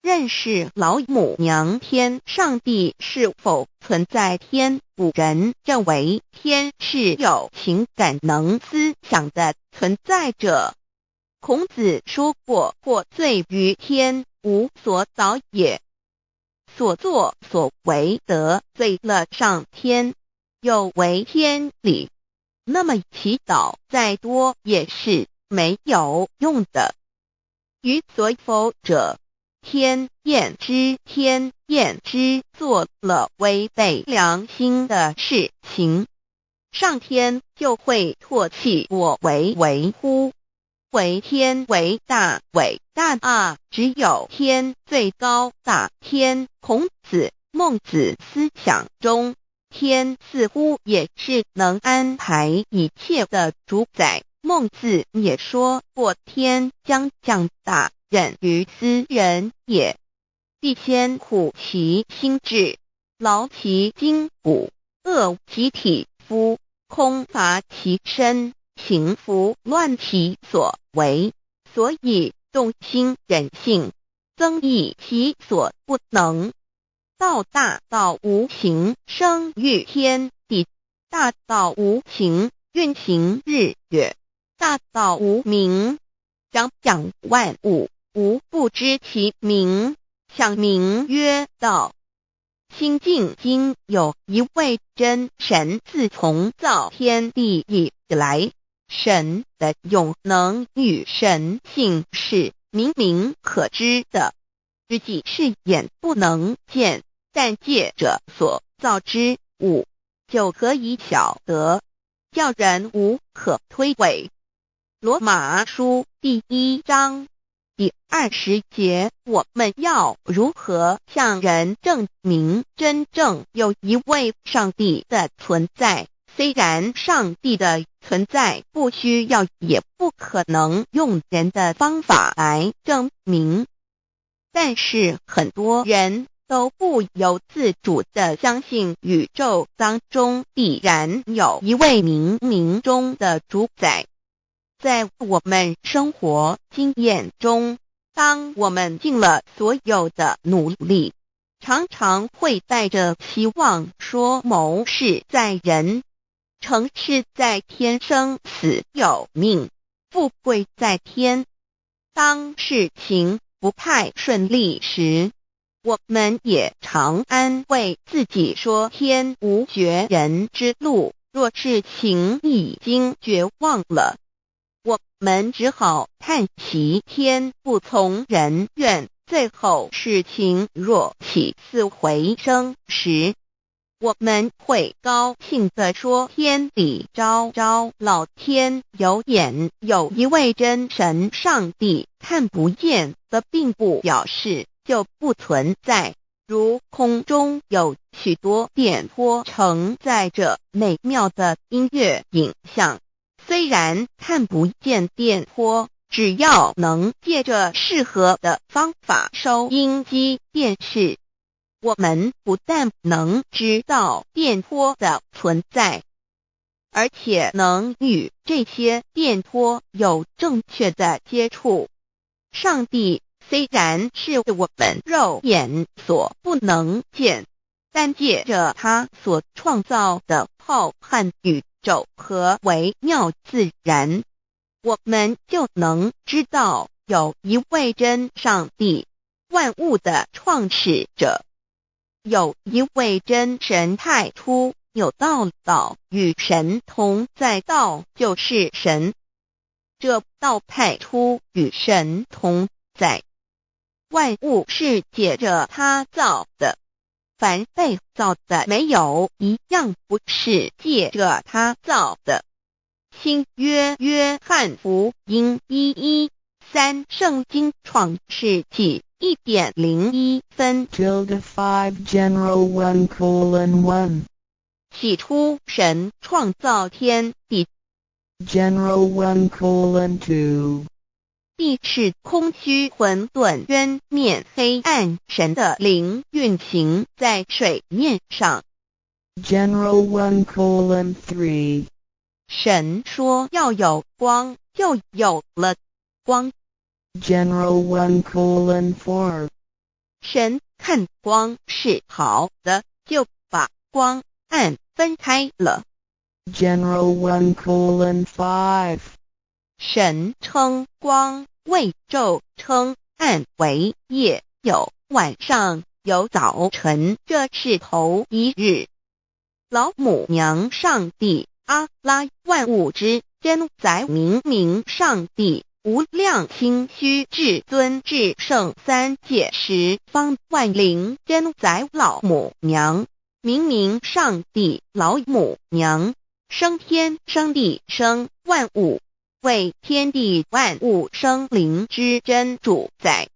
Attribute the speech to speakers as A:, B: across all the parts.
A: 认识老母娘天上帝是否存在天，古人认为天是有情感能思想的存在者。孔子说过，或罪于天，无所导也。所作所为得罪了上天，有违天理，那么祈祷再多也是没有用的。予所否者，天厌之，天厌之，做了违背良心的事情，上天就会唾弃我为乎？为天为大，伟大啊！只有天最高大天。孔子、孟子思想中，天似乎也是能安排一切的主宰。孟子也说过，天将降大任于斯人也，必先苦其心志，劳其筋骨，饿其体肤，空乏其身，行拂乱其所为，所以动心忍性，增益其所不能。道大道无形，生育天地；大道无情，运行日月；大道无名，掌讲万物，无不知其名，想名曰道。心经经有一位真神，自从造天地以来，神的永能与神性是明明可知的，实际是眼不能见，但借着所造之物，就可以晓得，叫人无可推诿。罗马书第1章第20节，我们要如何向人证明真正有一位上帝的存在？虽然上帝的存在不需要也不可能用人的方法来证明，但是很多人都不由自主地相信宇宙当中必然有一位冥冥中的主宰。在我们生活经验中，当我们尽了所有的努力，常常会带着希望说谋事在人，成事在天，生死有命，富贵在天。当事情不太顺利时，我们也常安慰自己说天无绝人之路，若事情已经绝望了，我们只好叹息天不从人愿。最后事情若起死回生时，我们会高兴地说天理昭昭，老天有眼，有一位真神上帝，看不见的并不表示就不存在。如空中有许多电波承载着美妙的音乐影像，虽然看不见电波，只要能借着适合的方法收音机电视，我们不但能知道电波的存在，而且能与这些电波有正确的接触。上帝虽然是我们肉眼所不能见，但借着他所创造的浩瀚宇宙和微妙自然，我们就能知道有一位真上帝，万物的创始者，有一位真神太初有道，道与神同在，道就是神，这道太初与神同在。万物是借着他造的，凡被造的没有一样不是借着他造的。新约约翰福音1:13，圣经创世纪1.01分
B: 5 general 1:1
A: 起初神创造天地
B: general 1:2
A: 地是空虚混沌渊面黑暗，神的灵运行在水面上
B: general 1:3
A: 神说要有光，就有了光
B: general 1:4
A: 神看光是好的，就把光暗分开了。
B: General 1:5.
A: 神称光为昼，称暗为夜，有晚上，有早晨，这是头一日。老母娘上帝，阿拉，万物之真宰，明明上帝，无量清虚至尊至圣三界十方万灵真宰老母娘，明明上帝老母娘，生天生地生万物，为天地万物生灵之真主宰，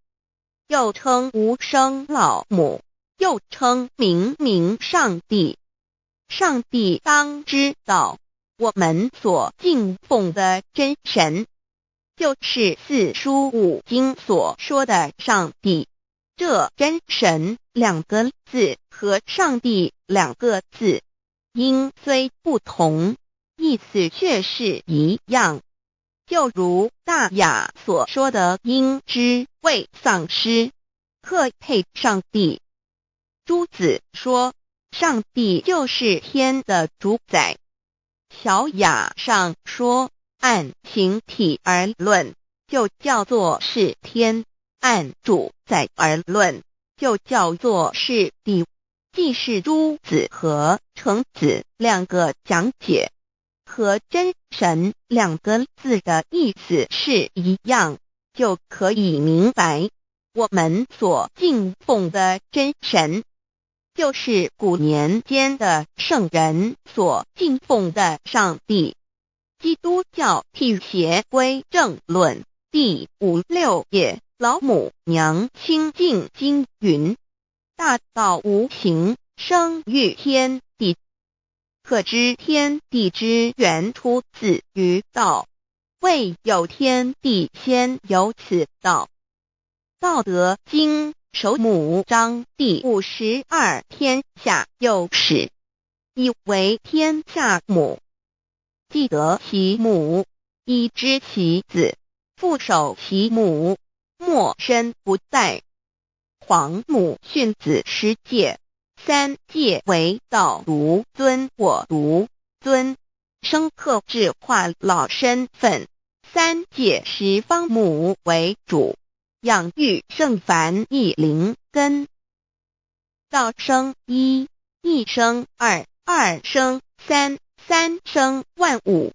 A: 又称无生老母，又称明明上帝。上帝当知道，我们所敬奉的真神，就是四书五经所说的上帝。这真神两个字和上帝两个字，音虽不同，意思却是一样。就如大雅所说的鹰之谓丧尸，鹤配上帝。朱子说，上帝就是天的主宰。小雅上说，按形体而论，就叫做是天；按主宰而论，就叫做是地。既是朱子和程子两个讲解，和真神两个字的意思是一样，就可以明白，我们所敬奉的真神，就是古年间的圣人所敬奉的上帝。基督教辟邪归正论第56页，老母娘清净经云：大道无形，生育天地，可知天地之源出自于道，未有天地，先有此道。道德经首母章第52，天下有始，以为天下母。既得其母，以知其子，父守其母，莫身不殆。皇母训子十戒，三戒为道如尊我如尊，生克制化老身份。三戒十方母为主，养育圣凡一灵根。道生一，一生二，二生三，三生万物。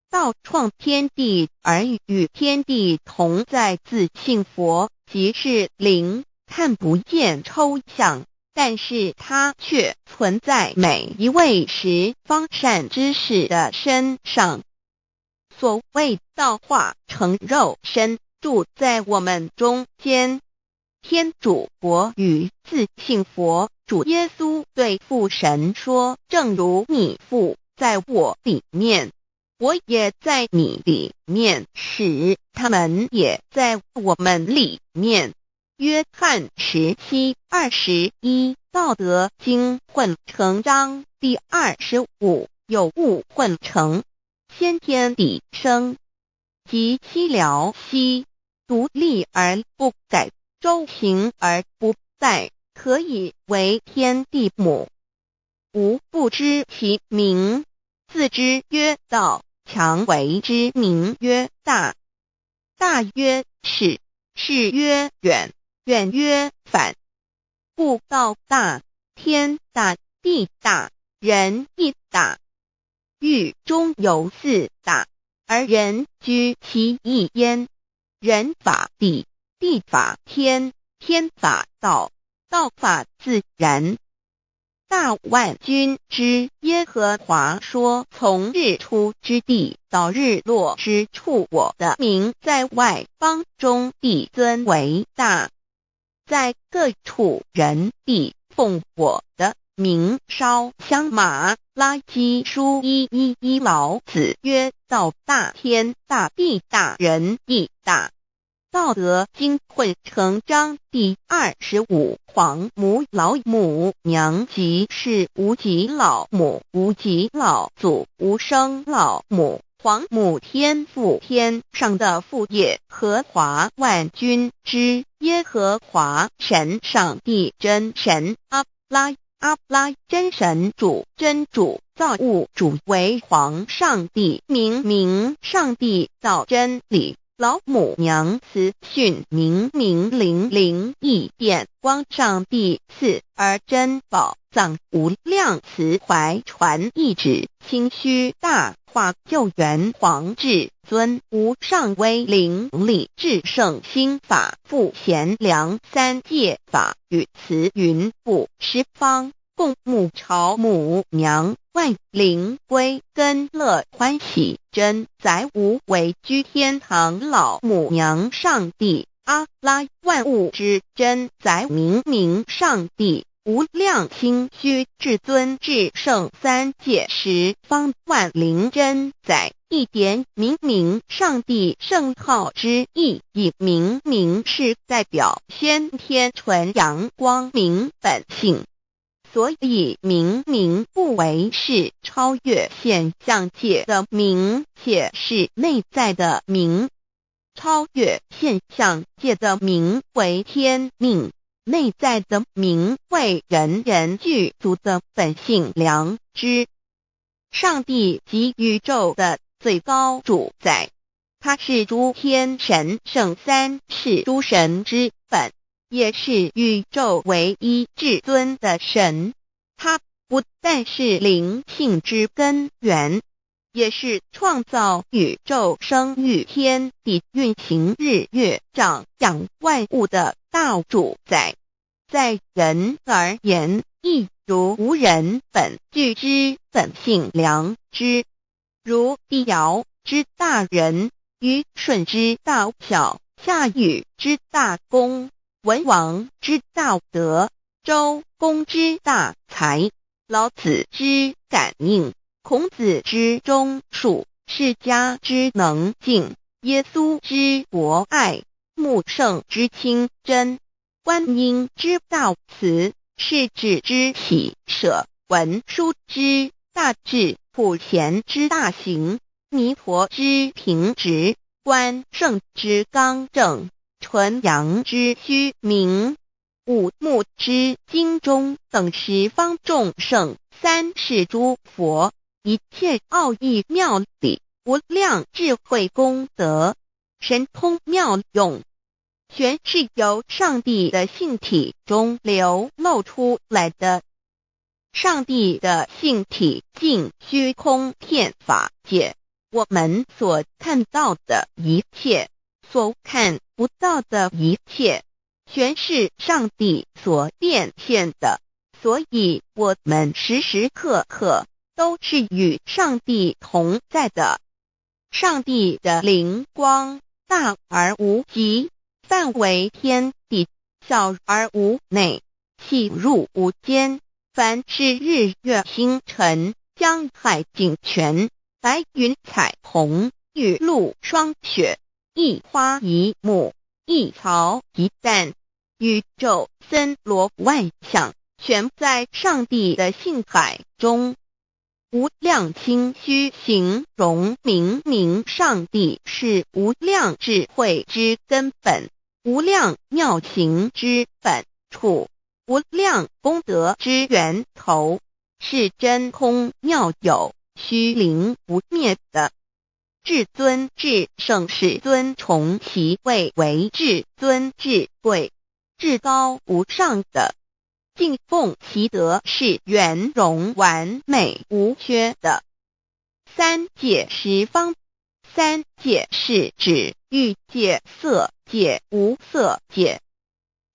A: 道创天地而与天地同在，自性佛，即是灵，看不见抽象，但是它却存在每一位十方善知识的身上。所谓道化成肉身，住在我们中间。天主国与自性佛主耶稣对父神说，正如你父在我里面，我也在你里面，使他们也在我们里面。约翰17:21，道德经混成章第25，有物混成，先天地生，即其辽息，独立而不改，周行而不殆，可以为天地母。吾不知其名，自之曰道，强为之名曰大。大曰始，始曰远，远曰反。故道大，天大，地大，人亦大。域中有四大，而人居其一焉。人法地，地法天，天法道，道法自然。大万军之耶和华说，从日出之地到日落之处，我的名在外邦中必尊为大。在各处人必奉我的名烧香。马拉基书1:11，老子曰：道大，天大，地大，人亦大。道德经混成章第25，皇母老母娘即是无极老母，无极老祖，无生老母。皇母天父，天上的父耶和华万军之耶和华神，上帝真神，阿拉真神主，真主，造物主，为皇上帝，明上帝造真理，老母娘慈训，明灵异变光，上帝赐而真宝藏，无量慈怀传意旨，清虚大化救援皇至尊，无上威灵力至圣心法，复贤良三界法，与慈云布十方，共沐朝母娘，万灵归根乐欢喜，真载无为居天堂，老母娘上帝，阿拉万物之真载，明上帝，无量清虚至尊至圣三界十方，万灵真载，一点明上帝圣号之意，以明是代表先天纯阳光明本性，所以明不为是超越现象界的明，且是内在的明。超越现象界的明为天命，内在的明为人人具足的本性良知。上帝即宇宙的最高主宰，他是诸天神圣三世诸神之本，也是宇宙唯一至尊的神。他不但是灵性之根源，也是创造宇宙生育天地运行日月长养万物的大主宰。在人而言，亦如无人本具之本性良知，如帝尧之大仁，虞舜之大巧，夏禹之大功，文王之大德，周公之大才，老子之感应，孔子之忠恕，释迦之能静，耶稣之博爱，穆圣之清真，观音之大慈，世子之喜舍，文殊之大智，普贤之大行，弥陀之平直，关圣之刚正，纯阳之虚明，五目之精中，等十方众圣，三世诸佛，一切奥义妙理，无量智慧功德，神通妙用，全是由上帝的性体中流露出来的。上帝的性体尽虚空遍法界，我们所看到的一切，所看不到的一切，全是上帝所变现的，所以我们时时刻刻都是与上帝同在的。上帝的灵光大而无极，范围天地，小而无内，细入无间。凡是日月星辰，江海井泉，白云彩虹，雨露霜雪，一花一木，一草一蛋，宇宙森罗万象，全在上帝的性海中。无量清虚形容明上帝是无量智慧之根本，无量妙行之本处，无量功德之源头，是真空妙有，虚灵不灭的。至尊至圣世尊崇其位为至尊至贵，至高无上的，敬奉其德是圆融完美无缺的。三界十方，三界是指欲界、色界、无色界。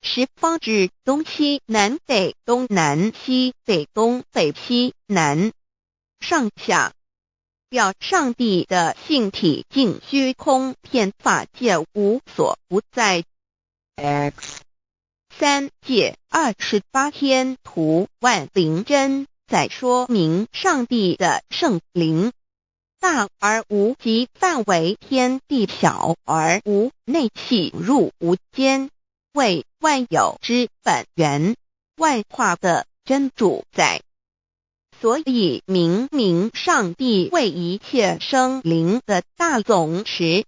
A: 十方指东西南北东南西北东北西南上下，表上帝的性体尽虚空遍法界无所不在。
B: X
A: 三界28天图万灵真，在说明上帝的圣灵大而无极，范围天地，小而无内，细入无间，为万有之本源，万化的真主宰。所以明明上帝为一切生灵的大总持。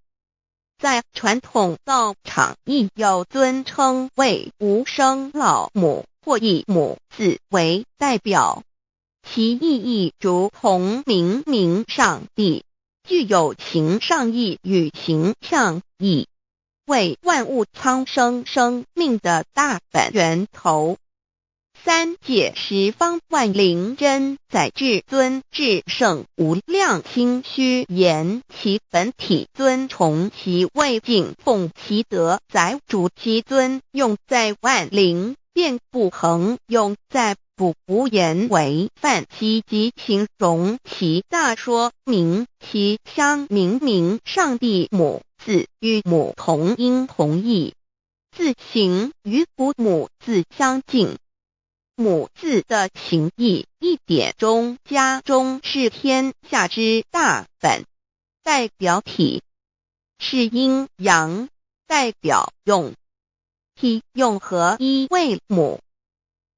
A: 在传统道场亦有尊称为无生老母或以母字为代表，其意义如同明明上帝，具有形上义与形象义，为万物苍生生命的大本源头。三界十方万灵真在至尊至圣无量心虚言其本体尊崇其位敬奉其德载主其尊，用在万灵便不恒用在不无言为范其及形容其大说明其相明明上帝母字与母同音同义，字形与古母字相近。母字的情义一点中加中是天下之大本，代表体是阴阳，代表用，体用合一为母。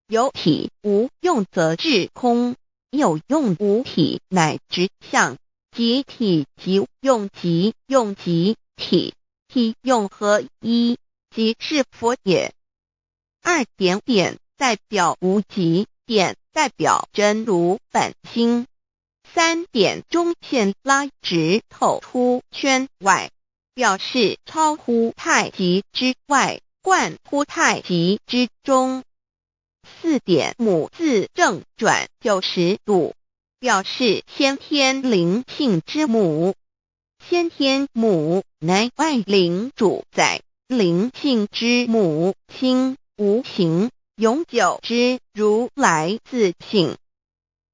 A: 有体无用则至空，有用无体乃至相，即体即用即用即体，体用合一即是佛也。二点点代表无极，点代表真如本心。三点中线拉直透出圈外，表示超乎太极之外，贯乎太极之中。四点母字正转90度，表示先天灵性之母。先天母乃外灵主宰，灵性之母亲无形永久之如来自性。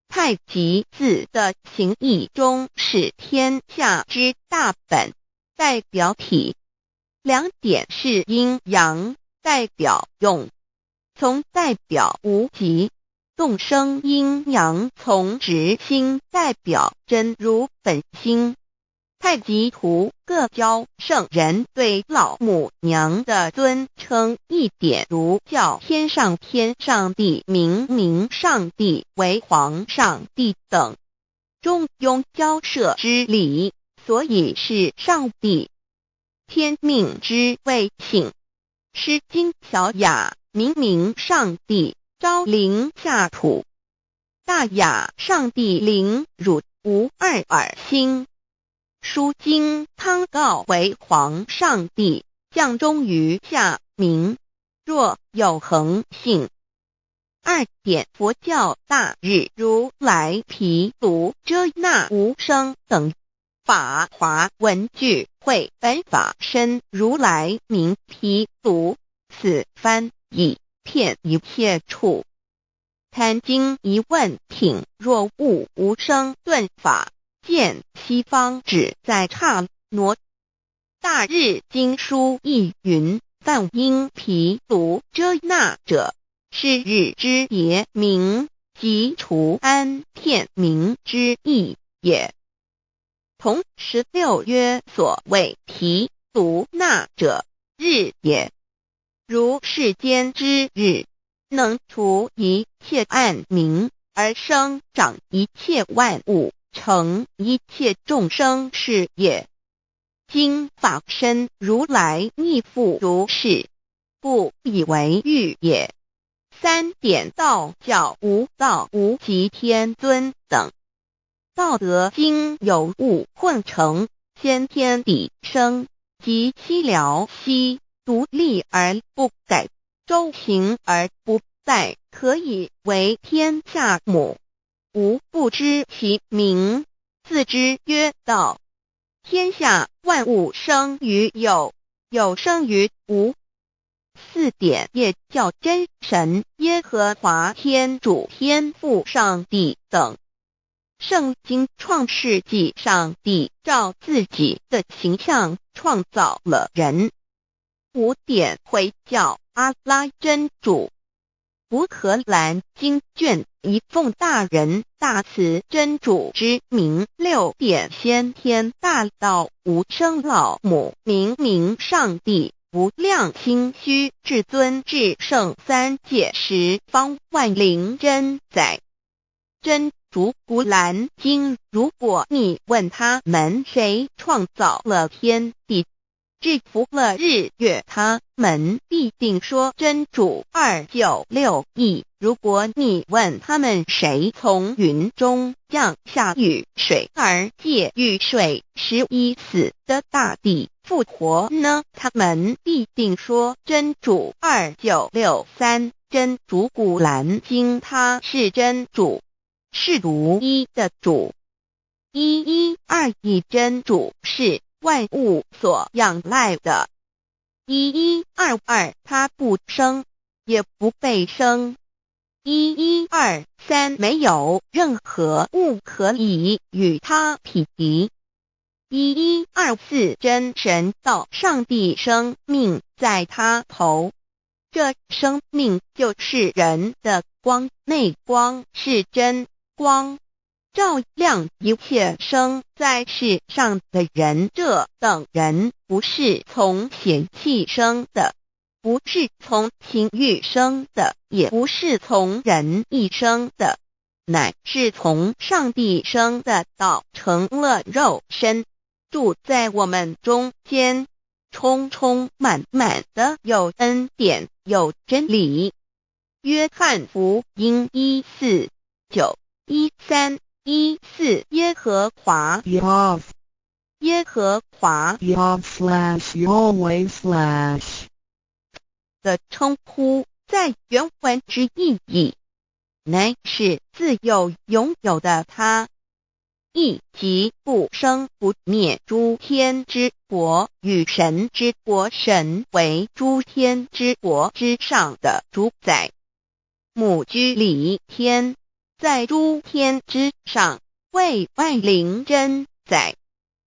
A: 太极字的形义中是天下之大本，代表体。两点是阴阳，代表用，从代表无极，动生阴阳从直心代表真如本心。太极图各教圣人对老母娘的尊称一点如叫天上帝明明上帝为皇上帝等，中庸交涉之理，所以是上帝。天命之谓庆，诗经小雅明明上帝昭灵下土，大雅上帝灵汝无二耳心。书经汤告为皇上帝，降中于下民，若有恒性。二点佛教大日如来毗卢遮那无生等法华文具会本法身如来名毗卢，此翻译遍一切处。坛经一问品若悟无生顿法，见西方只在刹那。大日经书亦云，梵音毗卢遮那者，是日之别名，即除安片名之意也。同16曰所谓毗卢那者，日也。如世间之日，能除一切暗明，而生长一切万物，成一切众生是也。今法身如来亦复如是，不以为喻也。三点道教无道无极天尊等。道德经有物混成，先天地生，即悉了悉，独立而不改，周行而不殆，可以为天下母。吾不知其名，自之曰道。天下万物生于有，有生于无。四点也叫真神耶和华天主天父上帝等。圣经创世纪，上帝照自己的形象创造了人。五点回教阿拉真主。乌克兰经卷一奉大人大慈真主之名，六点先天大道无生老母明明上帝无量心虚至尊至圣三界十方万灵真在。真竹古兰经，如果你问他们谁创造了天地，制服了日月，他们必定说真主296亿。如果你问他们谁从云中降下雨水而借雨水使已死的大地复活呢，他们必定说真主2963。真主古兰经，他是真主，是独一的主112真主是万物所仰赖的1122，他不生也不被生1123，没有任何物可以与他匹敌1124，真神道上帝生命在他头，这生命就是人的光，内光是真光，照亮一切生在世上的人。这等人不是从血气生的，不是从情欲生的，也不是从人意生的，乃是从上帝生的，道成了肉身，住在我们中间，充充满满的有恩典有真理。约翰福音1491314，耶和华
B: Yav
A: 耶和华
B: Yav/Yahweh/
A: 的称呼，在原文之意义乃是自有拥有的他，亦即不生不灭诸天之国与神之国，神为诸天之国之上的主宰，母居里天，在诸天之上，为万灵真宰。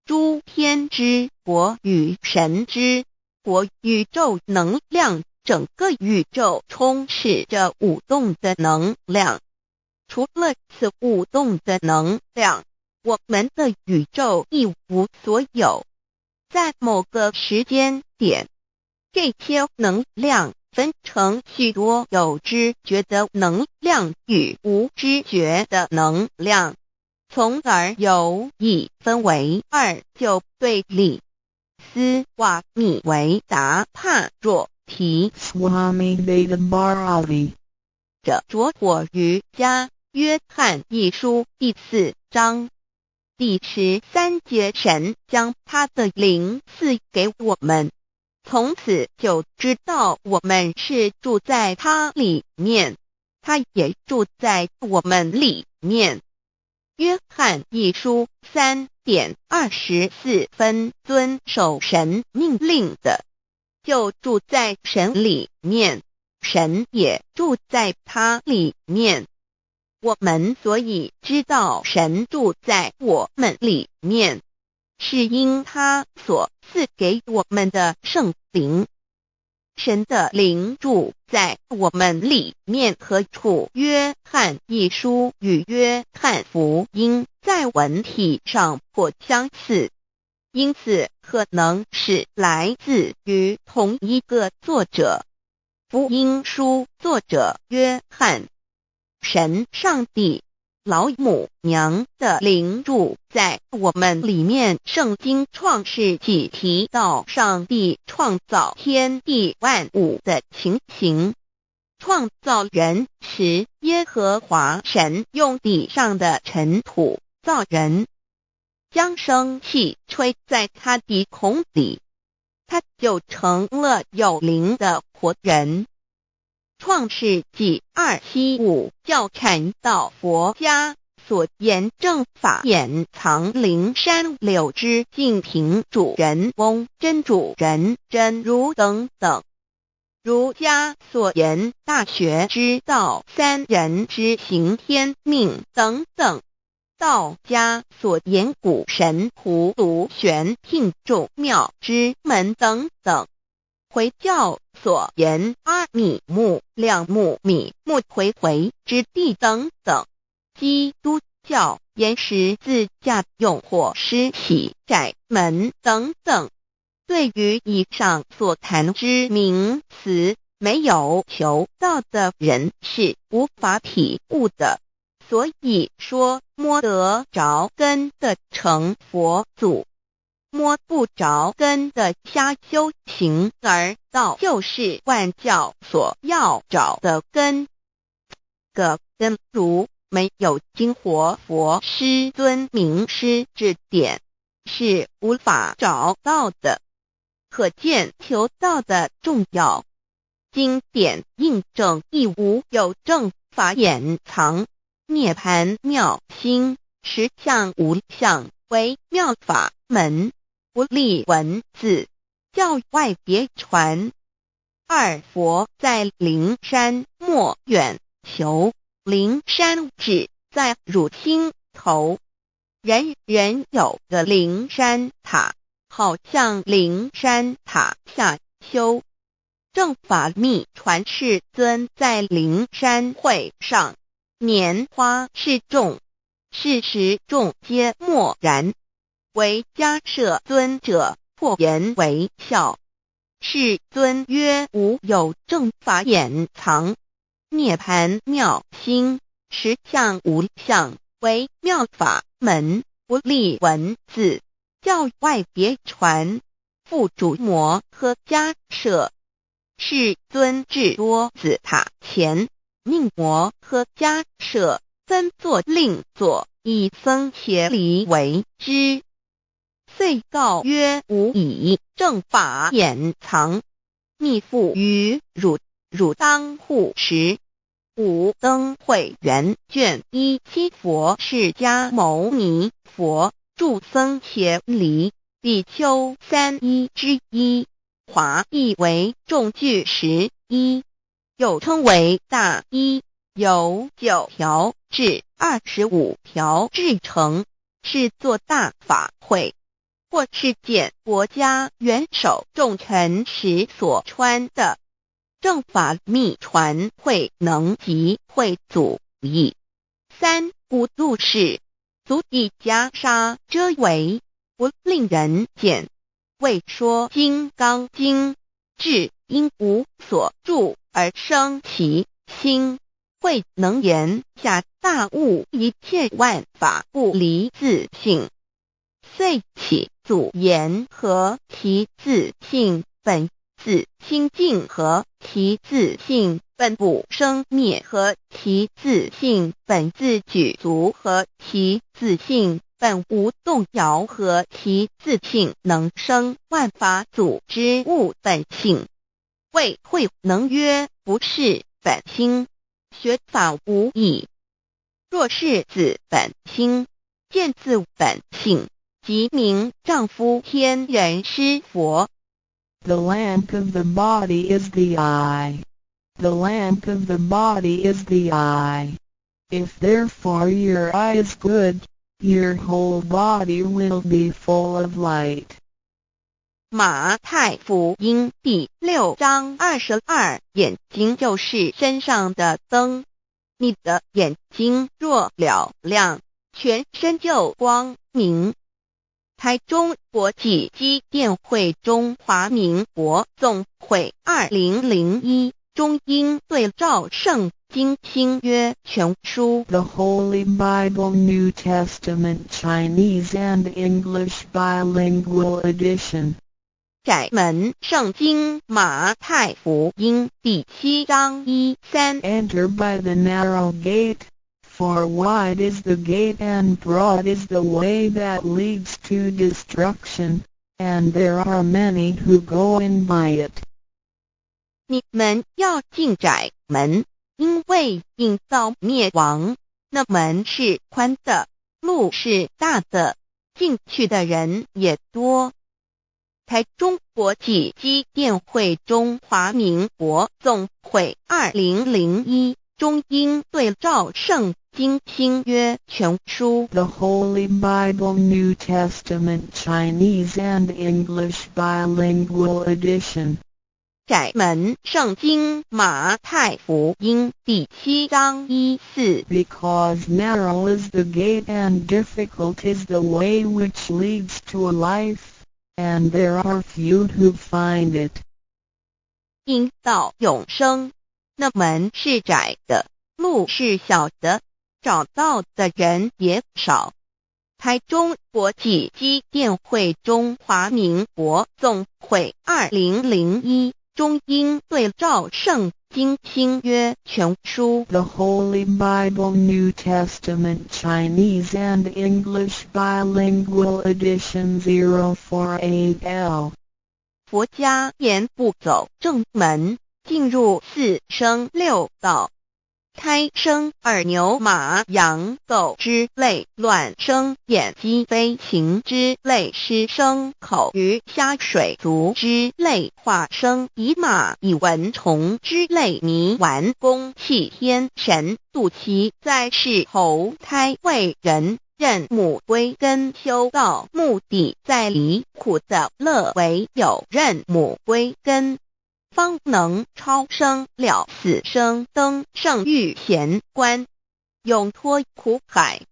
A: 诸天之国与神之国，宇宙能量，整个宇宙充斥着舞动的能量。除了此舞动的能量，我们的宇宙一无所有。在某个时间点，这些能量分成许多有知觉的能量与无知觉的能量，从而有一分为二，就对立。斯瓦米维达帕若提
B: Swami Vedabharati
A: 着火瑜伽约翰一书第4章第13节，神将他的灵赐给我们，从此就知道我们是住在他里面，他也住在我们里面。约翰一书3:24，遵守神命令的，就住在神里面，神也住在他里面。我们所以知道神住在我们里面，是因他所赐给我们的圣灵。神的灵住在我们里面何处？约翰一书与约翰福音在文体上颇相似，因此可能是来自于同一个作者。福音书作者约翰，神上帝老母娘的灵住在我们里面。圣经创世纪提到上帝创造天地万物的情形，创造人时，耶和华神用地上的尘土造人，将生气吹在他鼻孔里，他就成了有灵的活人。创世纪275教阐到佛家所言正法掩藏灵山柳之净瓶主人翁真主人真如等等。儒家所言大学之道三人之行天命等等。道家所言古神葫芦玄牝众妙之门等等。回教所言阿米木亮木米木回回之地等等。基督教言十字架用火施洗窄门等等。对于以上所谈之名词，没有求道的人是无法体悟的。所以说摸得着根的成佛祖，摸不着根的瞎修行而道就是万教所要找的根。个根如没有经活佛师尊名师指点，是无法找到的。可见求道的重要。经典印证亦无有正法掩藏，涅盘妙心，实相无相，为妙法门，不立文字，教外别传。二佛在灵山莫远求，灵山只在汝心头。人人有个灵山塔，好像灵山塔下修。正法密传世尊在灵山会上，拈花示众，是时众皆默然，唯迦摄尊者破颜为笑。世尊曰：无有正法掩藏，涅盘妙心，实相无相，为妙法门，不立文字，教外别传。复主摩诃迦摄。世尊至多子塔前，命摩诃迦摄分作另作，以僧伽梨为之。遂告曰：吾以正法掩藏，密付于汝，汝当护持。五灯会元卷17佛释迦牟尼佛著僧伽梨比丘31之一，华译为众句11，又称为大一，由9条至25条制成，是作大法会，或是见国家元首重臣时所穿的。正法密传会能及会祖义。三古度世，足以袈裟遮为，不令人见。为说金刚经，至因无所住而生其心，慧能言下大悟，一切万法不离自性。遂起祖言和其自性本自清净和其自性本不生灭和其自性本自具足和其自性本无动摇和其自性能生万法组之物本性。谓慧能曰：不是本心，学法无益。若是自本心，见自本性，即名丈夫天人师佛。
B: The lamp of the body is the eye. The lamp of the body is the eye. If therefore your eye is good, your whole body will be full of light.
A: 马太福音第6章22，眼睛就是身上的灯。你的眼睛若了亮，全身就光明。台中国际机电会中华民国总会2001中英对照圣经新约全书
B: The Holy Bible New Testament Chinese and English Bilingual Edition.
A: 窄门圣经马太福音第7章1-3
B: Enter by the narrow gate, for wide is the gate and broad is the way that leads to destruction, and there are many who go in by it.
A: 你们要进窄门，因为引到灭亡。那门是宽的，路是大的，进去的人也多。台中国际机电会中华民国总会2001中英对照圣经新约全书
B: The Holy Bible New Testament Chinese and English Bilingual Edition.
A: 窄门圣经马太福音第7章1-4
B: Because narrow is the gate and difficult is the way which leads to life, and there are few who find it.
A: 因到永生，那门是窄的，路是小的，找到的人也少。台中国际机电会中华民国总会2001中英对照圣经新约全书
B: The Holy Bible New Testament Chinese and English Bilingual Edition 048L
A: 佛家言步走正门，进入四生六道。胎生二牛马羊狗之类，卵生眼鸡飞禽之类，湿生口鱼虾水族之类，化生以马以蚊虫之类，泥丸公气天神，度其在世投胎为人，任母归根修道，目的在离苦的乐，唯有任母归根，方能超生了死生，登圣域贤官，永脱苦海。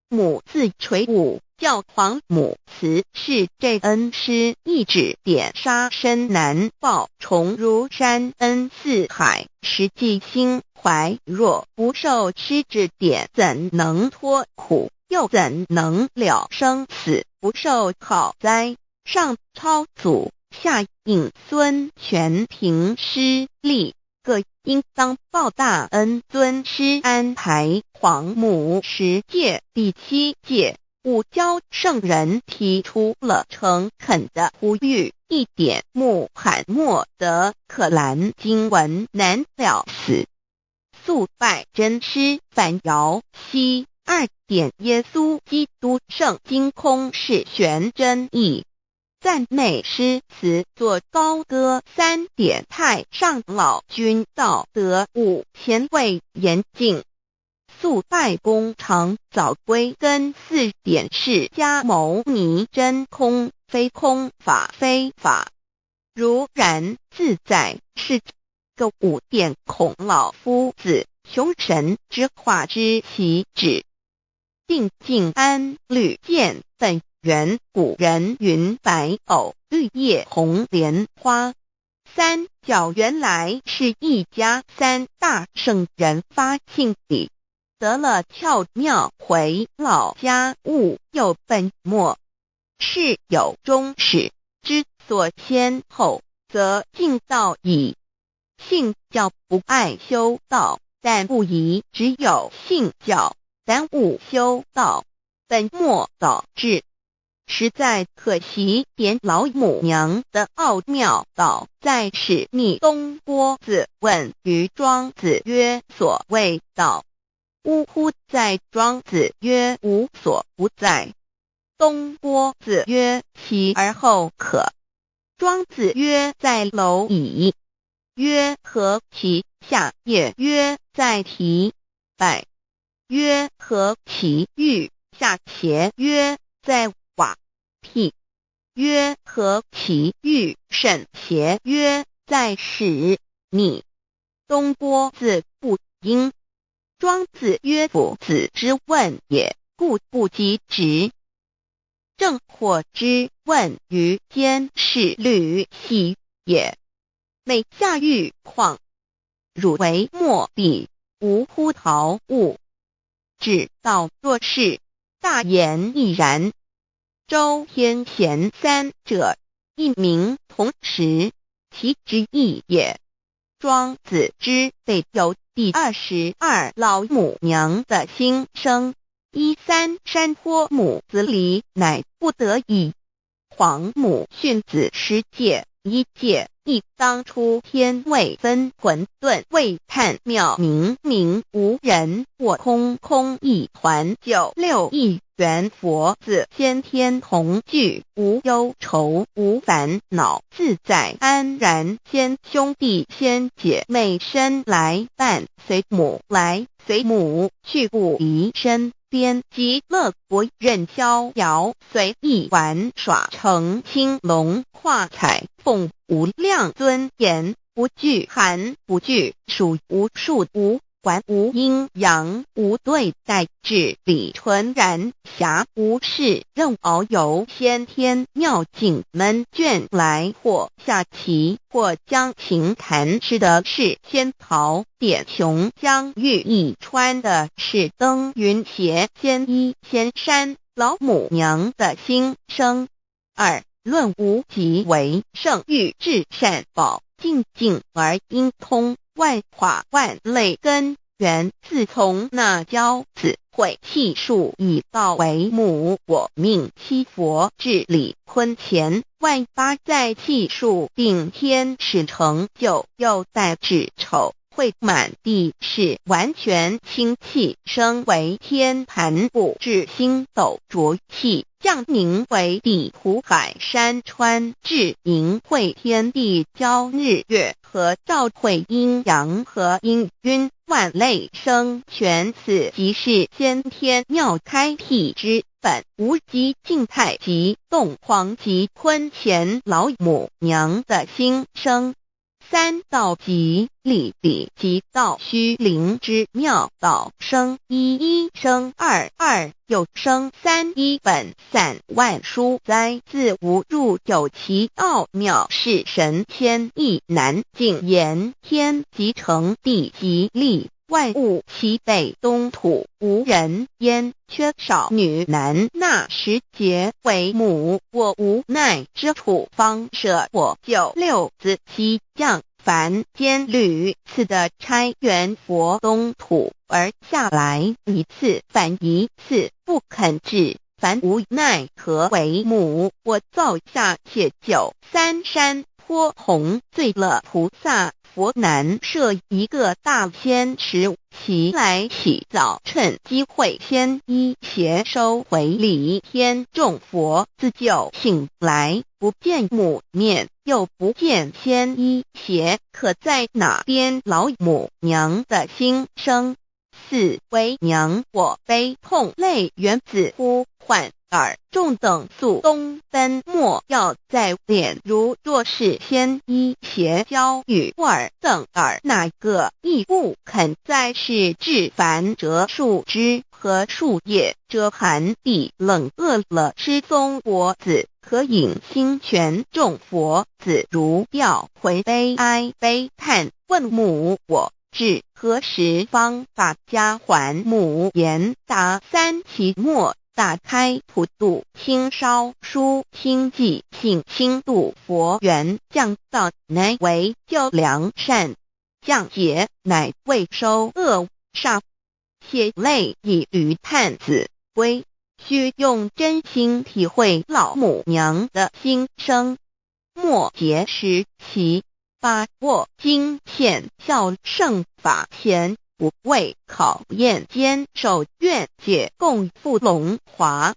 A: 母自垂武，教皇母慈是这恩师，一指点杀身难报，重如山恩似海，实际心怀若不受师指点，怎能脱苦，又怎能了生死，不受好灾。上超祖，下应孙权凭师力，各应当报大恩。尊师安排皇母10诫，第7诫五教圣人提出了诚恳的呼吁，一点穆罕默德可兰经文难了死，肃拜真师反摇息。2点耶稣基督圣经空是玄真义，赞美诗词作高歌。3点太上老君道德5前卫严谨，肃拜公常早归根。4点释迦牟尼真空非空，法非法，如然自在是个5点孔老夫子雄神之化之其旨，定静安律见本源。古人云白藕绿叶红莲花。三角原来是一家3大圣人发庆礼，得了巧妙，回老家务有本末，事有终始，之所先后，则敬道矣。信教不爱修道，但不宜只有信教，耽误修道，本末倒置，实在可惜。点老母娘的奥妙道在使密东郭子问于庄子曰：所谓道，呜呼！在庄子曰：无所不在。东郭子曰：其而后可？庄子曰：在蝼蚁。曰：何其？下也曰：在蹄。百曰：何其欲？下且曰：在瓦辟。曰：何其欲？甚且曰：在使。逆。东郭子不应。庄子曰：夫子之问也，故不及直。正或之问于监视律兮也。每下狱况，汝为莫必，无乎陶物。指道若是，大言亦然。周天贤3者，一名同时，其之义也。庄子之备有第22老母娘的心声。3山坡母子礼，乃不得已。皇母训子10诫，1诫亦当初天未分，混沌未探，妙明明无人，我空空一团。9六一元佛子，先天同具，无忧愁无烦恼，自在安然。先兄弟先姐妹生来伴，随母来随母去，不离身边。极乐国任逍遥，随意玩耍，成青龙画彩凤，无量尊严，不惧寒不惧暑，无数无观无阴阳，无对待，至理纯然，暇无事，任遨游，先天妙境门卷来，或下棋，或将琴弹，吃的是仙桃，点琼将玉一穿的是登云鞋，仙衣仙山，老母娘的心声。二论无极为圣域至善宝，静静而应通，万化万类根源，自从那骄子会气数以道为母，我命七佛治理坤乾，万八在气数并天使成就，又待至丑会满地是完全清气，升为天盘布至星斗浊气，降凝为地湖海山川，至凝会天地交日月和照会阴阳和阴晕，万类生全，此即是先天妙开辟之本，无极静态及动黄及坤乾老母娘的心声。三道即理理即道虚灵之妙道，生一一生二二又生三，一本散万殊哉，自无入有其奥妙，是神千亿难尽言，天即成地即立，万物其北东土，无人焉，缺少女男，那时节为母，我无奈之处，方舍我九六子七将凡间屡次的差援佛东土，而下来一次反一次，不肯治，凡无奈何为母，我造下且九三山颇弘罪了菩萨，佛南设一个大仙池，其来洗澡，趁机会先一邪收回礼，天众佛自救醒来，不见母面，又不见先一邪，可在哪边老母娘的心声？四为娘我悲痛泪源自呼唤耳众等速东奔，莫要在脸，如若是先一邪教与尔等耳，哪个亦不肯在是至凡折树枝和树叶，遮寒地冷饿了失踪国子，可引心泉众佛子如调回悲哀悲叹，问母我至何时方把家还母？言答三其末，打开普度清烧书清寂性清度佛缘，降道乃为救良善，降劫乃为收恶煞，血泪以于叹子归，须用真心体会老母娘的心声。末节时期，把握经现效圣法前，不畏考验，坚守愿解共赴龙华，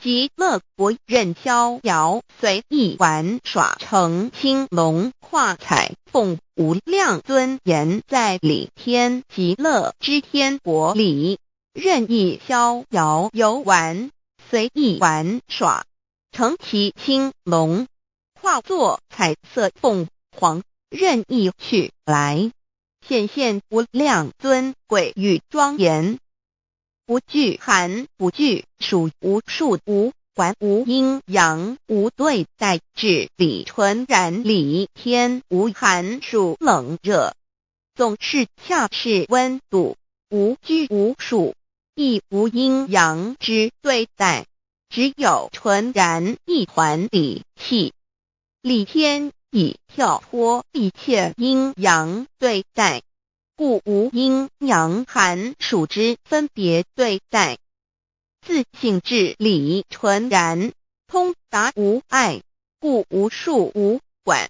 A: 极乐国任逍遥，随意玩耍，成青龙化彩凤，无量尊严在里天极乐之天国里，任意逍遥游玩，随意玩耍，成其青龙，化作彩色凤凰，任意去来，显现无量尊贵与庄严，不惧寒，不惧暑，无数无管，无阴阳，无对待，至理纯然理天，无寒暑冷热，总是恰是温度，无拘无束，亦无阴阳之对待，只有纯然一团理气。理天以跳脱一切阴阳对待，故无阴阳寒暑之分别对待，自性至理纯然，通达无碍，故无束无管，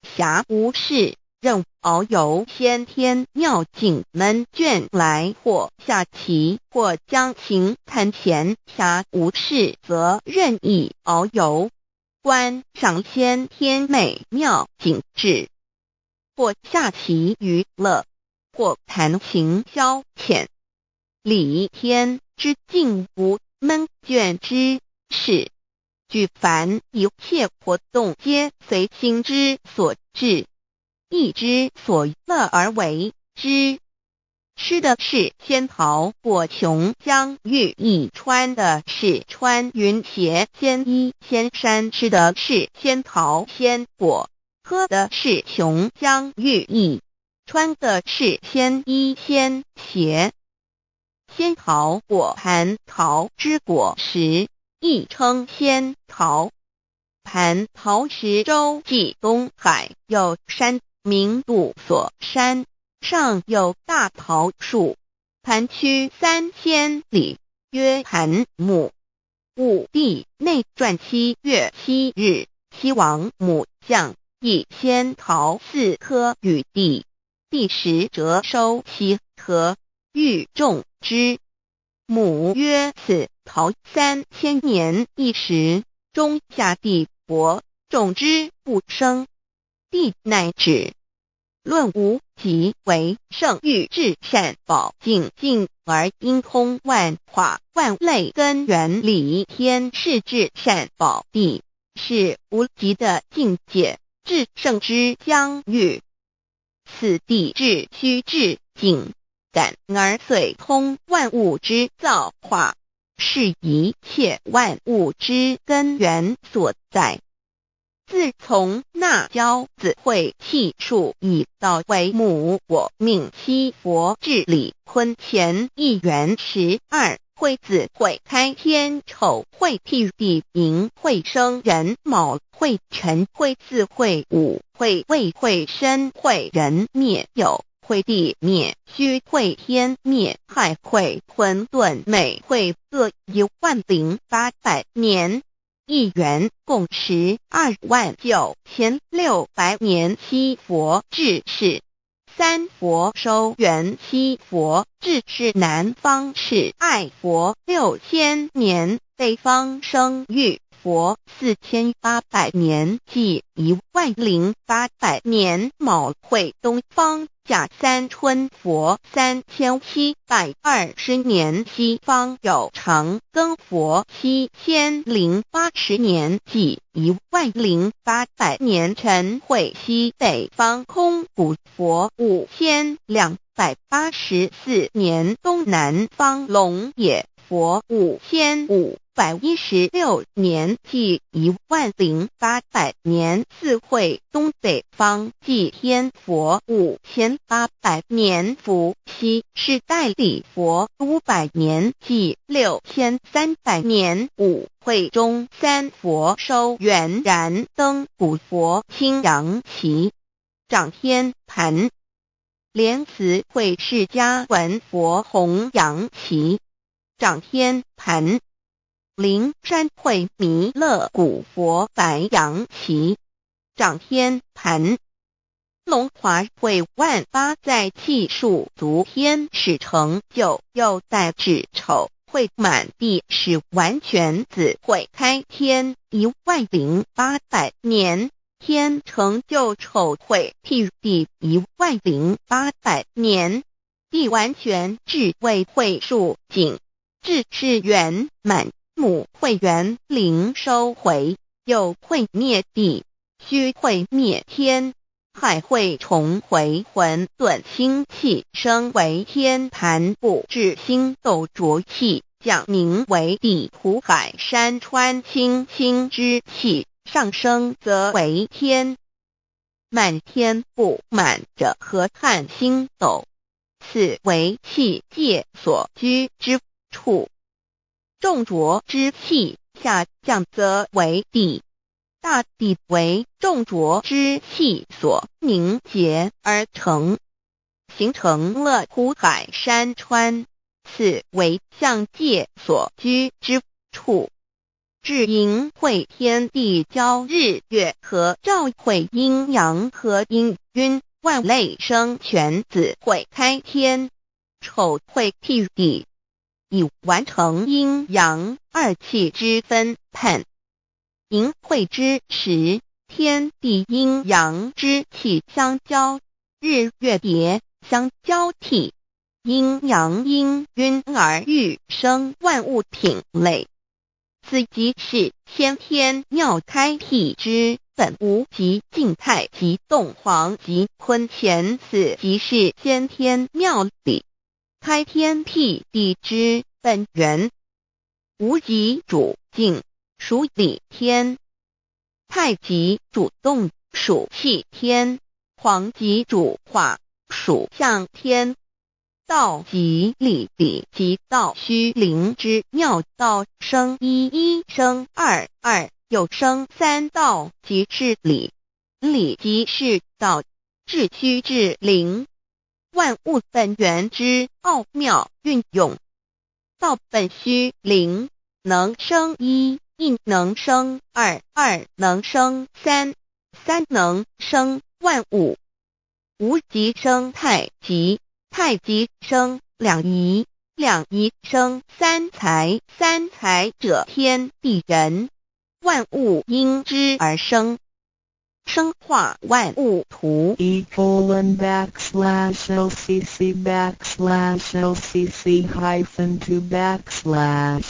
A: 暇无事，任遨游先天妙境门卷来，或下棋，或将琴弹弦，暇无事则任意遨游，观赏先天美妙景致，或下棋娱乐，或弹琴消遣，理天之境无闷倦之事，举凡一切活动皆随心之所至，意之所乐而为之。吃的是仙桃果琼浆玉液，穿的是穿云鞋仙衣仙衫，吃的是仙桃仙果，喝的是琼浆玉液，穿的是仙衣仙鞋。仙桃果蟠桃之果实，亦称仙桃。蟠桃实洲即东海有山名杜所山，上有大桃树，蟠区3千里，曰蟠木。武帝内传7月7日，西王母将以仙桃4颗与帝，帝时折收其核，欲种之。母曰：此桃3000年一时，中下地薄，种之不生。帝乃止。论无极为圣域至善宝境境而应通万化万类根源理天是至善宝地，是无极的境界，至圣之疆域。此地至虚至境感而遂通万物之造化，是一切万物之根源所在。自从那骄子会气数以道为母，我命七佛治理坤乾一元12会子会开天丑会替地寅会生人卯会辰会巳会午会未会申会人灭酉会地灭戌会天灭亥会混沌每会各10800年。一元共129600年。七佛治世，三佛收元，七佛治世南方是爱佛6000年，北方生玉佛4800年，即10800年。卯会东方甲三春佛3720年，西方有长庚佛7080年，即10800年。辰会西北方空谷佛5284年，东南方龙野佛5516年，即10800年。四会东北方祭天佛5800年，伏羲是代理佛500年，即6300年。五会中三佛收元燃灯古佛青阳旗掌天盘，莲慈会释迦文佛红阳旗掌天盘，灵山会弥勒古佛白阳旗掌天盘，龙华会万八在气数足天使成就，又代指丑会满地是完全子会开天10800年，天成就丑会替地10800年，地完全至为会数景，至是圆满。母会元灵收回，又会灭地，戌会灭天，亥会重回混沌星气，生为天盘部至星斗浊气，降名为地土海山川清清之气，上升则为天。满天布满着河汉星斗，此为气界所居之处。重浊之气下降则为地，大地为重浊之气所凝结而成，形成了土海山川，此为象界所居之处。至寅会天地交日月和照会阴阳和阴晕，万类生全子会开天，丑会替地，以完成阴阳二气之分判。寅会之时，天地阴阳之气相交，日月叠相交替，阴阳阴晕而育生万物品类。此即是先天妙开辟之本无极静态及动黄及坤乾，此即是先天妙理。开天辟地之本源，无极主静，属理天；太极主动，属气天；黄极主化，属象天。道即理，理即道虚灵之妙道，生一，一生二，二又生三，道即是理，理即是道，至虚至灵，万物本源之奥妙运用。道本虚灵，能生一，一能生二，二能生三，三能生万物。无极生太极，太极生两仪，两仪生三才，三才者天地人，万物因之而生，生化万物图。
B: e://lcc_lcc_2/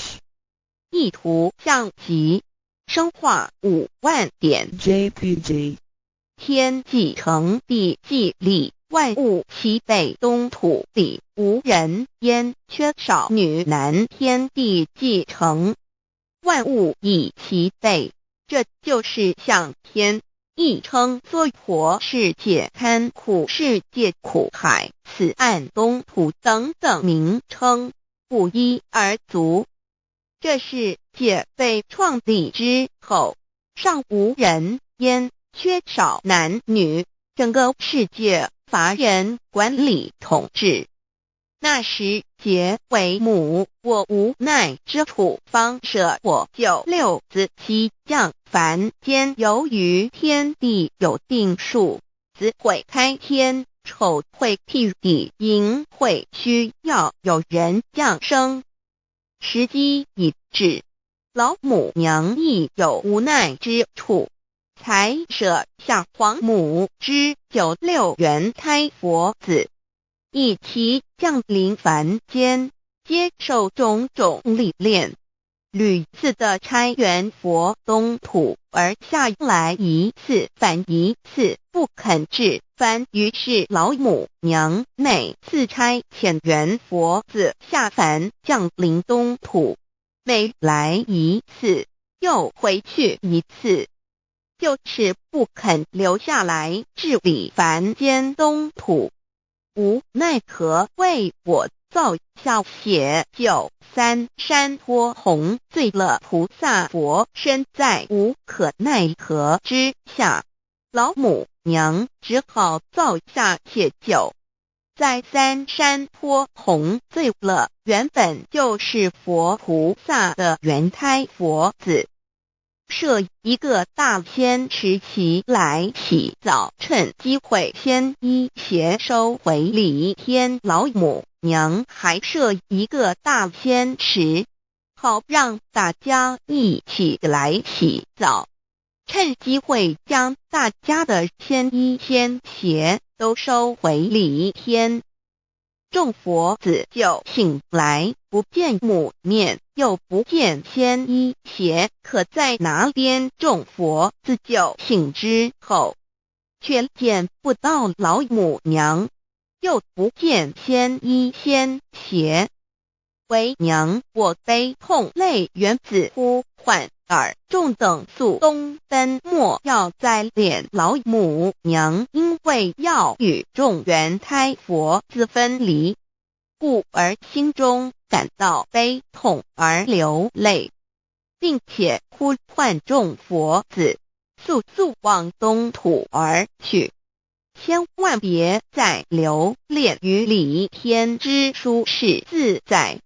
A: 意图象极，生化5万点
B: jpg
A: 天既成地既立，万物其备，东土里无人焉，缺少女男，天地既成，万物以其备，这就是象天。亦称娑婆世界、堪苦世界、苦海、此岸、东土等等名称，不一而足。这世界被创立之后，尚无人焉，缺少男女，整个世界乏人管理统治。那时桀为母，我无奈之处，方舍我9六子期降凡间。由于天地有定数，子会开天，丑会辟地，寅会需要有人降生。时机已至，老母娘亦有无奈之处，才舍下皇母之9六元胎佛子，以其降临凡间，接受种种历练，屡次的差援佛东土，而下来一次反一次不肯至凡，于是老母娘每次差遣援佛子下凡降临东土，每来一次又回去一次，就是不肯留下来治理凡间东土。无奈何为我造下血救3山托洪罪了菩萨佛，身在无可奈何之下，老母娘只好造下血救。在3山托洪罪了原本就是佛菩萨的原胎佛子，设一个大仙池期来洗澡，趁机会先一邪收回礼天。老母娘还设一个大仙池，好让大家一起来洗澡，趁机会将大家的先一先邪都收回礼天。众佛子就醒来，不见母面，又不见先一邪可在哪边。众佛子就醒之后，却见不到老母娘，又不见先一先邪，为娘我悲痛泪源子呼唤耳。众等速东奔，莫要再敛老母娘，因为要与众原胎佛子分离，故而心中感到悲痛而流泪，并且呼唤众佛子速速往东土而去，千万别再留恋于礼天之舒适自在。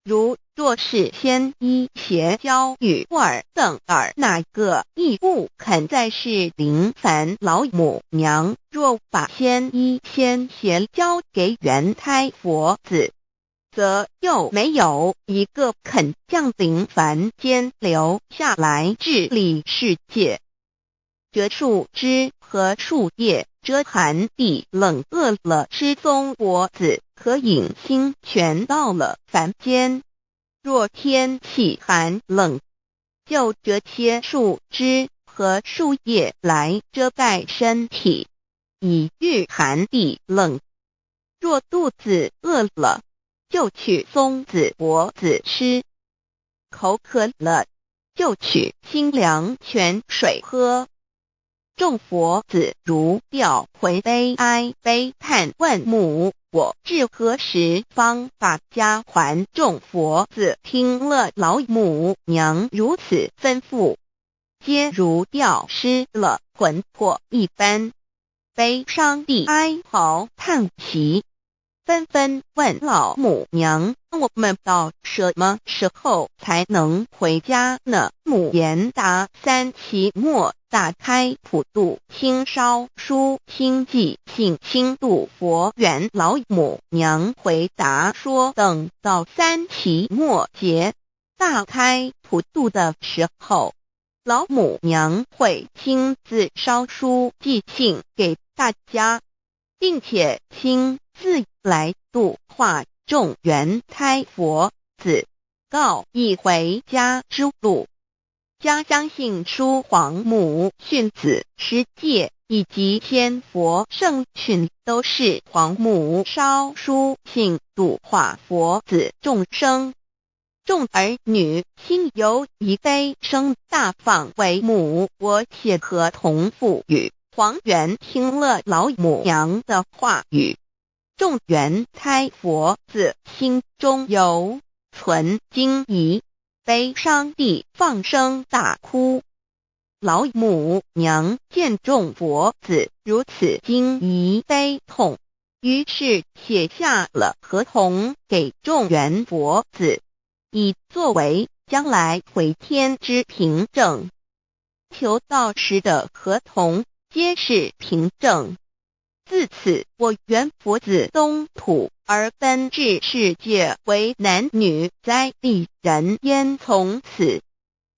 A: 如若是先一邪教与尔等尔，哪个亦不肯再是临凡老母娘？若把先一先邪交给原胎佛子，则又没有一个肯降临凡间留下来治理世界。折树枝和树叶，遮寒地冷，饿了吃松果子，可饮清泉到了凡间。若天气寒冷，就折些树枝和树叶来遮盖身体，以御寒地冷。若肚子饿了，就取松子果子吃；口渴了，就取清凉泉水喝。众佛子如调回悲哀悲叹问母，我至何时方把家还？众佛子听了老母娘如此吩咐，皆如吊失了魂魄一般，悲伤地哀嚎叹息，纷纷问老母娘：我们到什么时候才能回家呢？母言答：3期末打开普度清烧书清寂信清度佛缘。老母娘回答说：等到3期末节大开普度的时候，老母娘会亲自烧书寄信给大家，并且亲自来度化众缘胎佛子，告一回家之路。家相信书皇母训子师戒以及天佛圣训都是皇母烧书信度化佛子众生。众儿女心有一悲生大放为母，我且合同赋予。黄元听了老母娘的话语，众缘胎佛子心中有存惊疑，悲伤地放声大哭。老母娘见众佛子如此惊疑悲痛，于是写下了合同给众缘佛子，以作为将来回天之凭证。求道时的合同皆是凭证。自此，我缘佛子东土而奔至世界为男女在地人焉。从此，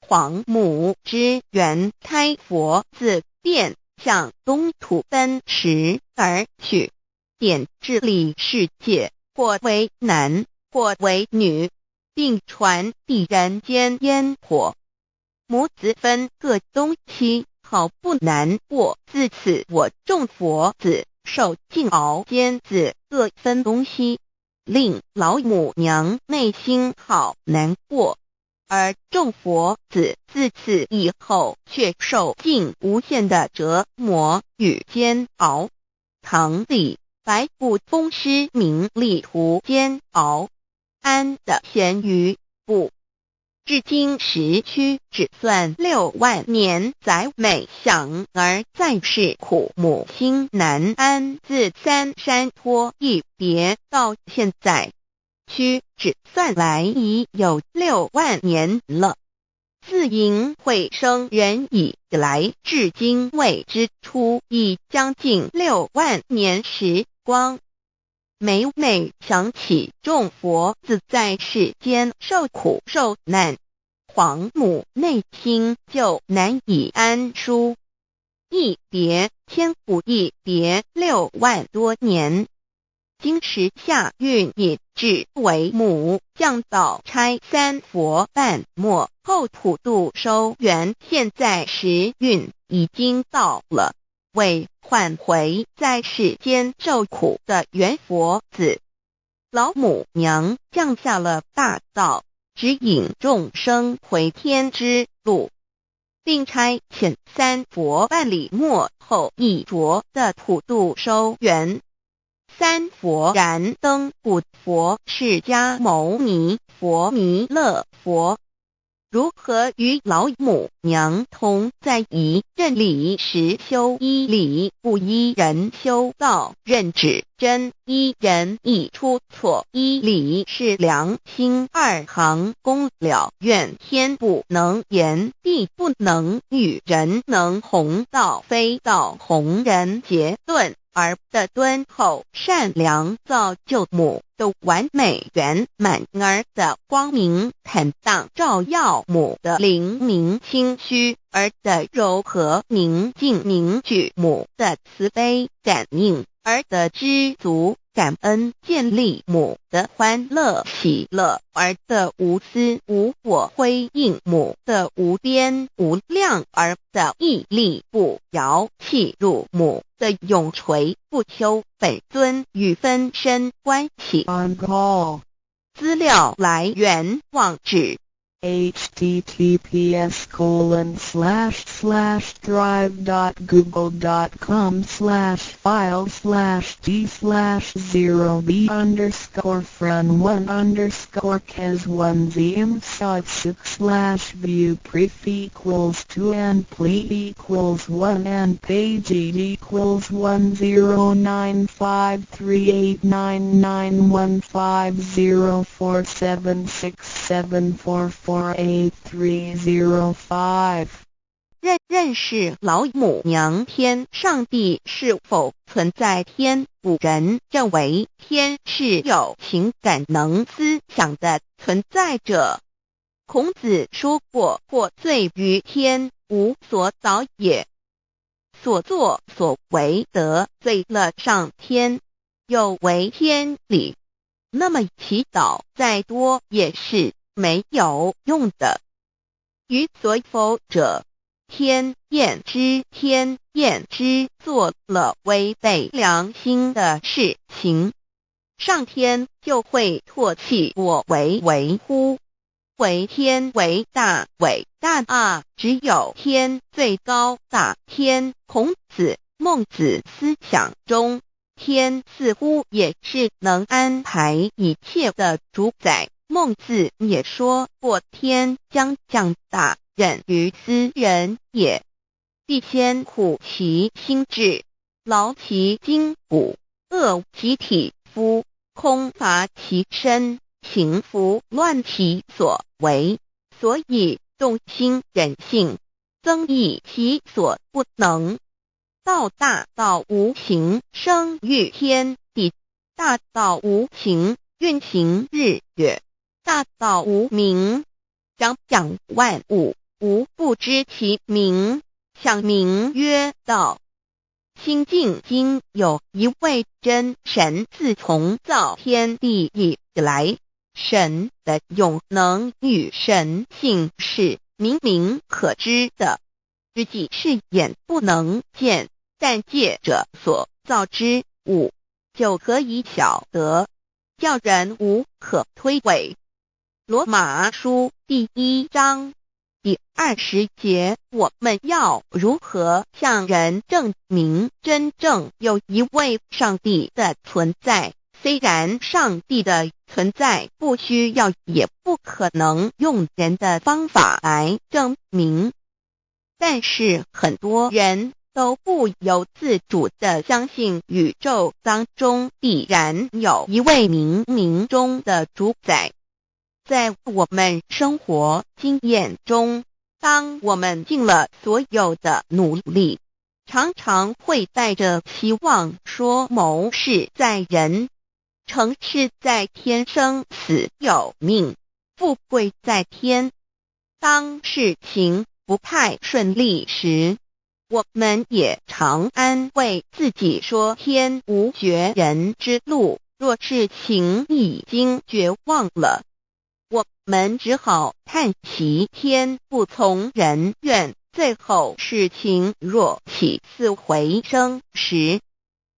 A: 皇母之缘胎佛子便向东土奔驰而去，点治理世界，或为男，或为女，并传递人间烟火。母子分各东西，好不难过。自此，我众佛子受尽熬煎子各分东西，令老母娘内心好难过。而众佛子自此以后却受尽无限的折磨与煎熬。唐李白骨风师名利图煎熬，安得闲于不？至今时区只算6万年，载美想而在世苦，母心难安。自三山托一别到现在，屈指算来已有6万年了。自寅会生人以来，至今未知出，已将近6万年时光。每每想起众佛子在世间受苦受难，皇母内心就难以安舒。一别千古，一别6万多年。今时夏运也至为母降道差3佛半末后普度收圆，现在时运已经到了，为唤回在世间受苦的缘佛子，老母娘降下了大道，指引众生回天之路，并差遣3佛半里末后一着的普度收圆。3佛燃灯古佛释迦牟尼佛弥勒佛，如何与老母娘同在一任理时修一理，不依人修道，任指真一人一出错，一理是良心2行功了，愿天不能言，地不能语，人能弘道，非道弘人。结论而的敦厚善良，造就母的完美圆满，儿的光明坦荡，照耀母的灵明清虚，儿的柔和宁静凝聚母的慈悲感应，儿的知足感恩建立母的欢乐喜乐，儿的无私无我辉映母的无边无量，儿的屹立不摇弃入母的永垂不朽。本尊与分身关系。
B: On call.
A: 资料来源网址
B: https://drive.google.com/file/d/0b_cas1zm/6/view pref equals 2 and plete equals 1 and page equals 1095389915047674483005。
A: 认识老母娘天上帝是否存在？天古人认为天是有情感能思想的存在者。孔子说过，或罪于天，无所导也。所作所为得罪了上天，有违天理，那么祈祷再多也是没有用的。于所否者，天厌之，做了违背良心的事情，上天就会唾弃我为乎？为天为大，伟大啊！只有天最高大天。孔子、孟子思想中，天似乎也是能安排一切的主宰。孟子也说过，天将降大任于斯人也，必先苦其心志，劳其筋骨，饿其体肤，空乏其身，行拂乱其所为，所以动心忍性，增益其所不能。道大道无形，生育天地；大道无形，运行日月；大道无名，掌养万物，无不知其名，想名曰道。心经经有一位真神，自从造天地以来，神的永能与神性是明明可知的，自己是眼不能见，但借着所造之物，就可以晓得，叫人无可推诿。罗马书第1章第20节，我们要如何向人证明真正有一位上帝的存在？虽然上帝的存在不需要也不可能用人的方法来证明，但是很多人都不由自主地相信宇宙当中必然有一位冥冥中的主宰。在我们生活经验中，当我们尽了所有的努力，常常会带着希望说谋事在人，成事在天，生死有命，富贵在天。当事情不太顺利时，我们也常安慰自己说，天无绝人之路，若事情已经绝望了，我们只好叹息天不从人愿。最后事情若起死回生时，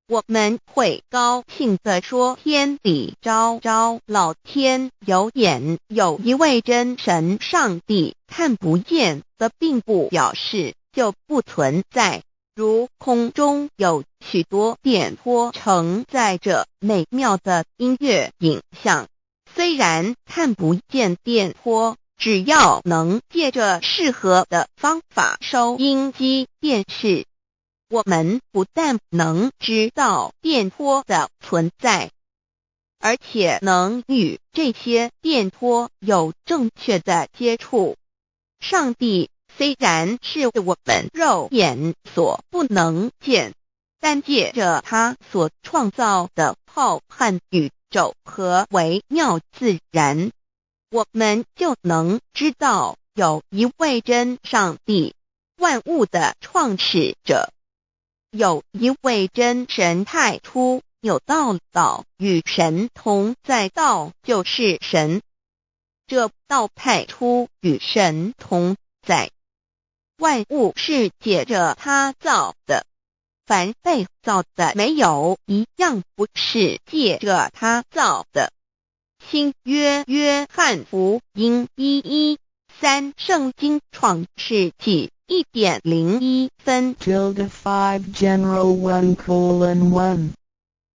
A: 我们会高兴地说，天理昭昭，老天有眼，有一位真神上帝。看不见的并不表示就不存在，如空中有许多电波承载着美妙的音乐影像，虽然看不见电波，只要能借着适合的方法收音机电视，我们不但能知道电波的存在，而且能与这些电波有正确的接触。上帝虽然是我们肉眼所不能见，但借着他所创造的浩瀚宇宙和微妙自然，我们就能知道有一位真上帝，万物的创始者，有一位真神太初有道，道与神同在，道就是神。这道派出与神同在，万物是借着他造的，凡被造的没有一样不是借着他造的。新约约翰福音1:13，圣经创世纪1.01分
B: 5 general 1:1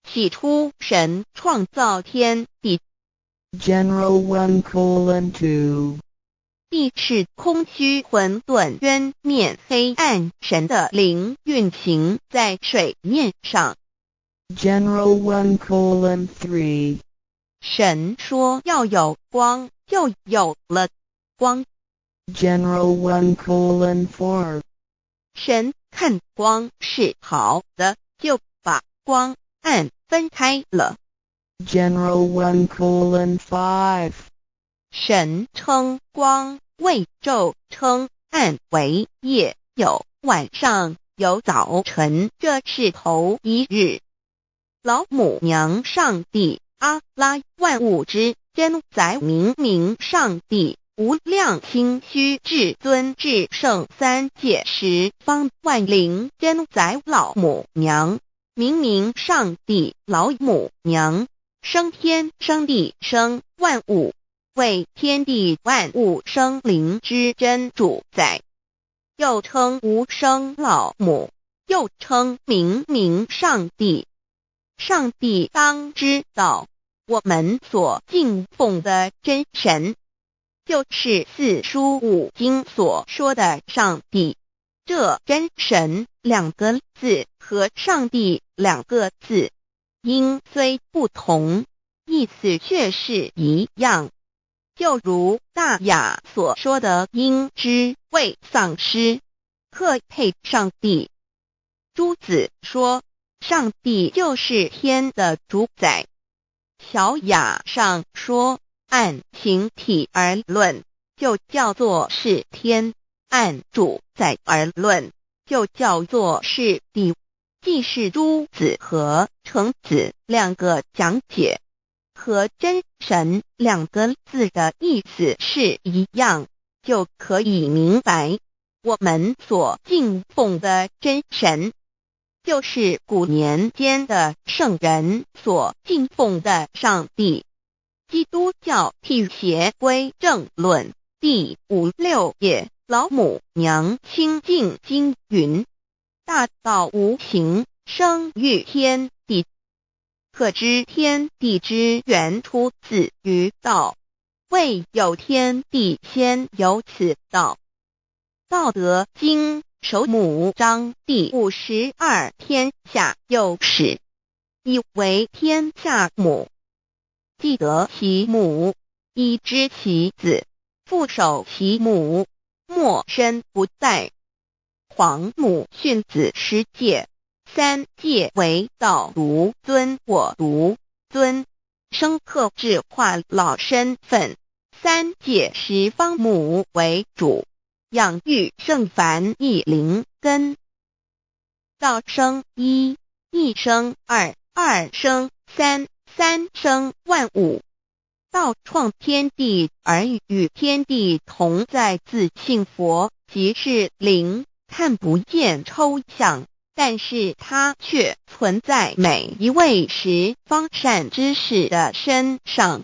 A: 起初神创造天地，
B: general 1:2
A: 地是空虚混沌渊面黑暗，神的灵运行在水面上。
B: general 1:3
A: 神说要有光，就有了光。
B: general 1:4
A: 神看光是好的，就把光暗分开了。
B: general 1:5
A: 神称光为昼，称暗为夜，有晚上，有早晨，这是头一日。老母娘上帝阿拉，万物之真宰，明明上帝，无量清虚至尊至圣三界十方万灵真宰，老母娘，明明上帝，老母娘，生天生地生万物，为天地万物生灵之真主宰，又称无生老母，又称明明上帝。上帝当知道，我们所敬奉的真神，就是四书五经所说的上帝。这真神两个字和上帝两个字，音虽不同，意思却是一样。就如大雅所说的，因之谓丧失，特配上帝。朱子说，上帝就是天的主宰。小雅上说，按形体而论，就叫做是天；按主宰而论，就叫做是地。既是朱子和程子两个讲解，和真神两个字的意思是一样，就可以明白，我们所敬奉的真神，就是古年间的圣人所敬奉的上帝。基督教辟邪归正论第56页，老母娘清净经云：大道无形，生育天地，可知天地之源出自于道，未有天地，先有此道。道德经首母章第52，天下有始，以为天下母。既得其母，以知其子，父守其母，莫身不殆。皇母训子十戒，三戒为道如尊，我如尊，生克制化老身份。三戒十方母为主，养育圣凡一灵根。道生一，一生二，二生三，三生万物。道创天地而与天地同在，自性佛，即是灵，看不见抽象，但是它却存在每一位十方善知识的身上。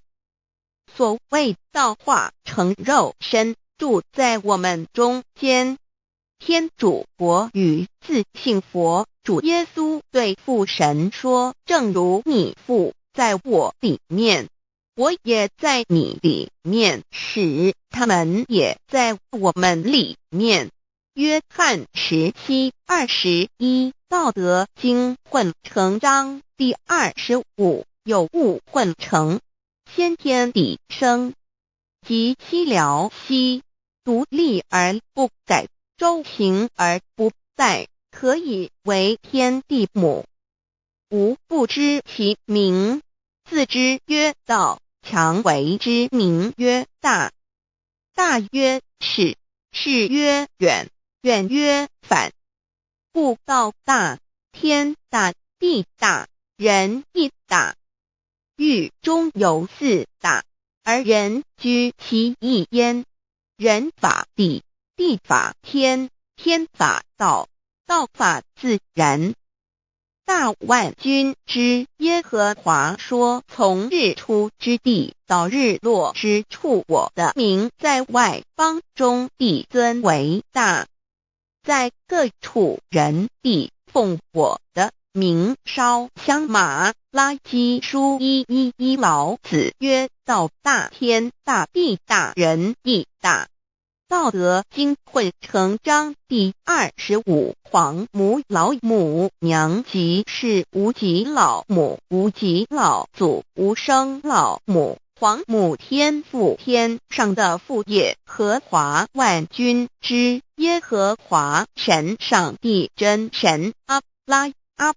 A: 所谓道化成肉身，住在我们中间。天主国与自性佛主耶稣对父神说，正如你父在我里面，我也在你里面，使他们也在我们里面。约翰17:21，道德经混成章第25，有物混成，先天地生，即西辽西，独立而不改，周行而不殆，可以为天地母。吾不知其名，自之曰道，强为之名曰大。大曰始，始曰远，远曰反。故道大，天大，地大，人一大，狱中有四大，而人居其一焉。人法地，地法天，天法道，道法自然。大万军之耶和华说：从日出之地到日落之处，我的名在外邦中必尊为大。在各处人必奉我的名烧香马拉基书1:1老子曰：道大天大，地大人亦大。道德经混成章第25。黄母老母娘即是无极老母，无极老祖，无生老母。黄母天父，天上的父耶和华万军之耶和华神，上帝真神，阿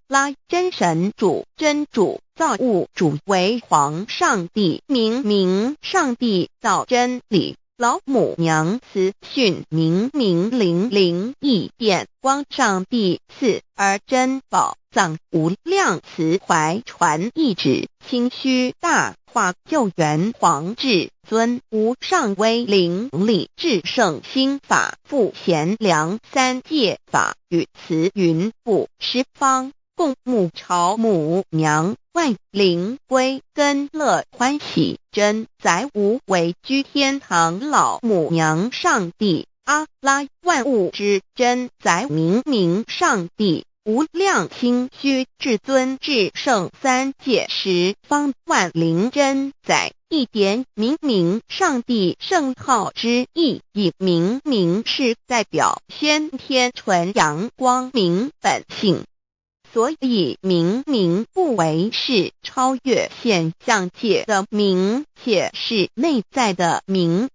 A: 拉真神主，真主造物主为皇上帝，明上帝造真理。老母娘慈训明灵异变光，上帝赐而真宝藏，无量慈怀传一旨，清虚大化救援皇至尊，无上威灵力至圣心法，复贤良三界法，与慈云布十方，共沐朝母娘，万灵归根乐欢喜，真载无为居天堂。老母娘上帝阿拉万物之真载，明上帝无量清虚至尊至圣三界十方，万灵真载一点明上帝圣号之意，以明是代表先天纯阳光明本性，所以明不为是超越现象界的明，且是内在的明。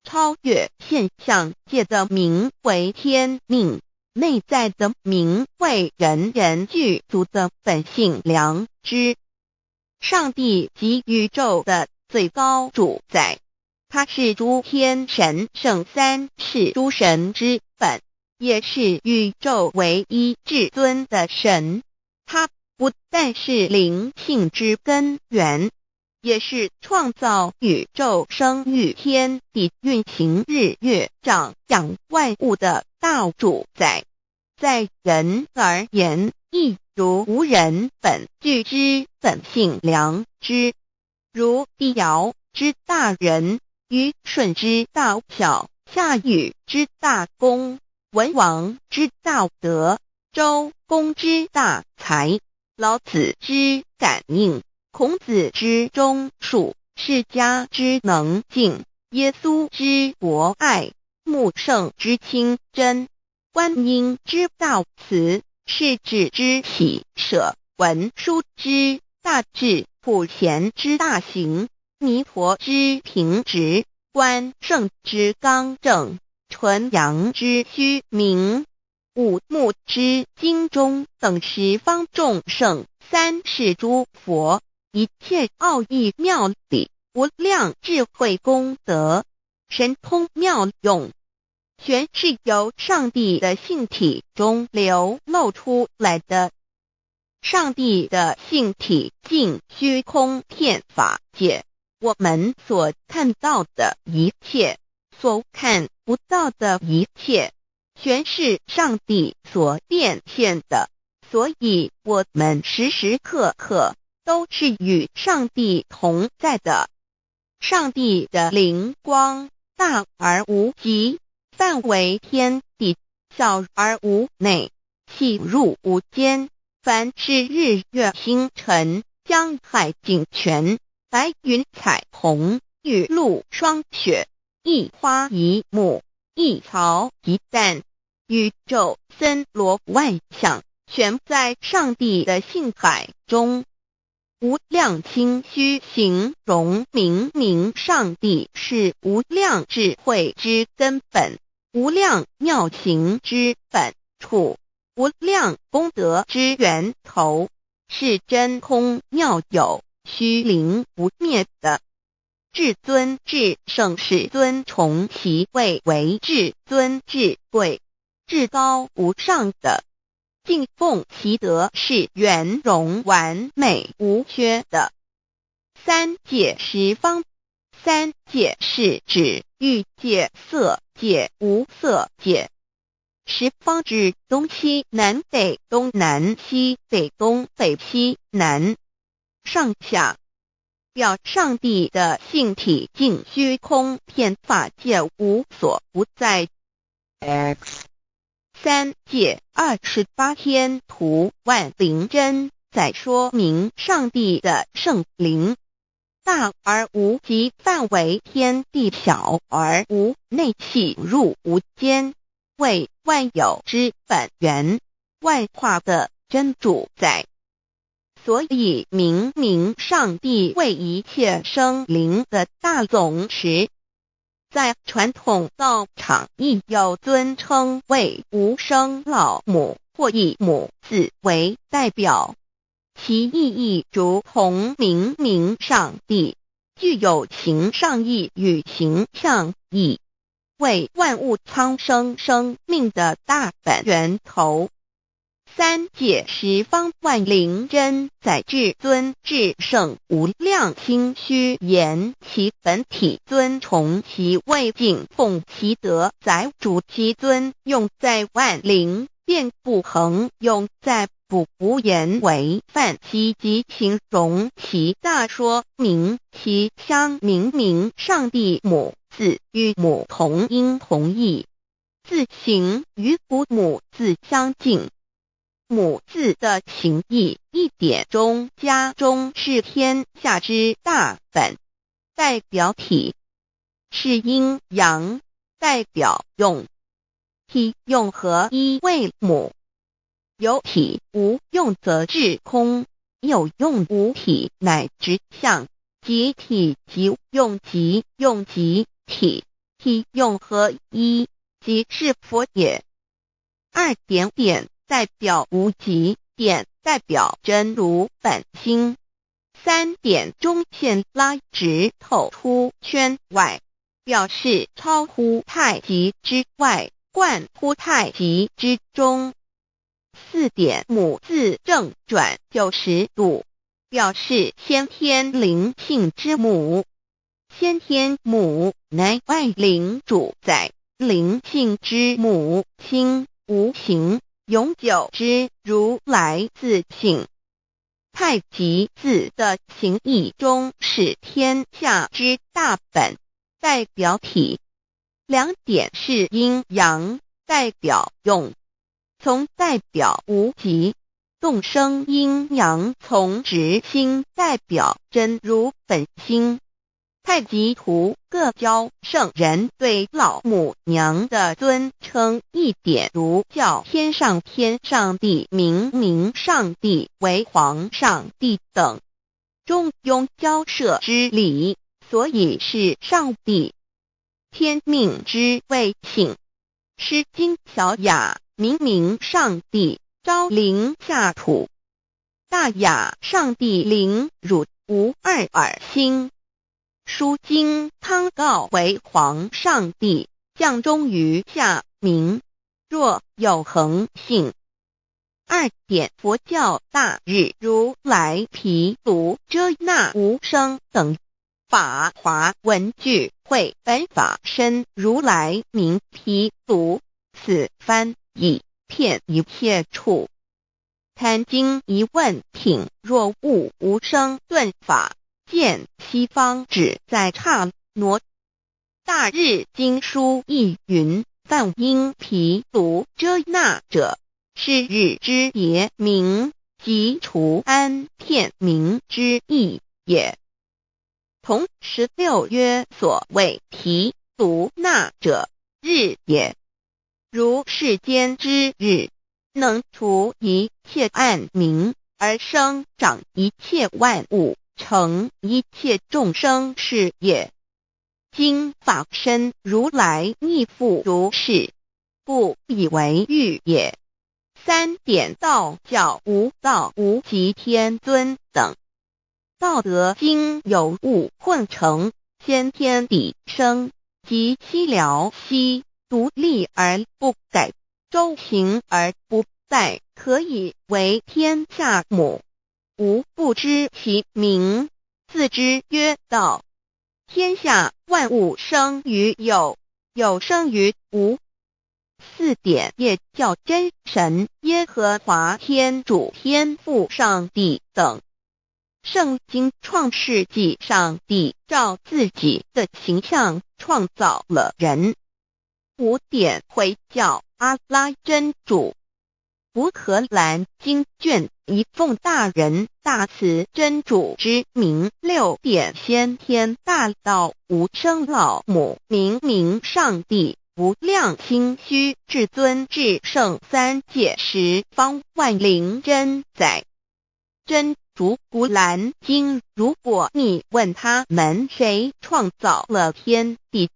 A: 超越现象界的明为天命，内在的明为人具足的本性良知。上帝即宇宙的最高主宰，他是诸天神圣三世诸神之本，也是宇宙唯一至尊的神。他不但是灵性之根源，也是创造宇宙生育天地运行日月长养万物的大主宰。在人而言，亦如无人本具之本性良知，如帝尧之大仁，虞舜之大巧，夏禹之大功，文王之大德，周公之大才，老子之感应，孔子之忠恕，释迦之能静，耶稣之博爱，穆圣之清真，观音之大慈，世子之喜舍，文殊之大智，普贤之大行，弥陀之平直，关圣之刚正，纯阳之虚明，五目之精中，等十方众圣，三世诸佛，一切奥义妙理，无量智慧功德，神通妙用，全是由上帝的性体中流露出来的。上帝的性体尽虚空遍法界，我们所看到的一切，所看不到的一切，全是上帝所变现的，所以我们时时刻刻都是与上帝同在的。上帝的灵光大而无极，范围天地，小而无内，细入无间。凡是日月星辰，江海井泉，白云彩虹，雨露霜雪，一花一木，一草一蛋，宇宙森罗万象，全在上帝的性海中。无量清虚形容明上帝是无量智慧之根本，无量妙行之本处，无量功德之源头，是真空妙有，虚灵不灭的。至尊至圣世尊崇其位为至尊至贵，至高无上的。敬奉其德是圆融完美无缺的。三界十方，三界是指欲界、色界、无色界。十方指东西南北、东南西北、东北西南上下，表上帝的性体尽虚空遍法界无所不在。
B: X
A: 三界28天图万灵真在说明上帝的圣灵大而无极范围，天地小而无内细入无间，为万有之本源，万化的真主宰。所以明明上帝为一切生灵的大总持，在传统道场亦有尊称为无生老母或以母字为代表，其意义如同明明上帝具有形上义与形象义，为万物苍生生命的大本源头。三界十方万灵真在至尊至圣无量心虚言其本体尊崇其位敬奉其德载主其尊，用在万灵便不恒用在不无言为范其及形容其大说明其相明明上帝母字与母同音同义，字形与父母字相近。母字的情义一点中加中是天下之大本，代表体是阴阳，代表用体用合一为母，有体无用则至空，有用无体乃直相，即体即用即用即体，体用合一即是佛也。二点点代表无极，点代表真如本心，三点中线拉直透出圈外，表示超乎太极之外，贯乎太极之中。四点母字正转90度，表示先天灵性之母，先天母乃万灵主宰，灵性之母心无形永久之如来自性。太极字的形义中是天下之大本，代表体。两点是阴阳，代表用，从代表无极，动生阴阳从直心代表真如本心。太极图各教圣人对老母娘的尊称，一点如叫天上天上帝、明明上帝为皇上帝等，中庸交涉之理，所以是上帝。天命之谓性，诗经小雅明明上帝昭灵下土，大雅上帝灵汝无二耳心。书经汤告为皇上帝降中于下民，若有恒性。二点佛教大日如来毗卢遮那无生等法华文具会本法身如来名毗卢，此翻译片一切处。坛经一问品若悟无生顿法，见西方只在刹那。大日经书亦云，梵音毗卢遮那者，是日之别名，即除安片名之意也。同16曰所谓毗卢那者，日也。如世间之日，能除一切暗明，而生长一切万物，成一切众生是也。今法身如来亦复如是，故以为喻也。三点道教无道无极天尊等，道德经有物混成，先天地生，即悉了悉，独立而不改，周行而不在，可以为天下母。吾不知其名，自之曰道。天下万物生于有，有生于无。4点也叫真神耶和华天主天父上帝等。圣经创世纪，上帝照自己的形象创造了人。5点会叫阿拉真主。乌克兰经卷一奉大人大慈真主之名。6点先天大道无生老母明明上帝无量心虚至尊至圣三界十方万灵真在。真主古兰经，如果你问他们谁创造了天地，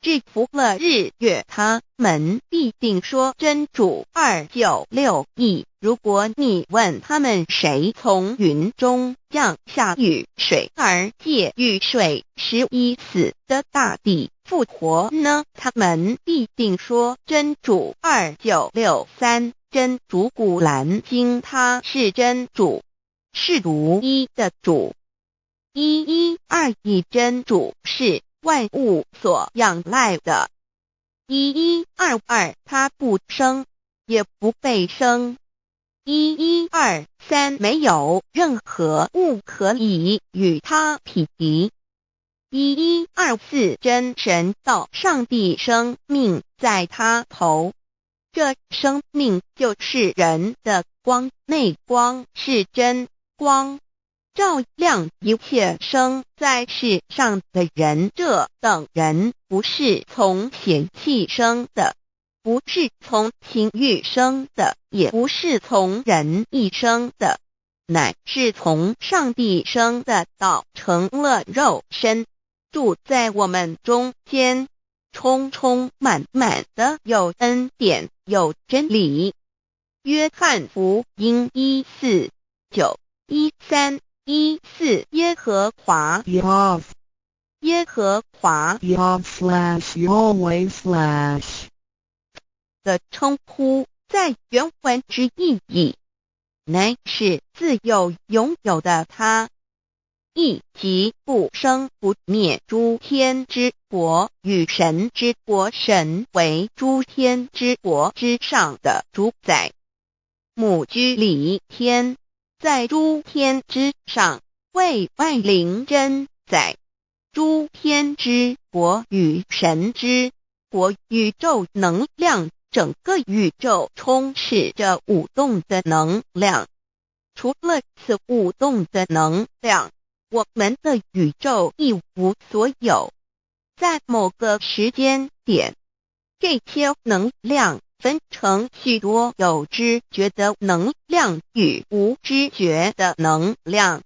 A: 制服了日月，他们必定说真主296亿。如果你问他们谁从云中降下雨水而借雨水使已死的大地复活呢，他们必定说真主2963。真主古兰经，他是真主，是独一的主。112真主是万物所仰赖的。1122他不生，也不被生。1123没有任何物可以与他匹敌。1124真神道上帝生命在他头，这生命就是人的光，内光是真光，照亮一切生在世上的人。这等人不是从血气生的，不是从情欲生的，也不是从人意生的，乃是从上帝生的道成了肉身，住在我们中间，充充满满的有恩典有真理。约翰福音1491314耶和华
B: Yav
A: 耶和华
B: Yav/Yahweh/
A: 的称呼，在原文之意义，乃是自有拥有的他，亦即不生不灭诸天之国与神之国，神为诸天之国之上的主宰，母居里天，在诸天之上，为万灵真在。诸天之国与神之国，宇宙能量，整个宇宙充斥着舞动的能量。除了此舞动的能量，我们的宇宙一无所有。在某个时间点，这些能量分成许多有知觉的能量与无知觉的能量，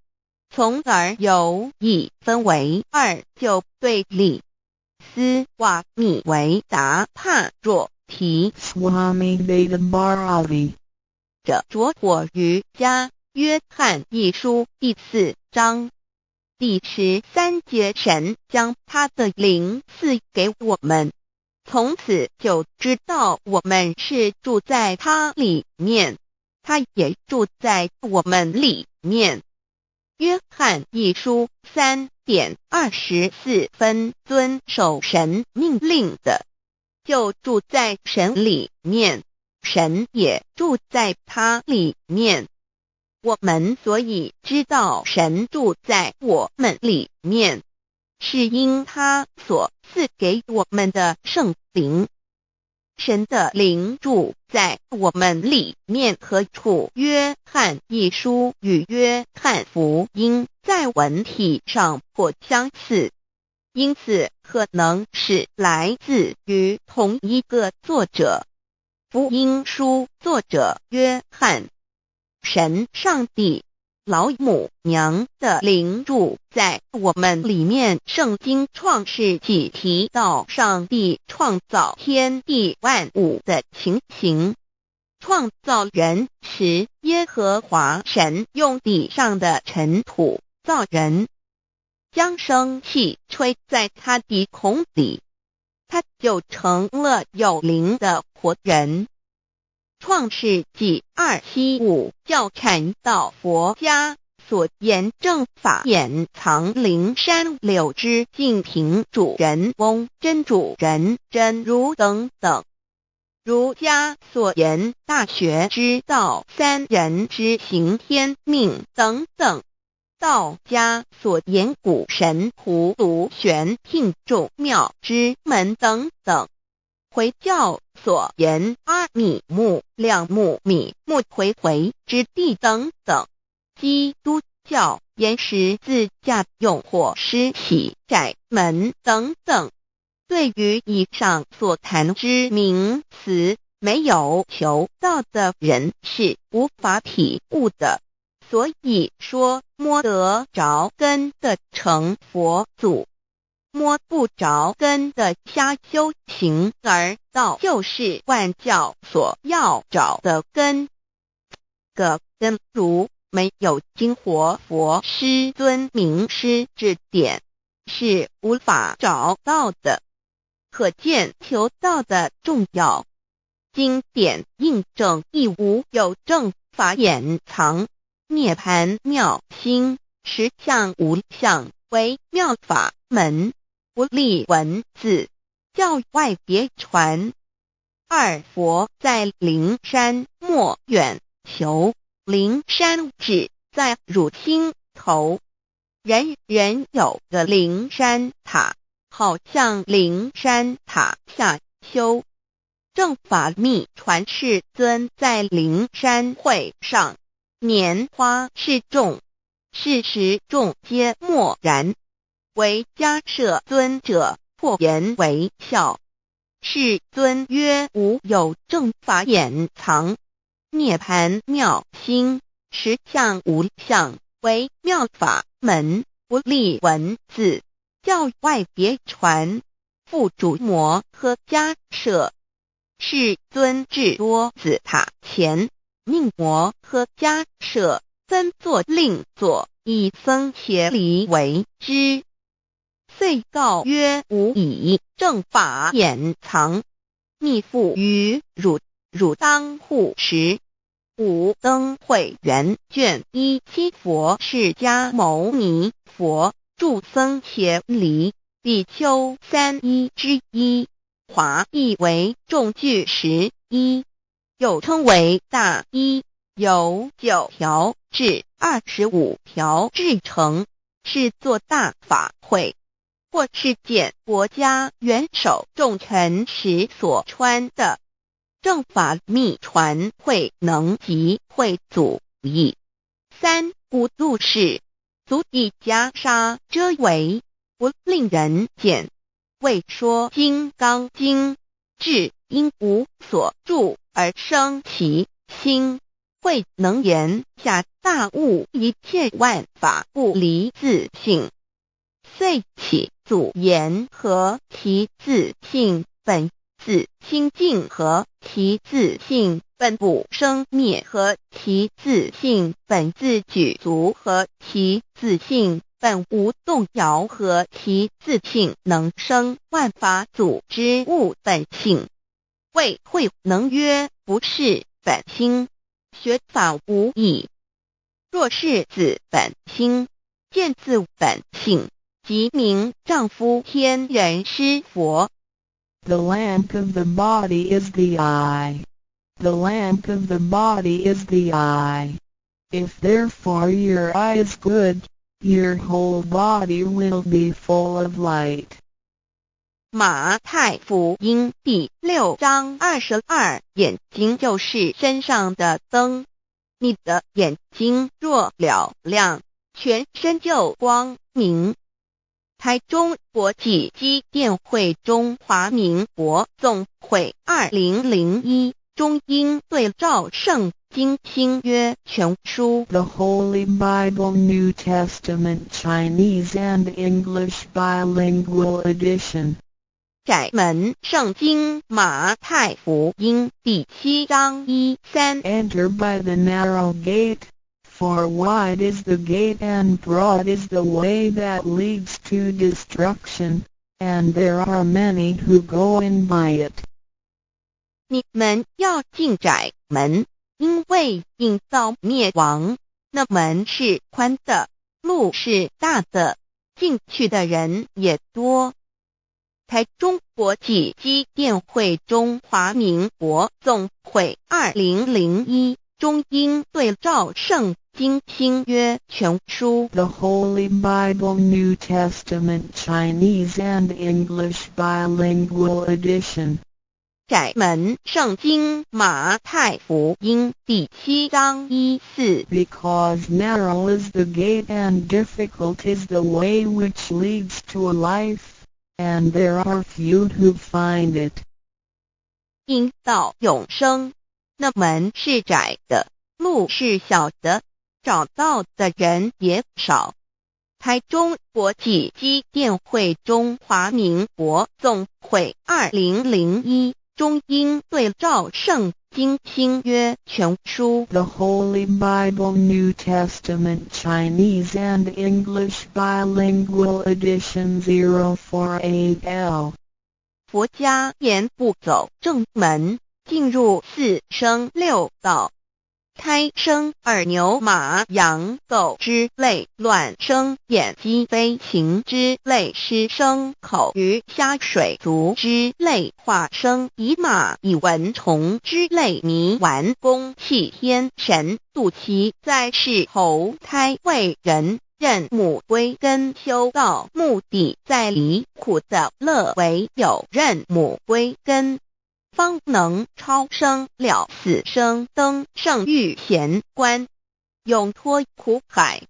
A: 从而有意分为2，就对立。斯瓦米维达帕若提
B: Swami Vedambaravi
A: 者着火于家约翰一书第4章第13节，神将他的灵赐给我们，从此就知道我们是住在他里面，他也住在我们里面。约翰一书3:24遵守神命令的，就住在神里面，神也住在他里面。我们所以知道神住在我们里面，是因他所赐给我们的圣灵。神的灵住在我们里面何处？约翰一书与约翰福音在文体上颇相似，因此可能是来自于同一个作者。福音书作者约翰，神上帝老母娘的灵住在我们里面。圣经创世纪提到上帝创造天地万物的情形，创造人时，耶和华神用地上的尘土造人，将生气吹在他鼻孔里，他就成了有灵的活人。创世纪275教阐到佛家所言正法掩藏灵山柳之净瓶主人翁真主人真如等等。儒家所言大学之道三人之行天命等等，道家所言古神葫芦玄牝众妙之门等等，回教所言阿米木亮木米木回回之地等等，基督教言十字架用火施洗窄门等等。对于以上所谈之名词，没有求道的人是无法体悟的。所以说摸得着根的成佛祖，摸不着根的瞎修行而道，就是万教所要找的根。个根如没有经活佛师尊名师指点，是无法找到的。可见求道的重要。经典印证亦无有正法掩藏，涅盘妙心，实相无相，为妙法门，不立文字，教外别传。二佛在灵山莫远求，灵山只在汝心头，人人有个灵山塔，好像灵山塔下修。正法密传世尊在灵山会上，拈花示众，是时众皆默然，唯迦摄尊者破颜为笑。世尊曰：无有正法掩藏，涅盘妙心，实相无相，为妙法门，不立文字，教外别传。复主摩诃迦摄。世尊至多子塔前，命摩诃迦摄分作令作，以僧伽梨为之。遂告曰：吾以正法掩藏，密付于汝，汝当护持。五灯会元卷17佛释迦牟尼佛著僧伽梨比丘31之一。华译为众句11，又称为大一，由9条至25条制成，是作大法会，或是见国家元首重臣时所穿的。正法密传会能及会祖义。三无度世，足以袈裟遮为，不令人见。为说金刚经，至因无所住而生其心，慧能言下大悟一切万法不离自性。遂起祖言和其自性本自清净和其自性本不生灭和其自性本自具足和其自性本无动摇和其自性能生万法组之物本性。谓慧能曰：不是本心，学法无益。若是自本心，见自本性，即名丈夫天人师佛。
B: The lamp of the body is the eye. The lamp of the body is the eye. If therefore your eye is good, your whole body will be full of light.
A: 马太福音第6章22，眼睛就是身上的灯。你的眼睛若了亮，全身就光明。台中国际机电会中华民国总会2001中英对照圣经新约全书
B: The Holy Bible New Testament Chinese and English Bilingual Edition.
A: 窄门圣经马太福音第7章1-3
B: Enter by the narrow gate, for wide is the gate and broad is the way that leads to destruction, and there are many who go in by it.
A: 你们要进窄门，因为引到灭亡。那门是宽的，路是大的，进去的人也多。台中国际机电会中华民国总会2001中英对照圣经新约全书
B: The Holy Bible New Testament Chinese and English Bilingual Edition.
A: 窄门圣经马太福音第7章14
B: Because narrow is the gate and difficult is the way which leads to a life, and there are few who find it.
A: 因到永生，那门是窄的，路是小的，找到的人也少。台中国际机电会中华民国总会2001中英对照圣经新约全书
B: The Holy Bible New Testament Chinese and English Bilingual Edition 048L.
A: 佛家言不走正门，进入4生6道，胎生耳牛马羊狗之类，卵生眼鸡飞禽之类，湿生口鱼虾水族之类，化生以马以蚊虫之类，泥丸公气天神，肚脐在世投胎为人，任母归根修道，目的在离苦的乐，唯有任母归根，方能超生了死生，登圣域贤官，永脱苦海。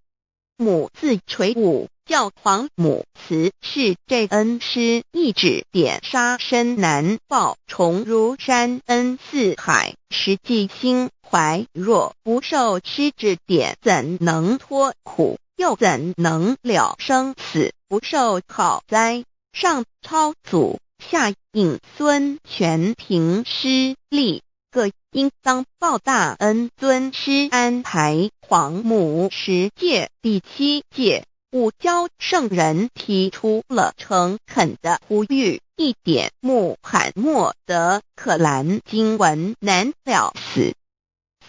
A: 母自垂武，教皇母慈是这恩师，一指点杀身难报，重如山恩似海，实际心怀若不受师指点，怎能脱苦？又怎能了生死？不受考灾，上超祖，下引孙，全凭师力，各应当报大恩。尊师安排皇母10诫，第7诫，五教圣人提出了诚恳的呼吁，一点穆罕默德可兰经文难了死，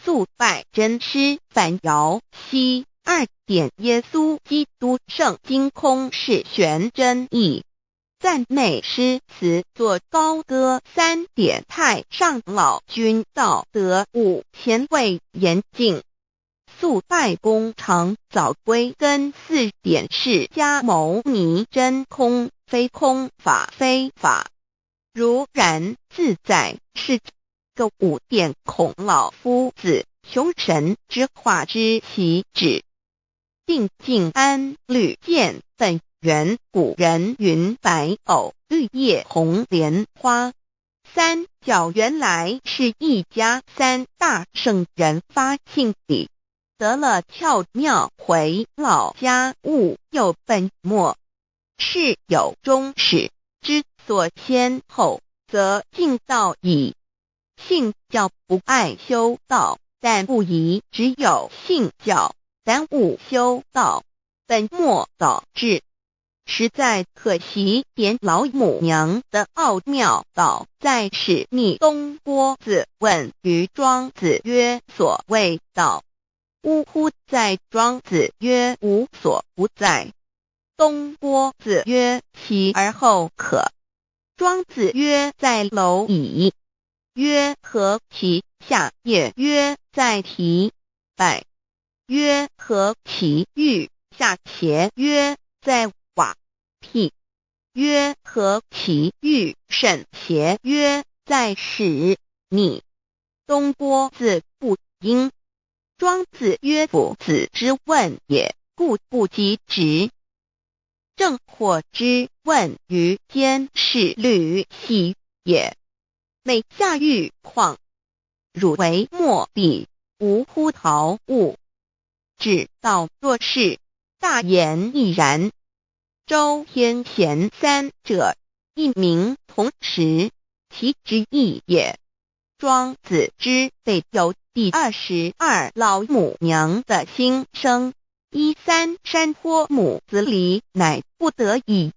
A: 肃拜真师反摇西。2点耶稣基督圣经空是玄真义，赞美诗词作高歌。3点太上老君道德5前卫严谨，肃拜公常早归根。4点释迦牟尼真空非空，法非法，如然自在，是个5点孔老夫子雄神之化之习指，定静安律见本源。古人云白藕绿叶红莲花。3角原来是一家3大圣人发庆礼，得了窍妙，回老家务有本末，事有终始，之所先后，则敬道矣。信教不爱修道，但不宜只有信教，耽误修道，本末倒置，实在可惜。点老母娘的奥妙道在使逆东郭子问于庄子曰：所谓道，呜呼！在庄子曰：无所不在。东郭子曰：其而后可。庄子曰：在蝼蚁。曰：何其？下也曰：在蹄。百。曰：何其欲？下且曰：在瓦辟。曰：何其欲？甚且曰：在使。逆。东郭子不应。庄子曰：夫子之问也，故不及直。正火之问于坚是履兮也。每下欲况，汝为莫彼，无乎陶物。指道若是，大言亦然。周天贤3者，一名同时，其之义也。庄子之备有第22老母娘的心声，13山坡母子礼，乃不得已。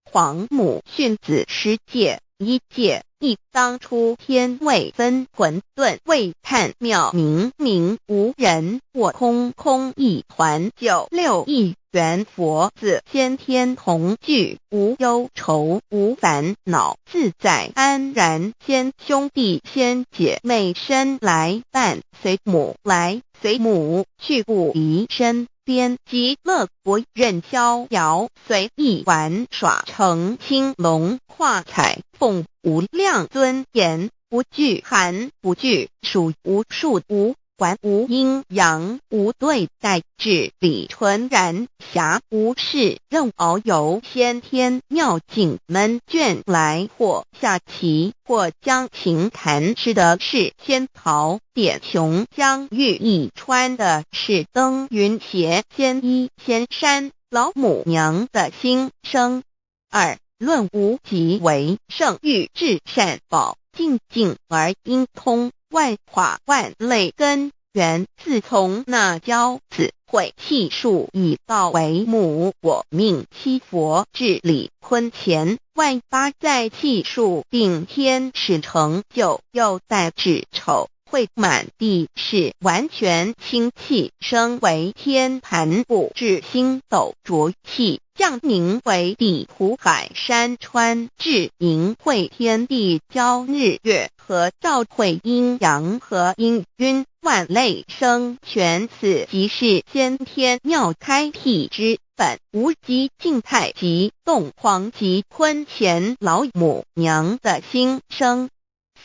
A: 皇母训子10诫，1诫亦当初天未分，混沌未探，妙明明无人，我空空一团。96亿元佛子，先天同具，无忧愁无烦恼，自在安然。先兄弟先姐妹生来伴，随母来随母去，不离身边。极乐国任逍遥，随意玩耍，成青龙化彩凤，无量尊严，不惧寒不惧暑，无数无管无阴阳，无对待，至理纯然，暇无事任遨游。先天妙境门卷来，或下棋，或将琴弹，吃的是仙桃点琼浆，玉一穿的是登云鞋，仙衣仙衫，老母娘的心声。2论无极为圣域，至善宝，静静而应通，万法万类根源。自从那教子会气数以道为母，我命七佛至理坤前，万八在气数定天使成就，又待至丑会满地是完全清气，升为天盘部，至星斗浊气，降凝为地湖海山川，至明会天地交日月和照，会阴阳和阴晕万类生全。此即是先天妙开辟之本，无极静态及动黄及坤乾老母娘的心声。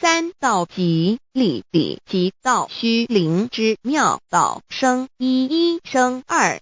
A: 3道即理比即道虚灵之妙道生一生二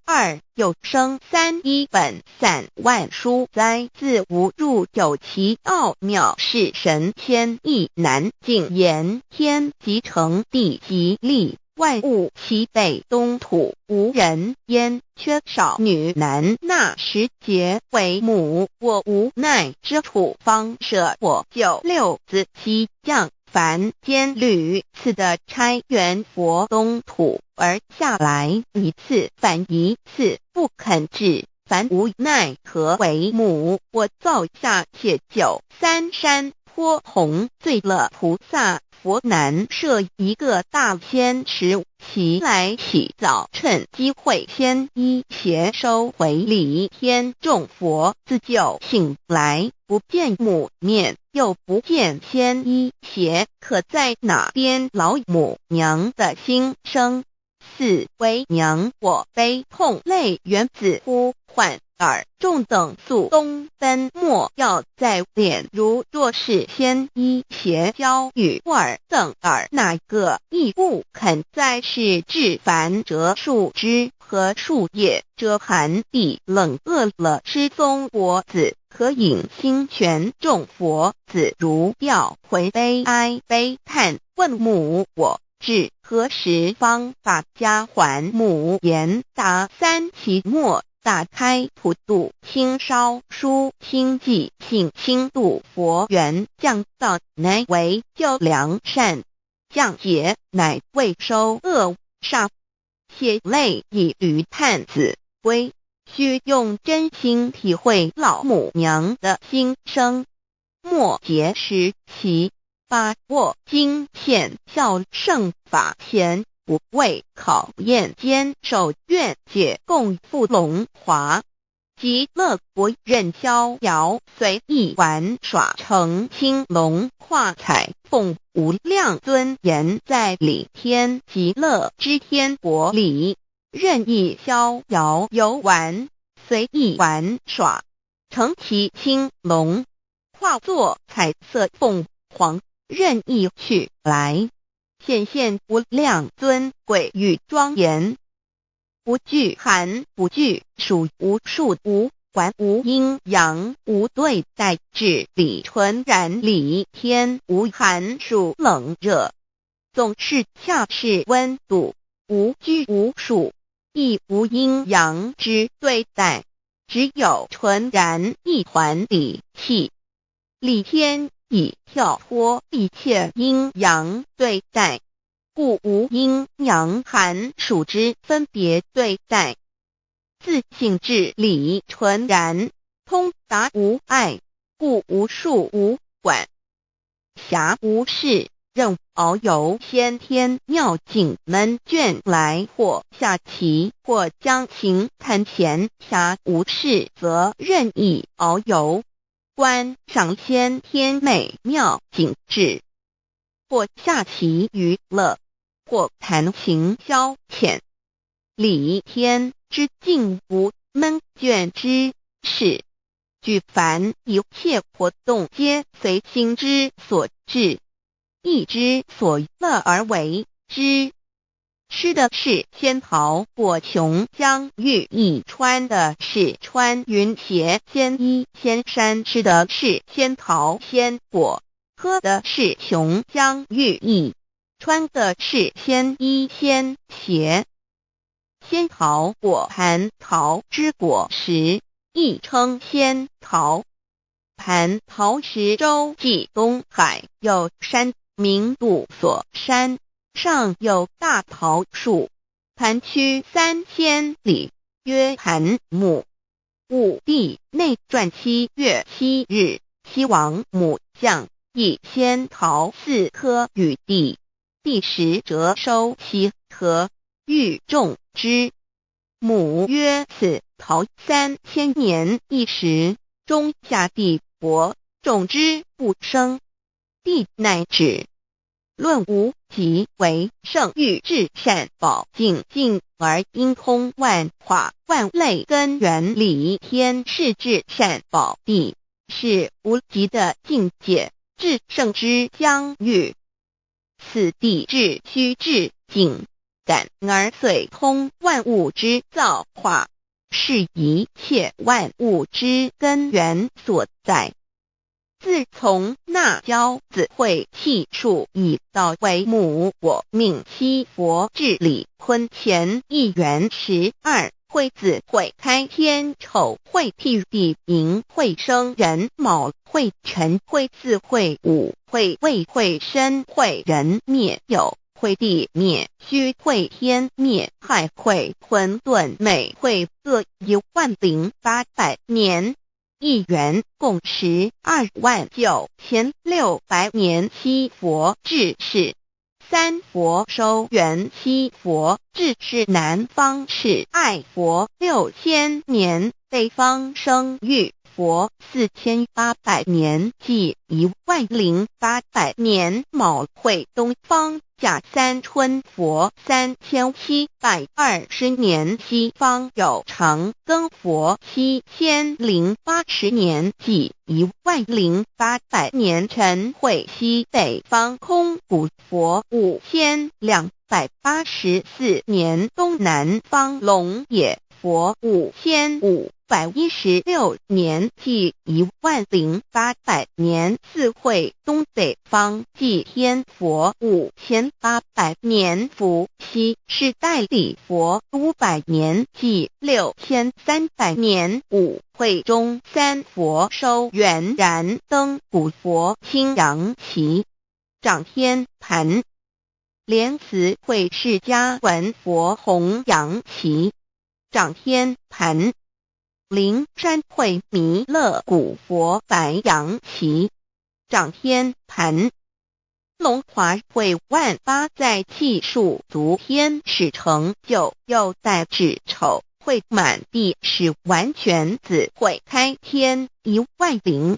A: 又生三，一本散万殊哉，自无入九其奥妙，是神千亿难尽言。天即成，地即立，万物其北东土，无人焉，缺少女男。那时节为母，我无奈之处，方舍我96子西降凡间屡次的差援佛东土，而下来一次反一次，不肯至，凡无奈何为母。我造下且93山颇弘罪乐菩萨佛南设一个大仙池，其来洗澡，趁机会先一邪收回礼。天众佛自救醒来，不见母面，又不见先一邪，可在哪边？老母娘的心声。4为娘我悲痛泪源自呼唤耳，众等速东奔，莫要再敛。如若是先一邪教与尔等耳，哪个亦不肯再是至凡折树枝和树叶，遮寒地冷，饿了失踪佛子，可引心泉。众佛子如吊回悲哀悲叹，问母我至何时方把家还？母言答3期末，打开普度清烧书清寂性清度佛缘，降道乃为救良善，降劫乃为收恶煞。血泪以于叹子归，须用真心体会老母娘的心声。末节时期，把握经现效圣法前，不畏考验，坚守愿解，共赴龙华。极乐国任逍遥，随意玩耍，成青龙化彩凤，无量尊严，在理天极乐之天国里，任意逍遥游玩，随意玩耍，成其青龙，化作彩色凤凰，任意去来，显现无量尊贵与庄严，不惧寒不惧暑，无数无管无阴阳，无对待，至理纯然，理天无寒暑冷热，总是恰是温度，无拘无束，亦无阴阳之对待，只有纯然一团理气。理天以跳脱一切阴阳对待，故无阴阳寒暑之分别对待，自性至理纯然，通达无碍，故无束无管。暇无事，任遨游先天妙境门卷来，或下棋，或将琴弹弦，暇无事则任意遨游，观赏先天美妙景致，或下棋娱乐，或弹琴消遣，理天之境无闷倦之事。举凡一切活动，皆随心之所至，意之所乐而为之。吃的是仙桃果琼浆玉液，穿的是穿云鞋仙衣仙衫，吃的是仙桃仙果，喝的是琼浆玉液，穿的是仙衣仙鞋。仙桃果蟠桃之果实，亦称仙桃。蟠桃实洲际东海有山，名杜所山，上有大桃树，盘曲3000里，曰盘木。武帝内传7月7日，西王母将以仙桃4颗与帝，帝时折收其核，欲种之。母曰：此桃3000年一时，中下地薄，种之不生。帝乃止。论无极为圣欲至善宝净净而应通万化万类根源理天是至善宝地，是无极的境界，至圣之疆域。此地至虚至静感而遂通万物之造化，是一切万物之根源所在。自从那骄子会气数以道为母，我命七佛治理坤乾一元12，会子会开天丑，会替地寅，会生人卯，会辰会巳，会午，会未，会申，会人灭酉，会地灭戌，会天灭亥，会混沌昧，会各10800年。一元共129600年，七佛治世。三佛收元，七佛治世。南方是爱佛6000年，北方生玉佛4800年，即10800年。卯会东方甲三春佛3720年，西方有长庚佛7080年，即10800年。辰会西北方空谷佛5284年，东南方龙野佛5516年，即10800年。四会东北方祭天佛5800年，伏羲是代理佛500年，即6300年。五会中三佛收元，燃灯古佛清阳旗，掌天盘。莲慈会释迦文佛弘扬旗，掌天盘。灵山会弥勒古佛白羊旗，掌天盘。龙华会万八在气数足天使成就，又在指丑会满地是完全子会开天10800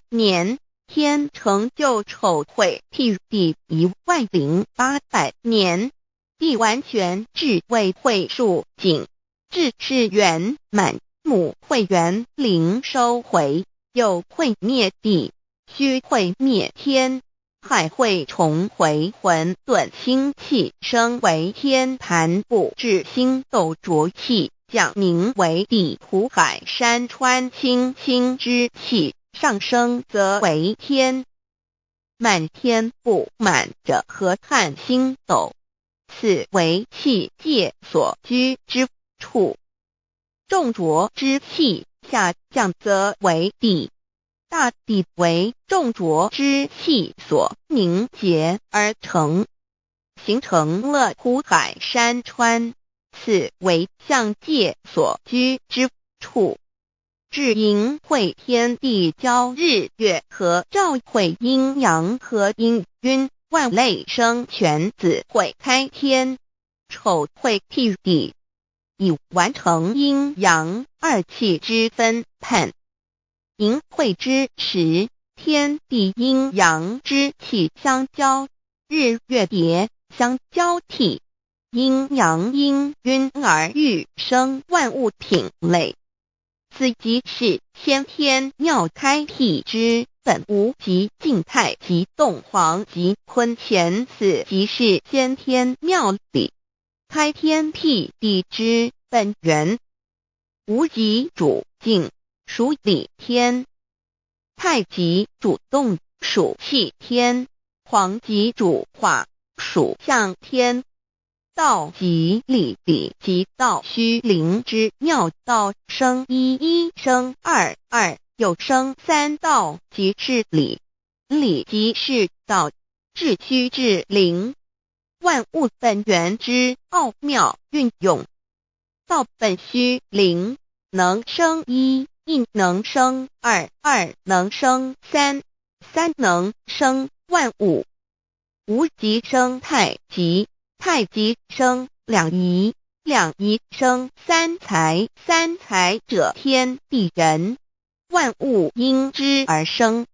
A: 年，天成就丑会替地10800年，地完全至为会数景，至是圆满。母会元灵收回，又会灭地，戌会灭天，亥会重回混沌星气，生为天盘部，至星斗浊气，降名为地土海山川清清之气，上升则为天。满天布满着河汉星斗，此为气界所居之处。重浊之气下降则为地，大地为重浊之气所凝结而成，形成了土海山川，此为象界所居之处。至阴会天地交日月和照会阴阳和阴晕，万类生全子会开天，丑会替地，以完成阴阳二气之分判。寅会之时，天地阴阳之气相交，日月叠相交替，阴阳阴晕而育生万物品类。此即是先天妙开辟之本无即静态即动黄即坤乾，此即是先天妙理。开天辟地之本源，无极主静，属理天；太极主动，属气天；黄极主化，属象天。道即理理即道虚灵之妙道，生一一生二二又生三道，即是理。理即是道，至虚至灵，万物本源之奥妙运用。道本虚灵，能生一，一能生二，二能生三，三能生万物。无极生太极，太极生两仪，两仪生三才，三才者天地人，万物因之而生。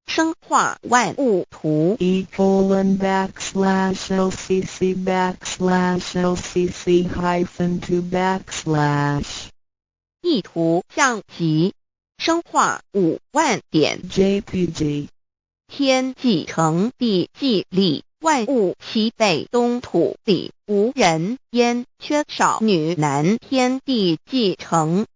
A: 生化万物图
B: E://LCC_LCC-2
A: 意图象棋，生化5万点
B: JPG
A: 天既成地既立，万物其备，东土地无人焉，缺少女男，天地既成，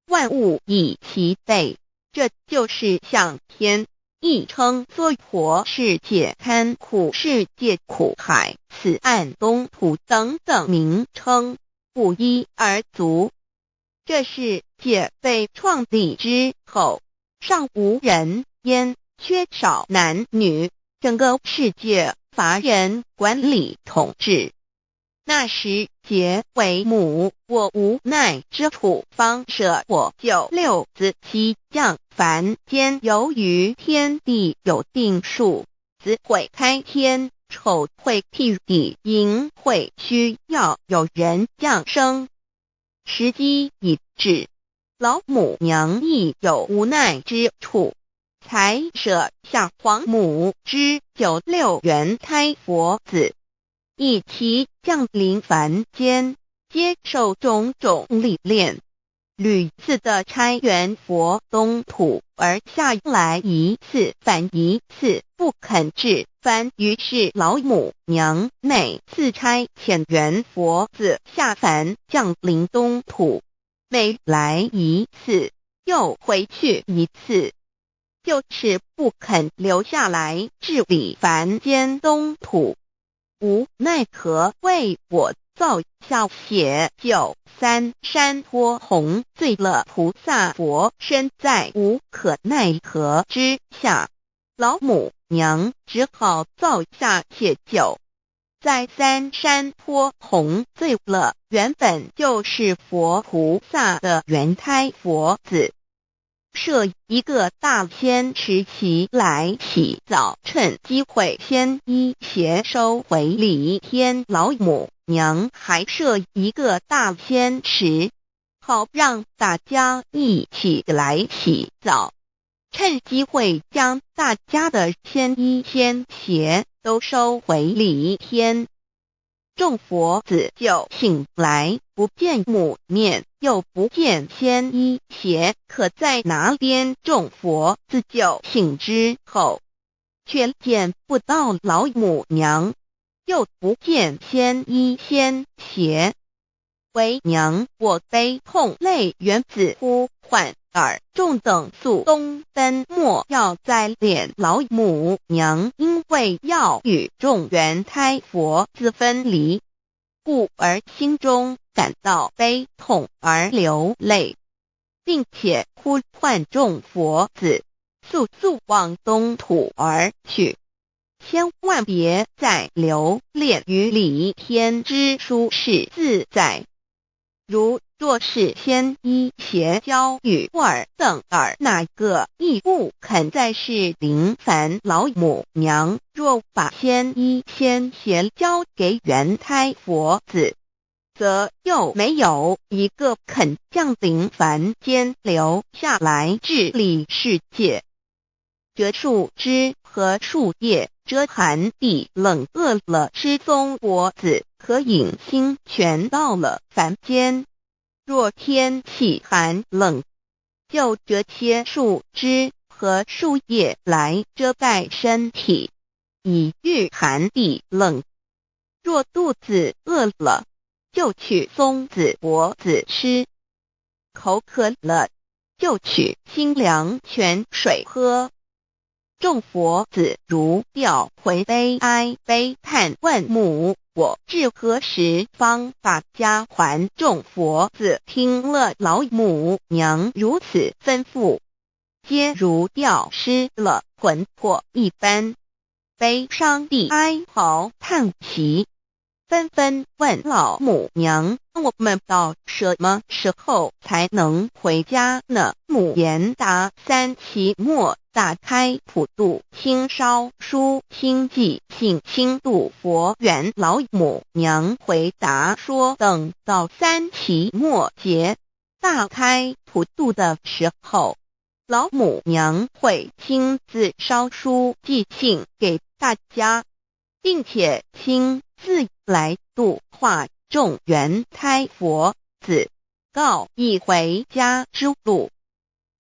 A: 万物以其备，这就是象天。亦称娑婆世界、堪苦世界、苦海、此岸、东土等等名称，不一而足。这世界被创立之后，尚无人焉，缺少男女，整个世界乏人管理统治。那时桀为母，我无奈之土方舍我9六子其降凡间，由于天地有定数，子会开天，丑会替地，寅会需要有人降生。时机已至，老母娘亦有无奈之处，才舍下皇母之9六元胎佛子，以其降临凡间，接受种种历练，屡次的差援佛东土，而下来一次反一次不肯至凡，于是老母娘每次差遣援佛子下凡降临东土，每来一次又回去一次，就是不肯留下来治理凡间东土。无奈何为我造下血救三山托洪罪了菩萨佛，身在无可奈何之下，老母娘只好造下血救。在三山托洪罪了原本就是佛菩萨的原胎佛子，设一个大仙池其来洗澡，趁机会先一邪收回礼天。老母娘还设一个大仙池，好让大家一起来洗澡，趁机会将大家的仙衣仙鞋都收回礼天。众佛子就醒来，不见母面，又不见仙衣鞋，可在哪边？众佛子就醒之后，却见不到老母娘，又不见仙衣仙鞋。为娘我悲痛泪源子呼唤耳众等速东奔，莫要再敛老母娘，因为要与众原胎佛子分离，故而心中感到悲痛而流泪，并且呼唤众佛子速速往东土而去，千万别再留恋于礼天之舒适自在。如若是先一邪教与二等二哪个亦不肯再是临凡老母娘，若把先一先邪交给元胎佛子，则又没有一个肯降临凡间留下来治理世界。这树枝和树叶遮寒地冷，饿了失踪脖子和影星全到了凡间。若天气寒冷，就折些树枝和树叶来遮盖身体，以御寒地冷。若肚子饿了，就取松子脖子吃；口渴了，就取清凉泉水喝。众佛子如吊回悲哀悲叹问母，我至何时方把家还？众佛子听了老母娘如此吩咐，皆如吊失了魂魄一般，悲伤地哀嚎叹息，纷纷问老母娘：我们到什么时候才能回家呢？母言答：三期末打开普度清烧书清寂信清度佛缘。老母娘回答说，等到三期末节大开普度的时候，老母娘会亲自烧书寄信给大家，并且亲自来度化众元胎佛子，告一回家之路。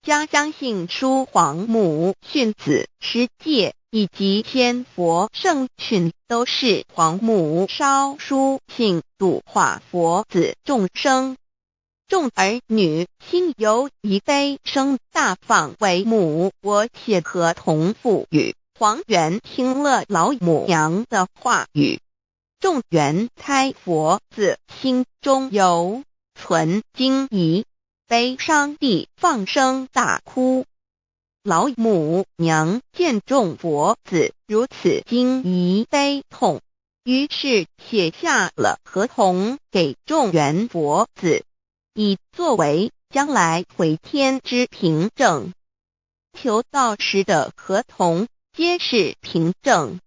A: 家相信书皇母训子师戒以及天佛圣训，都是皇母烧书信度化佛子众生。众儿女心由以悲生大放为母，我且合同赋予。皇元听了老母娘的话语，众元胎佛子心中有存惊疑，悲伤地放声大哭。老母娘见众佛子如此惊疑悲痛，于是写下了合同给众元佛子，以作为将来回天之凭证。求道时的合同皆是凭证。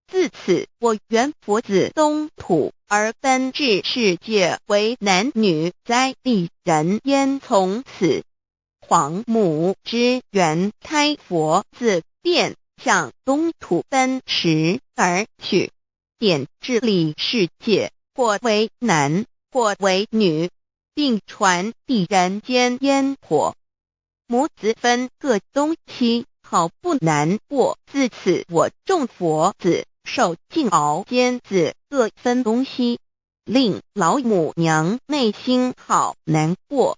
A: 自此，我元佛子东土而奔至世界为男女在地人焉。从此，皇母之元胎佛子便向东土奔驰而去，点治理世界，或为男，或为女，并传递人间烟火。母子分各东西，好不难过。自此，我众佛子受尽熬煎子各分东西，令老母娘内心好难过。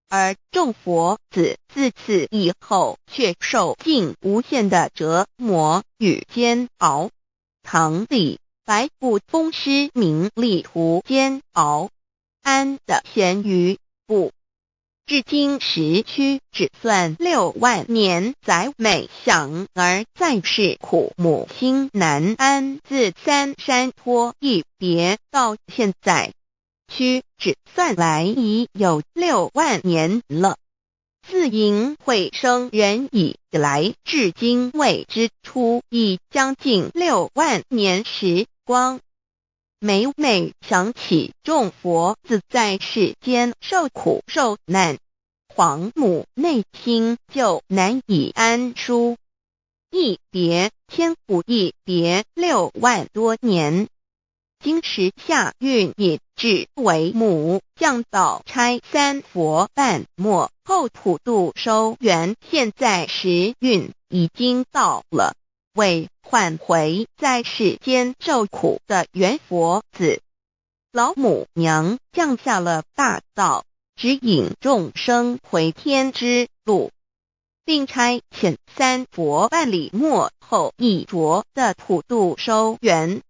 A: 而众佛子自此以后却受尽无限的折磨与煎熬。唐李白骨风师名利图煎熬，安的咸鱼不。至今时区只算6万年，载美享而在世苦，母心难安。自三山托一别到现在，屈指算来已有6万年了。自寅会生人以来，至今未知出，已将近6万年时光。每每想起众佛子在世间受苦受难，皇母内心就难以安舒。一别千古，一别6万多年。今时下运也至为母，降道差三佛半末后普度收圆，现在时运已经到了，为唤回在世间受苦的元佛子。老母娘降下了大道，指引众生回天之路，并差遣三佛办理末后一着的普度收圆。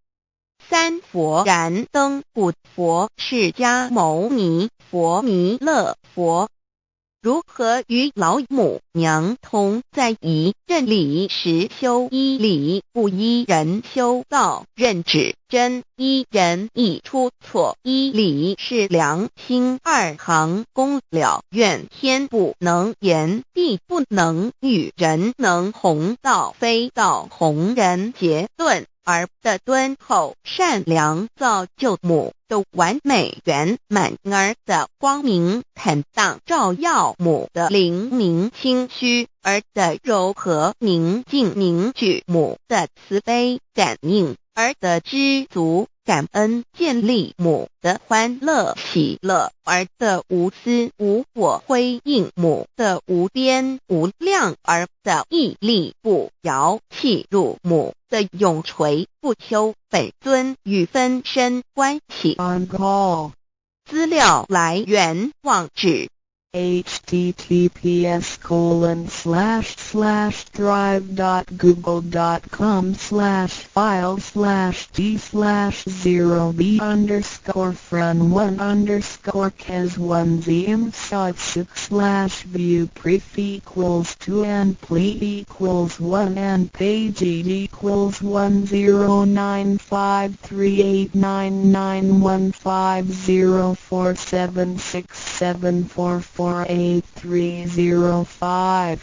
A: 三佛燃灯古佛、释迦牟尼佛、弥勒佛，如何与老母娘同在一任理时修一理，不依人修道，任指真一人一出错，一理是良心，二行公了愿，天不能言，地不能喻，人能弘道，非道弘人。结论而的敦厚善良造就母的完美圆满，儿的光明坦荡照耀母的灵明清虚，儿的柔和宁静凝聚母的慈悲感应，儿的知足感恩建立母的欢乐喜乐，儿的无私无我辉映母的无边无量，儿的屹立不摇弃入母的永垂不朽，本尊与分身关系。
B: On call.
A: 资料来源网址
B: https://drive.google.com/file/d/0b__score_fun_d/view pref=1 and page =10938994764764483045。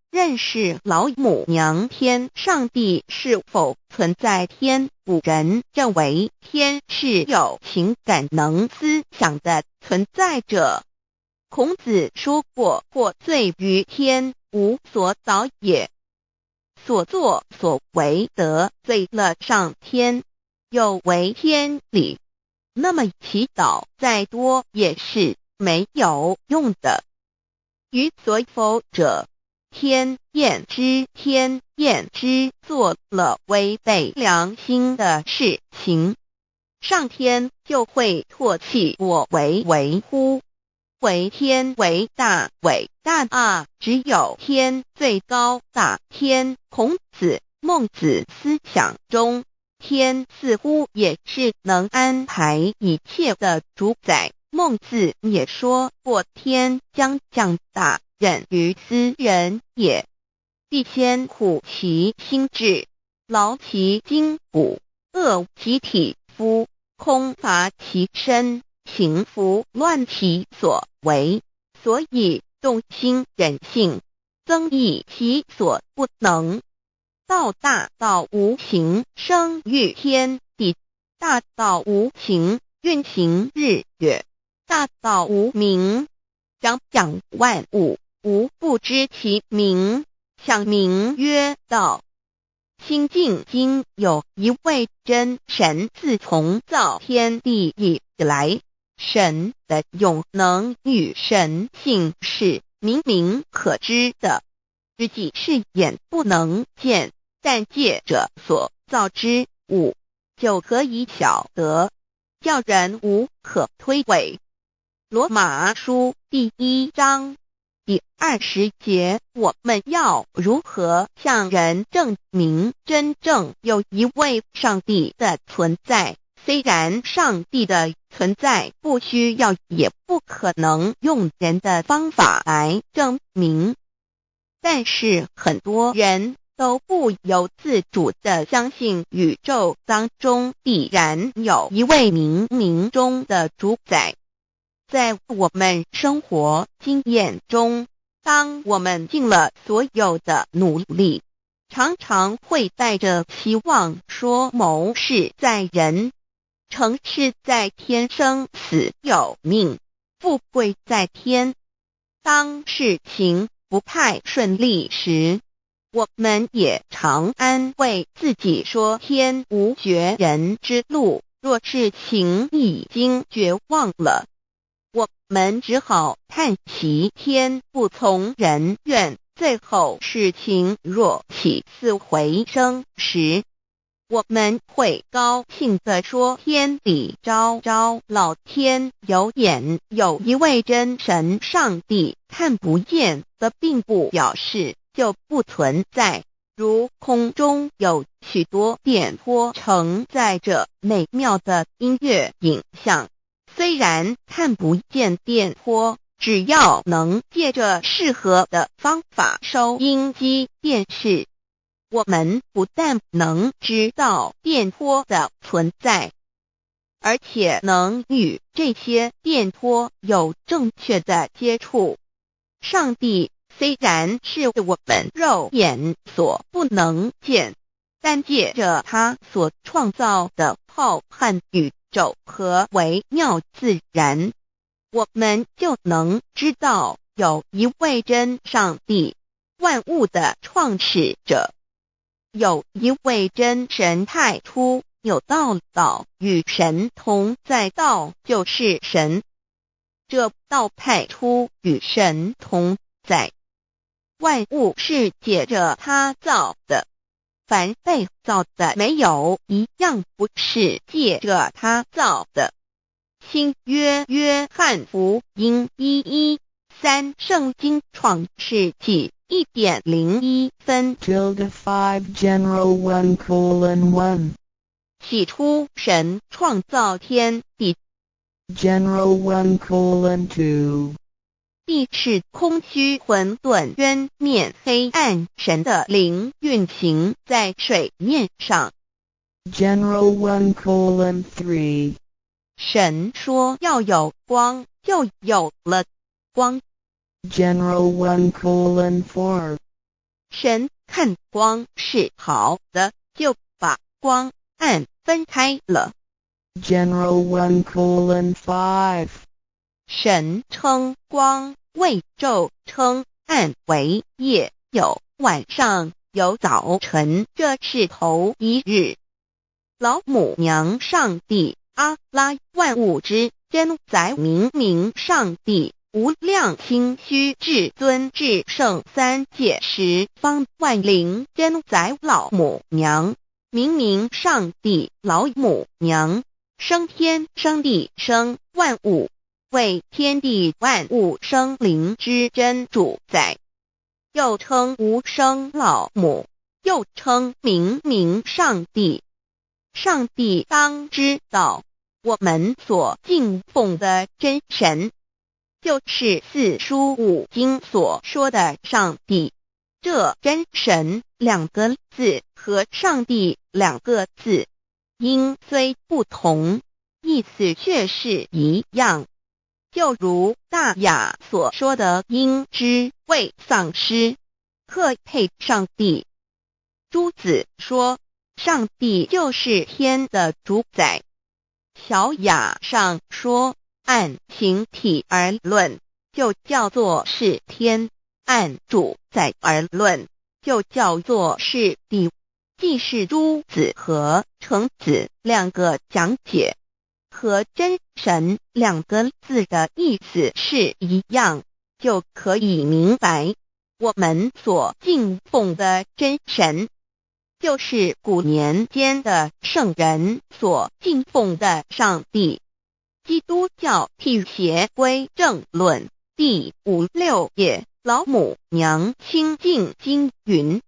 A: 认识老母娘天上帝是否存在？天古人认为天是有情感能思想的存在者。孔子说过，或罪于天，无所导也。所作所为得罪了上天，有违天理，那么祈祷再多也是没有用的。于所否者，天厌之，天厌之，做了违背良心的事情，上天就会唾弃我为为乎？为天为大，伟大啊！只有天最高大天。孔子、孟子思想中，天似乎也是能安排一切的主宰。孟子也说过，天将降大任于斯人也，必先苦其心志，劳其筋骨，饿其体肤，空乏其身，情拂乱其所为，所以动心忍性，增益其所不能。道大道无形，生育天地；大道无情，运行日月；大道无名，掌讲万物，无不知其名，象名曰道。新晋经有一位真神，自从造天地以来，神的永能与神性是明明可知的，实际是眼不能见，但借着所造之物，就可以晓得，叫人无可推诿。罗马书第1章第20节，我们要如何向人证明真正有一位上帝的存在？虽然上帝的存在不需要也不可能用人的方法来证明，但是很多人都不由自主地相信宇宙当中必然有一位冥冥中的主宰。在我们生活经验中，当我们尽了所有的努力，常常会带着希望说谋事在人，成事在天，生死有命，富贵在天。当事情不太顺利时，我们也常安慰自己说天无绝人之路，若事情已经绝望了，我们只好叹息天不从人愿。最后事情若起死回生时，我们会高兴地说天理昭昭，老天有眼，有一位真神上帝，看不见的并不表示就不存在。如空中有许多电波承载着美妙的音乐影像，虽然看不见电波，只要能借着适合的方法收音机电视，我们不但能知道电波的存在，而且能与这些电波有正确的接触。上帝虽然是我们肉眼所不能见，但借着他所创造的浩瀚宇宙和微妙自然，我们就能知道有一位真上帝，万物的创始者，有一位真神太初有道与神同在，道就是神，这道太初与神同在，万物是借着他造的，凡被造的没有一样不是借着他造的。新约约翰福音1:13圣经创世纪1.01分
B: 5 general 1:1
A: 起初神创造天地，
B: general 1:2
A: 地是空虚混沌渊面黑暗，神的灵运行在水面上。
B: general 1:3
A: 神说要有光，就有了光。
B: general 1:4
A: 神看光是好的，就把光暗分开了。
B: general 1:5
A: 神称光为昼，称暗为夜，有晚上，有早晨，这是头一日。老母娘上帝阿拉，万物之真宰明上帝，无量清虚至尊至圣三界十方万灵真宰老母娘，明上帝老母娘，生天生地生万物，为天地万物生灵之真主宰，又称无生老母，又称明上帝。上帝当知道，我们所敬奉的真神，就是四书五经所说的上帝。这真神两个字和上帝两个字，音虽不同，意思却是一样。就如大雅所说的鹰之谓丧尸，鹤配上帝。朱子说上帝就是天的主宰。小雅上说按形体而论，就叫做是天；按主宰而论，就叫做是地。既是朱子和程子两个讲解，和真神两个字的意思是一样，就可以明白，我们所敬奉的真神，就是古年间的圣人所敬奉的上帝。基督教辟邪归正论第56页，老母娘清净经云：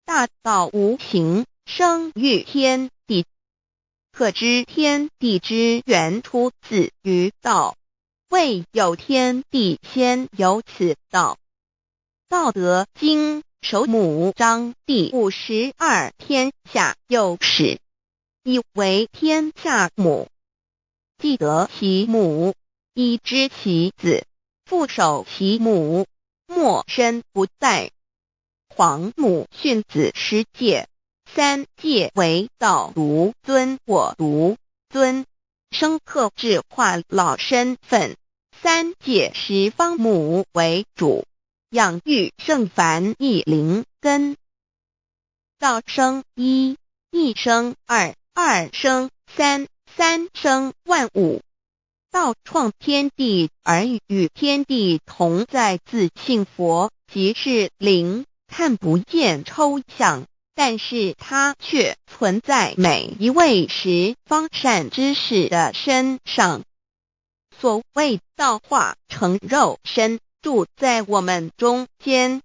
A: 大道无形，生育天地，可知天地之源出自于道，未有天地，先有此道。道德经首母章第52，天下有始，以为天下母。既得其母，以知其子，父守其母，莫身不殆。皇母训子十戒，三戒为道如尊我如尊，生克制化老身份。三戒十方母为主，养育圣凡一灵根。道生一，一生二，二生三，三生万物。道创天地而与天地同在，自性佛，即是灵，看不见抽象，但是它却存在每一位十方善知识的身上。所谓道化成肉身，住在我们中间。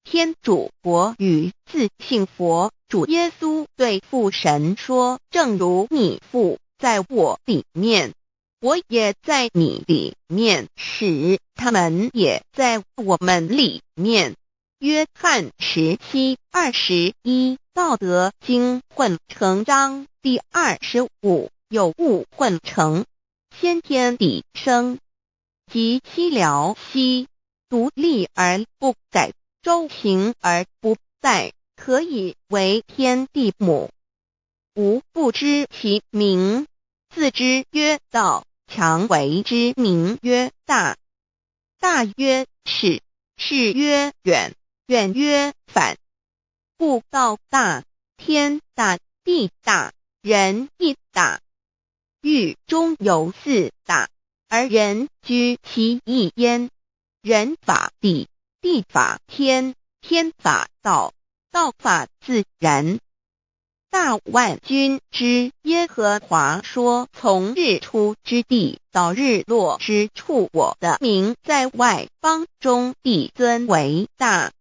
A: 天主国与自性佛，主耶稣对父神说：正如你父在我里面，我也在你里面，使他们也在我们里面。约翰17:21道德经混成章第25，有物混成，先天地生，即西辽兮，独立而不改，周行而不殆，可以为天地母。吾不知其名，自之曰道，强为之名曰大。大曰是，是曰远，远曰反。故道大，天大，地大，人亦大。域中有四大，而人居其一焉。人法地，地法天，天法道，道法自然。大万军之耶和华说，从日出之地到日落之处，我的名在外邦中必尊为大。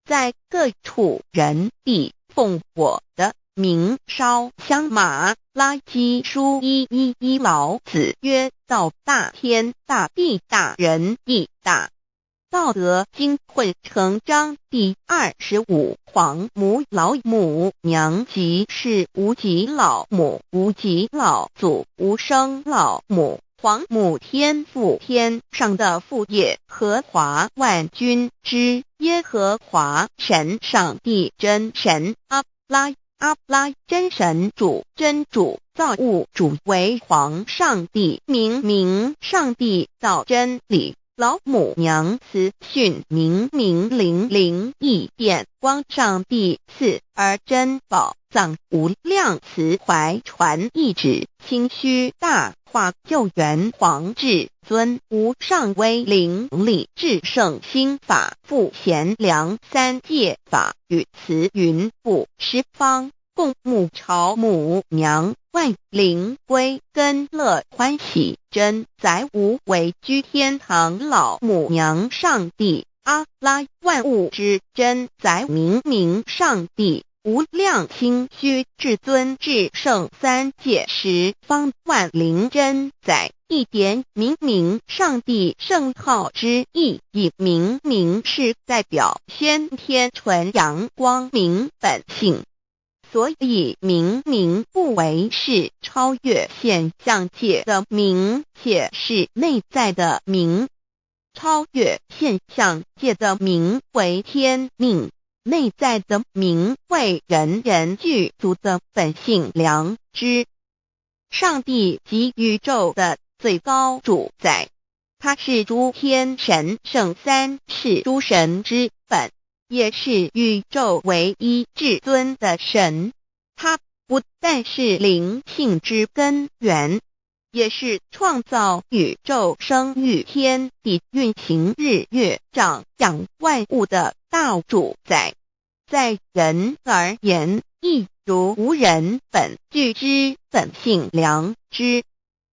A: 在各处人必奉我的名烧香。马拉基书1:11老子曰：道大，天大，地大，人亦大。道德经混成章第25，黄母老母娘即是无极老母，无极老祖，无生老母。黄母天父，天上的父耶和华万军之耶和华神，上帝真神，阿拉真神主，真主造物主，为皇上帝，明上帝造真理。老母娘慈训，明灵异变，光上帝赐而真宝藏，无量慈怀传一旨，清虚大化，救援皇至尊，无上威灵力，至圣心法，复贤良三界法，与慈云布十方，共沐朝母娘，万灵归根乐欢喜，真载无为居天堂，老母娘上帝，阿拉万物之真载，明上帝，无量清虚至尊至圣三界十方，万灵真载，一点明上帝圣号之意，以明是代表先天纯阳光明本性。所以明不为是超越现象界的明，且是内在的明。超越现象界的明为天命，内在的明为人人具足的本性良知。上帝即宇宙的最高主宰，他是诸天神圣三世诸神之本，也是宇宙唯一至尊的神。他不但是灵性之根源，也是创造宇宙生育天地运行日月长养万物的大主宰。在人而言，亦如无人本具之本性良知，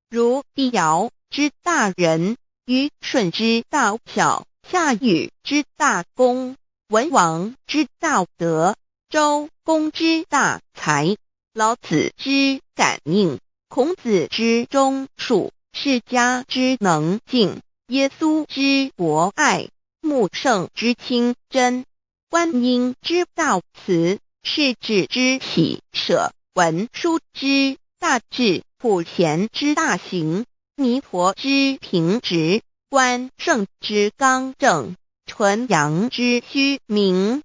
A: 如帝尧之大仁，虞舜之大巧，夏禹之大功，文王之大德，周公之大才，老子之感应，孔子之忠恕，释迦之能静，耶稣之博爱，穆圣之清真，观音之大慈，世子之喜舍，文殊之大智，普贤之大行，弥陀之平直，关圣之刚正，纯阳之虚明，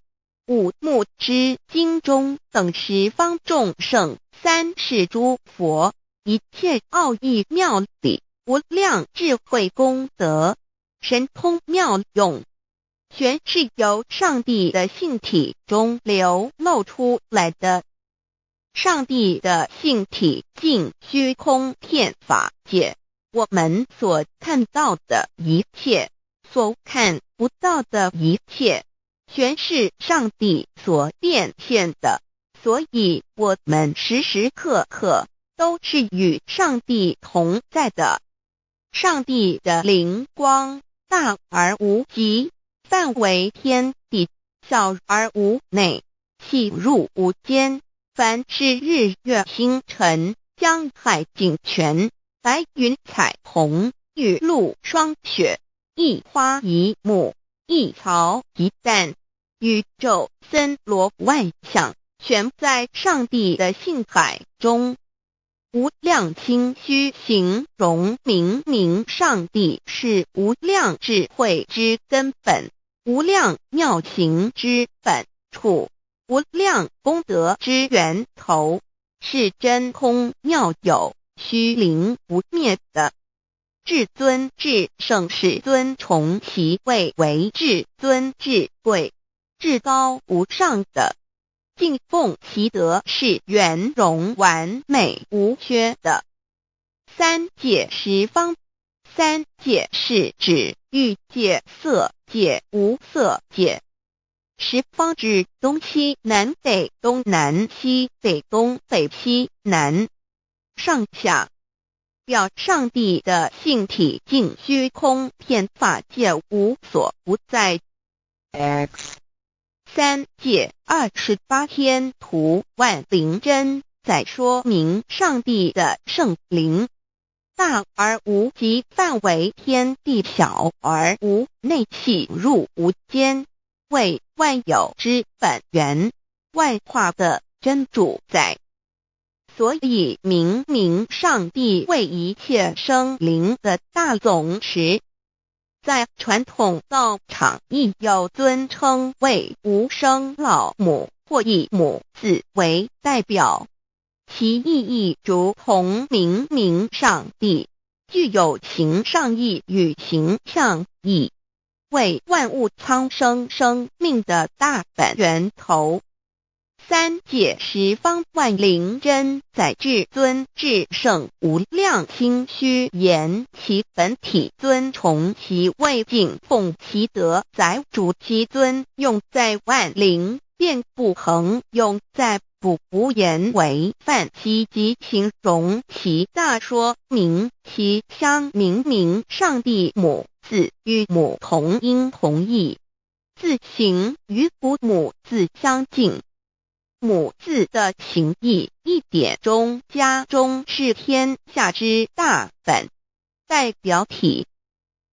A: 五目之精中，等十方众圣，三世诸佛，一切奥义妙理，无量智慧功德，神通妙用，全是由上帝的性体中流露出来的。上帝的性体尽虚空遍法界，我们所看到的一切，所看不到的一切，全是上帝所变现的，所以我们时时刻刻都是与上帝同在的。上帝的灵光大而无极，范围天地，小而无内，细入无间。凡是日月星辰、江海井泉，白云彩虹，玉露霜雪，一花一木，一草一蛋，宇宙森罗万象，全在上帝的性海中。无量清虚形容明明上帝是无量智慧之根本，无量妙行之本处，无量功德之源头，是真空妙有，虚灵不灭的。至尊至圣世尊崇其位为至尊至贵，至高无上的，敬奉其德是圆融完美无缺的。三界十方，三界是指欲界、色界、无色界。十方指东西南北东南西北东北西南上下，表上帝的性体净虚空遍法界无所不在。
B: X
A: 三界28天图万灵真在说明上帝的圣灵，大而无极范围，天地小而无内气入无间，为万有之本源，万化的真主宰。所以明明上帝为一切生灵的大总持，在传统道场亦有尊称为无生老母或以母字为代表，其意义如同明明上帝具有形上义与形象义，为万物苍生生命的大本源头。三界十方万灵真在至尊至圣无量清虚言其本体尊崇其位敬奉其德载主其尊，用在万灵便不恒用在不无言为范积极形容其大说明其相明明上帝母字与母同音同义，字形与父母字相近。母字的情义一点中加中是天下之大本，代表体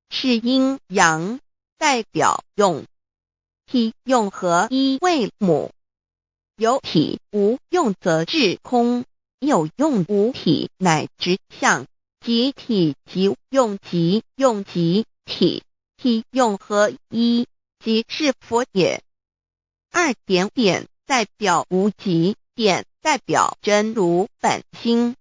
A: 是阴阳，代表用体用合一为母，有体无用则至空，有用无体乃至相，即体即用即用即体，体用合一即是佛也。二点点代表无极，点代表真如本心，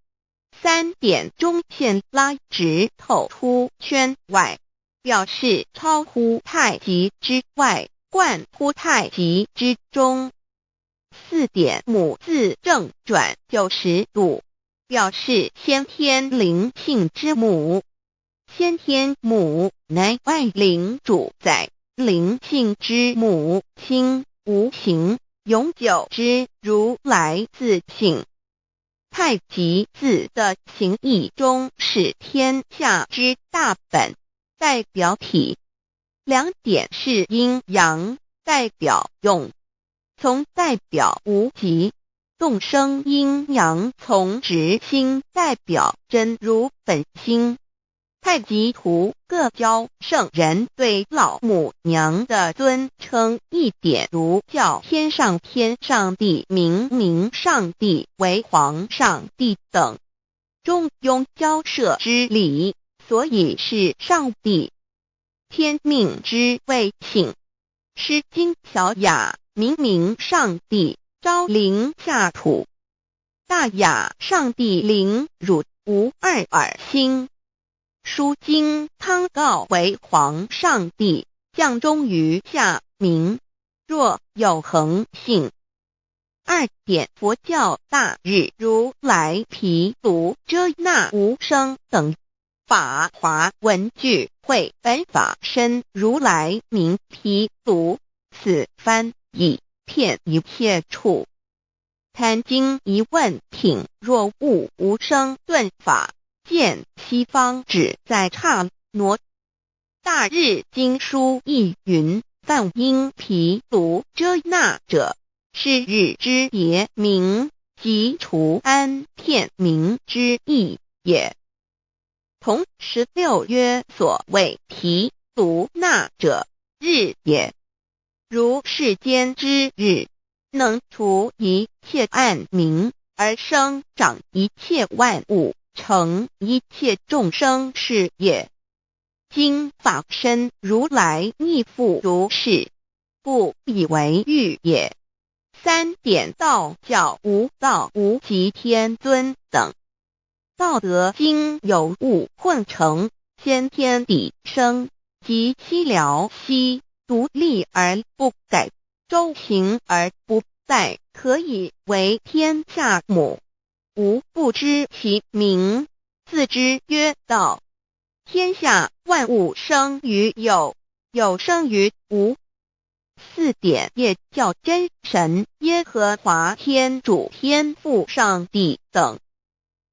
A: 三点中线拉直透出圈外，表示超乎太极之外，贯乎太极之中。四点母字正转90度，表示先天灵性之母，先天母乃万灵主宰，灵性之母清无形永久之如来自性。太极字的形义中是天下之大本，代表体。两点是阴阳，代表用，从代表无极，动生阴阳从直心，代表真如本心。太极图各教圣人对老母娘的尊称，一点如叫天上帝、明明上帝为皇上帝等，中庸交涉之理，所以是上帝。天命之谓性，诗经小雅明明上帝昭灵下土，大雅上帝灵汝无二耳心。书经汤告为皇上帝，降中于下民，若有恒性。二点佛教大日如来毗卢遮那无生等法华文具会本法身如来名毗卢，此翻译片一切处。坛经一问品，若悟无生顿法，见西方只在刹那。大日经书亦云，梵音毗卢遮那者，是日之别名，即除安片名之意也。同16曰所谓提卢那者，日也。如世间之日，能除一切暗明，而生长一切万物，成一切众生是也。今法身如来亦复如是，故以为喻也。3点道教无道无极天尊等。道德经有物混成，先天地生，即悉了悉，独立而不改，周行而不殆，可以为天下母。吾不知其名，自之曰道。天下万物生于有，有生于无。4点业教真神耶和华天主天父上帝等。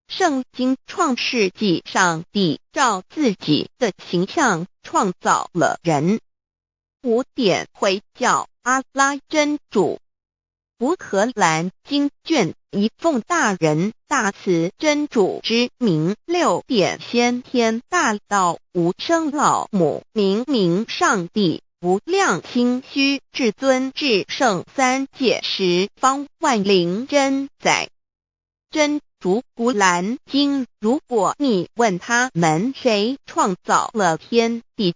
A: 圣经创世纪，上帝照自己的形象创造了人。5点回教阿拉真主。乌克兰经卷一奉大人大慈真主之名。6点先天大道无生老母明明上帝无量清虚至尊至圣三界十方万灵真宰。真主古兰经，如果你问他们谁创造了天地，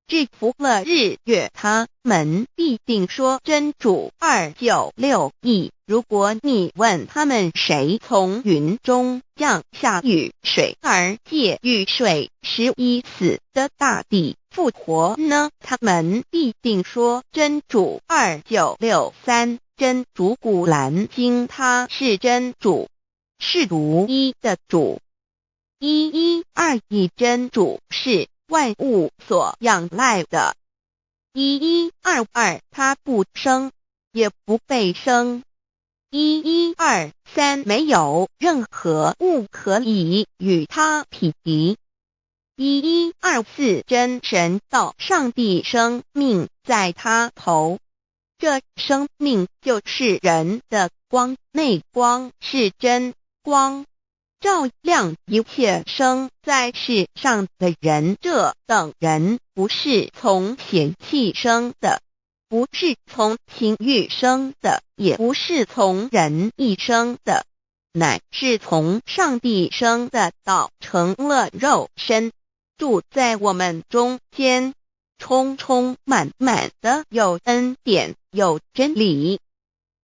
A: 制服了日月，他们必定说真主296亿。如果你问他们谁从云中降下雨水而借雨水使已死的大地复活呢，他们必定说真主2963。真主古兰经，他是真主，是独一的主。112真主是万物所仰赖的。1122他不生，也不被生。1123没有任何物可以与他匹敌。1124真神道上帝生命在他头，这生命就是人的光，内光是真光，照亮一切生在世上的人。这等人不是从血气生的，不是从情欲生的，也不是从人意生的，乃是从上帝生的道成了肉身，住在我们中间，充充满满的有恩典有真理。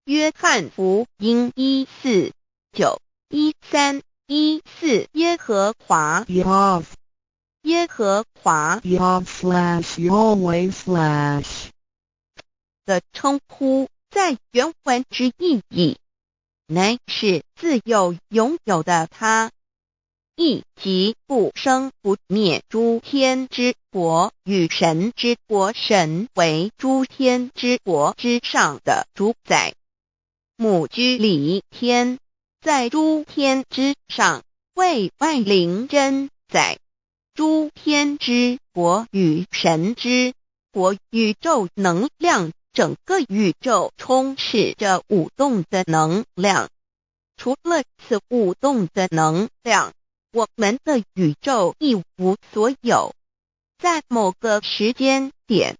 A: 约翰福音1491314耶和华
B: Yav
A: 耶和华
B: Yav/Yahweh/
A: 的称呼，在原文之意义，乃是自有拥有的他，亦即不生不灭诸天之国与神之国，神为诸天之国之上的主宰，母居里天，在诸天之上，为万灵真宰。诸天之国与神之国，宇宙能量，整个宇宙充斥着舞动的能量。除了此舞动的能量，我们的宇宙一无所有。在某个时间点，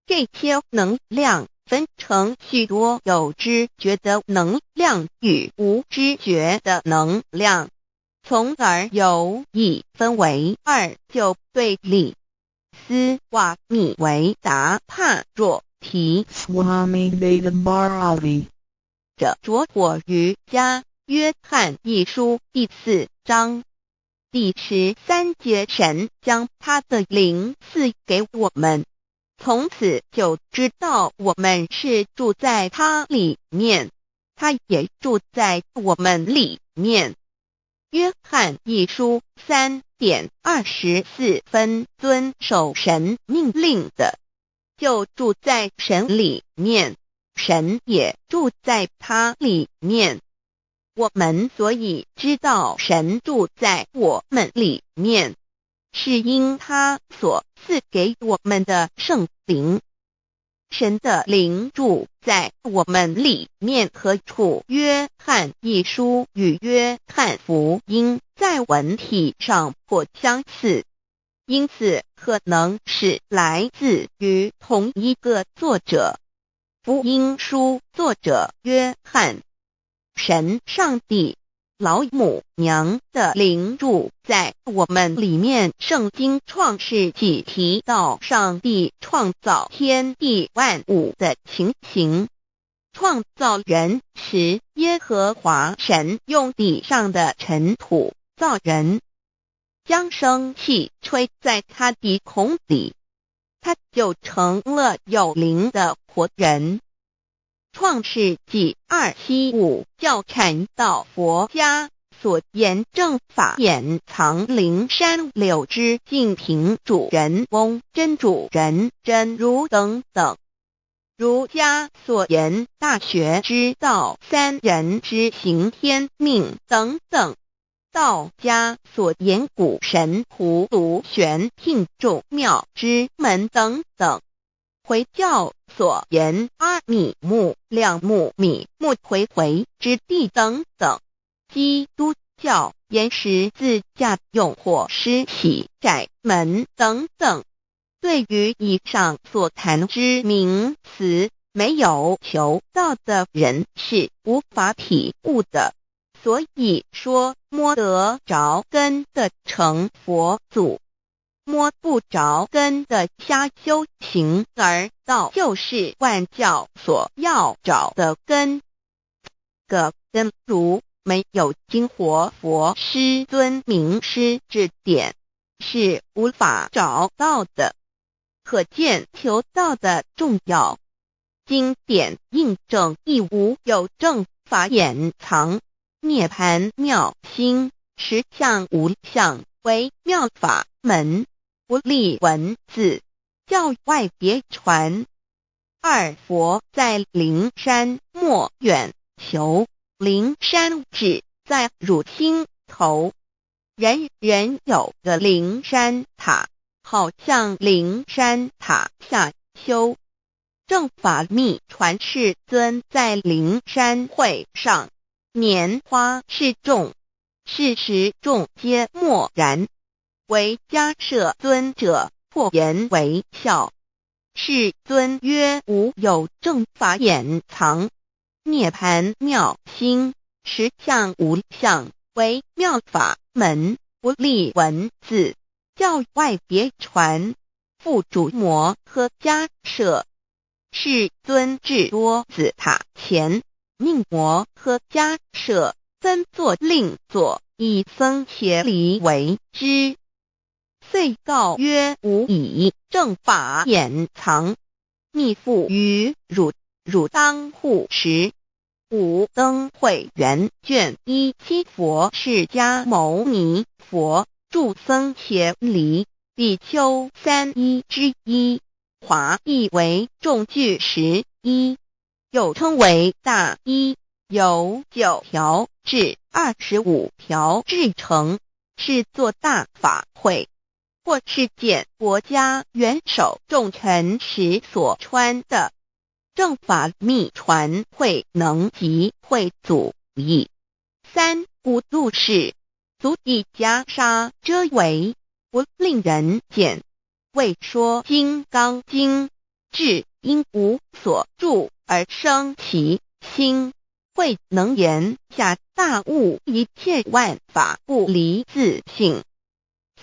A: 这些能量分成许多有知觉的能量与无知觉的能量，从而有一分为2，就对立。斯瓦米维达帕若提
B: Swami Vedabharati
A: 者着火瑜伽约翰一书第4章第13节，神将他的灵赐给我们，从此就知道我们是住在他里面，他也住在我们里面。约翰一书3:24遵守神命令的，就住在神里面，神也住在他里面。我们所以知道神住在我们里面，是因他所赐给我们的圣灵。神的灵住在我们里面。何处约翰一书与约翰福音在文体上颇相似，因此可能是来自于同一个作者。福音书作者约翰，神上帝老母娘的灵住在我们里面。圣经创世纪提到上帝创造天地万物的情形。创造人时，耶和华神用地上的尘土造人，将生气吹在他鼻孔里，他就成了有灵的活人。创世纪275教阐到佛家所言正法掩藏灵山柳之净瓶主人翁真主人真如等等。儒家所言大学之道三人之行天命等等。道家所言古神葫芦玄牝众妙之门等等。回教所言阿米木亮木米木回回之地等等。基督教言十字架用火施洗窄门等等。对于以上所谈之名词，没有求道的人是无法体悟的。所以说摸得着根的成佛祖，摸不着根的瞎修行而道，就是万教所要找的根。个根如没有经活佛师尊名师指点，是无法找到的。可见求道的重要。经典印证亦无有正法掩藏。涅盘妙心实相无相为妙法门，不立文字，教外别传。二佛在灵山莫远求，灵山只在汝心头。人人有个灵山塔，好像灵山塔下修。正法密传世尊在灵山会上拈花示众，是时众皆默然，唯迦摄尊者破颜为笑。世尊曰：无有正法掩藏，涅盘妙心实相无相为妙法门，不立文字，教外别传。复主摩诃迦摄，世尊至多子塔前，命摩诃迦摄分作另作，以僧伽梨为之。遂告曰：吾以正法掩藏，密付于汝，汝当护持。五灯会元卷17佛释迦牟尼佛著僧伽梨比丘31之一，华译为众句11，又称为大一，由9条至25条制成，是作大法会，或是见国家元首重臣时所穿的。正法密传会能及会祖义。三无度世，足以袈裟遮为，不令人见。为说金刚经，至因无所住而生其心，会能言下大悟一切万法不离自性。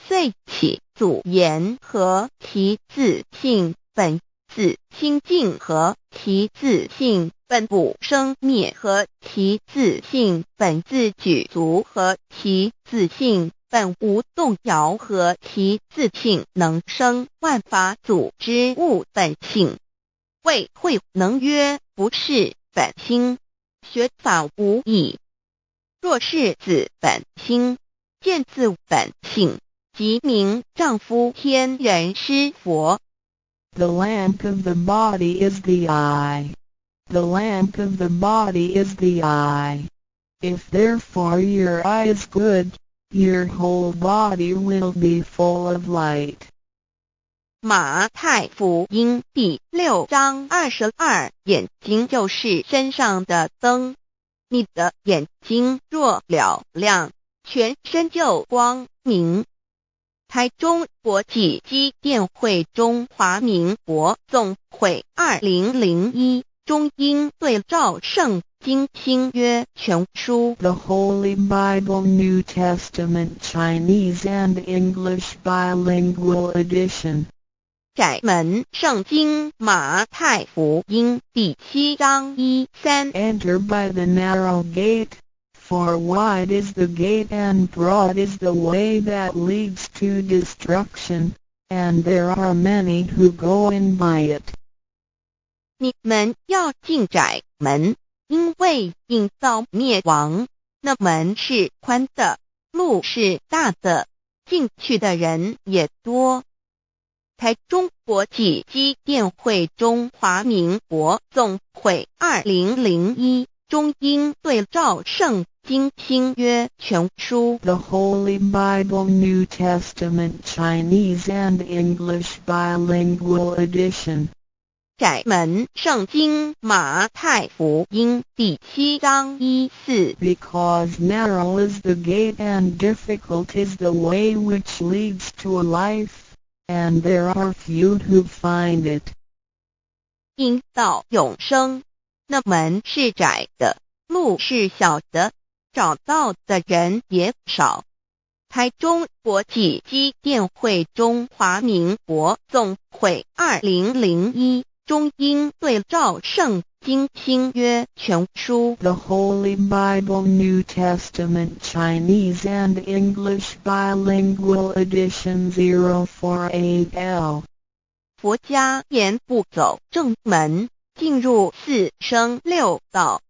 A: 遂起祖言和其自性本自清净和其自性本不生灭和其自性本自具足和其自性本无动摇和其自性能生万法组之物本性。谓会能曰：不是本心，学法无益。若是自本心，见自本性，即名丈夫天人师佛。
B: The lamp of the body is the eye. The lamp of the body is the eye. If therefore your eye is good, your whole body will be full of light.
A: 马太福音第6章22，眼睛就是身上的灯。你的眼睛若了亮，全身就光明。台中国际机电会中华民国总会2001中英对照圣经新约全书
B: The Holy Bible New Testament Chinese and English Bilingual Edition.
A: 窄门圣经马太福音第7章1-3
B: Enter by the narrow gate, for wide is the gate and broad is the way that leads to destruction, and there are many who go in by it.
A: 你们要进窄门，因为引到灭亡，那门是宽的，路是大的，进去的人也多。台中国际机电会中华民国总会2001中英对照圣经新约全书
B: The Holy Bible New Testament Chinese and English Bilingual Edition.
A: 窄门圣经马太福音第7章1-4
B: Because narrow is the gate and difficult is the way which leads to life, and there are few who find it.
A: 引到永生，那门是窄的，路是小的，找到的人也少。台中国际机电会中华民国总会2001中英对照圣经新约全书
B: The Holy Bible New Testament Chinese and English Bilingual Edition 048L.
A: 佛家言不走正门，进入4生6道。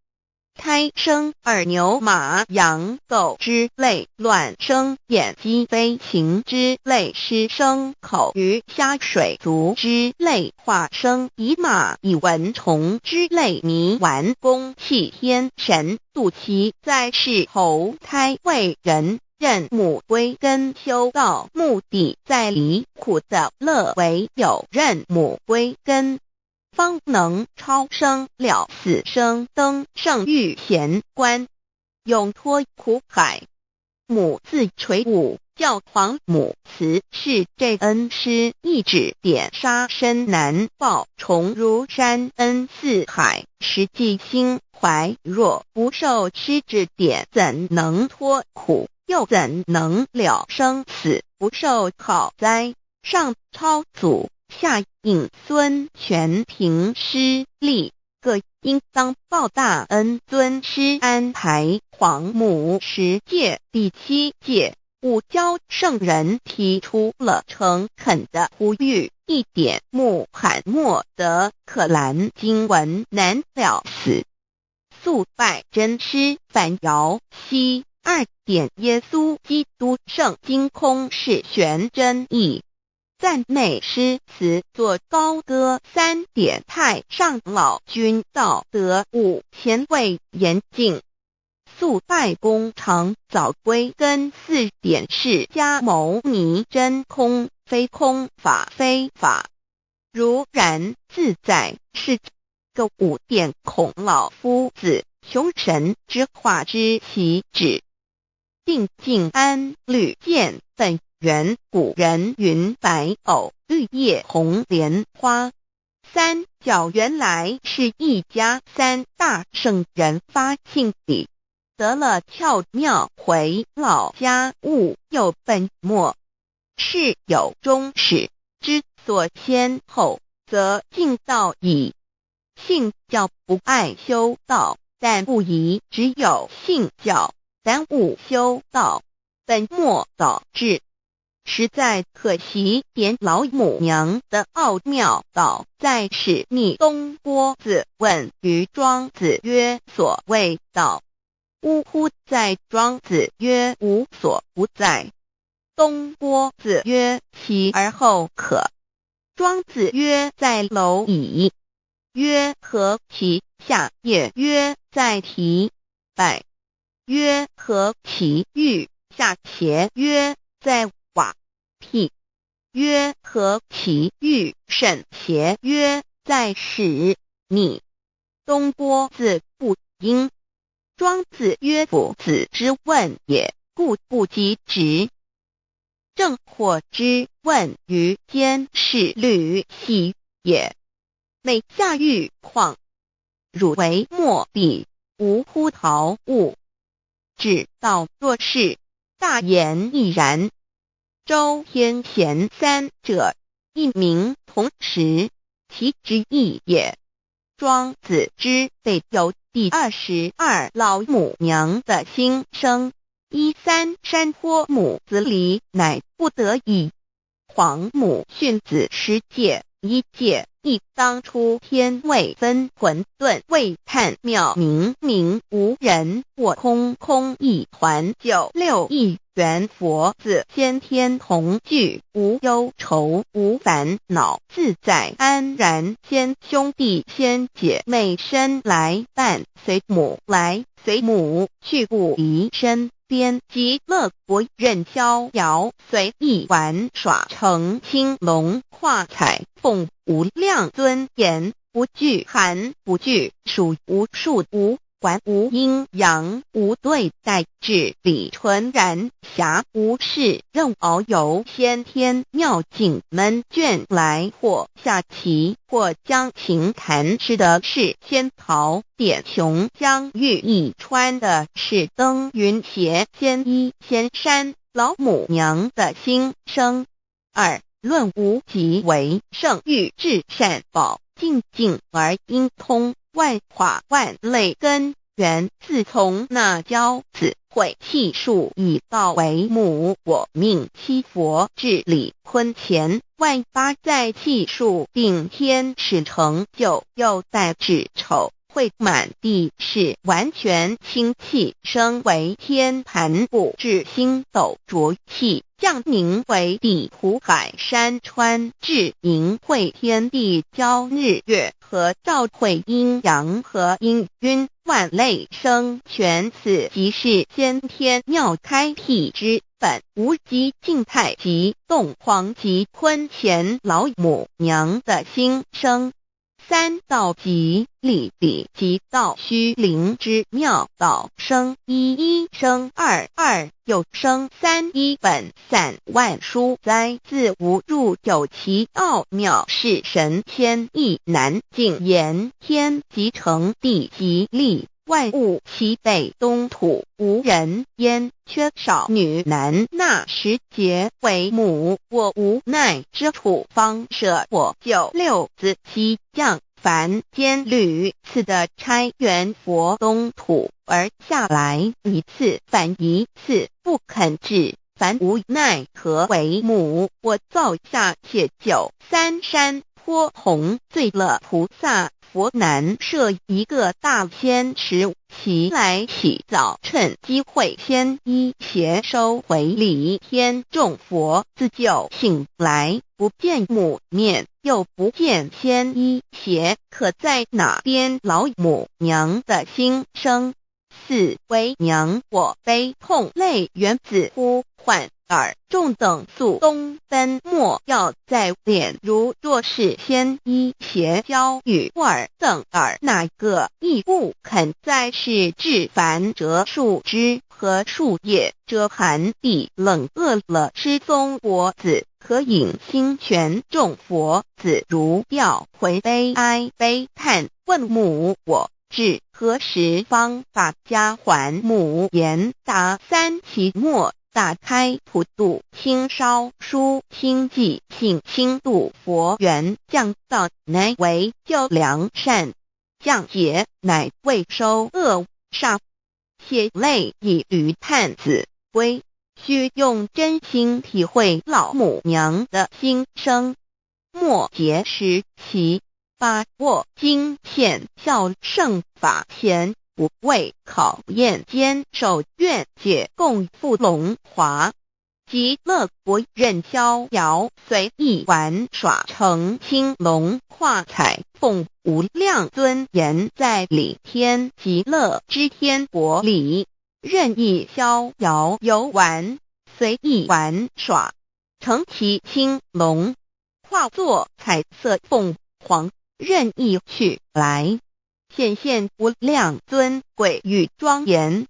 A: 胎生耳牛马羊狗之类，卵生眼鸡飞禽之类，湿生口鱼虾水族之类，化生以马以蚊虫之类，泥丸公气天神度其在世投胎为人，任母归根修道，目的在离苦的乐，唯有任母归根，方能超生了死生，登圣域贤官，永脱苦海。母自垂武，教皇母慈是这恩师，一指点杀身难报，重如山恩似海，实际心怀若不受师指点，怎能脱苦？又怎能了生死？不受考灾，上超祖，下引孙，全凭师力，各应当报大恩。尊师安排黄母10诫，第7诫，五教圣人提出了诚恳的呼吁，一点穆罕默德可兰经文难了死，肃拜真师反摇西。2点耶稣基督圣经空是玄真义，赞美诗词作高歌。3点太上老君道德5前卫严谨，肃拜公常早归根。4点释迦牟尼真空非空，法非法，如然自在是个5点孔老夫子雄神之化之其旨，定静安律见本源。古人云白藕绿叶红莲花。3角原来是一家3大圣人发庆礼，得了窍妙，回老家务有本末，是有终始，之所先后，则敬道矣。信教不爱修道，但不宜只有信教，耽误修道，本末倒置，实在可惜。点老母娘的奥妙道在使逆东郭子问于庄子曰：所谓道，呜呼！在庄子曰：无所不在。东郭子曰：其而后可。庄子曰：在蝼蚁。曰：何其下？也曰：在蹄。百。曰：何其欲？下且曰：在瓦辟。曰：何其欲甚邪曰：在使逆。东郭子不应。庄子曰：夫子之问也，故不及直。正或之问于监视律兮也。每下欲况，汝为莫彼，无乎陶物。指道若是，大言亦然。周天贤三者，一名同时，其之义也。庄子之备有第22老母娘的心声。13山坡母子离，乃不得已。黄母训子十戒，一戒亦当初天未分，混沌未探，渺冥冥无人，我空空一团。96亿元佛子先天同聚，无忧愁无烦恼，自在安然。先兄弟先姐妹生来伴随母来随母去，故离身边。极乐国任逍遥，随意玩耍，乘青龙跨彩凤，无量尊严，不惧寒不惧暑，无数无管无阴阳，无对待，至理纯然，暇无事任遨游。先天妙境门卷来，或下棋，或将琴弹，吃的是仙桃，点琼浆玉一穿的是登云鞋。仙衣仙山，老母娘的心声。2论无极为圣欲至善宝，静静而应通，万化万类根源。自从那骄子会气数以道为母，我命七佛治理坤乾，万八在气数并天使成就，又待至丑会满地是完全清气，升为天盘部，至星斗浊气，降凝为地湖海山川，至凝会天地交日月和照会阴阳和阴晕，万类生全。此即是先天妙开辟之本，无极静态及动黄及坤乾老母娘的心声。3道即理理即道虚灵之妙道，生一生二又生三，一本散万殊哉，自无入有其奥妙，是神天意难尽言。天即成，地即立，万物其北东土，无人焉，缺少女男。那时节为母，我无奈之处，方舍我96子其降凡间屡次的差援佛东土，而下来一次反一次，不肯治，凡无奈何为母。我造下且93山坡弘罪了菩萨，佛南设一个大仙池，其来起早，趁机会先一邪收回礼天众佛，自就醒来，不见母面，又不见先一邪，可在哪边？老母娘的心声。4为娘我悲痛泪源自呼唤耳众等速东奔，莫要再敛。如若是先一邪教与尔等耳，哪个亦不肯再是至凡折树枝和树叶，遮寒地冷，饿了吃松果子，可饮清泉。众佛子如调回悲哀悲叹，问母我至何时方把家还？母言答3期末，打开普度清烧书清寂性清度佛缘，降道乃为救良善，降劫乃为收恶煞。血泪以于叹子归，须用真心体会老母娘的心声。末节时期，把握经现效圣法前，不为考验，坚守愿解，共赴龙华。极乐国任逍遥，随意玩耍，乘青龙跨彩凤，无量尊严，在理天极乐之天国里，任意逍遥游玩，随意玩耍，乘其青龙，化作彩色凤凰，任意去来，显现无量尊贵与庄严，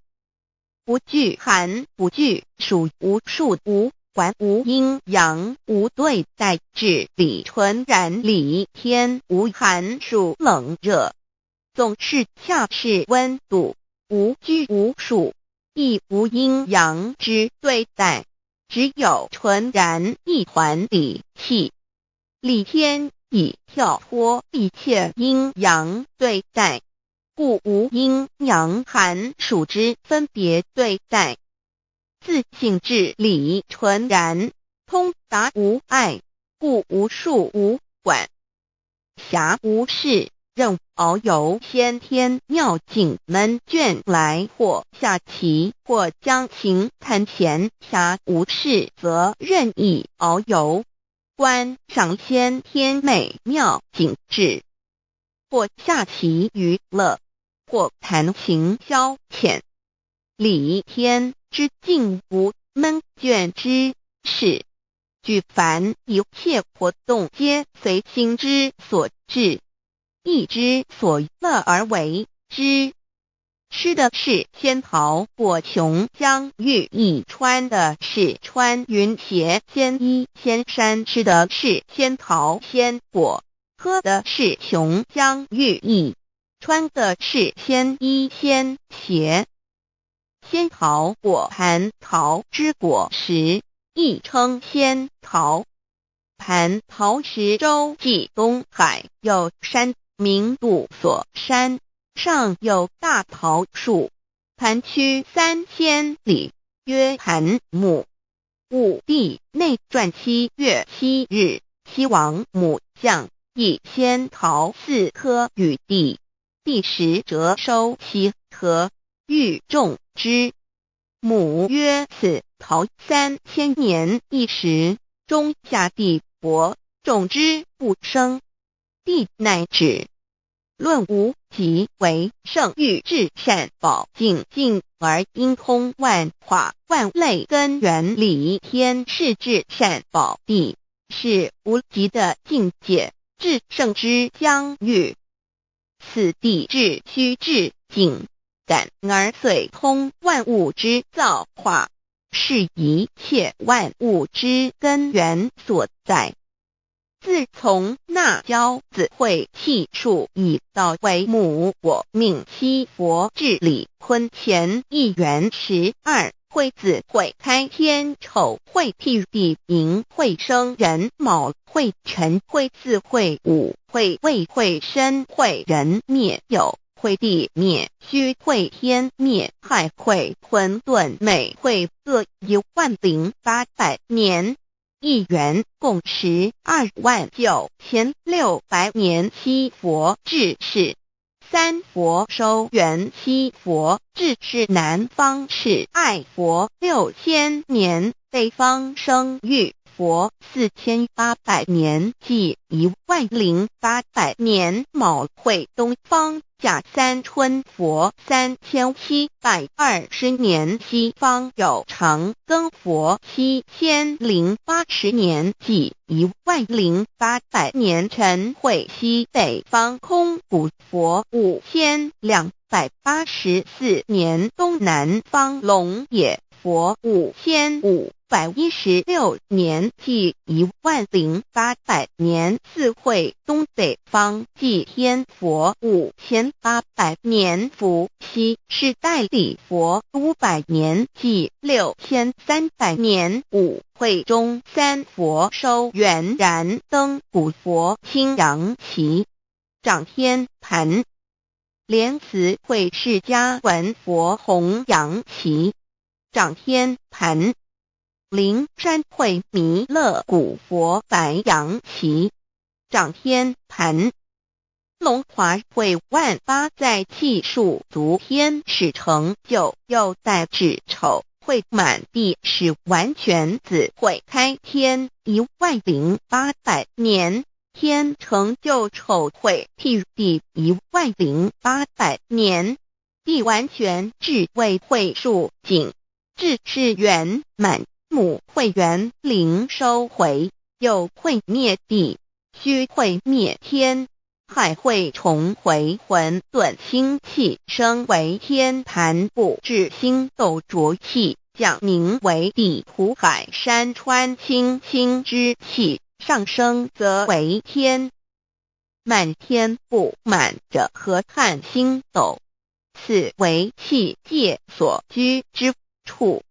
A: 不惧寒，不惧暑，无数无管，无阴阳，无对待，至理纯然理天，无寒暑冷热，总是恰是温度，无拘无束，亦无阴阳之对待，只有纯然一团理气。理天以跳脱一切阴阳对待，故无阴阳寒暑之分别对待，自性至理纯然，通达无碍，故无束无管，暇无事，任遨游先天妙境门卷来，或下棋，或将琴弹弦，暇无事则任意遨游，观赏先天美妙景致，或下棋娱乐，或弹琴消遣。理天之境无闷倦之事，举凡一切活动皆随心之所至，意之所乐而为之。吃的是仙桃果琼浆玉液，穿的是穿云鞋仙衣仙衫，吃的是仙桃仙果，喝的是琼浆玉液，穿的是仙衣仙鞋。仙桃果蟠桃之果实，亦称仙桃。蟠桃实洲际东海有山名杜所山，上有大桃树，蟠区3000里，曰蟠木。武帝内传7月7日，西王母将以仙桃4颗与帝，帝时折收其核，欲种之。母曰：此桃3000年一时，终下地薄，种之不生。帝乃止。论无极为圣欲至善宝净尽而应通万化万类根源理天是至善宝地，是无极的境界，至圣之疆域。此地至虚至静感而遂通万物之造化，是一切万物之根源所在。自从那骄子会气数以道为母，我命七佛治理坤乾一元12，会子会开天丑，会辟地寅，会生人卯，会辰会巳，会午，会未，会申，会人灭酉，会地灭戌，会天灭亥，会混沌昧，会各10800年。一元共129600年。七佛治世，三佛收元，七佛治世南方是爱佛6000年，北方生玉佛4800年，即10800年。卯会东方甲三春佛3720年，西方有长庚佛7080年，即10800年。辰会西北方空谷佛5284年，东南方龙野佛5516年，即10800年。四会东北方祭天佛5800年，伏羲是代理佛500年，即6300年。五会中三佛收元然灯古佛青阳旗，掌天盘。莲慈会释迦文佛红阳旗，掌天盘。灵山会弥勒古佛白羊旗，掌天盘。龙华会万八在气数足天使成就，又代指丑会满地是完全子会开天10800年，天成就丑会辟地10800年，地完全至为会数景，至是圆满。母会园灵收回，又会灭地，须会灭天，还会重回混沌星气，升为天盘部，至星斗浊气，降名为地土海山川星星之气，上升则为天。满天不满者河汉星斗，此为气界所居之处。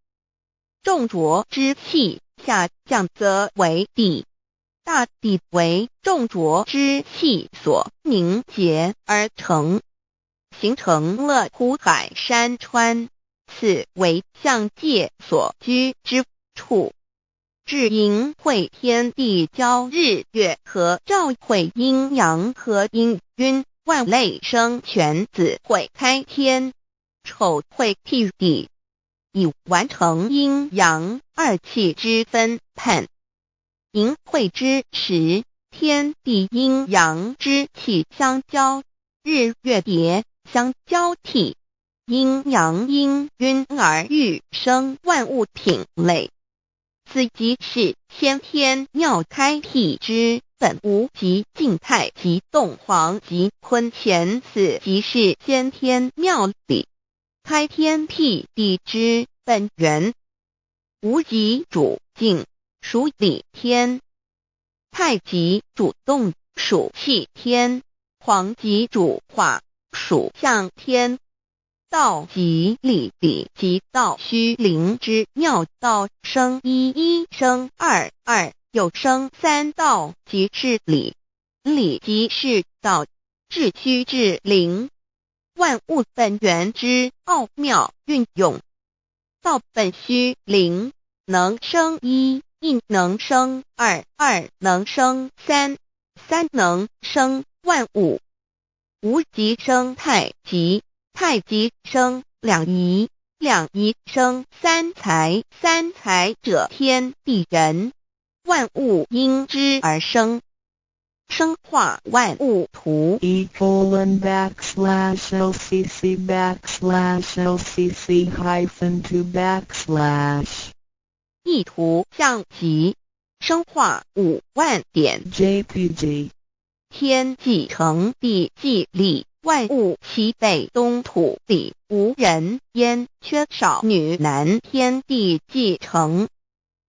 A: 重浊之气下降则为地，大地为重浊之气所凝结而成，形成了土海山川，此为象界所居之处。至阴会天地交日月和照会阴阳和阴晕，万类生全子会开天，丑会辟地，以完成阴阳二气之分判。寅会之时，天地阴阳之气相交，日月叠相交替，阴阳阴晕而育生万物品类。此即是先天妙开辟之本无极静态即动黄即坤乾，此即是先天妙理开天辟地之本源。无极主静，属理天；太极主动，属气天；黄极主化，属象天。道即理，理即道虚灵之妙道，生一，一生二，二又生三，道即是理，理即是道，至虚至灵，万物本源之奥妙运用。道本虚灵，能生一，一能生二，二能生三，三能生万物。无极生太极，太极生两仪，两仪生三才，三才者天地人，万物因之而生，生化万物图。
B: e://LCC_LCC_2/
A: 意图象极，生化5万点
B: JPG。
A: 天既成地既立，万物其北东土里无人焉，缺少女男，天地既成，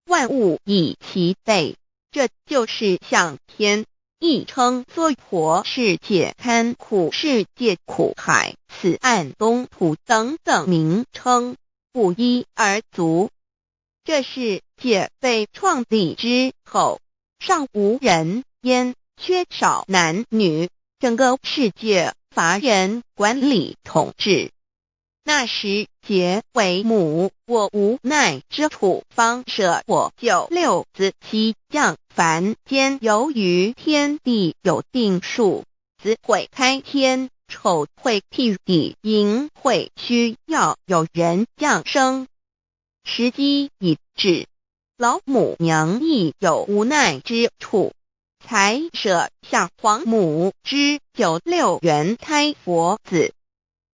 A: 万物以其北，这就是象天，亦称娑婆世界、堪苦世界、苦海、此岸东土等等名称，不一而足。这世界被创立之后，尚无人焉，缺少男女，整个世界乏人管理统治。那时桀为母，我无奈之处，方舍我9六子期降凡间，由于天地有定数，子会开天，丑会辟地，寅会需要有人降生。时机已至，老母娘亦有无奈之处，才舍下皇母之9六元胎佛子，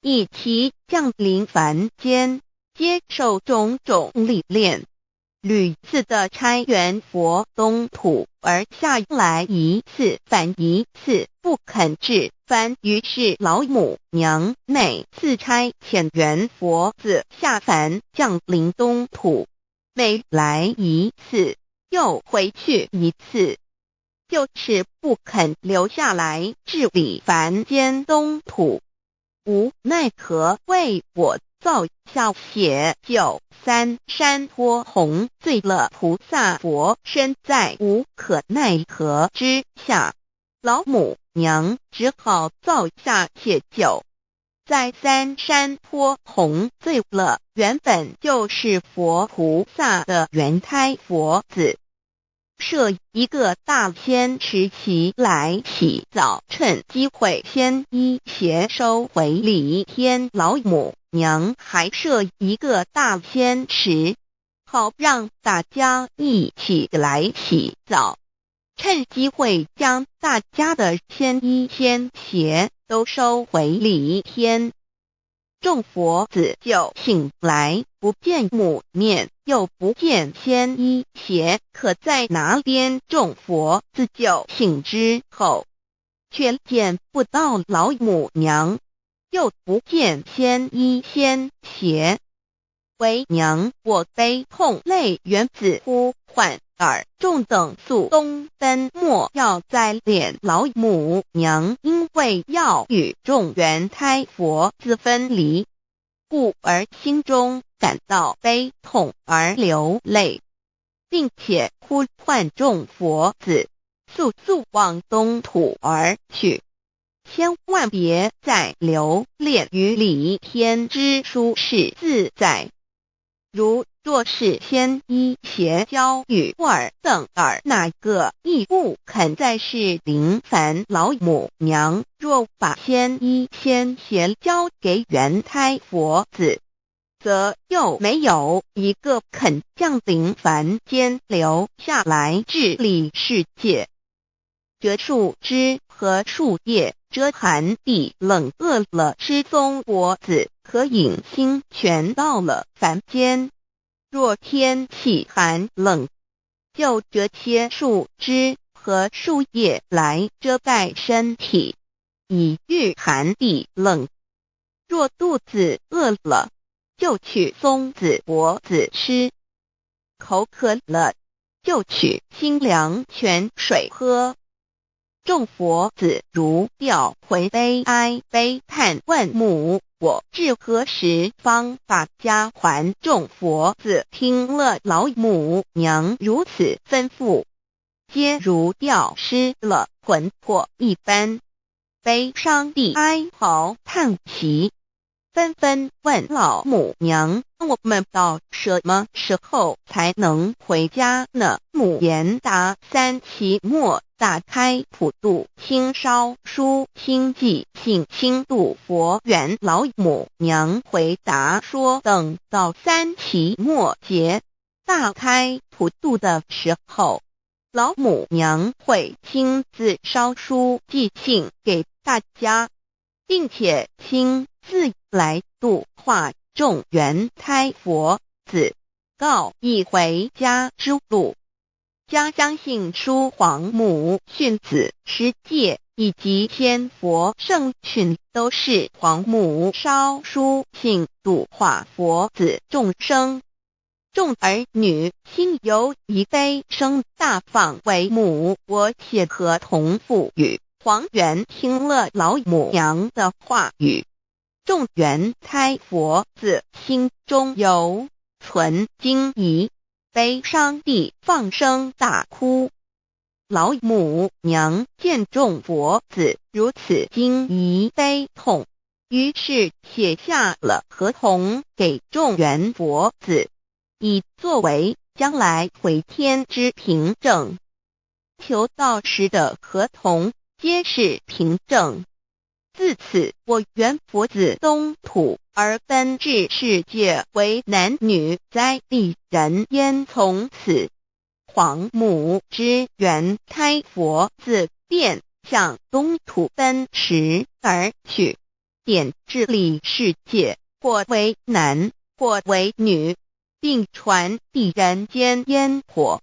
A: 以其降临凡间，接受种种历练，屡次的差援佛东土，而下来一次反一次不肯治凡，于是老母娘每次差遣援佛子下凡降临东土，每来一次又回去一次，就是不肯留下来治理凡间东土。无奈何为我造下血酒3山托红，醉了菩萨佛身在无可奈何之下，老母娘只好造下血酒，在3山托红醉了原本就是佛菩萨的原胎佛子，设一个大仙池其来洗澡，趁机会先一邪收回礼天。老母娘还设一个大仙池，好让大家一起来洗澡，趁机会将大家的仙衣仙鞋都收回礼天。众佛子就醒来，不见母面，又不见仙衣鞋，可在哪边？众佛子就醒之后，却见不到老母娘，又不见仙衣仙鞋。为娘，我悲痛泪源自呼唤耳，众等速东奔，莫要再敛老母娘，因为要与众元胎佛子分离，故而心中感到悲痛而流泪，并且呼唤众佛子速速往东土而去，千万别再留恋于离天之舒适自在。如若是仙衣鞋交与尔等儿，哪个亦不肯再是临凡老母娘？若把仙衣仙鞋交给元胎佛子，则又没有一个肯降临凡间留下来治理世界。这树枝和树叶遮寒地冷，饿了吃松果子，可饮清泉到了凡间。若天气寒冷，就折些树枝和树叶来遮盖身体，以御寒地冷。若肚子饿了，就取松子果子吃；口渴了，就取清凉泉水喝。众佛子如吊魂悲哀悲叹，问母：我至何时方把家还？众佛子听了老母娘如此吩咐，皆如吊失了魂魄一般，悲伤地哀嚎叹息，纷纷问老母娘：我们到什么时候才能回家呢？母言答：三期末打开普度清烧书清寂信清度佛缘。老母娘回答说，等到三期末节大开普度的时候，老母娘会亲自烧书寄信给大家，并且亲自来度化众元胎佛子，告一回家之路。将相信书皇母训子十戒以及天佛圣训，都是皇母烧书信度化佛子众生。众儿女心有一悲生大放为母，我且合同赋予。皇元听了老母娘的话语，众元胎佛子心中有存惊疑，悲伤地放声大哭。老母娘见众佛子如此惊疑悲痛，于是写下了合同给众元佛子，以作为将来回天之凭证。求道时的合同皆是凭证。自此，我元佛子东土而奔至世界为男女在地人焉。从此，皇母之元胎佛子便向东土奔驰而去，点治理世界，或为男，或为女，并传递人间烟火。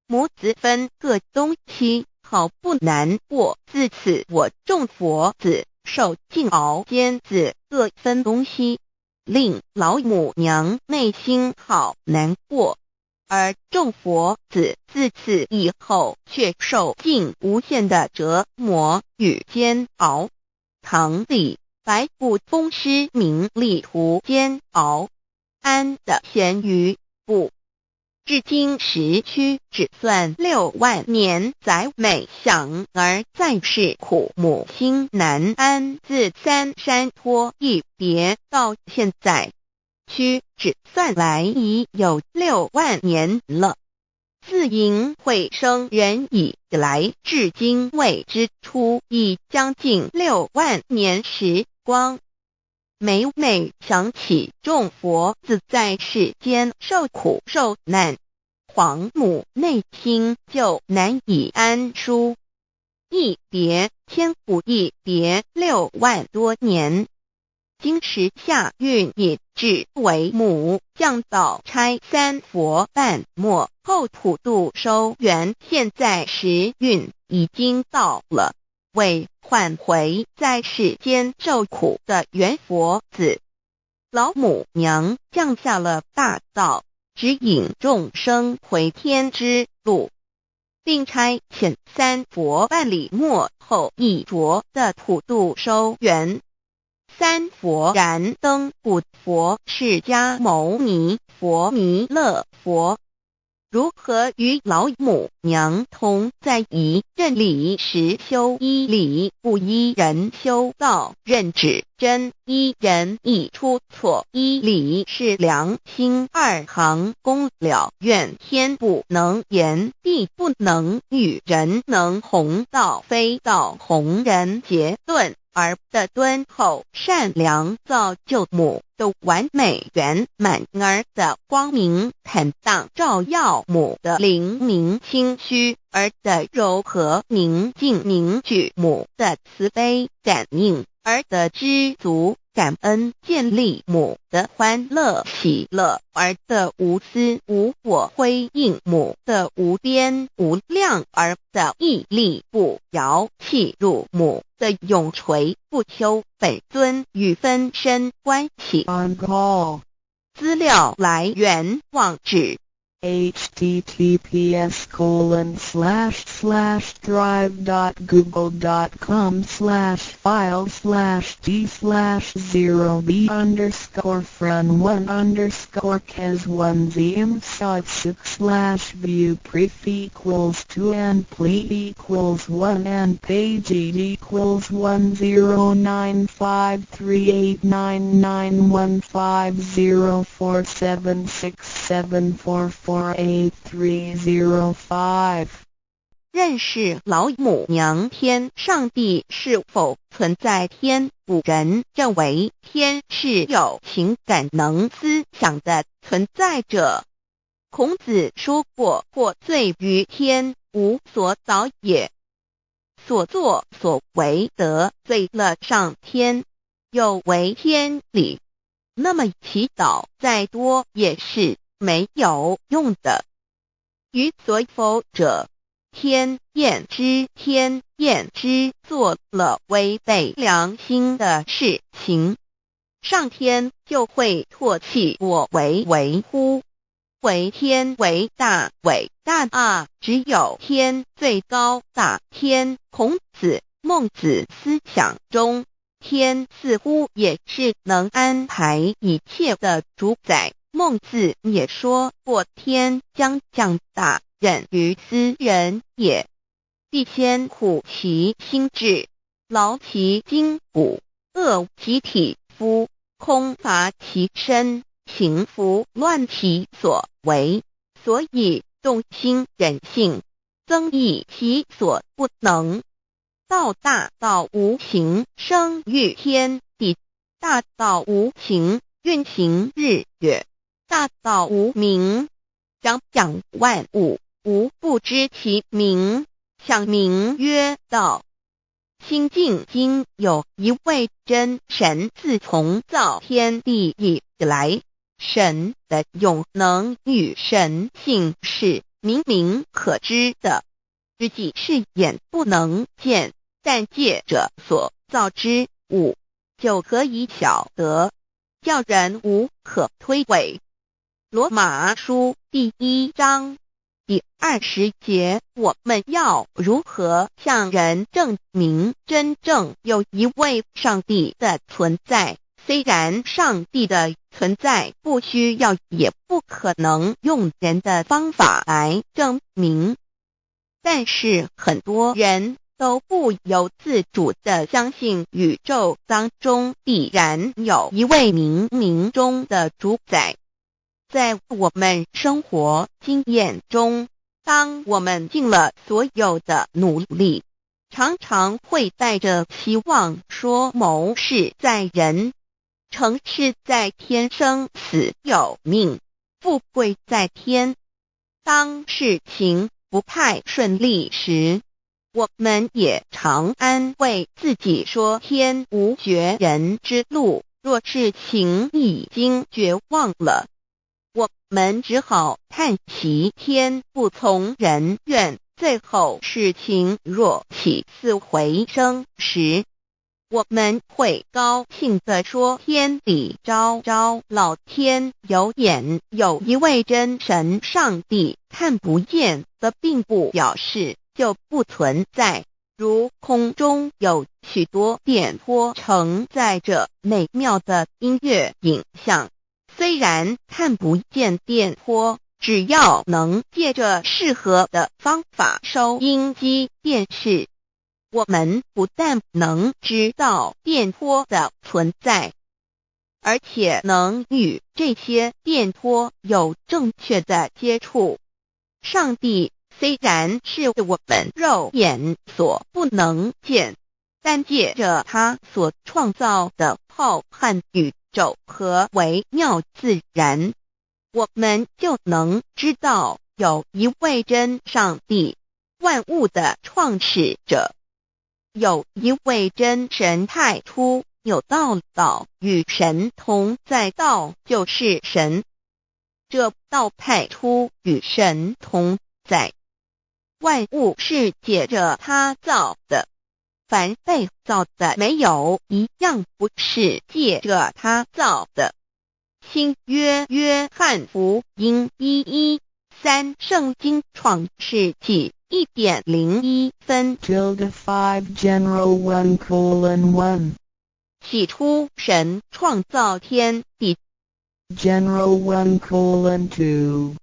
A: 母子分各东西，好不难过。自此，我众佛子受尽熬煎子各分东西，令老母娘内心好难过。而众佛子自此以后却受尽无限的折磨与煎熬。唐李白骨风师名利图煎熬，安的咸鱼不。至今时区只算6万年，载美享而在世苦母心难安。自三山托一别到现在，区只算来已有6万年了。自寅会生人以来，至今未知出，已将近6万年时光。每每想起众佛子在世间受苦受难，皇母内心就难以安舒。一别千古一别6万多年，经时下运引至为母，降到差三佛半末后普度收圆，现在时运已经到了，为换回在世间受苦的圆佛子。老母娘降下了大道，指引众生回天之路，并差遣三佛半里末后一着的普度收圆。三佛燃灯不佛释迦牟尼佛弥勒佛，如何与老母娘同在一任理时修一理，不依人修道，任指真一人一出错，一理是良心，二行功了愿天不能言，地不能喻，人能弘道，非道弘人结论，而的敦厚善良造就母的完美圆满，儿的光明坦荡照耀母的灵明清虚，儿的柔和宁静凝聚母的慈悲感应，儿的知足感恩建立母的欢乐喜乐，儿的无私无我辉映母的无边无量，儿的屹立不摇弃入母的永垂不朽本尊与分身关系。
B: On call.
A: 资料来源网址
B: https://drive.google.com/files/d/0b_cas1z_m_shot6/view pref equals 2 and plete equals 1 and page equals 109538999476774483005。
A: 认识老母娘天上帝是否存在？天古人认为天是有情感能思想的存在者。孔子说过，或罪于天，无所导也。所作所为得罪了上天，有违天理，那么祈祷再多也是没有用的。于所否者，天厌之，做了违背良心的事情，上天就会唾弃我为乎？为天为大，伟大啊！只有天最高大天。孔子、孟子思想中，天似乎也是能安排一切的主宰。孟子也说过，天将降大任于斯人也，必先苦其心志，劳其筋骨，饿其体肤，空乏其身，行拂乱其所为，所以动心忍性，增益其所不能。道大道无形，生育天地；大道无形，运行日月；大道无名，掌养万物，无不知其名，想名曰道。心经经有一位真神，自从造天地以来，神的永能与神性是明明可知的，自己是眼不能见，但借着所造之物，就可以晓得，叫人无可推诿。罗马书第1章第20节，我们要如何向人证明真正有一位上帝的存在？虽然上帝的存在不需要也不可能用人的方法来证明，但是很多人都不由自主地相信宇宙当中必然有一位冥冥中的主宰。在我们生活经验中，当我们尽了所有的努力，常常会带着期望说谋事在人，成事在天，生死有命，富贵在天。当事情不太顺利时，我们也常安慰自己说天无绝人之路，若事情已经绝望了，我们只好叹息天不从人愿。最后事情若起死回生时，我们会高兴地说天理昭昭，老天有眼。有一位真神上帝看不见的，并不表示就不存在，如空中有许多电波承载着美妙的音乐影像，虽然看不见电波，只要能借着适合的方法收音机电视，我们不但能知道电波的存在，而且能与这些电波有正确的接触。上帝虽然是我们肉眼所不能见，但借着他所创造的浩瀚宇宙和微妙自然，我们就能知道有一位真上帝，万物的创始者，有一位真神太初有道，道与神同在，道就是神，这道太初与神同在，万物是借着他造的，凡被造的没有一样不是借着他造的。新约约翰福音1:13，圣经创世纪1.01分
B: 5 General 1:1
A: 起初神创造天地，
B: General 1:2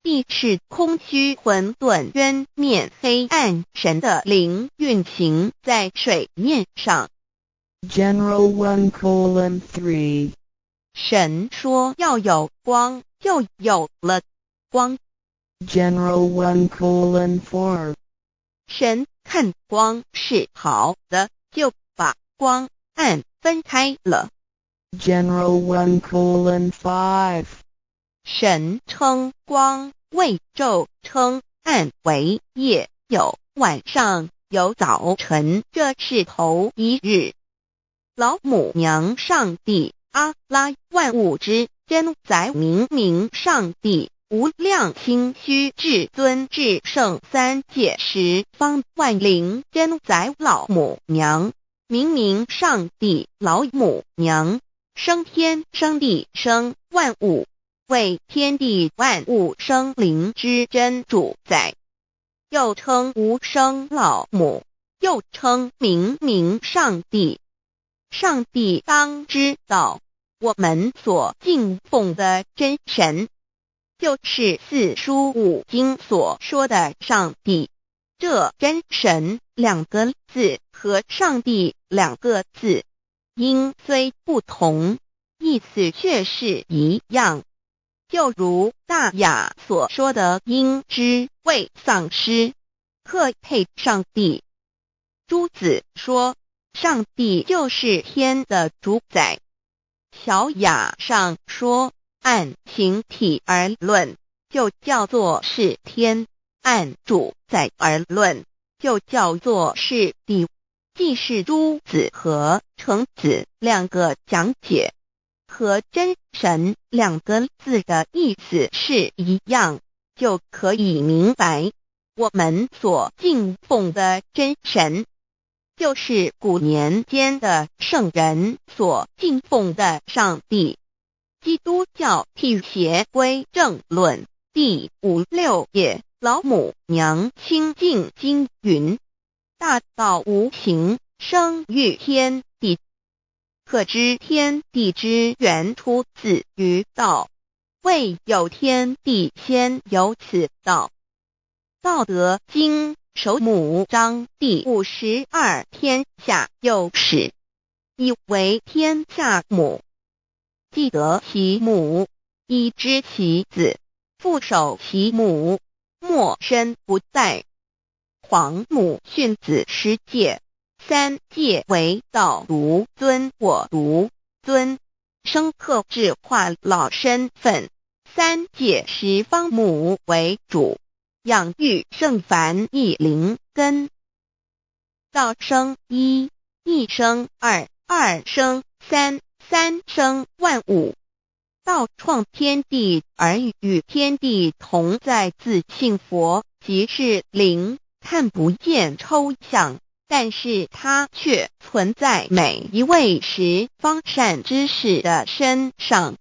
A: 地是空虚混沌渊面黑暗，神的灵运行在水面上。
B: General 1:3
A: 神说要有光，就有了光。
B: General 1:4
A: 神看光是好的，就把光暗分开了。
B: General 1:5
A: 神称光为昼，称暗为夜，有晚上，有早晨，这是头一日。老母娘上帝阿拉，万物之真宰，明明上帝，无量清虚至尊至圣，三界十方万灵真宰，老母娘，明明上帝，老母娘，生天生地生万物，为天地万物生灵之真主宰，又称无生老母，又称明明上帝。上帝当知道，我们所敬奉的真神，就是四书五经所说的上帝。这真神两个字和上帝两个字，音虽不同，意思却是一样。就如大雅所说的，鹰之谓丧尸，鹤配上帝。朱子说，上帝就是天的主宰。小雅上说，按形体而论，就叫做是天；按主宰而论，就叫做是地。既是朱子和程子两个讲解，和真神两个字的意思是一样，就可以明白，我们所敬奉的真神，就是古年间的圣人所敬奉的上帝。基督教辟邪归正论第56页，老母娘清净经云：大道无形，生育天地，可知天地之源出自于道，未有天地，先有此道。道德经首母章第52，天下有始，以为天下母。既得其母，以知其子，父守其母，莫身不在。皇母训子十戒，三戒为道，如尊我独尊，生克制化老身份。三戒十方母为主，养育圣凡一灵根。道生一，一生二，二生三，三生万物。道创天地而与天地同在，自性佛，即是灵，看不见抽象，但是它却存在每一位十方善知识的身上。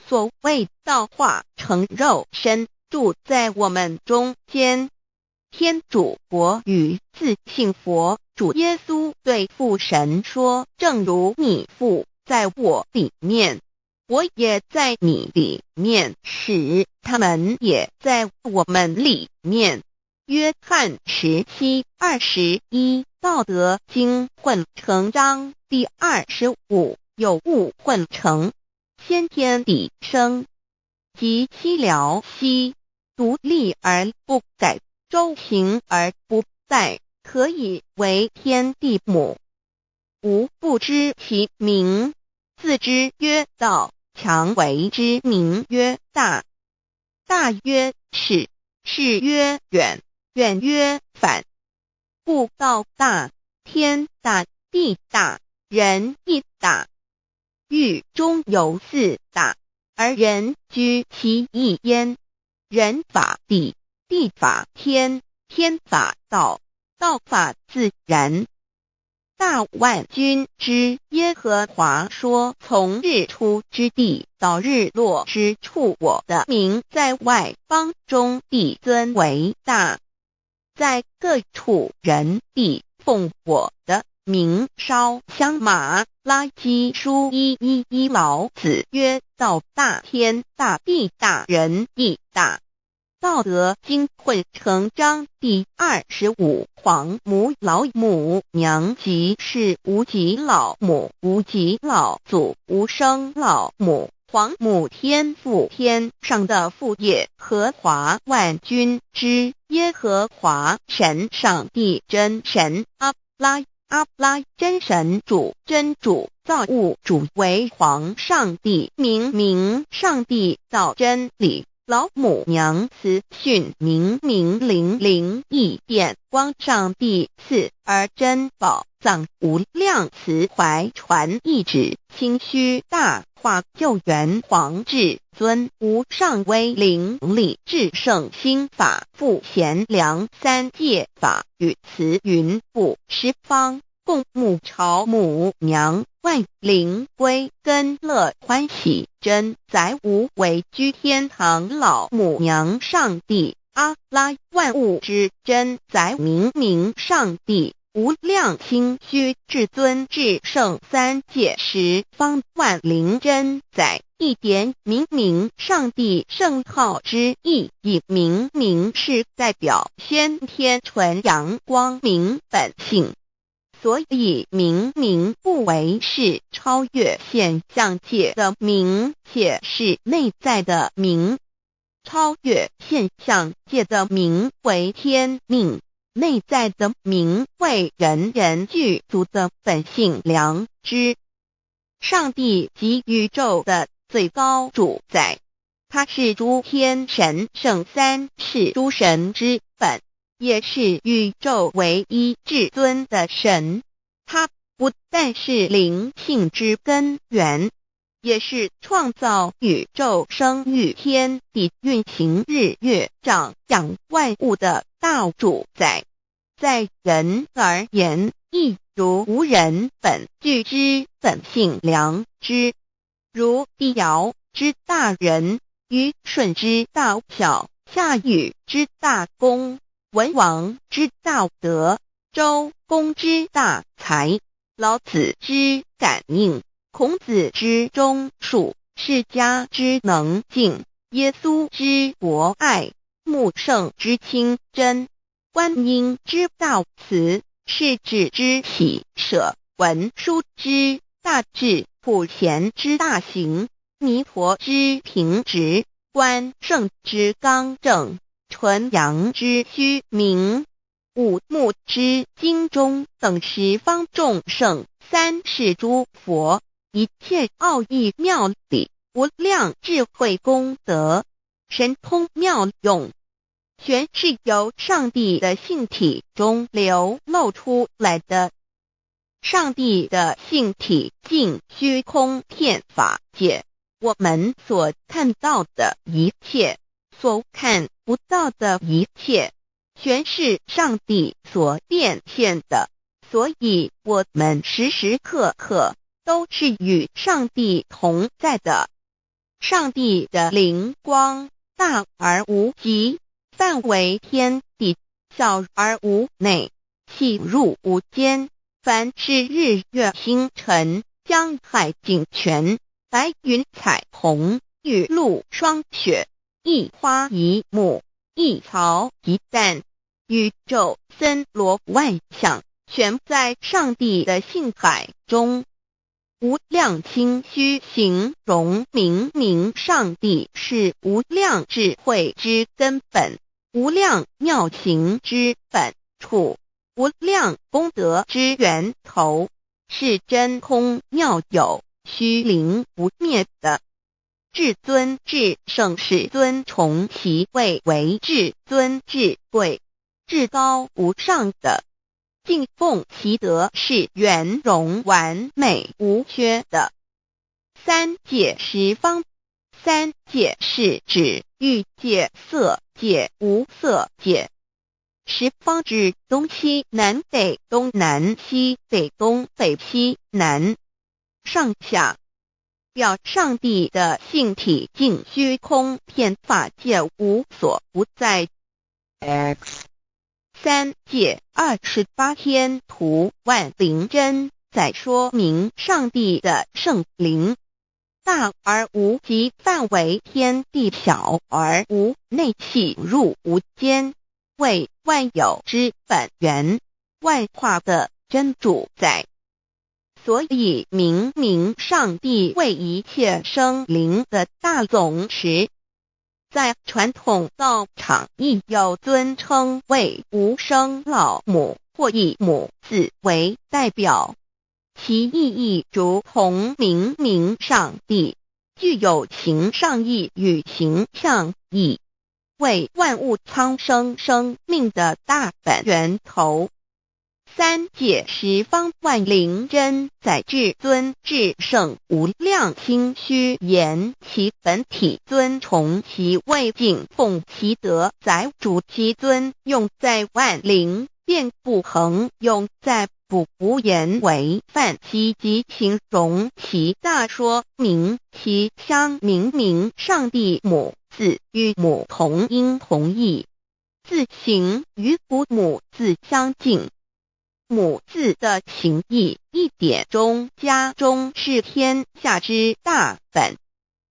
A: 所谓道化成肉身，住在我们中间。天主佛与自性佛主耶稣对父神说，正如你父在我里面，我也在你里面，使他们也在我们里面。约翰17:21，道德经混成章第25，有物混成，先天地生，即西辽兮，独立而不改，周行而不殆，可以为天地母。吾不知其名，自之曰道，强为之名曰大。大曰始，始曰远，远曰反。故道大，天大，地大，人亦大。域中有四大，而人居其一焉。人法地，地法天，天法道，道法自然。大万军之耶和华说，从日出之地到日落之处，我的名在外邦中必尊为大。在各处人必奉我的名烧香马拉基书1:1，老子曰：道大，天大，地大，人亦大。道德经混成章第25，黄母老母娘，即是无极老母、无极老祖、无生老母。黄母天父，天上的父也，和华万军之耶和华神，上帝真神，阿拉真神主，真主，造物主，为皇上帝，明上帝，造真理。老母娘慈训明灵义变光，上帝赐而真宝藏无量，慈怀传一旨，清虚大化，救援皇至尊，无上威灵力，至圣心法，复贤良三界法，与慈云布十方，共沐朝母娘，万灵归根乐欢喜，真载无为居天堂，老母娘上帝，阿拉万物之真载，明上帝，无量清虚至尊至圣三界十方，万灵真载，一点明上帝圣号之意义，明是代表先天纯阳光明本性。所以明不为是超越现象界的明，且是内在的明。超越现象界的明为天命，内在的明为人人具足的本性良知。上帝即宇宙的最高主宰，他是诸天神圣三世诸神之本，也是宇宙唯一至尊的神。他不但是灵性之根源，也是创造宇宙生育天地运行日月长养万物的大主宰。在人而言，亦如无人本具之本性良知，如帝尧之大仁，虞舜之大巧，夏禹之大功，文王之大德，周公之大才，老子之感应，孔子之忠恕，释迦之能静，耶稣之博爱，穆圣之清真，观音之大慈，世子之喜舍，文殊之大智，普贤之大行，弥陀之平直，关圣之刚正，纯阳之虚明，五目之精中，等十方众圣，三世诸佛，一切奥义妙理，无量智慧功德，神通妙用，全是由上帝的性体中流露出来的。上帝的性体尽虚空遍法界，我们所看到的一切，所看不到的一切，全是上帝所变现的，所以我们时时刻刻都是与上帝同在的。上帝的灵光大而无极，范围天地，小而无内，细入无间。凡是日月星辰，江海井泉，白云彩虹，雨露霜雪，一花一木，一草一蛋，宇宙森罗万象，全在上帝的性海中。无量心虚形容明明上帝是无量智慧之根本，无量妙行之本处，无量功德之源头，是真空妙有，虚灵不灭的。至尊至圣世尊崇其位为至尊至贵，至高无上的，敬奉其德是圆融完美无缺的。三界十方，三界是指欲界、色界、无色界。十方指东西南北东南西北东北西南上下，表上帝的性体尽虚空遍法界无所不在。
B: X
A: 三界28天图万灵真，在说明上帝的圣灵大而无极，范围天地，小而无内，细入无间，为万有之本源，万化的真主宰。所以明明上帝为一切生灵的大总持，在传统道场亦有尊称为无生老母，或以母字为代表，其意义如同明明上帝具有形上义与形象义，为万物苍生生命的大本源头。三界十方万灵真，在至尊至圣无量心虚言其本体尊崇其位，敬奉其德，载主其尊，用在万灵，便不恒用在不无言为范其及形容其大，说明其相明明上帝母字与母同音同义，字形与父母字相近。母字的情义一点中加中，是天下之大本，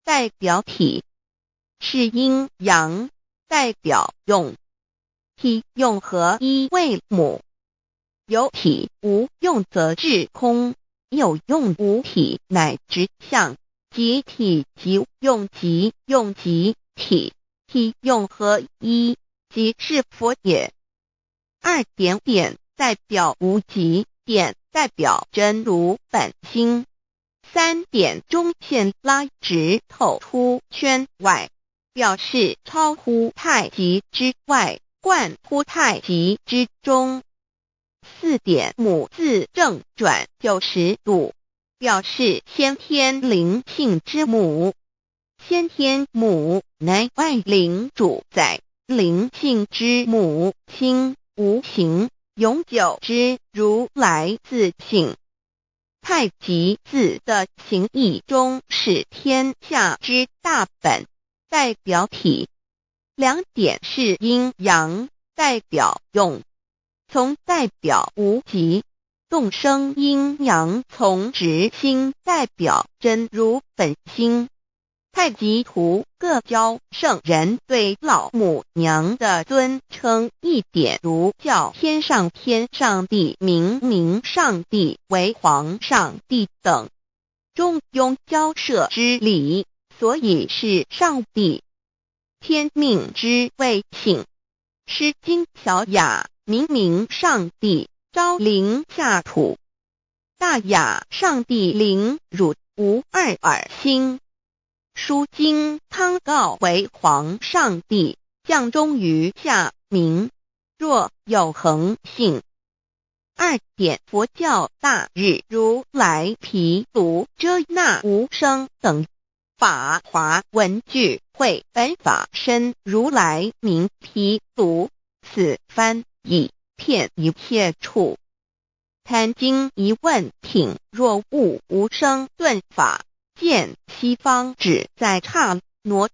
A: 代表体；是阴阳，代表用。体用合一为母，有体无用则至空，有用无体乃直相，即体即用，即用即体，体用合一，即是佛也。二点点代表无极，点代表真如本心，三点中线拉直透出圈外，表示超乎太极之外，贯乎太极之中。四点母字正转90度，表示先天灵性之母。先天母乃外灵主宰，灵性之母亲无形永久之如来自性。太极字的形义中是天下之大本，代表体。两点是阴阳，代表用。从代表无极，动生阴阳从直心，代表真如本心。太极图各教圣人对老母娘的尊称，一点如叫天上天上帝、明明上帝为皇上帝等，中庸交涉之理，所以是上帝。天命之谓性，诗经小雅明明上帝昭灵下土，大雅上帝灵汝无二耳心。书经汤告为皇上帝，降中于下民，若有恒性。2点佛教大日如来毗卢遮那无生等法华文具会本法身如来名毗卢，此翻译遍一切处。贪经一问品，若悟无生顿法，见西方只在刹那。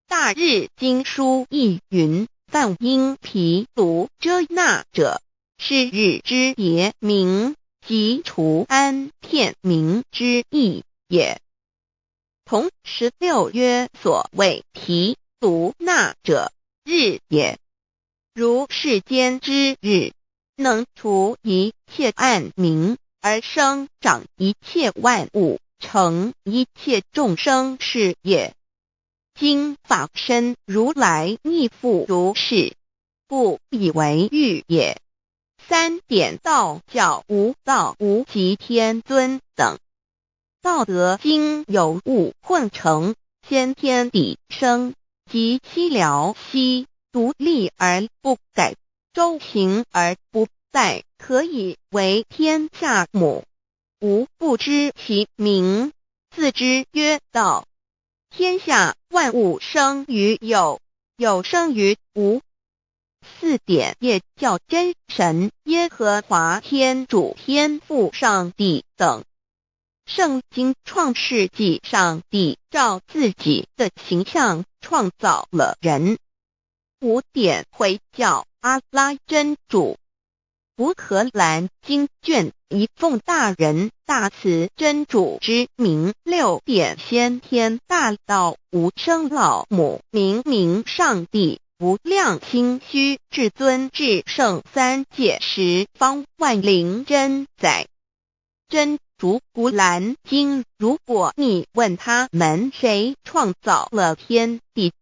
A: 大日经书亦云，梵音毗卢遮那者，是日之别名，即除安片名之意也。同16曰，所谓毗卢那者，日也。如世间之日，能除一切暗明，而生长一切万物，成一切众生是也。今法身如来亦复如是，不以为喻也。3点道教无道无极天尊等，道德经有物混成，先天地生，即七辽息，独立而不改，周行而不殆，可以为天下母。吾不知其名，自之曰道。天下万物生于有，有生于无。4点业教真神耶和华天主天父上帝等。圣经创世纪，上帝照自己的形象创造了人。5点回教阿拉真主。乌克兰经卷一奉大人大慈真主之名。6点先天大道无生老母明上帝无量心虚至尊至圣三界十方万灵真在。真主古兰经，如果你问他们谁创造了天地，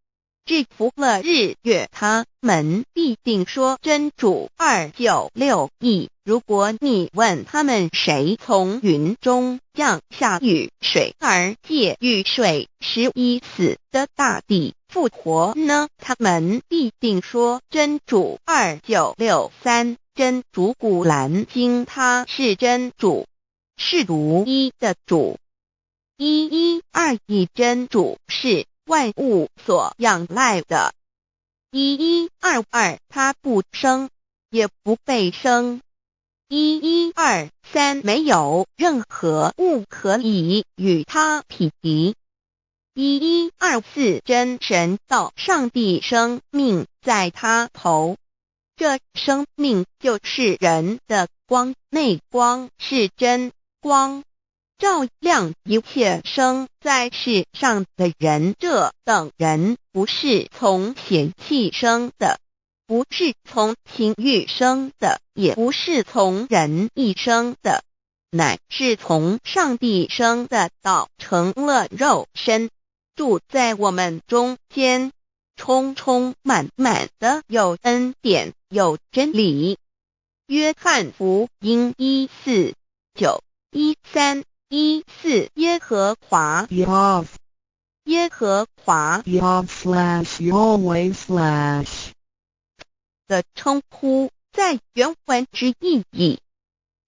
A: 制服了日月，他们必定说真主296亿。如果你问他们谁从云中降下雨水，而借雨水使已死的大地复活呢，他们必定说真主2963。真主古兰经，他是真主，是独一的主。112真主是万物所仰赖的。1122他不生，也不被生。1123没有任何物可以与他匹敌。1124真神道上帝生命在他头，这生命就是人的光，内光是真光，照亮一切生在世上的人。这等人不是从血气生的，不是从情欲生的，也不是从人意生的，乃是从上帝生的，道成了肉身，住在我们中间，充充满满的有恩典，有真理。约翰福音1491314耶和华
B: Yav
A: 耶和华
B: Yav/Yahweh/
A: 的称呼，在原文之意义，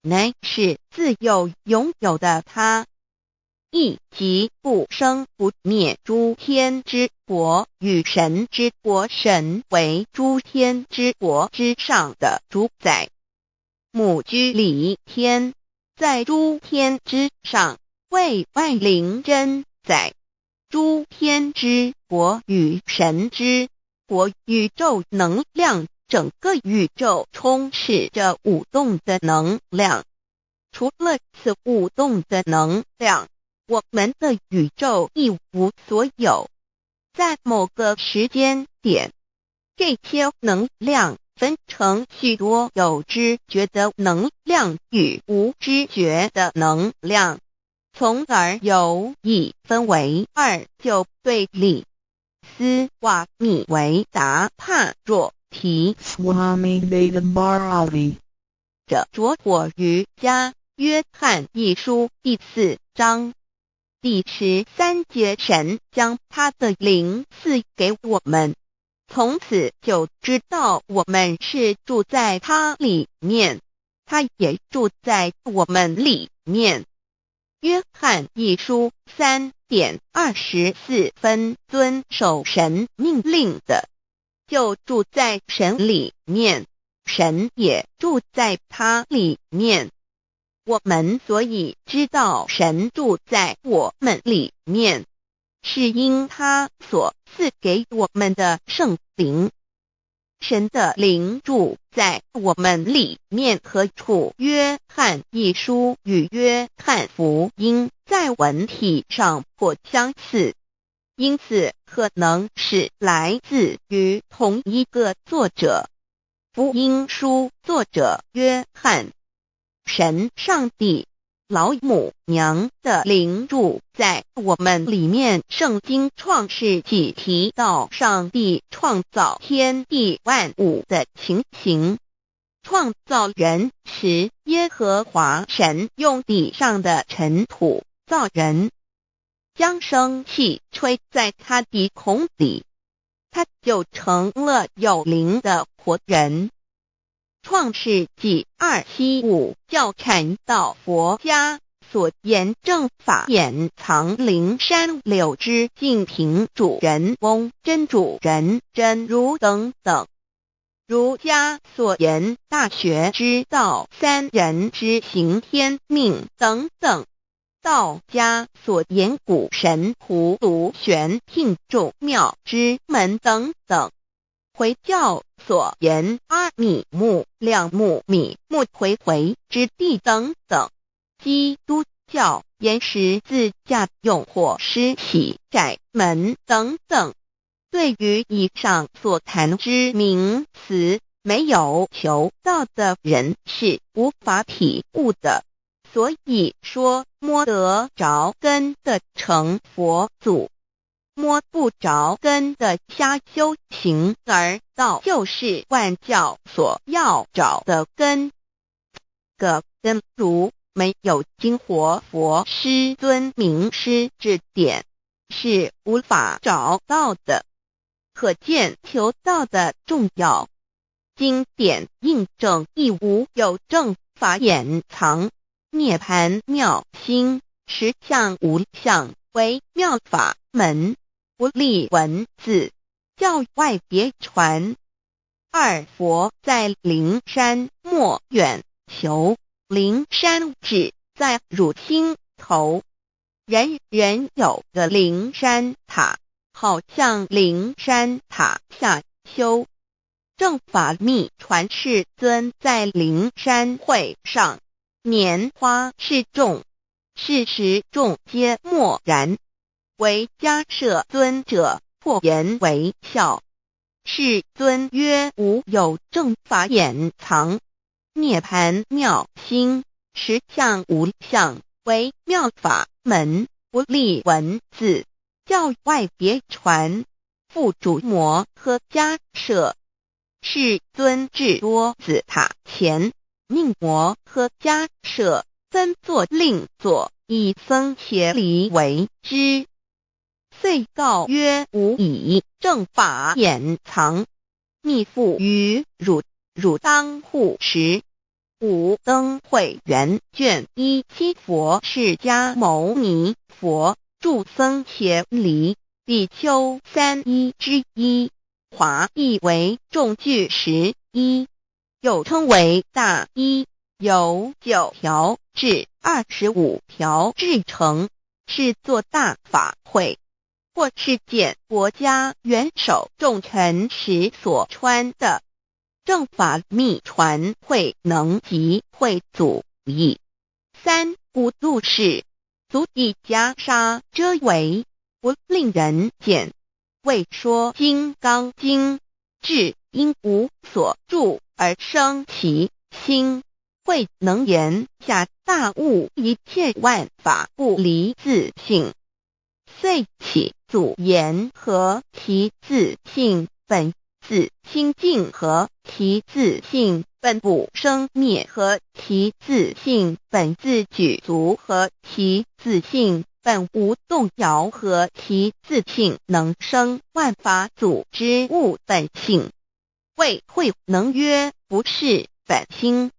A: 乃是自有拥有的他，亦即不生不灭诸天之国与神之国，神为诸天之国之上的主宰。母居里天，在诸天之上，为万灵真在。诸天之国与神之国，宇宙能量，整个宇宙充斥着舞动的能量。除了此舞动的能量，我们的宇宙一无所有。在某个时间点，这些能量分成许多有知觉的能量与无知觉的能量，从而由一分为二，就对立。斯瓦米维达帕若提
B: Swami Vedabharati
A: 着着火瑜伽约翰一书第4章第13节，神将他的灵赐给我们，从此就知道我们是住在他里面，他也住在我们里面。约翰一书3:24，遵守神命令的，就住在神里面，神也住在他里面。我们所以知道神住在我们里面，是因他所赐给我们的圣灵。神的灵住在我们里面何处？约翰一书与约翰福音在文体上颇相似，因此可能是来自于同一个作者。福音书作者约翰，神上帝老母娘的灵住在我们里面。圣经创世纪提到上帝创造天地万物的情形。创造人时，耶和华神用地上的尘土造人，将生气吹在他鼻孔里，他就成了有灵的活人。创世纪2:7-5教阐到佛家所言正法掩藏灵山柳之净瓶主人翁真主人真如等等。儒家所言大学之道三人之行天命等等。道家所言古神荼毒玄牝众妙之门等等。回教所言阿米木两木米木回回之地等等。基督教言十字架用火施洗窄门等等。对于以上所谈之名词，没有求道的人是无法体悟的。所以说摸得着根的成佛祖，摸不着根的瞎修行而道，就是万教所要找的根。个根如没有经活佛师尊名师指点，是无法找到的。可见求道的重要。经典印证亦无有正法掩藏，涅盘妙心，实相无相，为妙法门，不立文字，教外别传。二佛在灵山莫远求，灵山只在汝心头。人人有个灵山塔，好像灵山塔下修。正法密传世尊在灵山会上，拈花示众，是时众皆默然，唯迦摄尊者破颜为笑。世尊曰：无有正法掩藏，涅盘妙心，实相无相，为妙法门，不立文字，教外别传。复主摩诃迦摄。世尊至多子塔前，命摩诃迦摄分座另座，以僧伽梨为之。遂告曰：吾以正法掩藏，密付于汝，汝当护持。五灯会元卷1佛释迦牟尼佛著僧伽梨比丘3:1，华译为众句11，又称为大一，由9条至25条制成，是作大法会，或是见国家元首重臣时所穿的。正法密传会能及会祖义。三古度世，足以袈裟遮为，不令人见。为说金刚经，至因无所住而生其心，会能言下大悟一切万法不离自性。遂起祖言和其自性本自清净和其自性本不生灭和其自性本自具足和其自性本无动摇和其自性能生万法组之物本性。谓会能曰不是本心，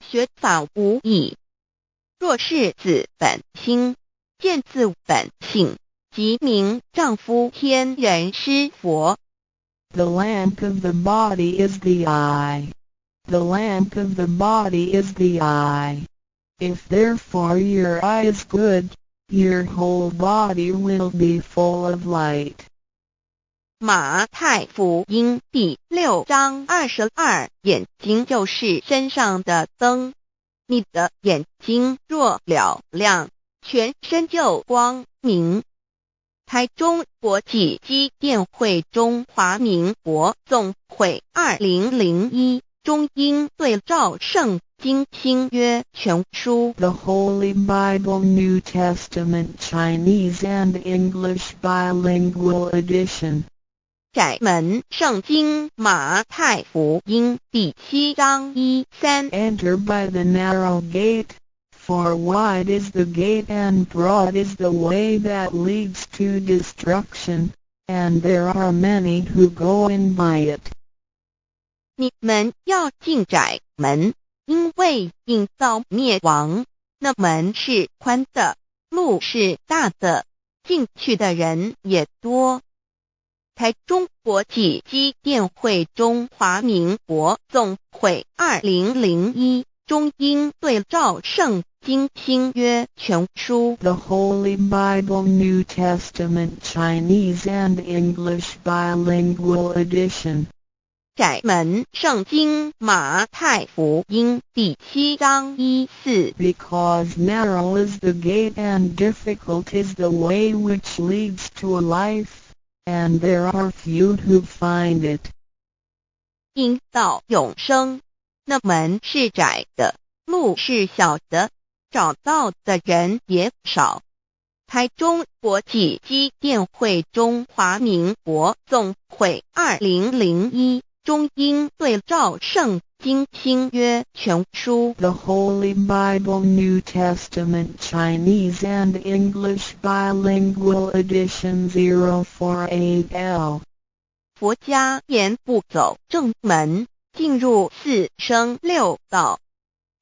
A: 学法无益。若是子本心，见自本性，即名丈夫天人师佛。
B: The lamp of the body is the eye. The lamp of the body is the eye. If therefore your eye is good, your whole body will be full of light.
A: 马太福音第6章22，眼睛就是身上的灯。你的眼睛若了亮，全身就光明。台中国际机电会中华民国总会2001中英对照圣经新约全书
B: The Holy Bible New Testament Chinese and English Bilingual Edition.
A: 窄门圣经马太福音第7章1-3
B: Enter by the narrow gate, for wide is the gate and broad is the way that leads to destruction, and there are many who go in by it.
A: 你们要进窄门，因为引到灭亡。那门是宽的，路是大的，进去的人也多。台中国际机电会中华民国总会2001中英对照圣经新约全书
B: The Holy Bible New Testament Chinese and English Bilingual Edition.
A: 窄门圣经马太福音第7章1-4
B: Because narrow is the gate and difficult is the way which leads to life, and there are few who find it.
A: 引到永生，那门是窄的，路是小的，找到的人也少。台中国际机电会中华民国总会2001中英对照圣经新约全书
B: The Holy Bible New Testament Chinese and English Bilingual Edition 048L.
A: 佛家言不走正门，进入4生6道。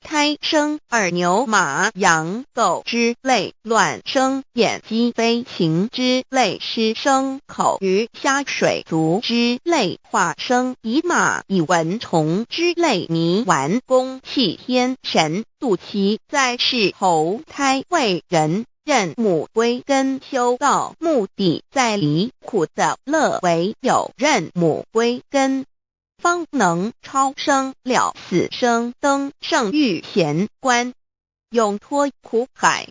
A: 胎生耳牛马羊狗之类，卵生眼鸡飞禽之类，湿生口鱼虾水族之类，化生以马以蚊虫之类，迷顽公气天神，度其在世投胎为人，任母归根修道，目的在离苦的乐为有任母归根，方能超生了死生，登圣域贤官，永脱苦海。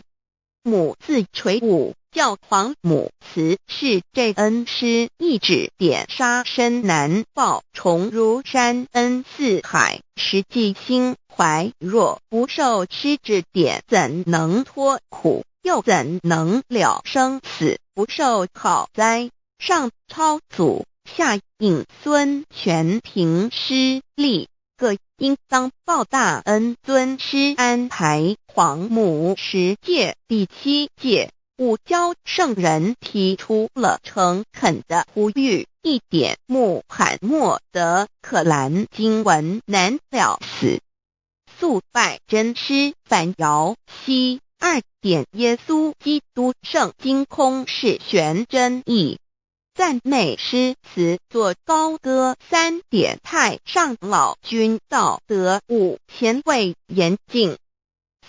A: 母自垂武，教皇母慈是这恩师，一指点杀身难报，重如山恩似海，实际心怀，若不受师指点，怎能脱苦？又怎能了生死？不受考灾，上超祖，下应孙权凭师力，各应当报大恩。尊师安排，皇母10诫，第7诫，五教圣人提出了诚恳的呼吁，一点穆罕默德可兰经文难了死，肃拜真师反摇西。2点耶稣基督圣经空是玄真义，赞美诗词作高歌。3点太上老君道德5前卫严谨，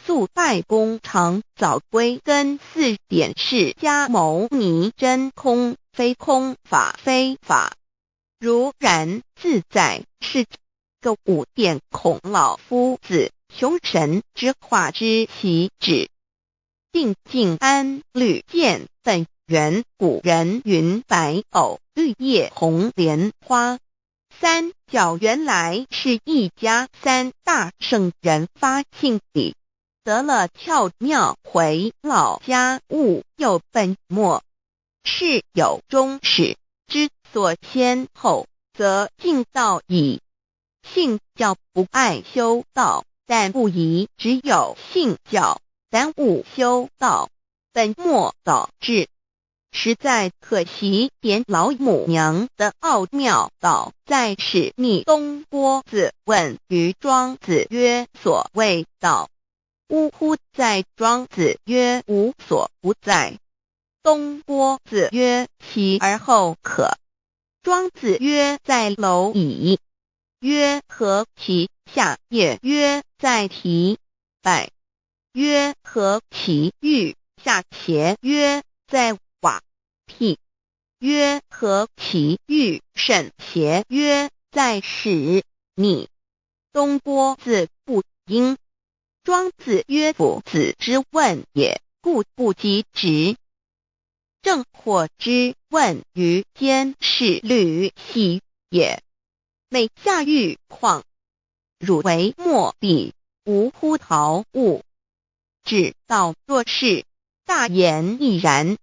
A: 肃拜公常早归根。4点释迦牟尼真空非空法非法，如然自在是个5点孔老夫子雄神之化之其旨。定静安律见本源，古人云白藕绿叶红莲花。3角原来是一家3大圣人发庆礼，得了窍妙，回老家务有本末，事有终始，之所先后，则敬道矣。信教不爱修道，但不宜只有信教，耽误修道，本末倒置。实在可惜，点老母娘的奥妙倒在使逆东郭子问于庄子曰：所谓道，呜呼！在庄子曰：无所不在。东郭子曰：其而后可。庄子曰：在蝼蚁。曰：何其下也？曰：在蹄。百。曰：何其欲下且？曰：在瓦辟。曰：何其欲甚且？曰：在始。逆。东郭子不应。庄子曰：夫子之问也，故不及直。正或之问于间是履兮也。每下欲况，汝为莫必，无乎陶物。指道若是，大言亦然。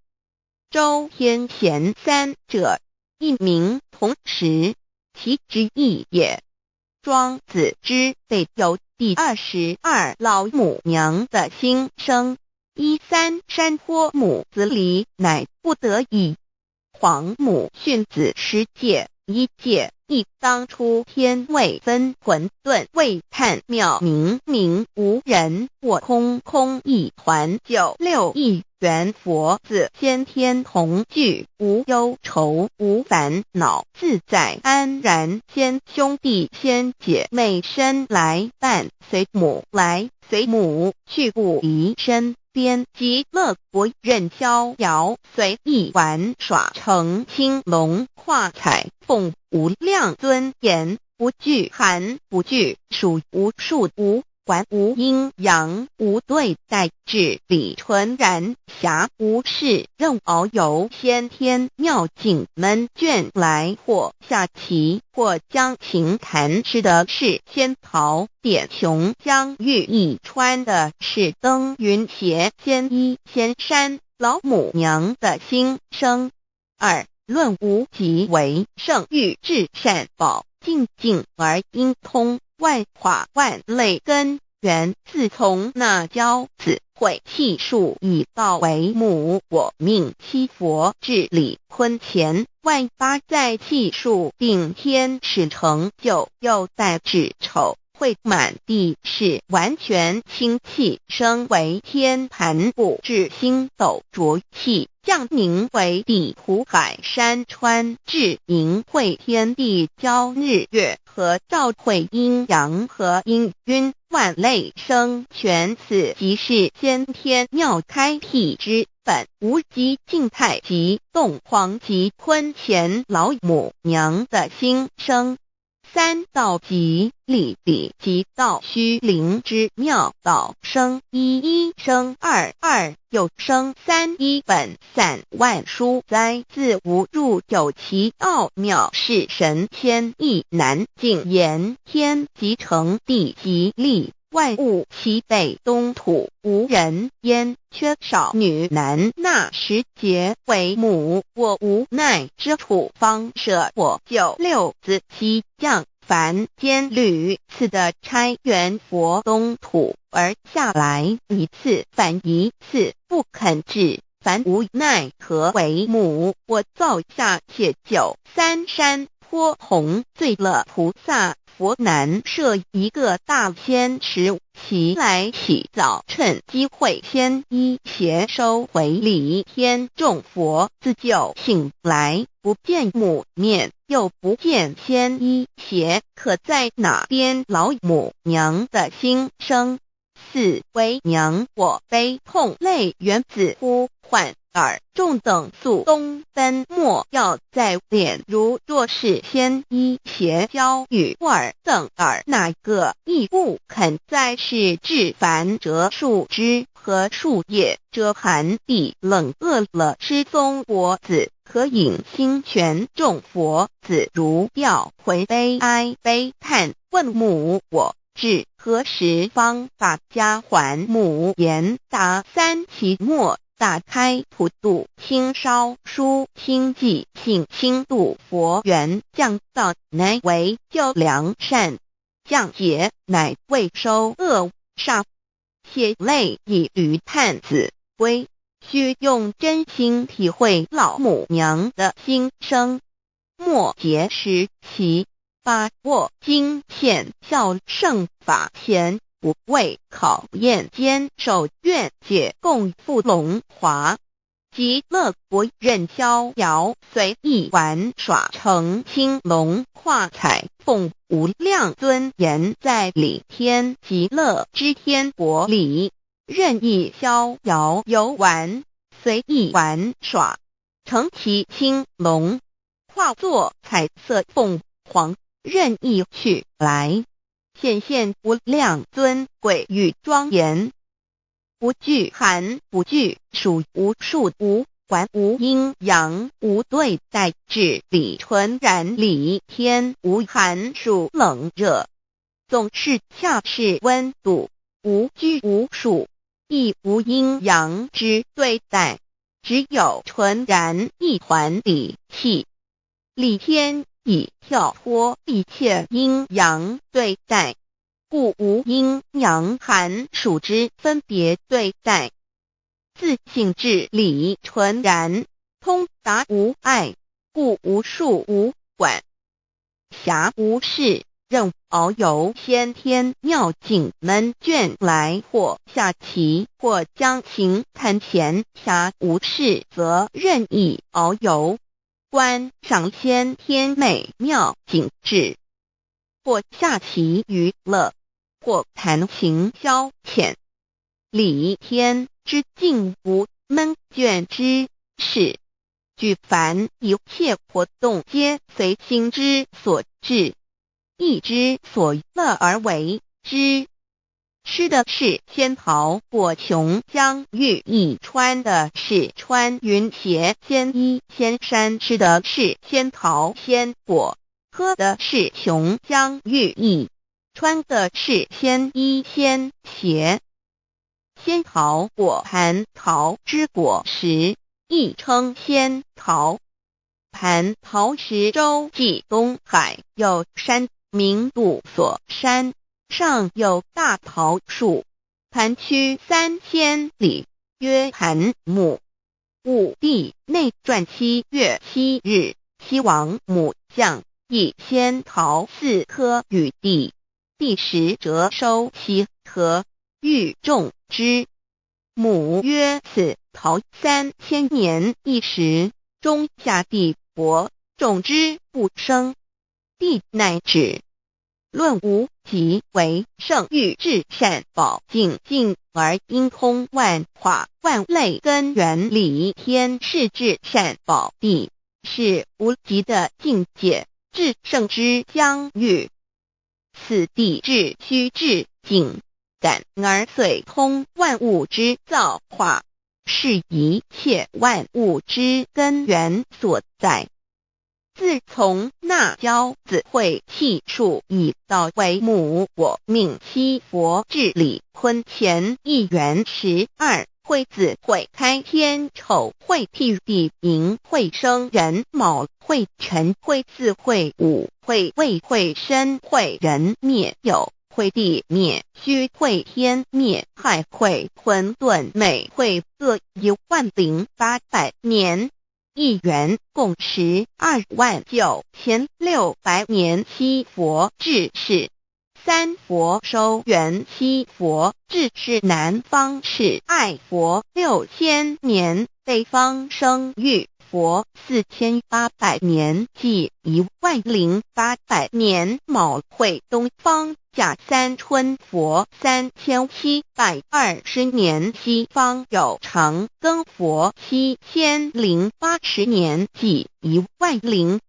A: 周天贤三者，一名同时，其之义也。庄子之备有第22老母娘的心声。13山坡母子离，乃不得已。黄母训子10戒，1戒亦当初天未分，混沌未探，妙明明无人，我空空一团。96亿元佛子先天同具，无忧愁无烦恼，自在安然。先兄弟先姐妹身来伴随母来随母去，不离身边，极乐国任逍遥，随意玩耍，乘青龙跨彩凤，无量尊严，不惧寒不惧暑，无数无还，无阴阳，无对待，至理纯然，暇无事任遨游，先天妙境门卷来，或下棋，或将琴弹，吃的是仙桃，点琼浆玉一穿的是登云鞋，仙衣仙山，老母娘的心声。2论无极为圣欲至善宝，静静而应通，万法万类根源，自从那骄子会气数以道为母，我命七佛治理坤乾，万八在气数并天使成就，又待至丑会满地是完全清气，升为天盘布至星斗浊气，降凝为地土海山川，至明会天地交日月和照会阴阳和阴晕，万类生全，此即是先天妙开辟之本，无极静态及动狂及坤乾老母娘的心声。3道即理理即道虚灵之妙道生一生二又生三，一本散万殊哉，自无入有其奥妙，是神天意难尽言。天即成，地即立，万物其北东土，无人焉，缺少女男，纳10节为母，我无奈之处，方舍我96子西降凡间屡次的差援佛东土，而下来一次反一次，不肯治，凡无奈何为母，我造下且93山坡弘罪了菩萨，佛难设一个大仙池，其来起早，趁机会先一邪收回礼，天众佛自就醒来，不见母面，又不见先一邪，可在哪边？老母娘的心声。4为娘我悲痛泪源自呼唤耳众等宿东奔，莫要在脸，如若是先一邪教与尔等耳，哪个亦不肯在世至凡折树枝和树叶，遮寒地冷，饿了吃松果子，可饮清泉，众佛子如调回悲哀悲叹，问母我至何时方把家还？母言答3期末，打开普度清烧书清寂性清度佛缘，降道乃为救良善，降劫乃为收恶煞，血泪以余叹子归。需用真心体会老母娘的心声。末节时期，把握经现效圣法前，不畏考验，坚守愿解共赴龙华。极乐国任逍遥随意玩耍，成青龙化彩凤，无量尊严在里天极乐之天国里，任意逍遥游玩，随意玩耍，成其青龙，化作彩色凤凰，任意去来，显现无量尊贵与庄严。不惧寒，不惧暑，无数无管，无阴阳，无对待，至理纯然理天，无寒暑冷热，总是恰是温度，无拘无束，亦无阴阳之对待，只有纯然一环理气。理天以跳脱一切阴阳对待，故无阴阳寒暑之分别对待，自性至理纯然，通达无碍，故无束无管，暇无事，任遨游先天妙境门卷来，或下棋，或将琴弹弦，暇无事则任意遨游，观赏先天美妙景致，或下棋娱乐，或弹琴消遣。理天之境无闷倦之事，举凡一切活动皆随心之所至，意之所乐而为之。吃的是仙桃果琼浆玉液，穿的是穿云鞋仙衣仙衫，吃的是仙桃仙果，喝的是琼浆玉液，穿的是仙衣仙鞋。仙桃果，蟠桃之果实，亦称仙桃。蟠桃实洲际东海有山，名度所山，上有大桃树，盘曲3000里，曰盘木。武帝内传7月7日，西王母降，以仙桃4颗与帝，帝时折收其核，欲种之。母曰：此桃3000年一时，中下地薄，种之不生。帝乃止。论无极为圣欲至善宝净净而因通万化万类根源理天是至善宝地，是无极的境界，至圣之疆域。此地至虚至境，感而遂通万物之造化，是一切万物之根源所在。自从那骄子会气数以道为母，我命七佛治理坤乾一元12，会子会开天丑，会替地寅，会生人卯，会辰会巳，会午，会未，会申，会人灭酉，会地灭戌，会天灭亥，会混沌昧，会各10800年。一元共129600年。七佛治世，三佛收元，七佛治世南方是爱佛6000年，北方生玉佛4800年，即10800年。卯会东方甲三春佛3720年，西方有长庚佛7080年，即10800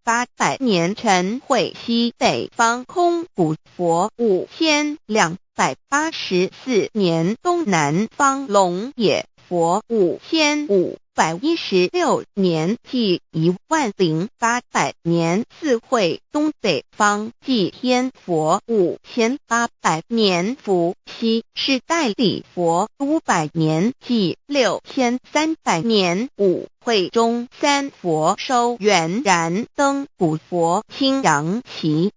A: 年。辰会西北方空谷佛5284年，东南方龙野佛5516年，即10800年。四会东北方祭天佛5800年，伏羲是代理佛500年，即6300年。五会中三佛收元然灯古佛青阳旗，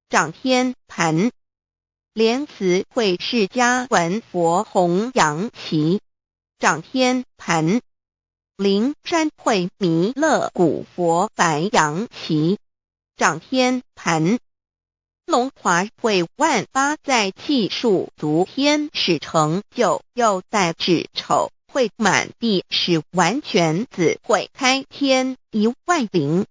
A: 掌天盘。莲慈会释迦文佛弘扬旗，掌天盘。灵山会弥勒古佛白羊旗，掌天盘。龙华会万八载气数足天使成就，又代指丑会满地是完全子会开天10800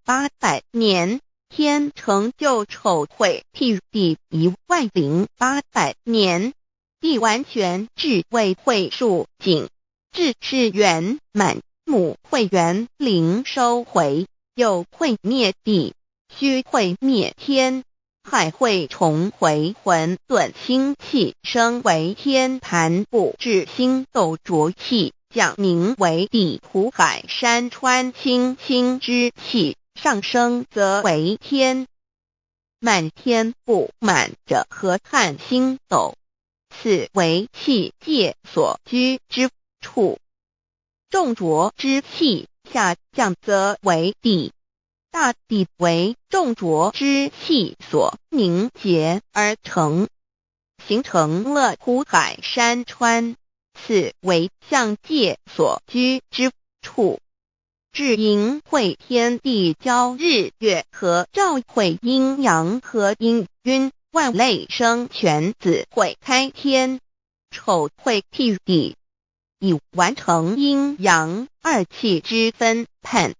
A: 年，天成就丑会辟地10800年，地完全至为会数尽，至是圆满，母会圆灵收回，又会灭地，虚会灭天，还会重回混沌星气，升为天盘部至星斗浊气，降名为地土海山川星星之气，上升则为天。满天不满者河汉星斗，此为气界所居之处。重浊之气下降则为地，大地为重浊之气所凝结而成，形成了土海山川，此为象界所居之处。至阴会天地交日月和照会阴阳和阴晕，万类生全子会开天，丑会辟地，以完成阴阳二气之分判。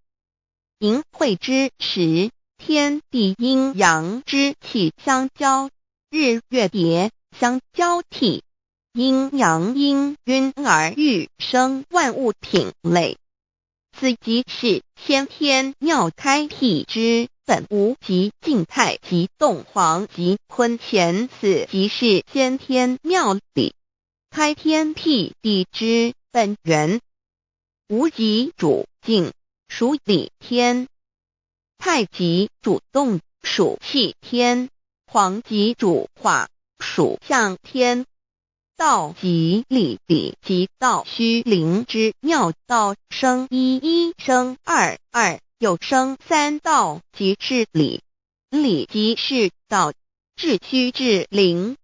A: 阴会之时，天地阴阳之气相交，日月叠相交替，阴阳阴晕而育生万物品类。此即是先天妙开辟之本无极静态及动黄及坤乾，此即是先天妙理开天辟地之本源。无极主静，属理天；太极主动，属气天；黄极主化，属象天。道即理理即道虚灵之妙道，生一一生二二，又生三道，即是理。理即是道，至虚至灵，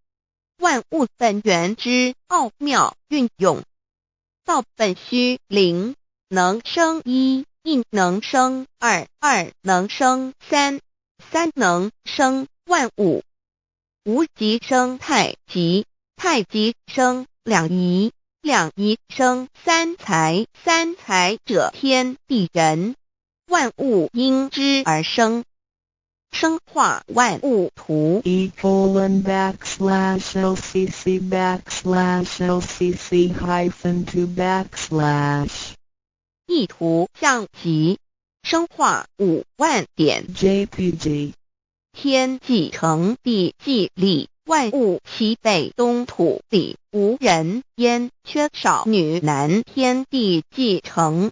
A: 万物本源之奥妙运用。道本虚灵，能生一，一能生二，二能生三，三能生万物。无极生太极，太极生两仪，两仪生三才，三才者天地人，万物因之而生，生化万物图。
B: e://LCC_LCC_2/
A: 意图象极，生化5万点
B: JPG。
A: 天既成地既立，万物其北东土地，无人焉，缺少女男，天地既成，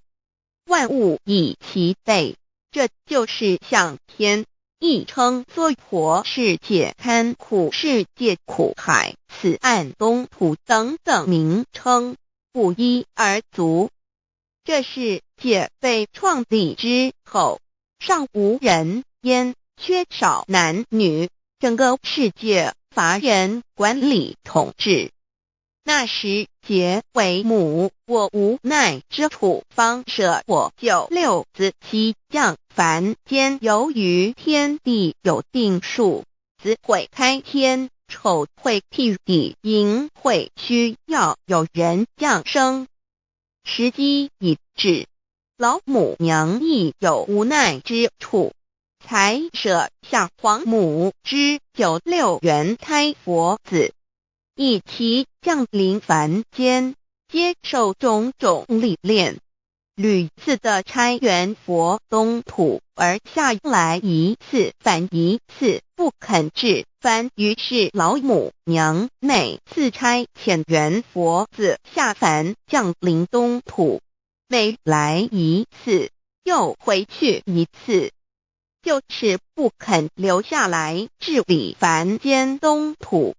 A: 万物以其北，这就是象天，亦称娑婆世界、堪苦世界、苦海、此岸东土等等名称，不一而足。这世界被创立之后，尚无人焉，缺少男女，整个世界乏人管理统治。那时劫为母，我无奈之处，方舍我救六子妻降凡间。由于天地有定数，子会开天，丑会辟地，寅会需要有人降生。时机已至，老母娘亦有无奈之处，才舍下皇母之96元胎佛子，以其降临凡间，接受种种历练，屡次的差援佛东土，而下来一次反一次不肯至凡，于是老母娘每次差遣援佛子下凡降临东土，每来一次又回去一次，就是不肯留下来治理凡间东土。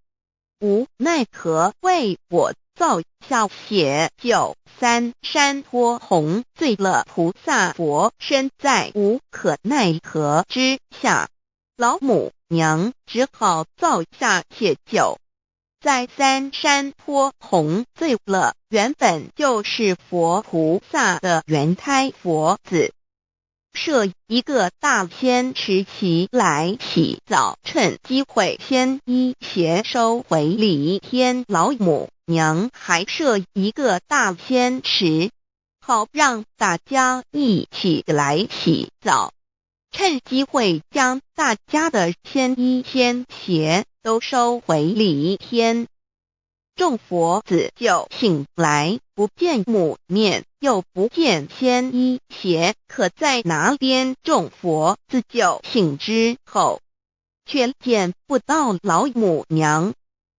A: 无奈何为我造下血救三山脱红，罪了菩萨佛，身在无可奈何之下，老母娘只好造下解救。在三山坡红醉了，原本就是佛菩萨的原胎佛子，设一个大仙池起来洗澡，趁机会先衣鞋收回礼天老母娘，还设一个大仙池，好让大家一起来洗澡，趁机会将大家的仙衣仙鞋都收回礼天。众佛子就醒来，不见母面，又不见仙衣鞋，可在哪边？众佛子就醒之后，却见不到老母娘，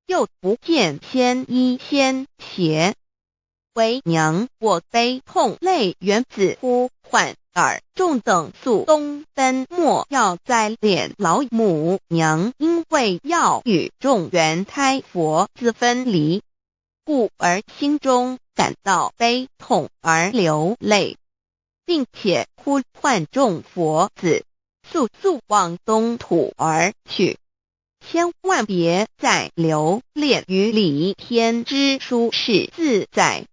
A: 又不见仙衣仙鞋。为娘，我悲痛泪源自呼唤耳，众等速东奔，莫要再敛老母娘，因为要与众原胎佛子分离，故而心中感到悲痛而流泪，并且呼唤众佛子速速往东土而去，千万别再留恋于礼天之舒适自在。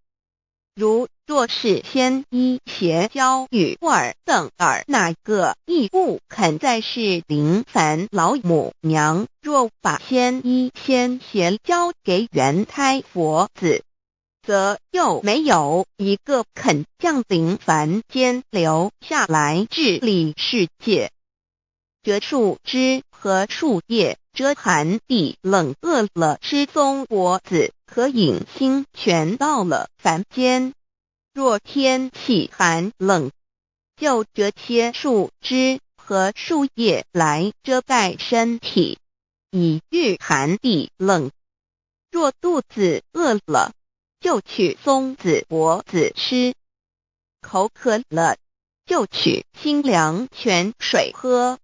A: 若是仙衣鞋交与尔等儿，哪个亦不肯再是临烦老母娘？若把仙衣仙鞋交给原胎佛子，则又没有一个肯降临凡间留下来治理世界。这树枝和树叶遮寒地冷，饿了吃松果子，可饮清泉，到了凡间，若天气寒冷，就折些树枝和树叶来遮盖身体，以御寒地冷。若肚子饿了，就取松子果子吃，口渴了，就取清凉泉水喝。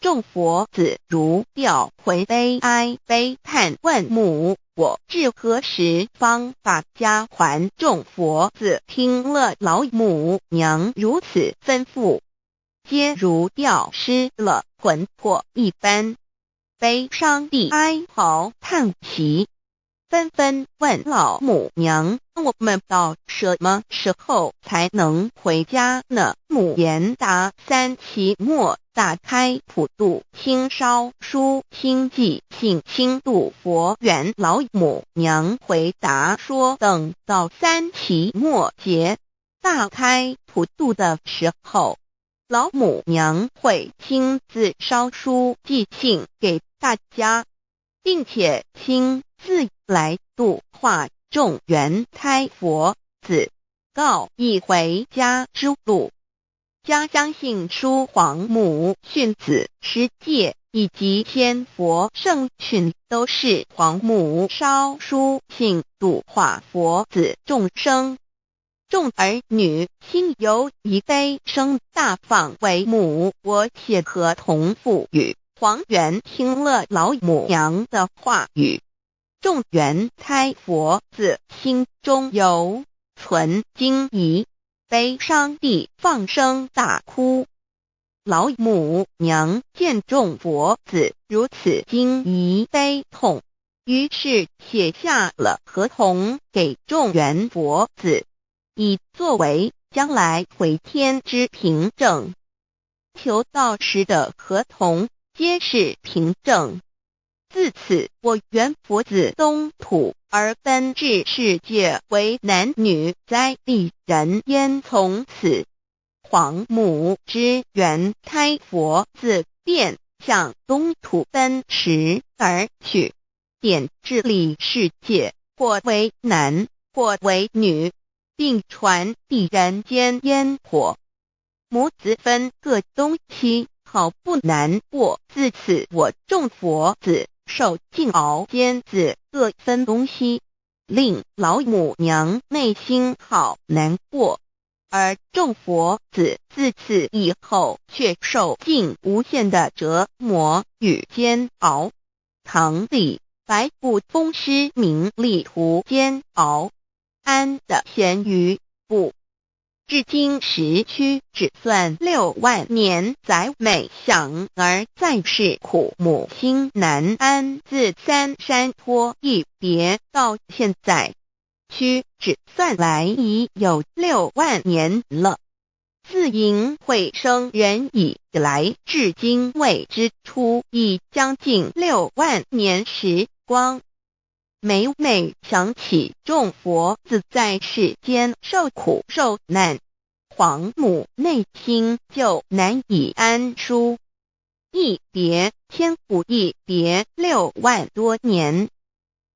A: 众佛子如调回悲哀悲叹，问母：我至何时方把家还？众佛子听了老母娘如此吩咐，皆如吊失了魂魄一般，悲伤地哀嚎叹息，纷纷问老母娘：我们到什么时候才能回家呢？母言答：三期末打开普度清烧书清寂信清度佛缘。老母娘回答说，等到三期末节大开普度的时候，老母娘会亲自烧书寄信给大家，并且亲自来度化众原胎佛子，告一回家之路。将相信书皇母训子十戒以及天佛圣训，都是皇母烧书信度化佛子众生。众儿女心有一悲生大放为母，我且合同赋予。皇元听了老母娘的话语，众原胎佛子心中有存惊疑，悲伤地放声大哭。老母娘见众佛子如此惊疑悲痛，于是写下了合同给众原佛子，以作为将来回天之凭证。求道时的合同皆是凭证。自此，我原佛子东土而奔至世界为男女在地人焉。从此，皇母之原胎佛子便向东土奔驰而去，点治理世界，或为男，或为女，并传递人间烟火。母子分各东西，好不难过。自此，我众佛子受尽熬煎子各分东西，令老母娘内心好难过。而众佛子自此以后却受尽无限的折磨与煎熬。唐李白骨风师名利图煎熬，安的咸鱼不至今时区只算6万年，载每想而在世苦母心难安。自三山坡一别到现在，屈指算来已有6万年了。自寅会生人以来，至今未知出，已将近6万年时光。每每想起众佛子在世间受苦受难，皇母内心就难以安舒。一别千古，一别6万多年。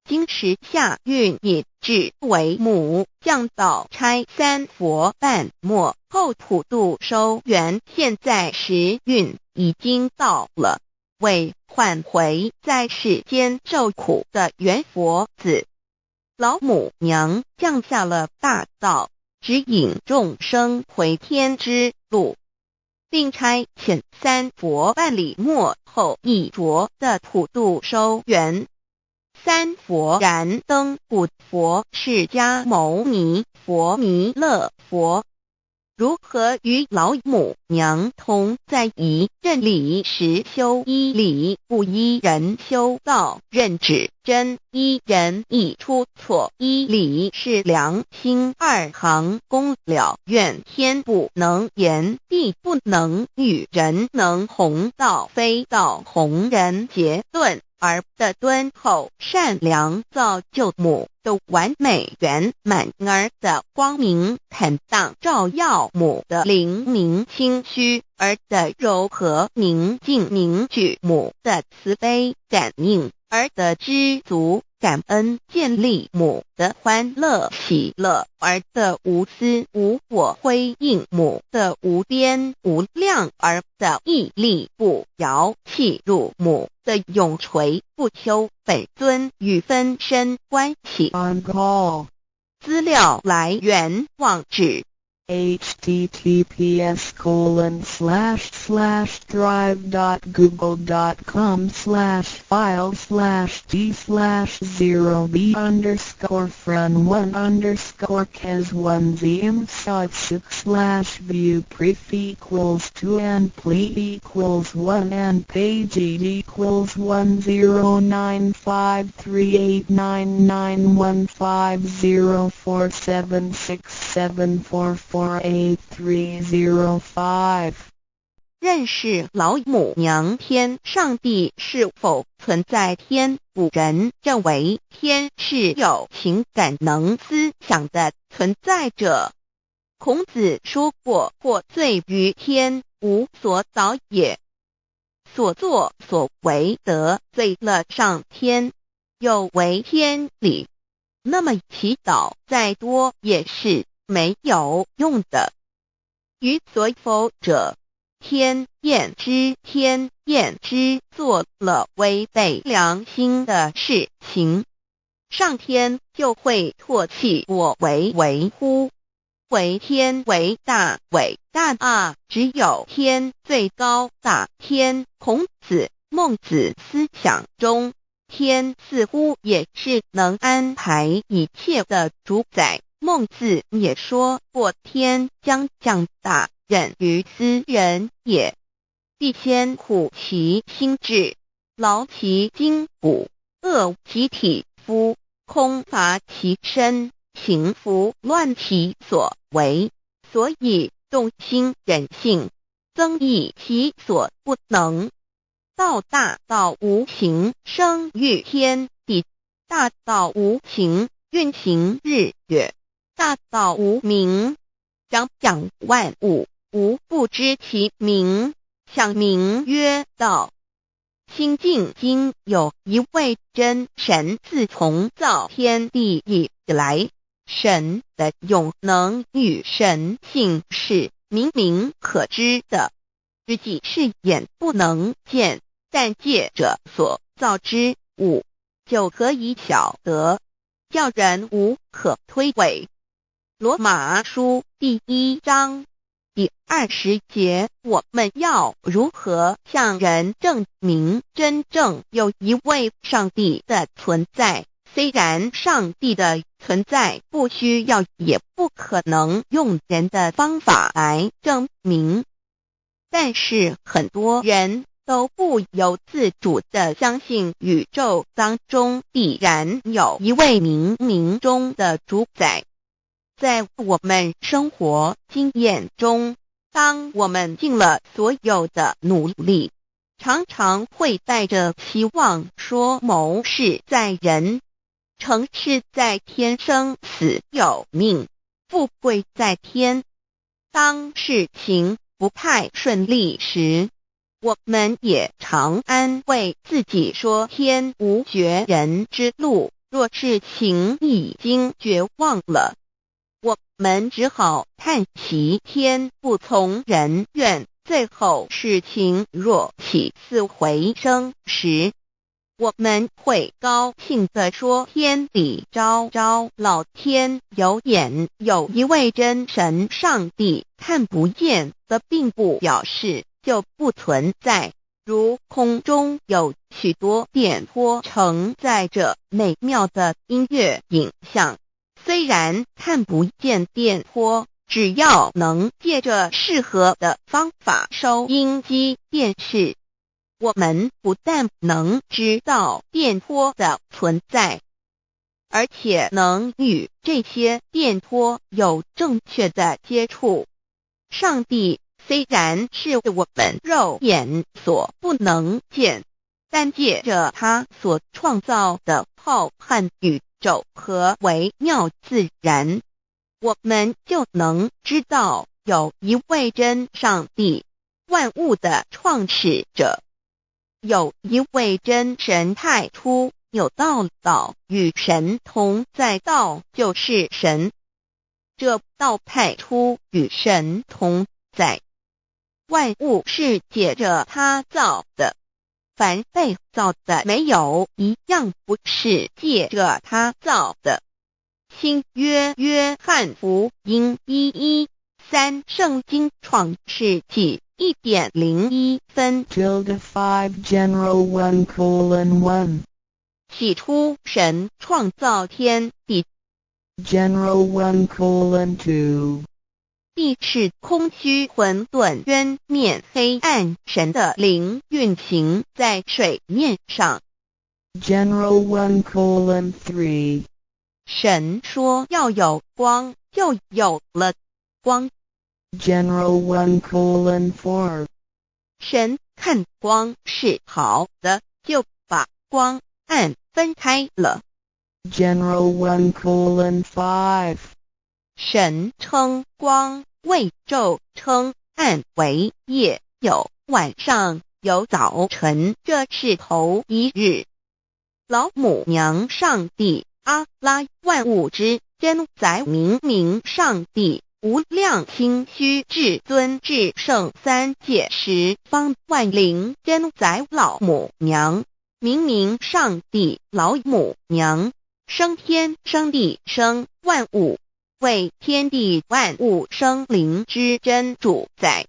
A: 今时夏运也至为母，降道差三佛半没，后普度收圆，现在时运已经到了，为唤回在世间受苦的圆佛子。老母娘降下了大道，指引众生回天之路，并差遣三佛半里末后一着的普度收圆。三佛燃灯古佛、释迦牟尼佛、弥勒佛，如何与老母娘同在一任理时修一理，不一人修道，任指真一人一出错，一理是良心，二行公了，愿天不能言，地不能语，人能弘道，非道弘人。结论而的敦厚善良，造就母的完美圆满，儿的光明坦荡，照耀母的灵明清虚，儿的柔和宁静凝聚母的慈悲感应，儿的知足感恩建立母的欢乐喜乐，儿的无私无我辉映母的无边无量，儿的屹立不摇弃入母的永垂不朽。本尊与分身关系。资料来源网址
B: 1-TTPS://drive.google.com/files/d/0b_48305.
A: 认识老母娘天上帝是否存在？天古人认为天是有情感能思想的存在者。孔子说过，或罪于天，无所导也。所作所为得罪了上天，有违天理，那么祈祷再多也是没有用的。于所否者，天厌之，天厌之，做了违背良心的事情，上天就会唾弃我为为乎？为天为大，伟大啊！只有天最高大。天，孔子、孟子思想中，天似乎也是能安排一切的主宰。孟子也说过，天将降大任于斯人也，必先苦其心志，劳其筋骨，饿其体肤，空乏其身，行拂乱其所为，所以动心忍性，增益其所不能。道大道无形，生育天地；大道无情，运行日月；大道无名，长养万物。吾不知其名，想名曰道。心经经有一位真神，自从造天地以来，神的永能与神性是明明可知的，实际是眼不能见，但借着所造之物，就可以晓得，叫人无可推诿。罗马书第1章第20节，我们要如何向人证明真正有一位上帝的存在？虽然上帝的存在不需要也不可能用人的方法来证明。但是很多人都不由自主地相信宇宙当中必然有一位冥冥中的主宰。在我们生活经验中，当我们尽了所有的努力，常常会带着希望说谋事在人，成事在天，生死有命，富贵在天。当事情不太顺利时，我们也常安慰自己说天无绝人之路，若事情已经绝望了，我们只好叹息天不从人愿。最后事情若起死回生时，我们会高兴地说天理昭昭，老天有眼，有一位真神上帝，看不见的并不表示就不存在。如空中有许多电波承载着美妙的音乐影像，虽然看不见电波，只要能借着适合的方法收音机电视，我们不但能知道电波的存在，而且能与这些电波有正确的接触。上帝虽然是我们肉眼所不能见，但借着他所创造的浩瀚宇宙和微妙自然，我们就能知道有一位真上帝，万物的创始者，有一位真神太初有道，道与神同在，道就是神，这道太初与神同在。万物是借着他造的，凡被造的没有一样不是借着他造的。新约约翰福音1:13，圣经创世纪1.01分
B: 5 General 1:1
A: 起初神创造天地，
B: General 1:2
A: 地是空虚混沌渊面黑暗，神的灵运行在水面上。
B: General 1:3
A: 神说要有光，就有了光。
B: General 1:4
A: 神看光是好的，就把光暗分开了。
B: General 1:5
A: 神称光为昼，称暗为夜，有晚上，有早晨，这是头一日。老母娘上帝阿拉，万物之真宰，明明上帝，无量清虚至尊至圣，三界十方万灵真宰，老母娘，明明上帝，老母娘，生天生地生万物，为天地万物生灵之真主宰，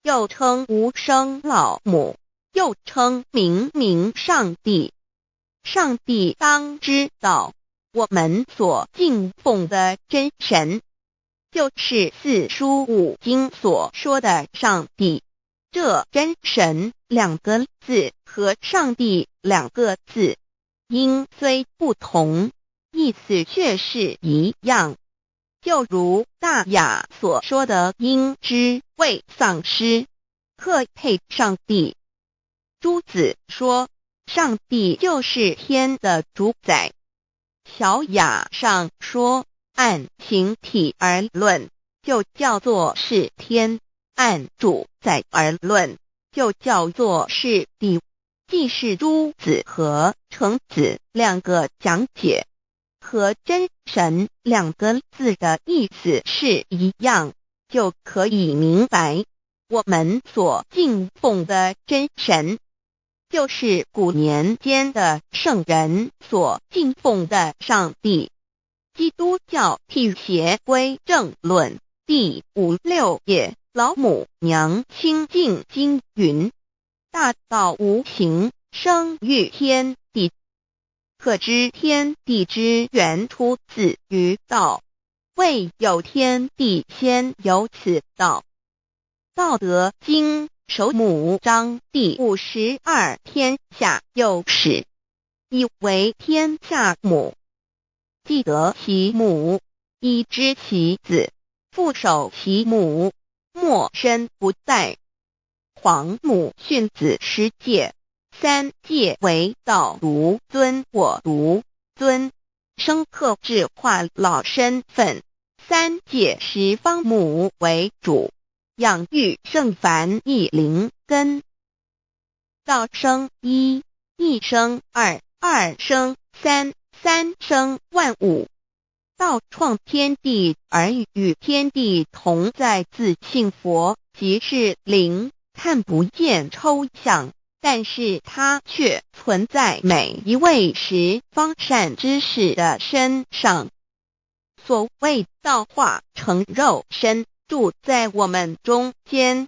A: 又称无生老母，又称明明上帝。上帝当知道，我们所敬奉的真神，就是四书五经所说的上帝。这真神两个字和上帝两个字，音虽不同，意思却是一样。就如大雅所说的鹰之谓丧尸，鹤配上帝。朱子说上帝就是天的主宰。小雅上说按形体而论，就叫做是天；按主宰而论，就叫做是地。既是朱子和程子两个讲解，和真神两个字的意思是一样，就可以明白，我们所敬奉的真神，就是古年间的圣人所敬奉的上帝。基督教辟邪归正论第56页，老母娘清净经云：大道无形，生育天地，可知天地之源出自于道，未有天地先有此道。道德经首母章第52，天下有始，以为天下母。既得其母，以知其子，父守其母，莫身不在。黄母训子十戒，三戒为道独尊我独尊，深刻智化老身份。三戒十方母为主，养育圣凡一灵根。道生一，一生二，二生三，三生万物。道创天地而与天地同在，自性佛，即是灵，看不见抽象，但是它却存在每一位十方善知识的身上。所谓道化成肉身，住在我们中间。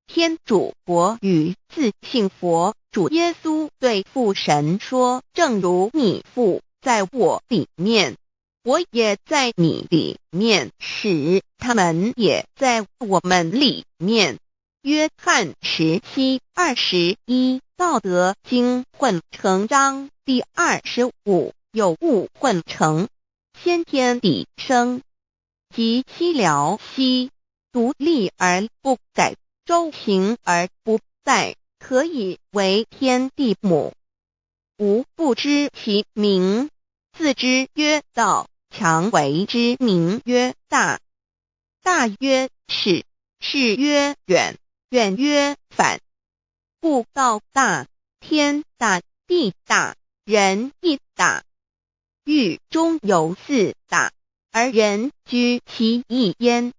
A: 天主佛与自性佛主耶稣对父神说，正如你父在我里面，我也在你里面，使他们也在我们里面。约翰17:21，道德经混成章第25，有物混成，先天地生，即七辽息，独立而不改，周行而不殆，可以为天地母。吾不知其名，自之曰道，强为之名曰大。大曰始，始曰远，远曰反。故道大，天大，地大，人亦大。域中有四大，而人居其一焉。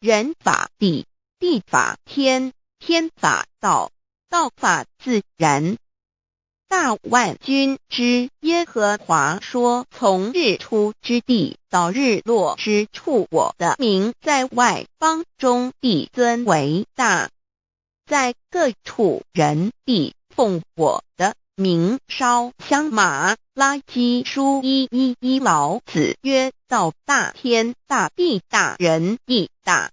A: 人法地，地法天，天法道，道法自然。大万军之耶和华说，从日出之地到日落之处，我的名在外邦中必尊为大。在各处人必奉我的名烧香马拉基书1:11，老子曰：道大，天大，地大，人亦大。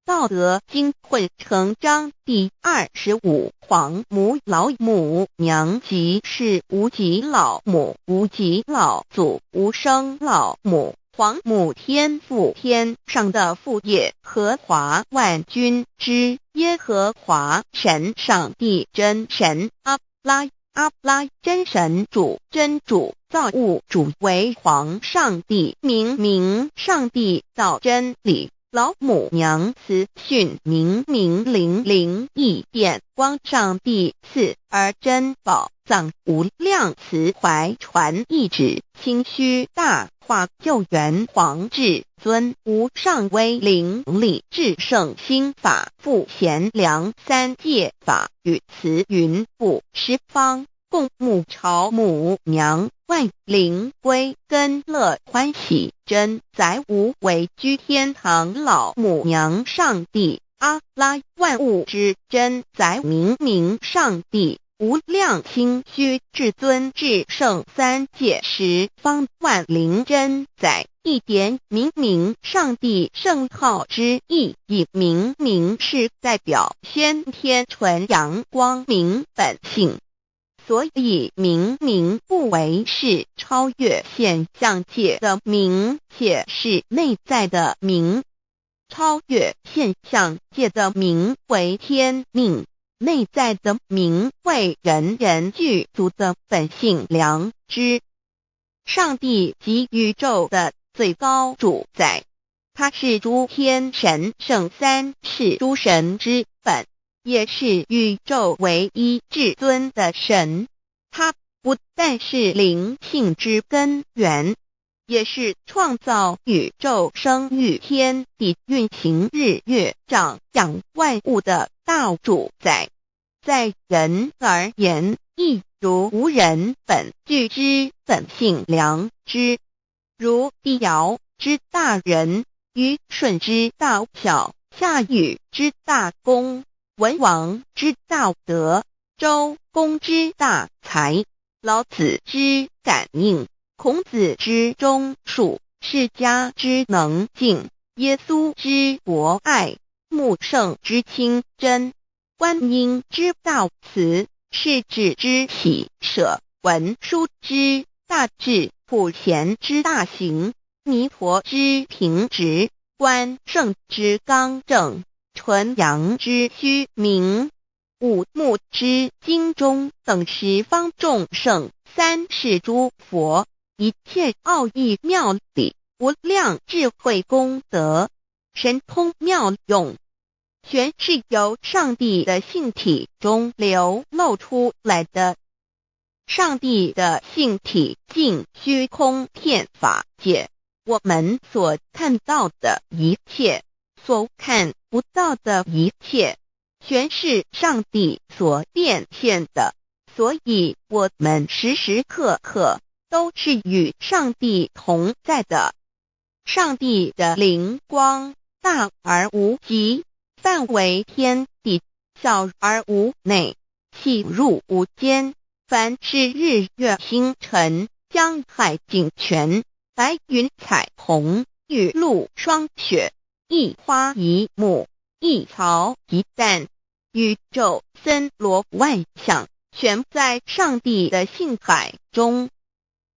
A: 道德经混成章第25，黄母老母娘，即是无极老母，无极老祖，无生老母。黄母天父，天上的父也，和华万军之耶和华神，上帝真神，阿拉真神主，真主，造物主，为皇上帝，明上帝，造真理。老母娘慈训明灵义电光上帝赐，而真宝藏无量慈怀传一指，清虚大化救援皇至尊无上威灵力至圣心法复贤良三界法与慈云布十方共沐朝母娘，万灵归根乐欢喜，真载无为居天堂老母娘上帝，阿拉万物之真载明上帝，无量清虚至尊至圣三界十方万灵真载，一点明上帝圣号之意，以明是代表先天纯阳光明本性。所以明不为是超越现象界的明，且是内在的明。超越现象界的明为天命，内在的明为人人具足的本性良知。上帝即宇宙的最高主宰，他是诸天神圣三世诸神之本，也是宇宙唯一至尊的神。他不但是灵性之根源，也是创造宇宙生育天地运行日月长养万物的大主宰。在人而言，亦如无人本具之本性良知，如帝尧之大仁，虞舜之大巧，夏禹之大功，文王之大德，周公之大才，老子之感应，孔子之忠恕，释迦之能静，耶稣之博爱，穆圣之清真，观音之道慈，世子之喜舍，文殊之大智，普贤之大行，弥陀之平直，关圣之刚正，纯阳之虚明，五目之精中，等十方众圣，三世诸佛，一切奥义妙理，无量智慧功德，神通妙用，全是由上帝的性体中流露出来的。上帝的性体尽虚空遍法界，我们所看到的一切，所看不到的一切，全是上帝所变现的，所以我们时时刻刻都是与上帝同在的。上帝的灵光大而无极，范围天地，小而无内，细入无间。凡是日月星辰，江海井泉，白云彩虹，雨露霜雪，一花一木，一草一蛋，宇宙森罗万象，全在上帝的性海中。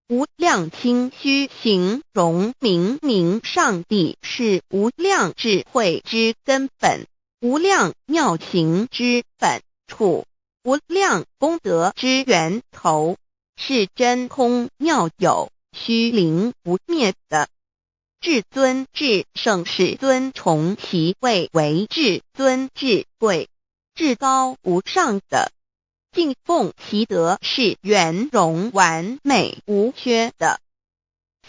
A: 无量心虚形容明明上帝是无量智慧之根本，无量妙行之本处，无量功德之源头，是真空妙有，虚灵不灭的。至尊至圣世尊崇其位为至尊至贵，至高无上的，敬奉其德是圆融完美无缺的。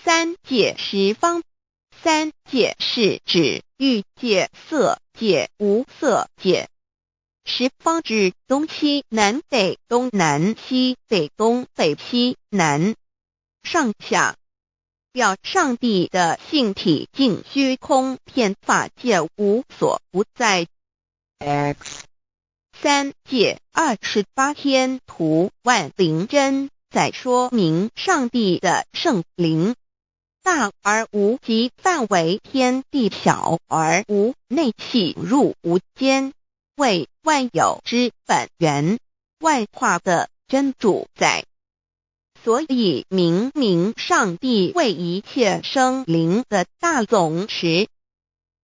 A: 三界十方，三界是指欲界、色界、无色界。十方指东西南北东南西北东北西南上下，表上帝的性体尽虚空遍法界无所不在。
B: X
A: 三界28天图万灵真，在说明上帝的圣灵大而无极，范围天地，小而无内，细入无间，为万有之本源，万化的真主宰。所以明明上帝为一切生灵的大总持，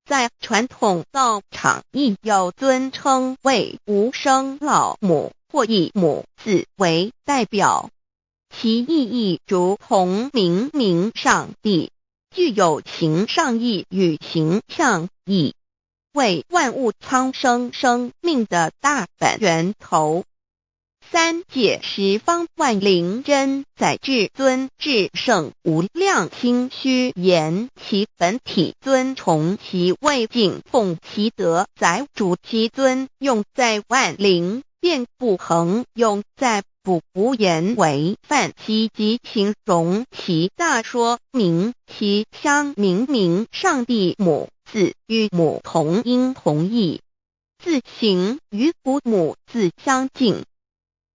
A: 在传统道场亦有尊称为无生老母，或以母字为代表，其意义如同明明上帝具有形上义与形象义，为万物苍生生命的大本源头。三界十方万灵真，在至尊至圣无量心虚言其本体尊崇其位，敬奉其德，载主其尊，用在万灵，便不恒用在不无言为范其及形容其大，说明其相明明上帝母字与母同音同义，字形与父母字相近。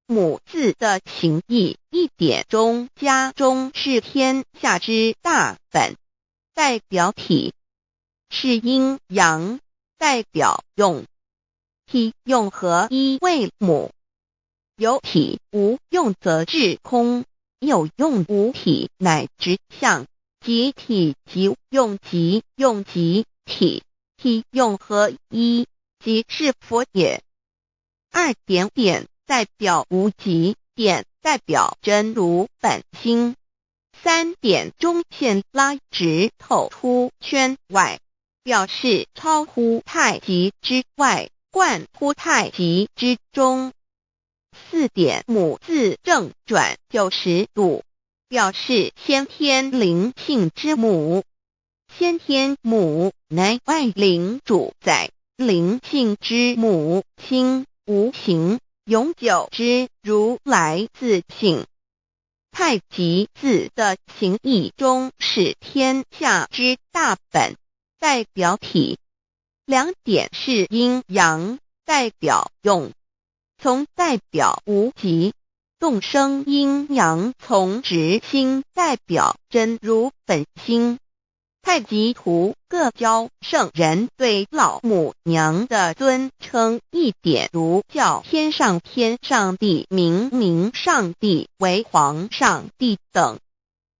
A: 母字的情义一点中加中，是天下之大本，代表体是阴阳，代表用，体用合一为母。有体无用则至空，有用无体乃直相，即体即用，即用即体，体用合一，即是佛也。二点点代表无极，点代表真如本心，三点中线拉直透出圈外，表示超乎太极之外，贯乎太极之中。四点母字正转90度，表示先天灵性之母。先天母乃外灵主宰，灵性之母心无形，永久之如来自性。太极字的形义中是天下之大本，代表体。两点是阴阳，代表用，从代表无极，众生阴阳从直心代表真如本心。太极图各教圣人对老母娘的尊称一点如叫天上帝、明明上帝为皇上帝等，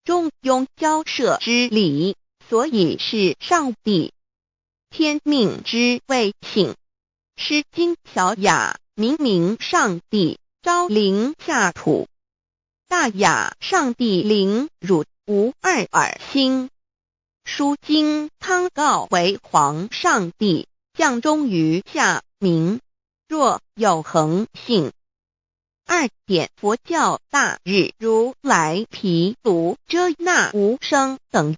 A: 中庸交涉之理，所以是上帝。天命之谓请，诗经小雅，明明上帝昭临下土，大雅上帝临汝无二耳心。书经汤告为皇上帝，降忠于下民，若有恒信。2点佛教大日如来毗卢遮那无生等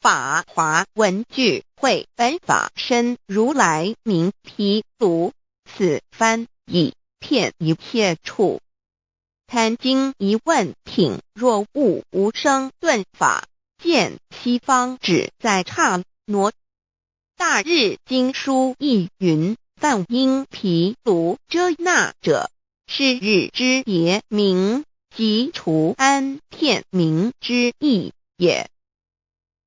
A: 法华文具会本法身如来名毗卢，此翻以遍一切处。贪经一问品，若悟无生顿法，见西方只在刹那。大日经书亦云，但因毗卢遮那者，是日之别名，即除安片名之意也。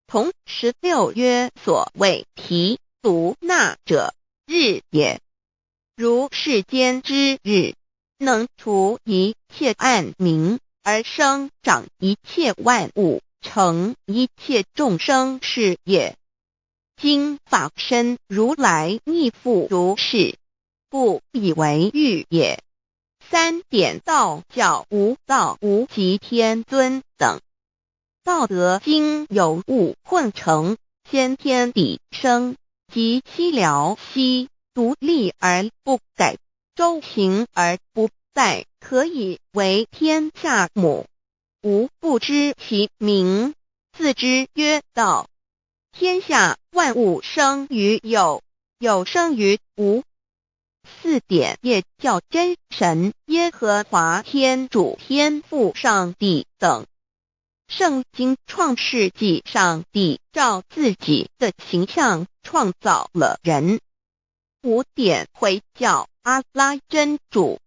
A: 同16曰，所谓毗卢那者，日也。如世间之日，能除一切暗明，而生长一切万物，成一切众生是也。今法身如来亦复如是，故以为喻也。3点道教无道无极天尊等，道德经有物混成，先天地生，即悉了悉，独立而不改，周行而不殆，可以为天下母。吾不知其名，自之曰道。天下万物生于有，有生于无。4点也叫真神耶和华天主天父上帝等。圣经创世纪，上帝照自己的形象创造了人。5点回教阿拉真主。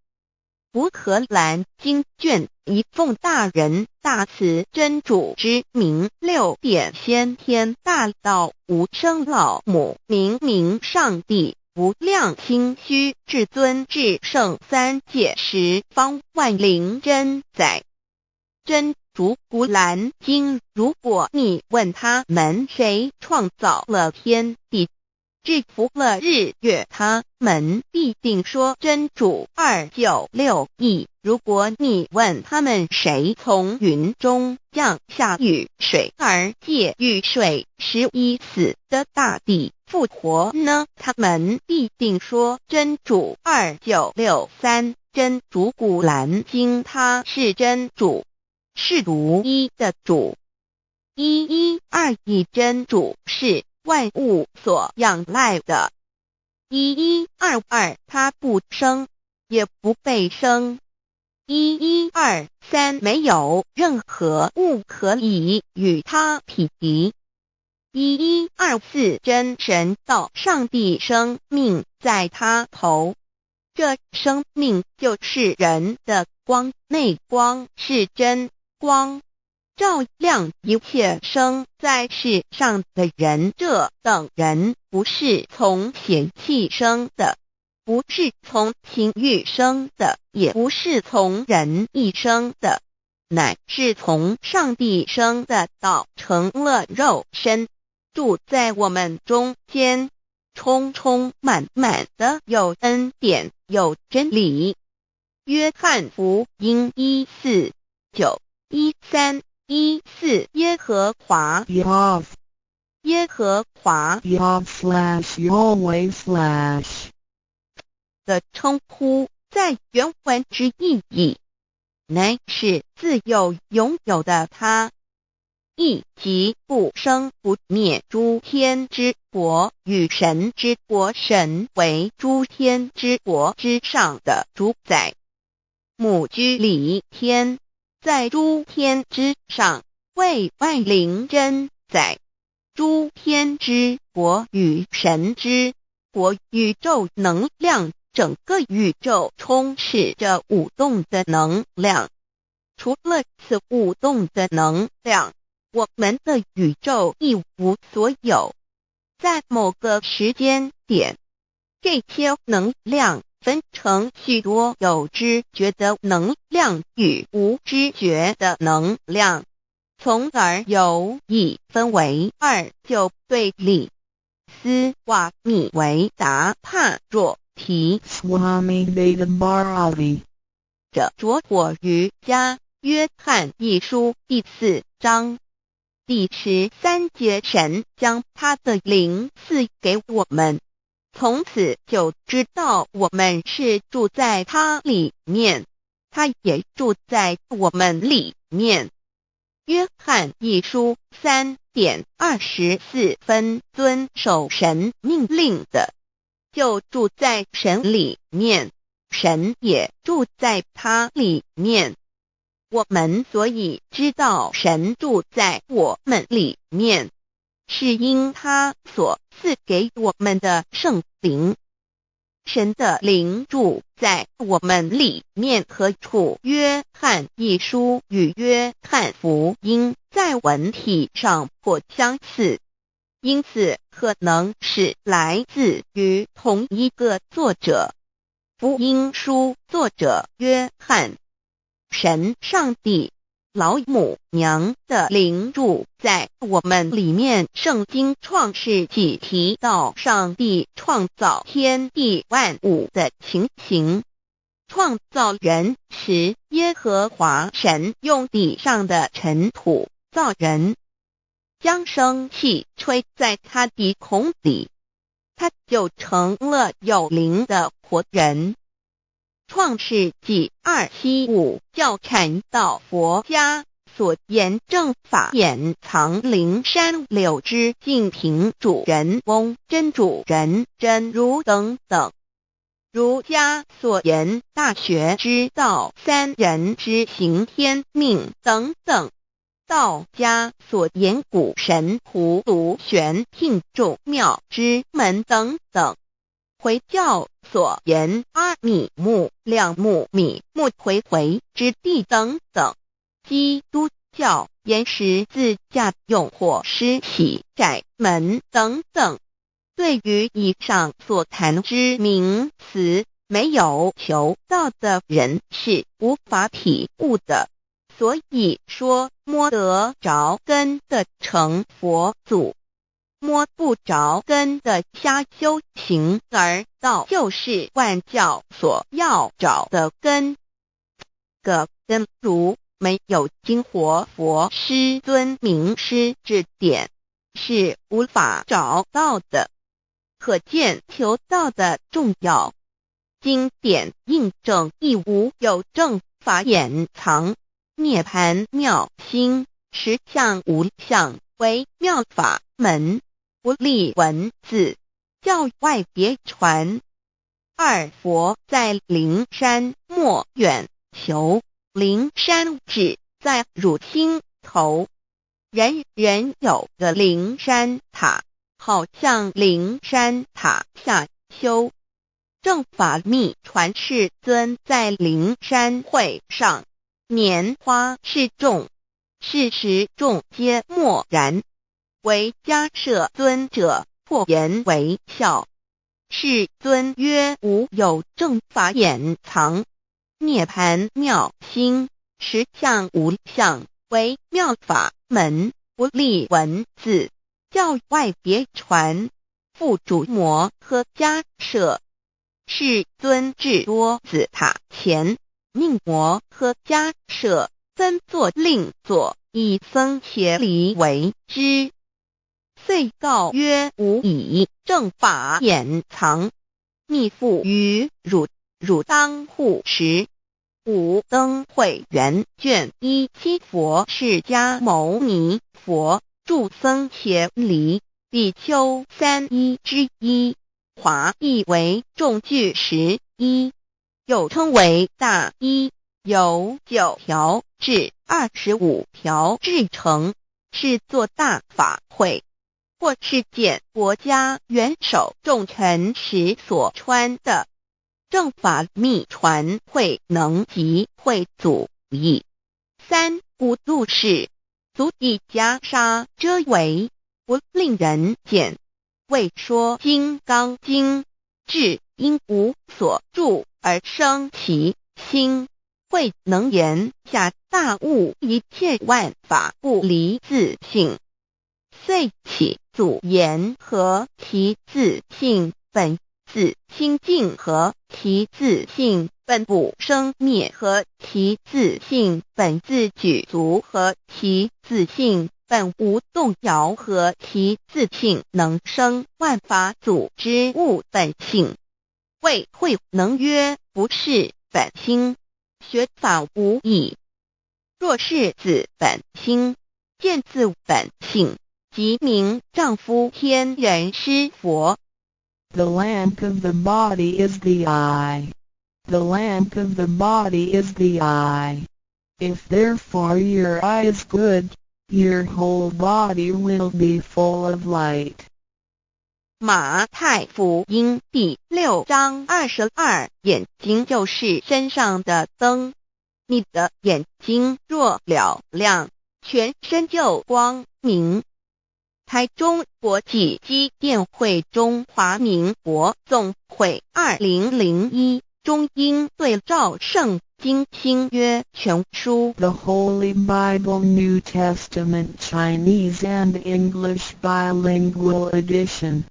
A: 福荷兰经卷一奉大人大慈真主之名。6点先天大道无生老母明明上帝无量心虚至尊至圣三界十方万灵真载。真主古兰经，如果你问他们谁创造了天地，制服了日月，他们必定说真主296亿。如果你问他们谁从云中降下雨水而借雨水使已死的大地复活呢，他们必定说真主2963。真主古兰经，他是真主，是独一的主。112亿真主是万物所仰赖的。1122他不生，也不被生。1123没有任何物可以与他匹敌。1124真神道上帝生命在他头，这生命就是人的光，内光是真光，照亮一切生在世上的人。这等人不是从血气生的，不是从情欲生的，也不是从人意生的，乃是从上帝生的，道成了肉身，住在我们中间，充充满满的有恩典，有真理。约翰福音1491314耶和华
B: Yav
A: 耶和华
B: Yav/Yahweh/
A: 的称呼，在原文之意义，乃是自有拥有的他，亦即不生不灭诸天之国与神之国，神为诸天之国之上的主宰。母居里天，在诸天之上，为万灵真载。诸天之国与神之国，宇宙能量，整个宇宙充斥着舞动的能量，除了此舞动的能量，我们的宇宙一无所有。在某个时间点，这些能量分成许多有知觉的能量与无知觉的能量，从而有意分为二就对立。斯瓦米维达帕若提
B: Swami Vedabharati
A: 着着火于家约翰一书第4章第13节，神将他的灵赐给我们，从此就知道我们是住在他里面，他也住在我们里面。约翰一书3:24，遵守神命令的，就住在神里面，神也住在他里面。我们所以知道神住在我们里面，是因他所赐给我们的圣灵。神的灵住在我们里面何处？约翰一书与约翰福音在文体上颇相似，因此可能是来自于同一个作者。福音书作者约翰，神上帝老母娘的灵住在我们里面。圣经创世纪提到上帝创造天地万物的情形。创造人时，耶和华神用地上的尘土造人，将生气吹在他鼻孔里，他就成了有灵的活人。创世纪2:7-5教阐到佛家所言正法掩藏灵山柳之净瓶主人翁真主人真如等等。儒家所言大学之道三人之行天命等等。道家所言古神荼毒玄牝众妙之门等等。回教所言阿米木、亮木、米木回回之地等等。基督教言十字架、用火施洗、窄门等等。对于以上所谈之名词，没有求道的人是无法体悟的。所以说，摸得着根的成佛祖，摸不着根的瞎修行，而道就是万教所要找的根。个根如没有经活佛师尊名师指点，是无法找到的。可见求道的重要。经典印证亦无有正法掩藏，涅盘妙心，实相无相，为妙法门，不立文字，教外别传。二佛在灵山莫远求，灵山只在汝心头。人人有个灵山塔，好像灵山塔下修。正法密传世尊在灵山会上拈花示众，是时众皆默然，唯迦摄尊者破颜为笑。世尊曰：无有正法掩藏，涅盘妙心，实相无相，为妙法门，不立文字，教外别传。复主摩诃迦摄。世尊至多子塔前，命摩诃迦摄分作令作，以僧伽梨为之。遂告曰：吾以正法掩藏，逆复于汝，汝当护持。五灯会元卷1佛释迦牟尼佛著僧伽梨比丘3:1，华译为众句11，又称为大一，由9条至25条制成，是作大法会，或是见国家元首重臣时所穿的。正法密传会能集会祖义，三不入室，足以袈裟遮为，不令人见。谓说《金刚经》，至因无所住而生其心，慧能言下大悟，一切万法不离自性。遂起祖言和其自性本自清净和其自性本不生灭和其自性本自具足和其自性本无动摇和其自性能生万法组之物本性。谓慧能曰不是本心，学法无益。若是自本心，见自本性，即名丈夫天人师佛。
B: The lamp of the body is the eye. The lamp of the body is the eye. If therefore your eye is good, your whole body will be full of light.
A: 马太福音第6章22，眼睛就是身上的灯。你的眼睛若了亮，全身就光明。台中国际机电会中华民国总会2001中英对照圣经新约全书
B: The Holy Bible New Testament Chinese and English Bilingual Edition.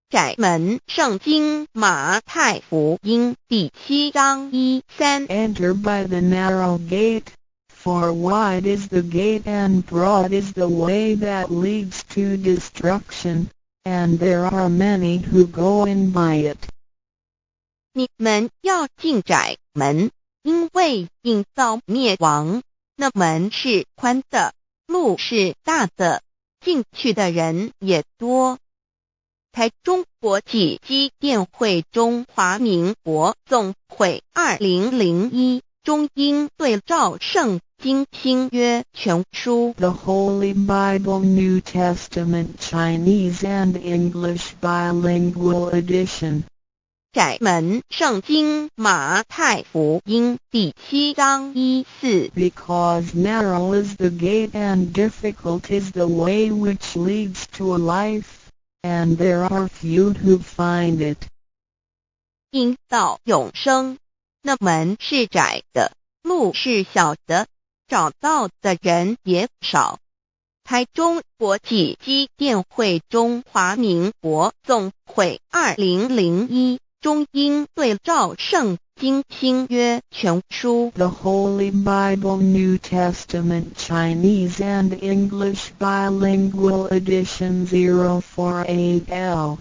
A: 窄门圣经马太福音第7章1-3
B: Enter by the narrow gate, for wide is the gate and broad is the way that leads to destruction, and there are many who go in by it.
A: 你们要进窄门，因为引到灭亡。那门是宽的，路是大的，进去的人也多。台中国际机电会中华民国总会2001中英对照圣经新约全书
B: The Holy Bible New Testament Chinese and English Bilingual Edition.
A: 窄门圣经马太福音第7章1-4
B: Because narrow is the gate and difficult is the way which leads to life, and there are few who find it.
A: 因到永生，那门是窄的，路是小的，找到的人也少。台中国际机电会中华民国总会2001中英对照圣经新约全书
B: The Holy Bible New Testament Chinese and English Bilingual Edition 048L.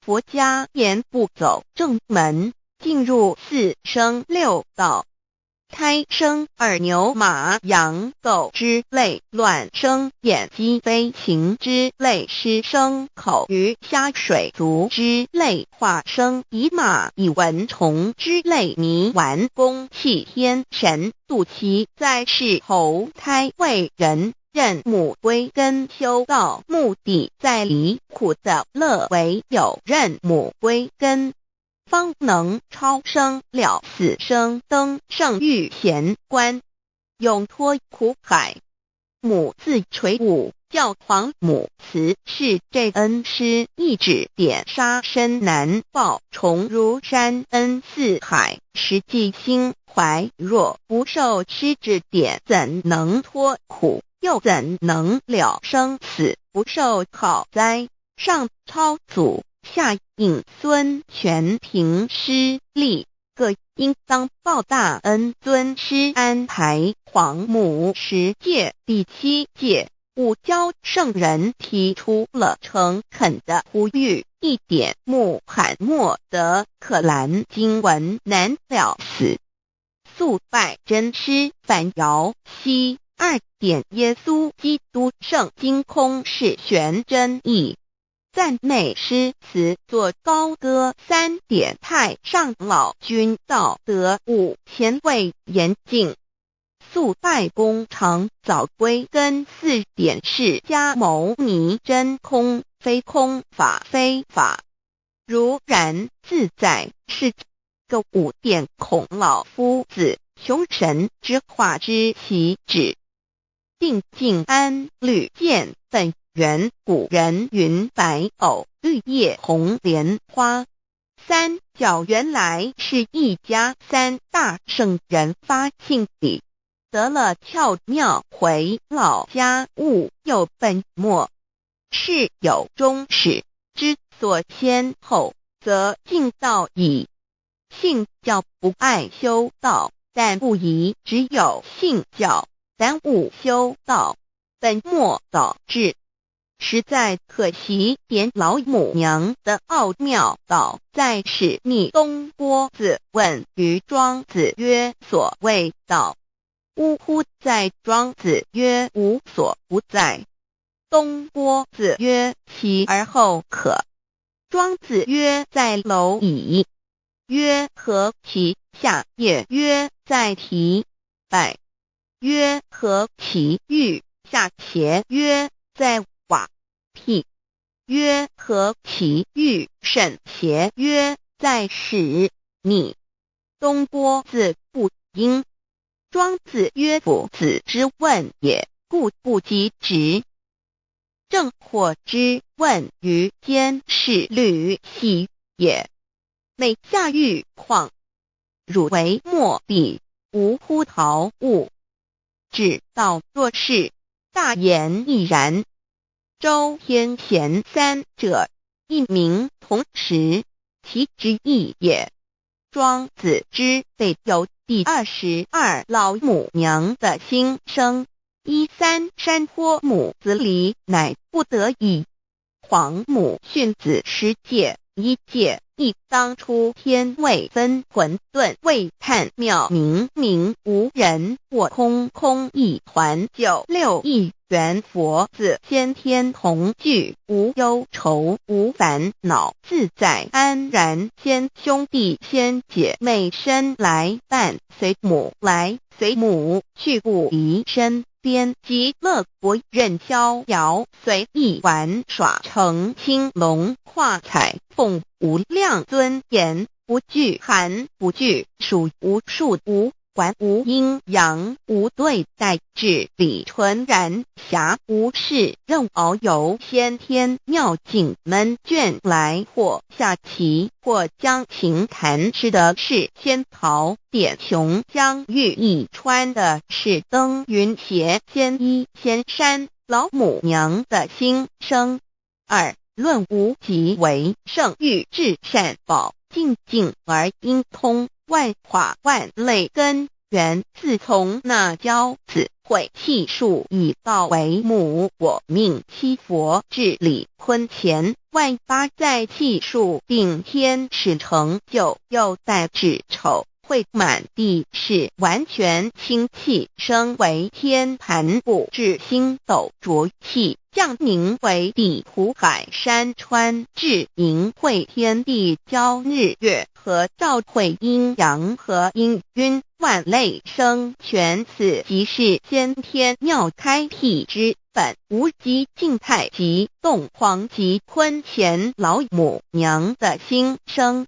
A: 佛家言不走正门，进入四生六道。胎生耳牛马羊狗之类，卵生眼鸡飞禽之类，湿生口鱼虾水族之类，化生以马以蚊虫之类，泥丸公气天神，度其在世投胎为人，任母归根修道，目的在离苦的乐为有任母归根，方能超生了死生登圣域贤官，永脱苦海。母自垂武，教皇母慈是这恩师，一指点杀身难报，重如山恩似海，实际心怀若不受师指点，怎能脱苦？又怎能了生死？不受好灾，上超祖，下引孙，全凭师力，各应当报大恩。尊师安排皇母10戒，第7戒，五教圣人提出了诚恳的呼吁，一点穆罕默德可兰经文难了死，速拜真师反摇西。2点耶稣基督圣经空是玄真义，赞美诗词作高歌。3点太上老君道德5前卫严谨，速拜公常早归根。4点释迦牟尼真空非空法非法，如然自在是个5点孔老夫子凶神之化之其旨。定静安律见本源，古人云白藕绿叶红莲花。三角原来是一家三大圣人发庆礼，得了窍妙，回老家务有本末，事有终始，之所先后，则敬道矣。信教不爱修道，但不宜只有信教，耽误修道，本末倒置。实在可惜，点老母娘的奥妙道在使逆东郭子问于庄子曰：所谓道，呜呼！在庄子曰：无所不在。东郭子曰：其而后可。庄子曰：在蝼蚁。曰：何其下也？曰：在蹄。百。曰：何其欲下且？曰：在瓦辟。曰：何其欲甚且？曰：在屎逆。东郭子不应。庄子曰：夫子之问也，故不及直。正火之问于监视履兮也，每下欲况，汝为莫必，无乎陶物。指道若是，大言亦然。周天贤三者，一名同时，其之义也。庄子之备有第22老母娘的心声，13山坡母子礼，乃不得已。皇母训子10戒，1戒亦当初天未分，混沌未探妙明明无人，我空空一团，96亿元佛子先天同聚，无忧愁无烦恼，自在安然。先兄弟先姐妹生来伴随母来随母去，不离身边，极乐国任逍遥，随意玩耍，成青龙画彩凤，无量尊严，不惧寒不惧暑，无数无管，无阴阳，无对待，至理纯然，暇无事任遨游，先天妙境门卷来，或下棋，或将琴弹，吃的是仙桃，点琼浆玉一穿的是登云鞋，仙衣仙山，老母娘的心声。二论无极为圣欲至善宝，静静而应通，万法万类根源，自从那骄子会气数以道为母，我命七佛治理坤乾，万八在气数并天使成就，又待至丑会满地是完全清气，升为天盘布至星斗浊气，降凝为地土海山川，至盈会天地交日月和照会阴阳和阴晕，万类生全，此即是先天妙开辟之本，无极静态及动狂及坤乾老母娘的心声。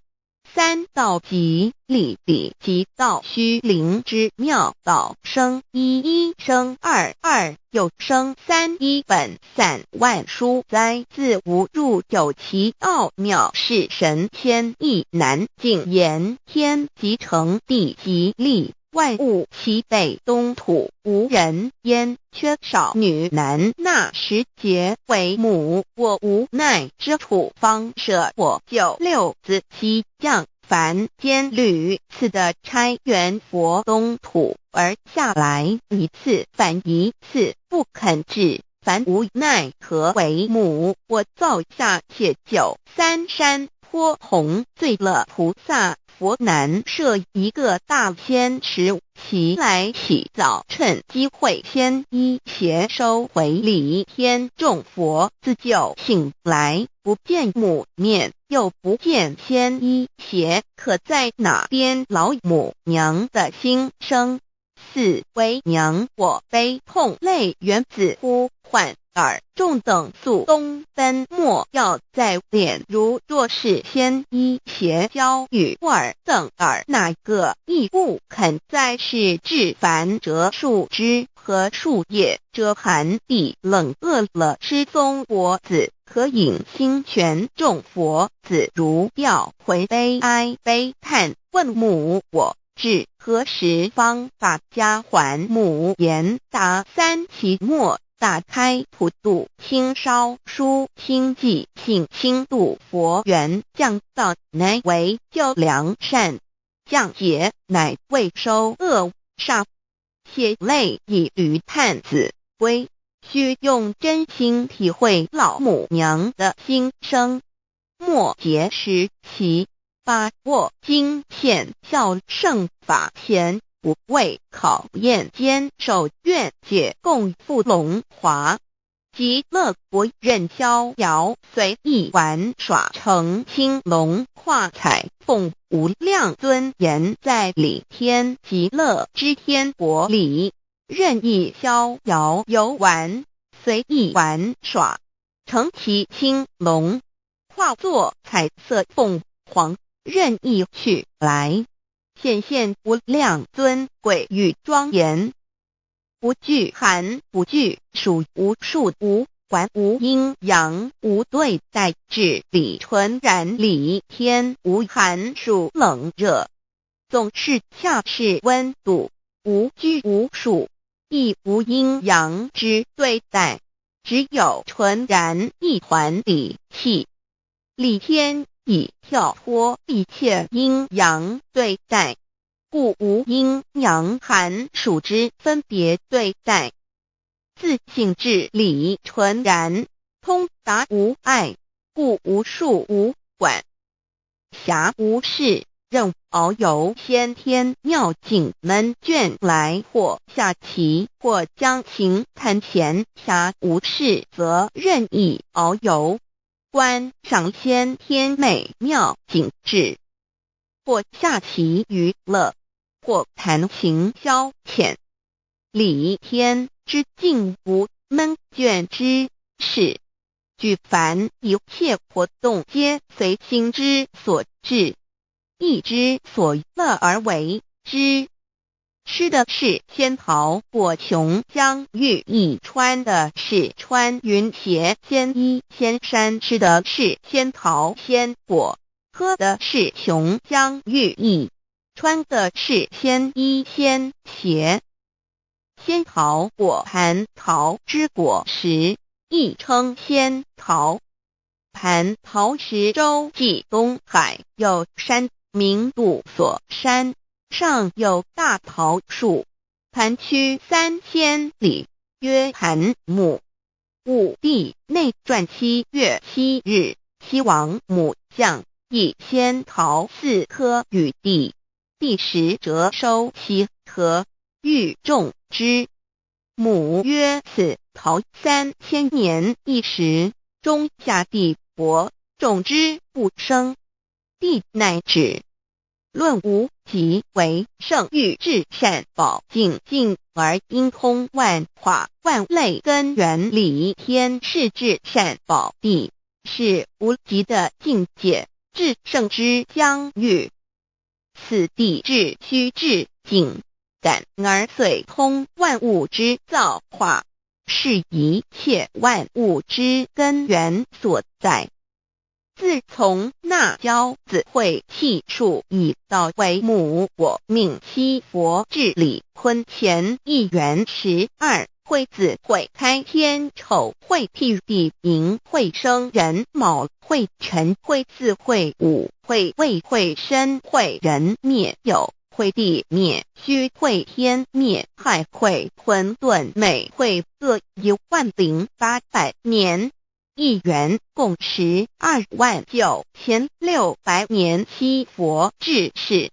A: 三道即理理即道虚灵之妙道生一生二又生三，一本散万殊哉，自无入有其奥妙，是神千亿难尽言。天即成，地即立，万物其北东土，无人焉，缺少女男，纳10节为母，我无奈之处方舍我96子西降凡间屡次的差援佛东土，而下来一次反一次不肯治，凡无奈何为母，我造下且93山坡弘罪了菩萨，佛难设一个大仙池，其来起早，趁机会先一邪收回礼，天众佛自就醒来，不见母面，又不见先一邪，可在哪边？老母娘的心声。四为娘我悲痛泪源自呼唤，耳众等宿东奔莫要在脸，如若是先一邪教与尔等耳哪个亦不肯在世至凡折树枝和树叶，遮寒地冷，饿了吃松果子，可饮清泉，众佛子如调回悲哀悲叹，问母我至何时方把家还？母言答三期末，打开普度清烧书清寂性清度佛缘，降道乃为救良善，降劫乃为收恶煞，血泪以于探子归，须用真心体会老母娘的心声，末节时期把握经现效圣法前，不为考验坚守愿解共赴龙华，极乐国任逍遥随意玩耍，成青龙化彩凤，无量尊严在里天极乐之天国里，任意逍遥游玩，随意玩耍，成其青龙，化作彩色凤凰，任意去来，显现无量尊贵与庄严，不惧寒，不惧暑，无数无还，无阴阳，无对待，至理纯然理天，无寒暑冷热，总是恰是温度，无拘无束，亦无阴阳之对待，只有纯然一环理气。理天以跳脱一切阴阳对待，故无阴阳寒暑之分别对待，自性至理纯然，通达无碍，故无数无管辖无事，任遨游先天妙境，门卷来或下棋，或将琴弹弦，暇无事则任意遨游，观赏先天美妙景致，或下棋娱乐，或弹琴消遣，理天之境无闷倦之事，举凡一切活动皆随心之所至，意之所乐而为之。吃的是仙桃果琼浆玉液，穿的是穿云鞋仙衣仙衫，吃的是仙桃仙果，喝的是琼浆玉液，穿的是仙衣仙鞋。仙桃果蟠桃之果实，亦称仙桃。蟠桃实洲际东海有山，名度所山，上有大桃树，盘曲3000里，曰盘木。武帝内传7月7日，西王母降，以仙桃4颗与地，第10折收其核，欲种之。母曰：此桃3000年一时，中下地薄，种之不生。帝乃止。论无极为圣欲至善宝净净而应通万化万类根源理天是至善宝地，是无极的境界，至圣之疆域。此地至虚至境感而遂通万物之造化，是一切万物之根源所在。自从那骄子会气数以道为母，我命七佛治理坤乾一元12，会子会开天丑，会替地寅，会生人卯，会辰会巳，会午，会未，会申，会人灭酉，会地灭戌，会天灭亥，会混沌昧，会各10800年。一元共129600年，七佛治世。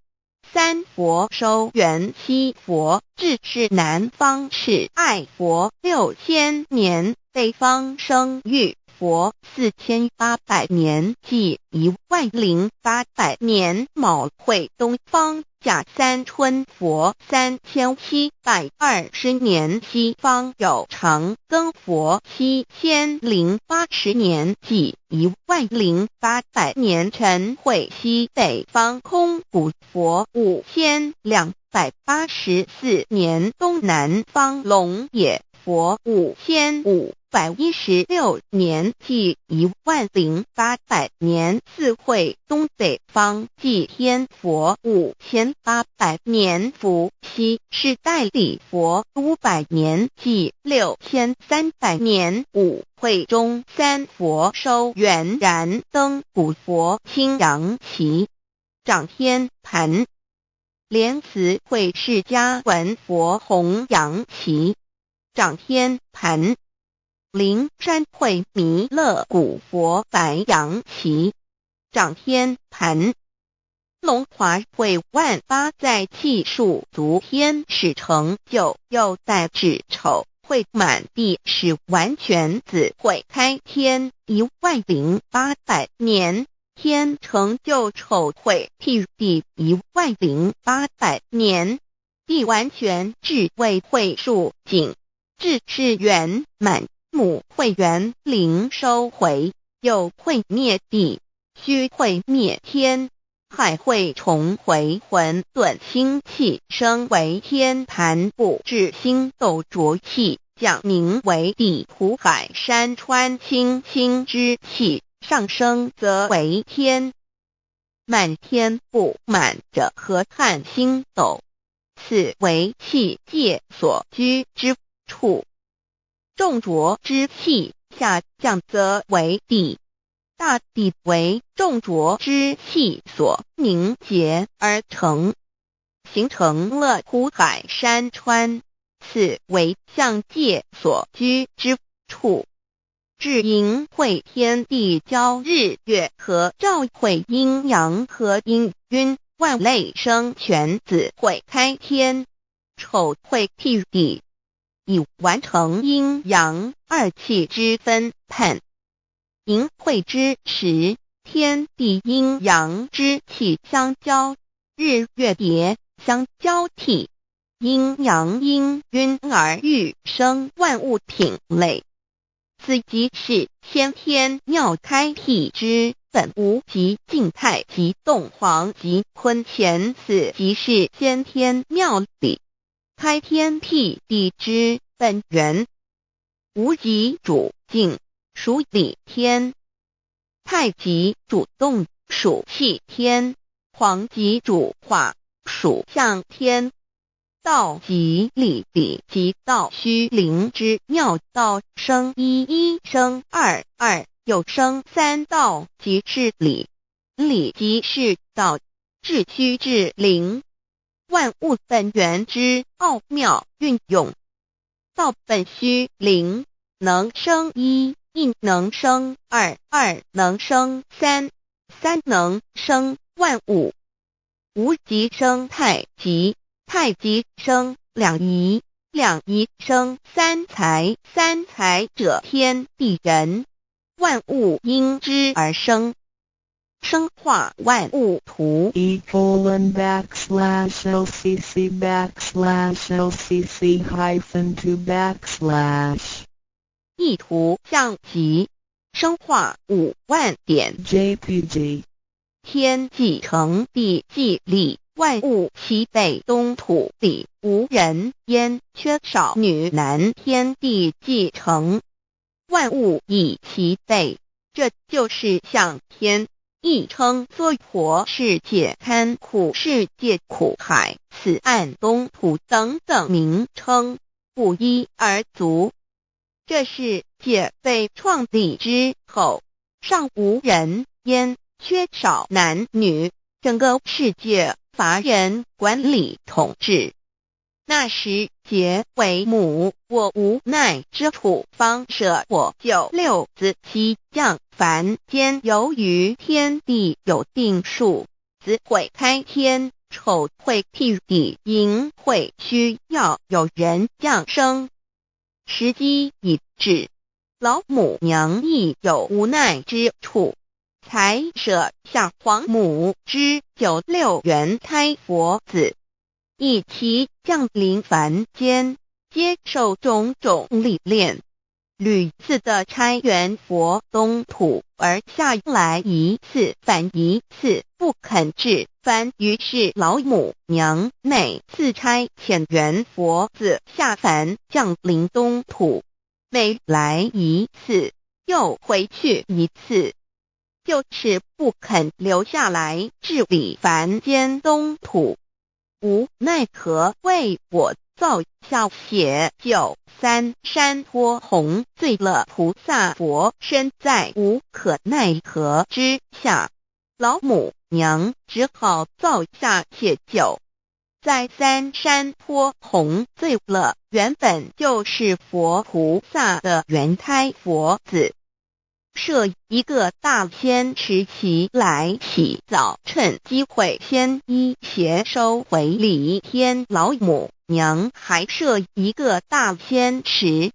A: 三佛收元，七佛治世。南方是爱佛6000年，北方生育佛4800年即10800年卯会东方甲三春佛3720年西方有长庚佛西先080年即10800年辰会西北方空谷佛5284年东南方龙野佛5516年即10800年四会东北方祭天佛5800年伏羲是代理佛500年即6300年五会中三佛收元然灯古佛青阳旗掌天盘莲慈会释迦文佛红阳旗掌天盘灵山会弥勒古佛白羊旗掌天盘龙华会万八在气数足天使成就又代指丑会满地是完全子会开天10800年天成就丑会譬地10800年地完全智慧会数景智是圆满母会圆灵收回又会灭地虚会灭天海会重回混沌星气升为天盘布置星斗浊气降名为地土海山川星星之气上升则为天满天布满着河汉星斗此为气界所居之处重浊之气下降则为地大地为重浊之气所凝结而成形成了土海山川此为象界所居之处至阴会天地交日月和照会阴阳和阴晕万类生全子会开天丑会譬地以完成阴阳二气之分判寅会之时天地阴阳之气相交日月叠相交替阴阳阴晕而育生万物品类此即是先天妙开辟之本无极静态及动黄及坤乾此即是先天妙理开天辟地之本源无极主静属理天太极主动属气天黄极主化属象天道即理理即道虚灵之妙道生一一生二二又生三道即是理理即是道至虚至灵万物本源之奥妙运用道本虚灵能生一一能生二二能生三三能生万物无极生太极太极生两仪两仪生三才三才者天地人万物因之而生生化万物图
B: ://LCC_LCC_2/
A: 意图象极生化5万点
B: JPG
A: 天既成地既立万物其北东土地无人焉缺少女男天地既成万物以其北这就是象天亦称娑婆世界堪苦世界苦海此岸东土等等名称不一而足这世界被创立之后尚无人焉缺少男女整个世界乏人管理统治那时结为母我无奈之处方舍我就六子七降凡间由于天地有定数子会开天丑会辟地寅会需要有人降生时机已至老母娘亦有无奈之处，才舍下皇母之96元胎佛子，以其降临凡间，接受种种历练，屡次的差援佛东土而下来一次反一次不肯至番，于是老母娘每次差遣援佛子下凡降临东土，每来一次又回去一次，就是不肯留下来治理凡间东土。无奈何为我造下血救三山托洪罪了菩萨佛，身在无可奈何之下，老母娘只好造下血救。在三山托洪罪了原本就是佛菩萨的原胎佛子，设一个大仙池其来洗澡，趁机会先一邪收回礼天老母娘，还设一个大仙池，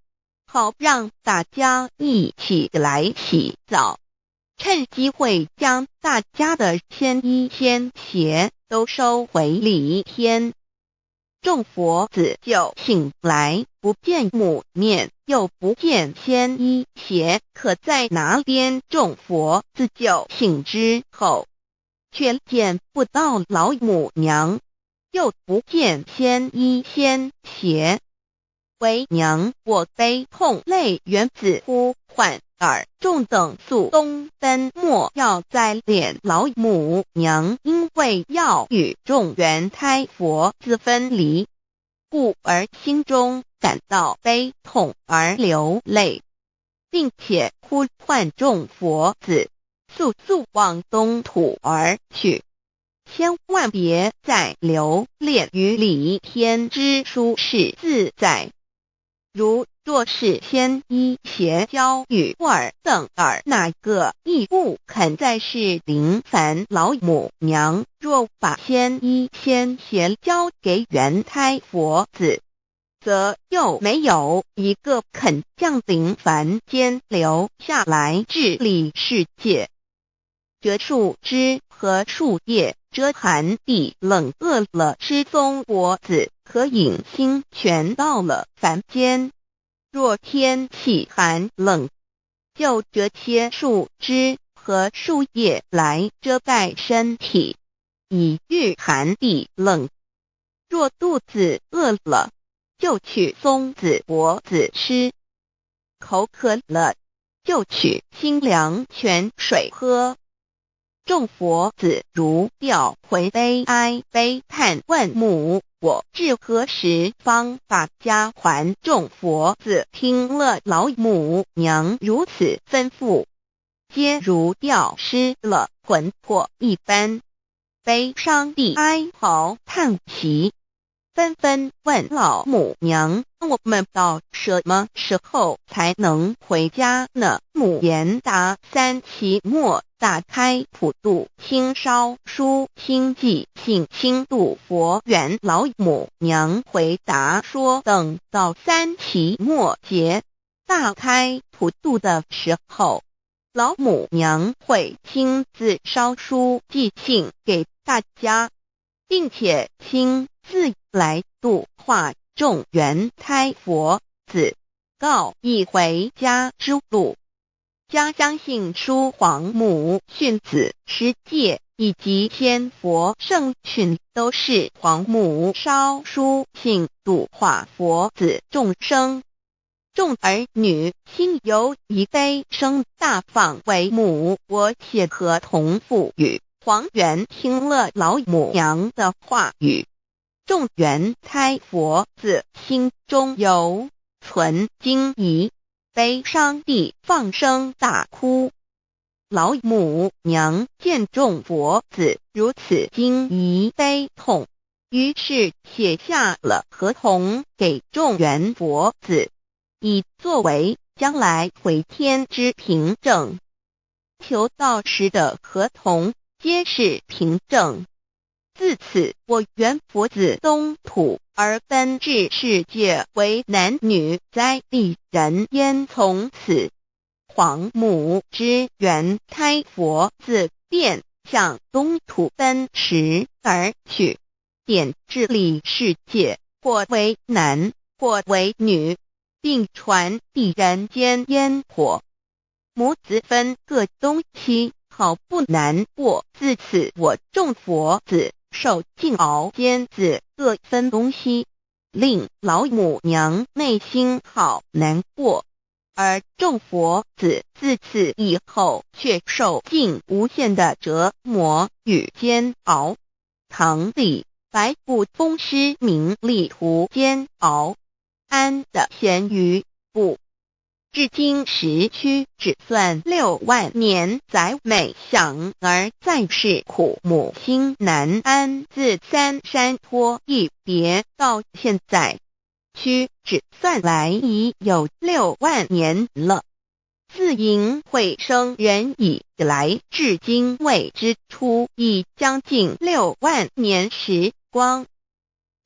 A: 好让大家一起来洗澡，趁机会将大家的仙衣仙鞋都收回礼天。众佛子就醒来，不见母面，又不见仙衣鞋可在哪边。众佛子就醒之后，却见不到老母娘，又不见仙衣仙鞋。为娘，我悲痛泪源自呼唤耳，众等速东奔，莫要再敛老母娘，因为要与众原胎佛子分离，故而心中感到悲痛而流泪，并且呼唤众佛子速速往东土而去，千万别再留恋于礼天之舒适自在。若是仙衣鞋交与尔等儿，哪个亦不肯再是临凡老母娘？若把仙衣仙鞋交给原胎佛子，则又没有一个肯降临凡间留下来治理世界。这树枝和树叶遮寒地冷饿了失踪佛子和影星全到了凡间，若天气寒冷，就这些树枝和树叶来遮盖身体，以御寒地冷。若肚子饿了，就取松子柏子吃，口渴了，就取清凉泉水喝。众佛子如调回悲哀悲叹，问母我至何时方把家还？众佛子听了老母娘如此吩咐，皆如吊失了魂魄一般，悲伤地哀嚎叹息，纷纷问老母娘，我们到什么时候才能回家呢？母言答：三期末打开普度清烧书清寂信清度佛缘。老母娘回答说，等到三期末节大开普度的时候，老母娘会亲自烧书寄信给大家，并且亲自来度化众原胎佛子，告一回家之路。将相信书皇母训子十戒以及天佛圣训都是皇母烧书信度化佛子众生。众儿女心由一悲生大放为母，我且合同赋予。皇元听了老母娘的话语，众原胎佛子心中有存惊疑，悲伤地放声大哭。老母娘见众佛子如此惊疑悲痛，于是写下了合同给众原佛子，以作为将来回天之凭证。求道时的合同皆是凭证。自此，我原佛子东土而奔至世界为男女，在地人焉从此黄母之元胎佛自便向东土奔驰而去，点治理世界，或为男，或为女，并传递人间烟火。母子分各东西，好不难过。自此我众佛子受尽熬煎子各分东西，令老母娘内心好难过。而众佛子自此以后却受尽无限的折磨与煎熬。唐李白骨风师名利图煎熬，安的咸鱼不。至今时区只算6万年，载每想而在世苦母心难安。自三山坡一别到现在，屈指算来已有6万年了。自寅会生人以来，至今未知出，已将近6万年时光。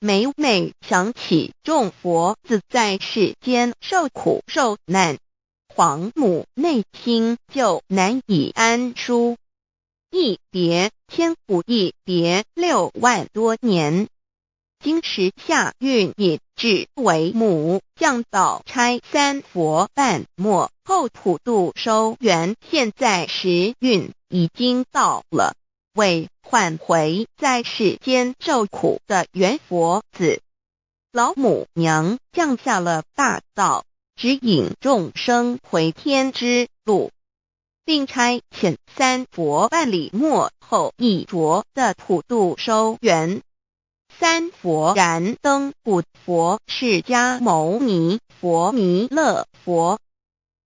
A: 每每想起众佛子在世间受苦受难，皇母内心就难以安舒。一别千古，一别6万多年。今时夏运也至为母，降道差3佛半末，后普度收圆。现在时运已经到了，为唤回在世间受苦的元佛子，老母娘降下了大道，指引众生回天之路，并差遣3佛半里末后一着的普度收圆。3佛燃灯古佛、释迦牟尼佛、弥勒佛，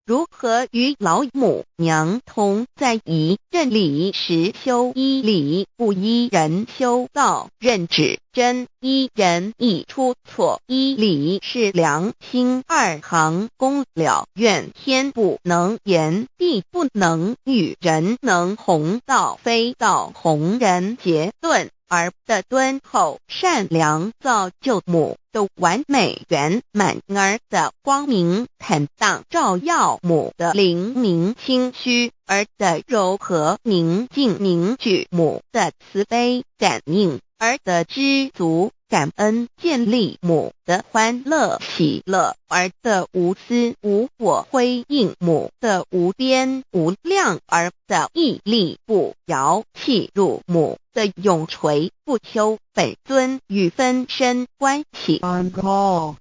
A: 如何与老母娘同在一任理时修一理，不依人修道，任指真一人一出错，一理是良心2行公了，愿天不能言，地不能语，人能弘道，非道弘人。结论而的敦厚善良，造就母的完美圆满，儿的光明坦荡，照耀母的灵明清虚，儿的柔和宁静凝聚母的慈悲感应，儿的知足感恩建立母的欢乐喜乐，儿的无私无我辉映母的无边无量，儿的屹立不摇弃入母的永垂不朽本尊与分身关系。
B: On call.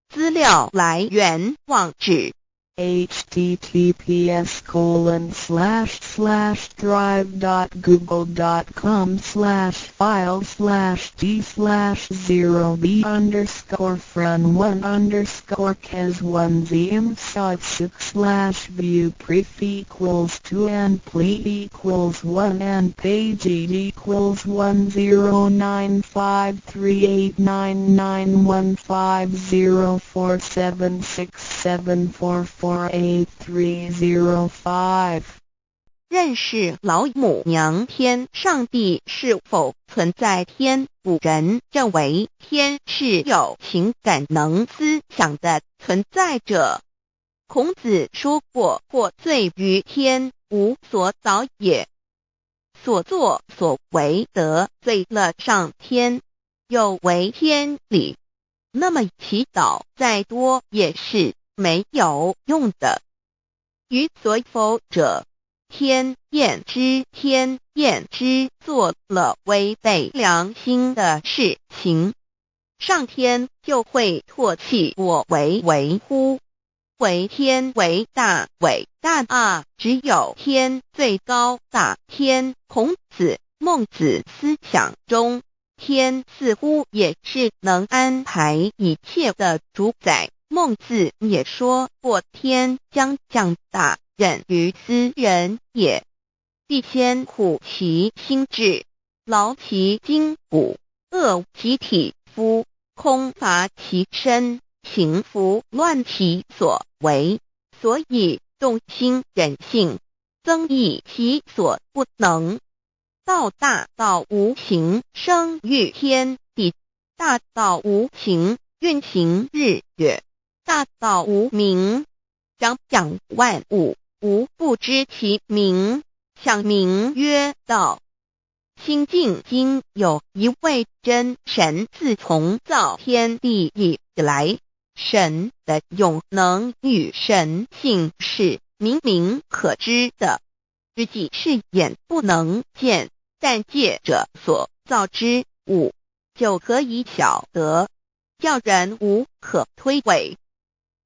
A: 资料来源网址
B: https://drive.google.com/files/d/0b_cas1zm/6/view pref equals 2 and plete equals 1 and page equals 10953899145047674483005。
A: 认识老母娘天上帝是否存在天？古人认为天是有情感能思想的存在者。孔子说过，或罪于天，无所导也。所作所为得罪了上天，有违天理，那么祈祷再多也是没有用的。于所否者，天厌之，天厌之，做了违背良心的事情，上天就会唾弃我为为乎？为天为大，伟大啊！只有天最高大天。孔子、孟子思想中，天似乎也是能安排一切的主宰。孟子也说过，天将降大任于斯人也，必先苦其心志，劳其筋骨，饿其体肤，空乏其身，行拂乱其所为，所以动心忍性，增益其所不能。道大道无形，生育天地；大道无形，运行日月；大道无名，掌万物。吾不知其名，想名曰道。清净经有一位真神，自从造天地以来，神的永能与神性是明明可知的，知即是眼不能见，但借着所造之物，就可以晓得，叫人无可推诿。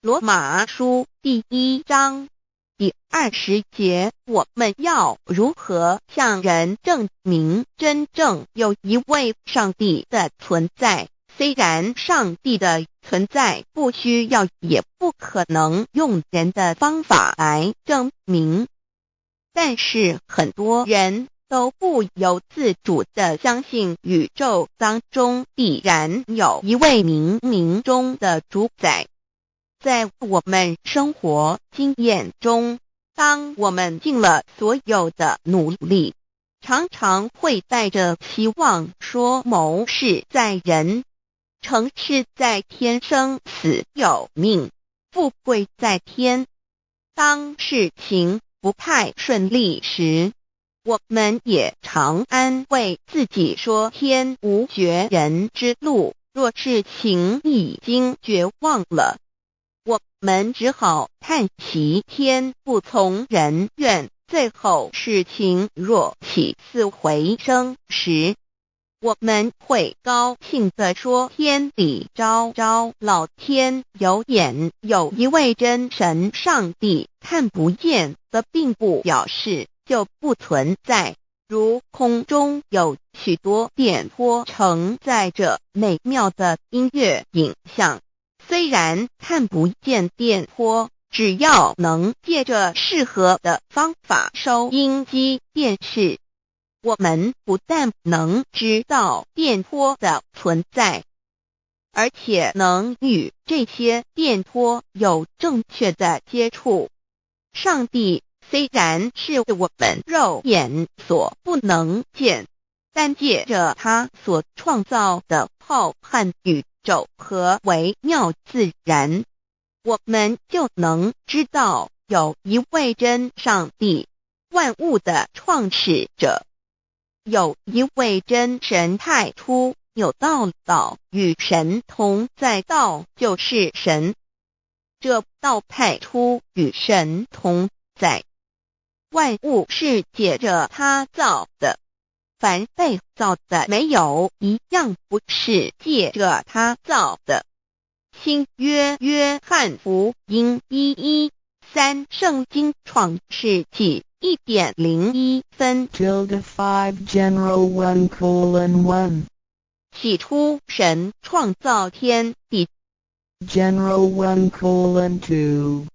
A: 罗马书第1章第20节，我们要如何向人证明真正有一位上帝的存在？虽然上帝的存在不需要也不可能用人的方法来证明，但是很多人都不由自主地相信宇宙当中必然有一位冥冥中的主宰。在我们生活经验中，当我们尽了所有的努力，常常会带着期望说谋事在人，成事在天，生死有命，富贵在天。当事情不太顺利时，我们也常安慰自己说天无绝人之路，若事情已经绝望了，我们只好叹息天不从人愿。最后事情若起死回生时，我们会高兴地说天理昭昭，老天有眼，有一位真神上帝，看不见的并不表示就不存在，如空中有许多电波承载着美妙的音乐影像，虽然看不见电波，只要能借着适合的方法收音机电视，我们不但能知道电波的存在，而且能与这些电波有正确的接触。上帝虽然是我们肉眼所不能见，但借着他所创造的浩瀚宇宙和微妙自然，我们就能知道有一位真上帝，万物的创始者，有一位真神太初有道，道与神同在，道就是神，这道太初与神同在。万物是借着他造的，凡被造的没有一样不是借着他造的。新约约翰福音1:13，圣经创世纪1.01分
B: 5 General 1:1
A: 起初神创造天地，
B: General 1:2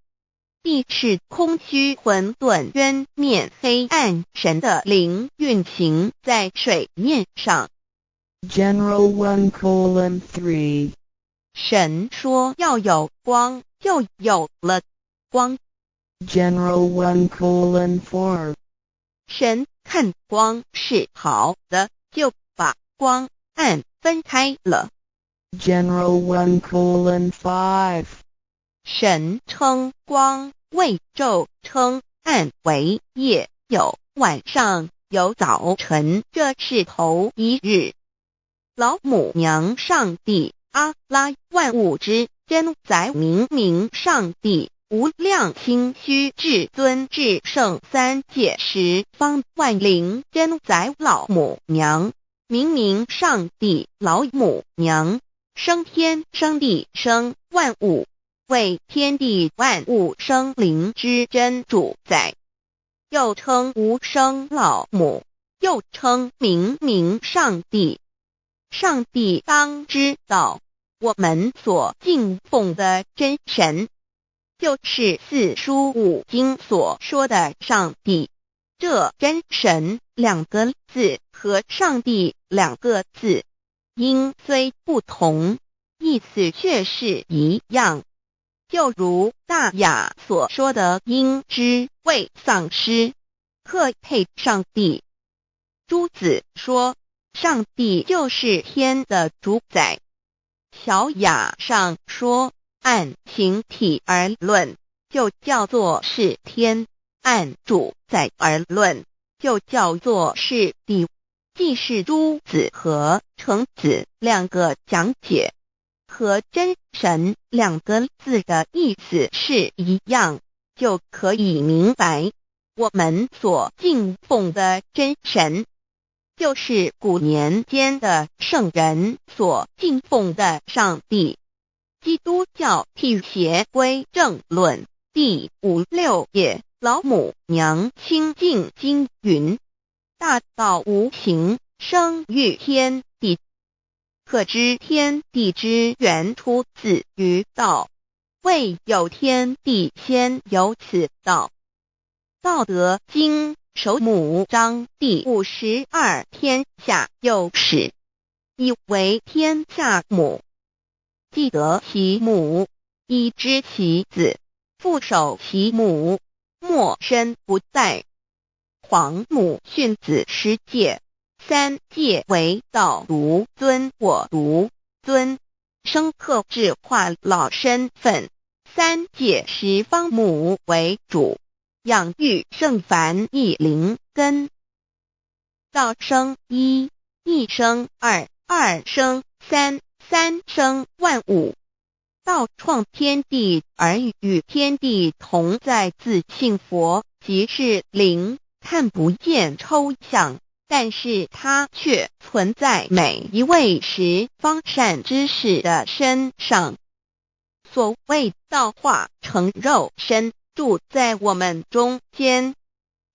A: 地是空虚混沌渊面黑暗，神的灵运行在水面上。
B: General 1:3
A: 神说要有光，就有了光。
B: General 1:4
A: 神看光是好的，就把光暗分开了。
B: General 1:5
A: 神称光为昼，称暗为夜，有晚上，有早晨，这是头一日。老母娘上帝阿拉，万物之真宰，明明上帝，无量清虚至尊至圣三界十方万灵真宰，老母娘，明明上帝，老母娘，生天生地生万物，为天地万物生灵之真主宰，又称无生老母，又称明明上帝。上帝当知道，我们所敬奉的真神，就是四书五经所说的上帝。这真神两个字和上帝两个字，音虽不同，意思却是一样。就如大雅所说的鹰之谓丧尸，鹤配上帝。朱子说上帝就是天的主宰。小雅上说按形体而论，就叫做是天。按主宰而论，就叫做是地，既是诸子和成子两个讲解，和真神两个字的意思是一样，就可以明白我们所敬奉的真神，就是古年间的圣人所敬奉的上帝。基督教辟邪归正论第56页，老母娘清净经云：大道无形，生育天地，可知天地之源出自于道，未有天地，先有此道。道德经首母章第52，天下有始，以为天下母。既得其母，以知其子，父守其母，莫身不在。皇母训子十戒，三戒为道如尊我如尊，生克制化老身份。三戒十方母为主，养育圣凡一灵根。道生一，一生二，二生三，三生万物。道创天地而与天地同在，自性佛，即是灵，看不见抽象，但是它却存在每一位十方善知识的身上。所谓道化成肉身，住在我们中间。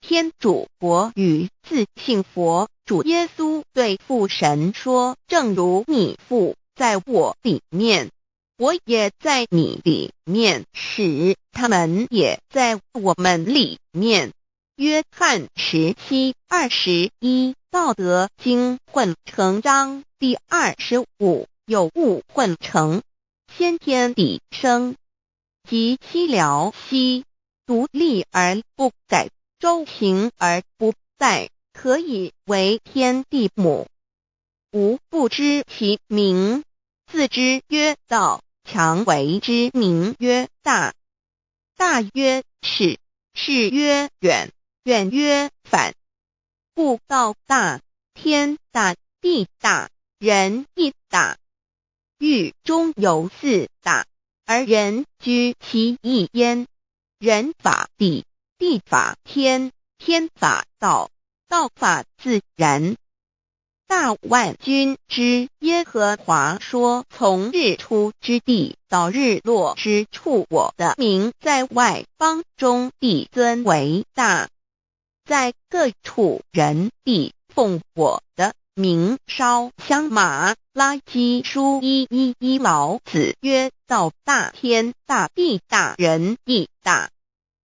A: 天主国与自性佛主耶稣对父神说：正如你父在我里面，我也在你里面，使他们也在我们里面。约翰17:21，道德经混成章第25，有物混成，先天地生，即七辽息，独立而不改，周行而不殆，可以为天地母。吾不知其名，自之曰道，强为之名曰大。大曰始，始曰远，远曰反。故道大，天大，地大，人亦大。狱中有四大，而人居其一焉。人法地，地法天，天法道，道法自然。大万军之耶和华说：从日出之地到日落之处，我的名在外邦中必尊为大。在各处人必奉我的名烧香马拉基书1:11，老子曰：道大，天大，地大，人亦大。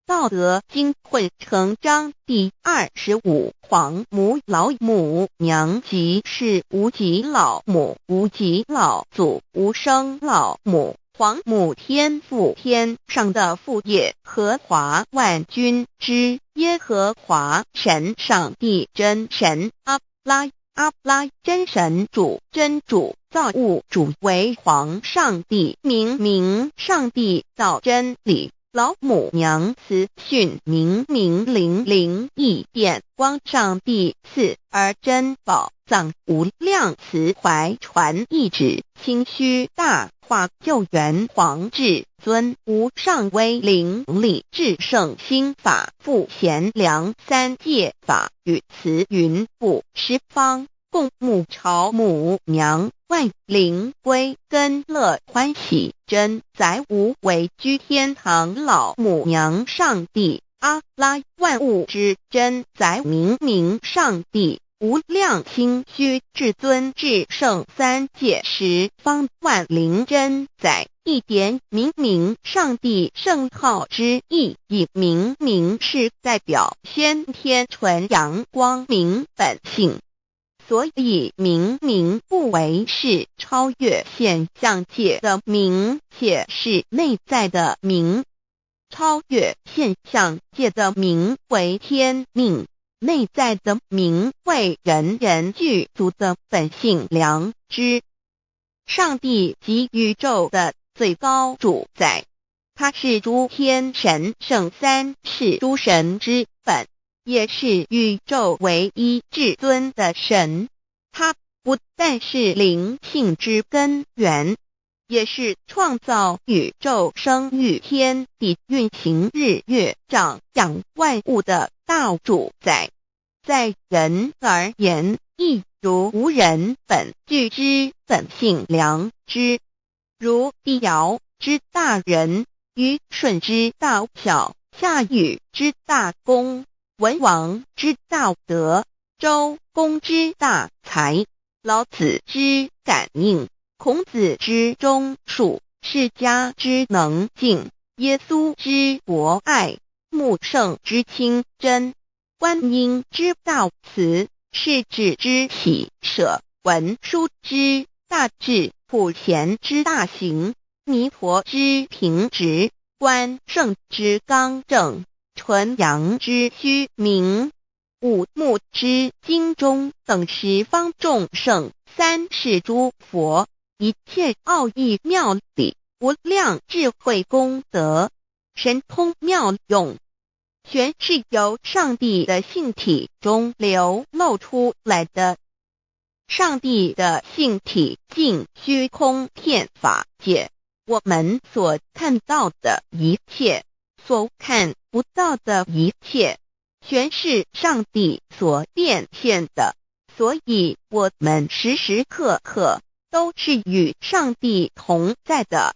A: 道德经混成章第25，皇母老母娘，即是无极老母，无极老祖，无生老母。皇母天父，天上的父，耶和华万军之耶和华神，上帝真神，阿拉真神主，真主，造物主，为皇上帝，明上帝，造真理。老母娘慈训明灵异变光上帝赐，而真宝藏无量慈怀传一旨，清虚大化救援皇至尊无上威灵力至圣心法复贤良三界法与慈云布十方共沐朝母娘，万灵归根乐欢喜，真载无为居天堂老母娘上帝，阿拉万物之真载明上帝，无量清虚至尊至圣三界十方万灵真载，一点明上帝圣号之意，以明是代表先天纯阳光明本性。所以明不为是超越现象界的明，且是内在的明。超越现象界的明为天命，内在的明为人人具足的本性良知。上帝即宇宙的最高主宰，他是诸天神圣三世诸神之本，也是宇宙唯一至尊的神。他不但是灵性之根源，也是创造宇宙生育天地运行日月长养万物的大主宰。在人而言，亦如无人本具之本性良知，如帝尧之大仁，虞舜之大巧，夏禹之大功，文王之大德，周公之大才，老子之感应，孔子之忠恕，释迦之能静，耶稣之博爱，穆圣之清真，观音之大慈，世子之喜舍，文殊之大智，普贤之大行，弥陀之平直，关圣之刚正，纯阳之虚明，五目之精中，等十方众圣，三世诸佛，一切奥义妙理，无量智慧功德，神通妙用，全是由上帝的性体中流露出来的。上帝的性体尽虚空遍法界，我们所看到的一切，所看不到的一切，全是上帝所变现的，所以我们时时刻刻都是与上帝同在的。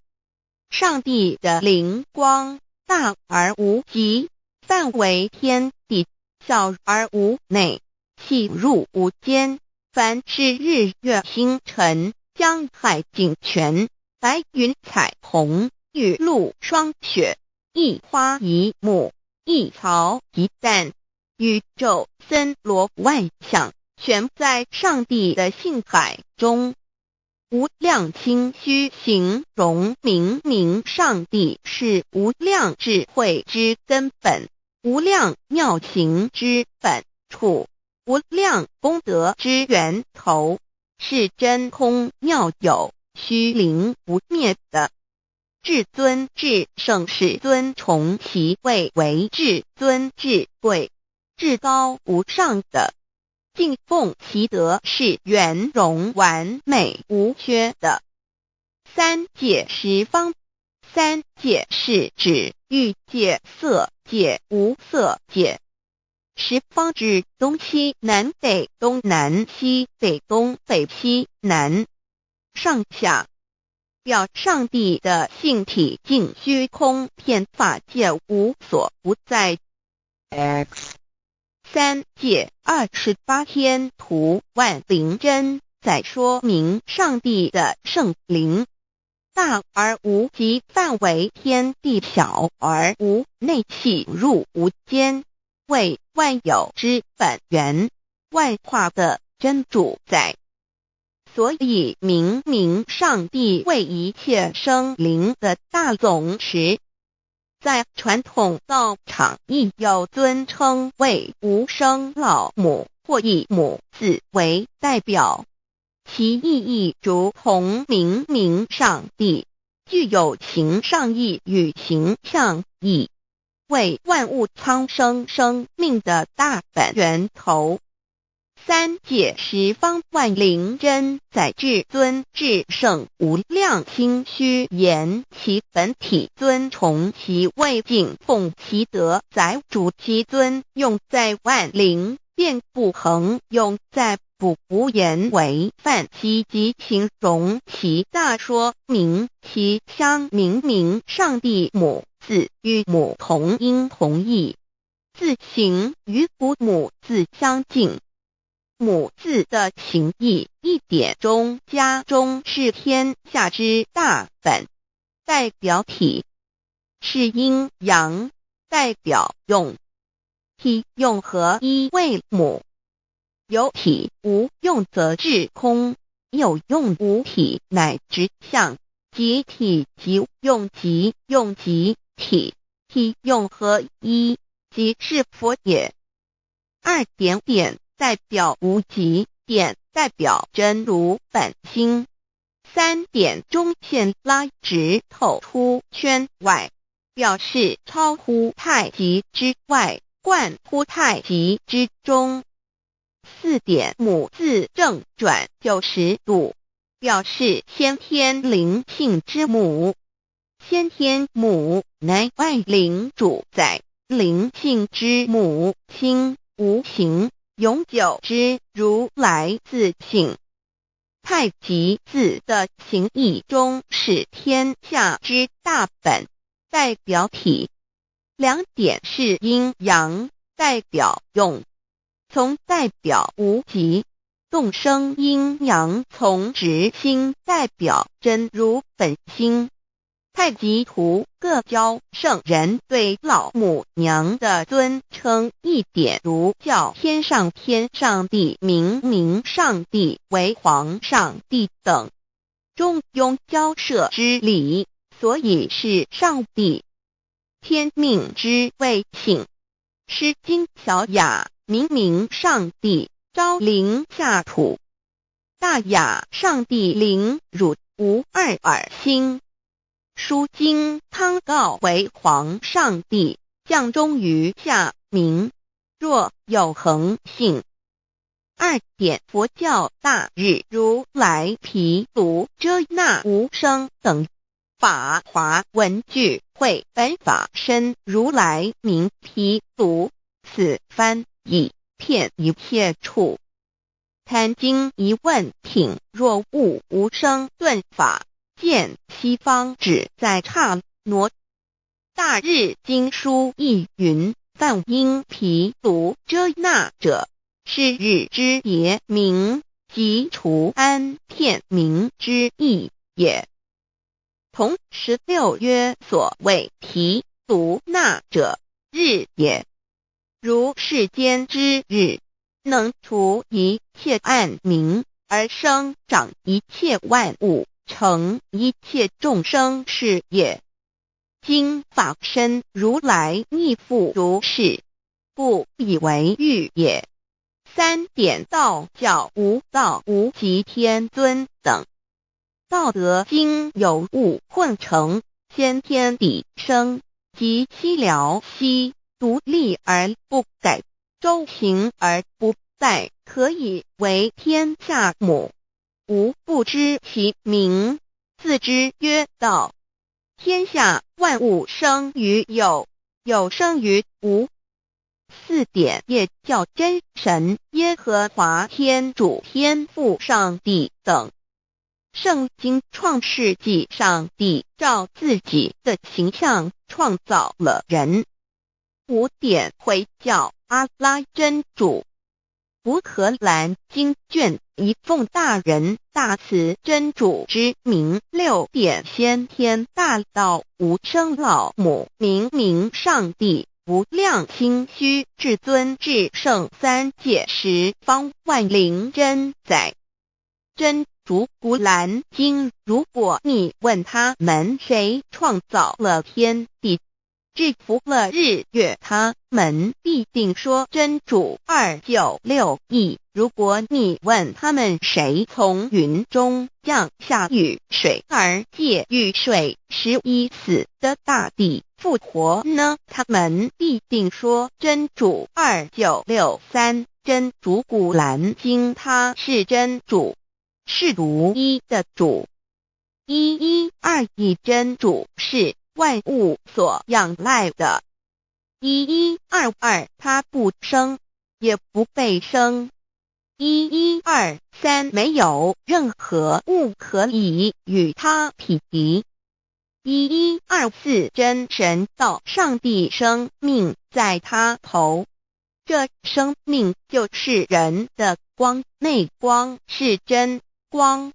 A: 上帝的灵光大而无极，范围天地，小而无内，细入无间。凡是日月星辰，江海井泉，白云彩虹，雨露霜雪，一花一木，一草一蛋，宇宙森罗万象，全在上帝的性海中。无量清虚形容明明上帝是无量智慧之根本，无量妙行之本处，无量功德之源头，是真空妙有，虚灵不灭的。至尊至圣世尊崇其位为至尊至贵，至高无上的，敬奉其德是圆融完美无缺的。三界十方，三界是指欲界、色界、无色界。十方指东西南北东南西北东北西南上下，表上帝的性体尽虚空遍法界无所不在。
B: X
A: 三界28天图万灵真，在说明上帝的圣灵大而无极，范围天地，小而无内，细入无间，为万有之本源，万化的真主宰。所以明明上帝为一切生灵的大总持，在传统道场亦有尊称为无生老母或以母字为代表，其意义如同明明上帝具有形上义与形象义，为万物苍生生命的大本源头。三界十方万灵真，在至尊至圣无量心虚言其本体，尊崇其位，敬奉其德，载主其尊，用在万灵，便不恒用在不无言为范其及形容其大，说明其相明明上帝母字与母同音同义，字形与古母字相近。母字的情义一点中加中，是天下之大本，代表体；是阴阳，代表用。体用合一为母，有体无用则至空，有用无体乃直相，即体即用，即用即体，体用合一，即是佛也。二点点代表无极，点代表真如本心，三点中线拉直透出圈外，表示超乎太极之外，贯乎太极之中。4点母字正转90度，表示先天灵性之母。先天母乃外灵主宰，灵性之母心无形，永久之如来自性。太极字的形义中是天下之大本，代表体。2点是阴阳，代表用。从代表无极，动生阴阳从直心，代表真如本心。太极图各教圣人对老母娘的尊称1点如叫天上帝、明上帝为皇上帝等，中庸交涉之礼，所以是上帝。天命之谓请，诗经小雅明上帝，昭灵下土。大雅上帝灵汝无二耳心。书经汤诰为皇上帝，降忠于下民，若有恒性。2点佛教大日如来毗卢遮那无生等法华文具会本法身如来名毗卢，此翻以遍一切处。坛经一问挺，若悟无生顿法，见西方只在刹那。大日经书亦云，梵音毗卢遮那者，是日之别名，即除安片名之意也。同16曰，所谓毗卢那者，日也。如世间之日，能除一切暗明，而生长一切万物，成一切众生是也。今法身如来亦复如是，故以为喻也。3点道教无道无极天尊等。道德经有物混成，先天地生，即西辽兮，独立而不改，周行而不殆，可以为天下母。吾不知其名，自之曰道。天下万物生于有，有生于无。4点也叫真神耶和华天主天父上帝等。圣经创世纪，上帝照自己的形象创造了人。5点回教阿拉真主。乌克兰经卷一奉大人大慈真主之名。6点先天大道无生老母明上帝无量心虚至尊至圣三界十方万灵真宰。真主古兰经，如果你问他们谁创造了天地，制服了日月，他们必定说真主296亿。如果你问他们谁从云中降下雨水而借雨水使已死的大地复活呢，他们必定说真主2963。真主古兰经，他是真主，是独一的主。112真主是万物所仰赖的。1122他不生，也不被生。1123没有任何物可以与他匹敌。1124真神道上帝生命在他头，这生命就是人的光，内光是真光，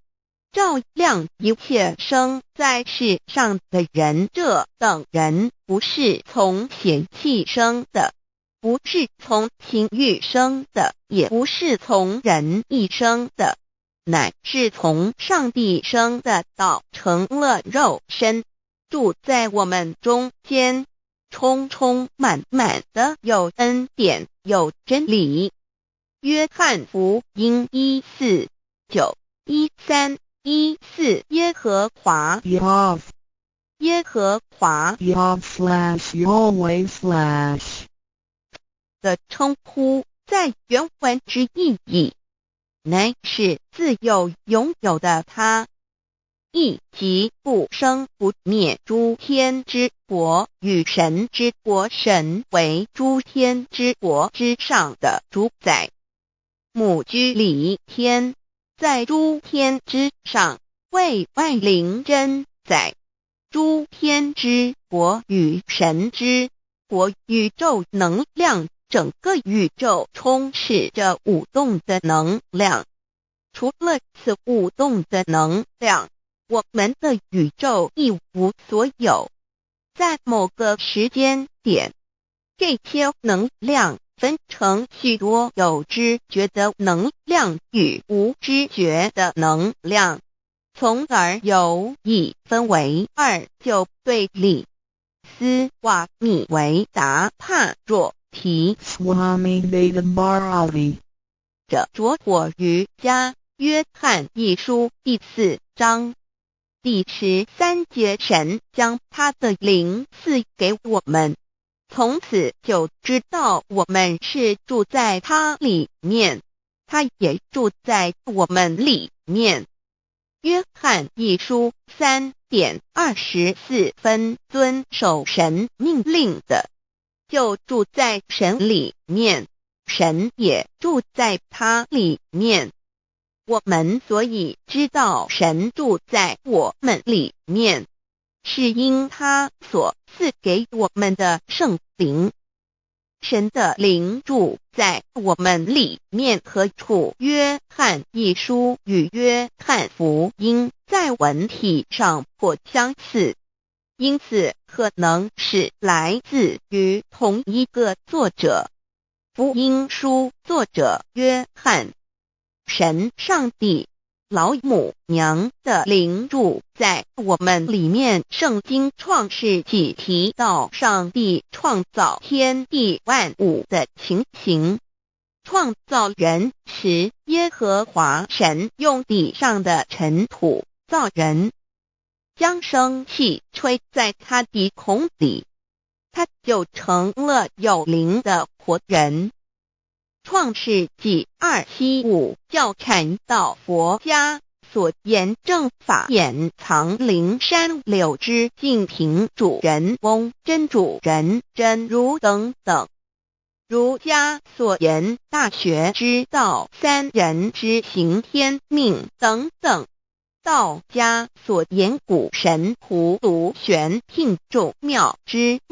A: 照亮一切生在世上的人。这等人不是从血气生的，不是从情欲生的，也不是从人意生的，乃是从上帝生的道成了肉身，住在我们中间，充充满满的有恩典，有真理。约翰福音1491314耶和华耶和华
B: Yahweh/Yahweh/
A: 的称呼，在原文之意义，乃是自有拥有的他，亦即不生不灭诸天之国与神之国，神为诸天之国之上的主宰，母居里天，在诸天之上，为万灵真宰。诸天之国与神之国，宇宙能量，整个宇宙充斥着舞动的能量。除了此舞动的能量，我们的宇宙一无所有。在某个时间点，这些能量分成许多有知觉的能量与无知觉的能量，从而有意分为二就对立。斯瓦米维达帕若提
B: Swami Vedabharati
A: 者着火于加约翰一书第4章第13节，神将他的灵赐给我们，从此就知道我们是住在他里面，他也住在我们里面。约翰一书3:24，遵守神命令的，就住在神里面，神也住在他里面。我们所以知道神住在我们里面，是因他所赐给我们的圣灵。神的灵住在我们里面何处？约翰一书与约翰福音在文体上颇相似，因此可能是来自于同一个作者。福音书作者约翰，神上帝老母娘的灵住在我们里面。圣经创世纪提到上帝创造天地万物的情形，创造人时，耶和华神用地上的尘土造人，将生气吹在他鼻孔里，他就成了有灵的活人。创世纪2:7-5教阐到佛家所言正法掩藏灵山柳之净瓶主人翁真主人真如等等。儒家所言大学之道三人之行天命等等。道家所言古神葫芦悬磬众妙之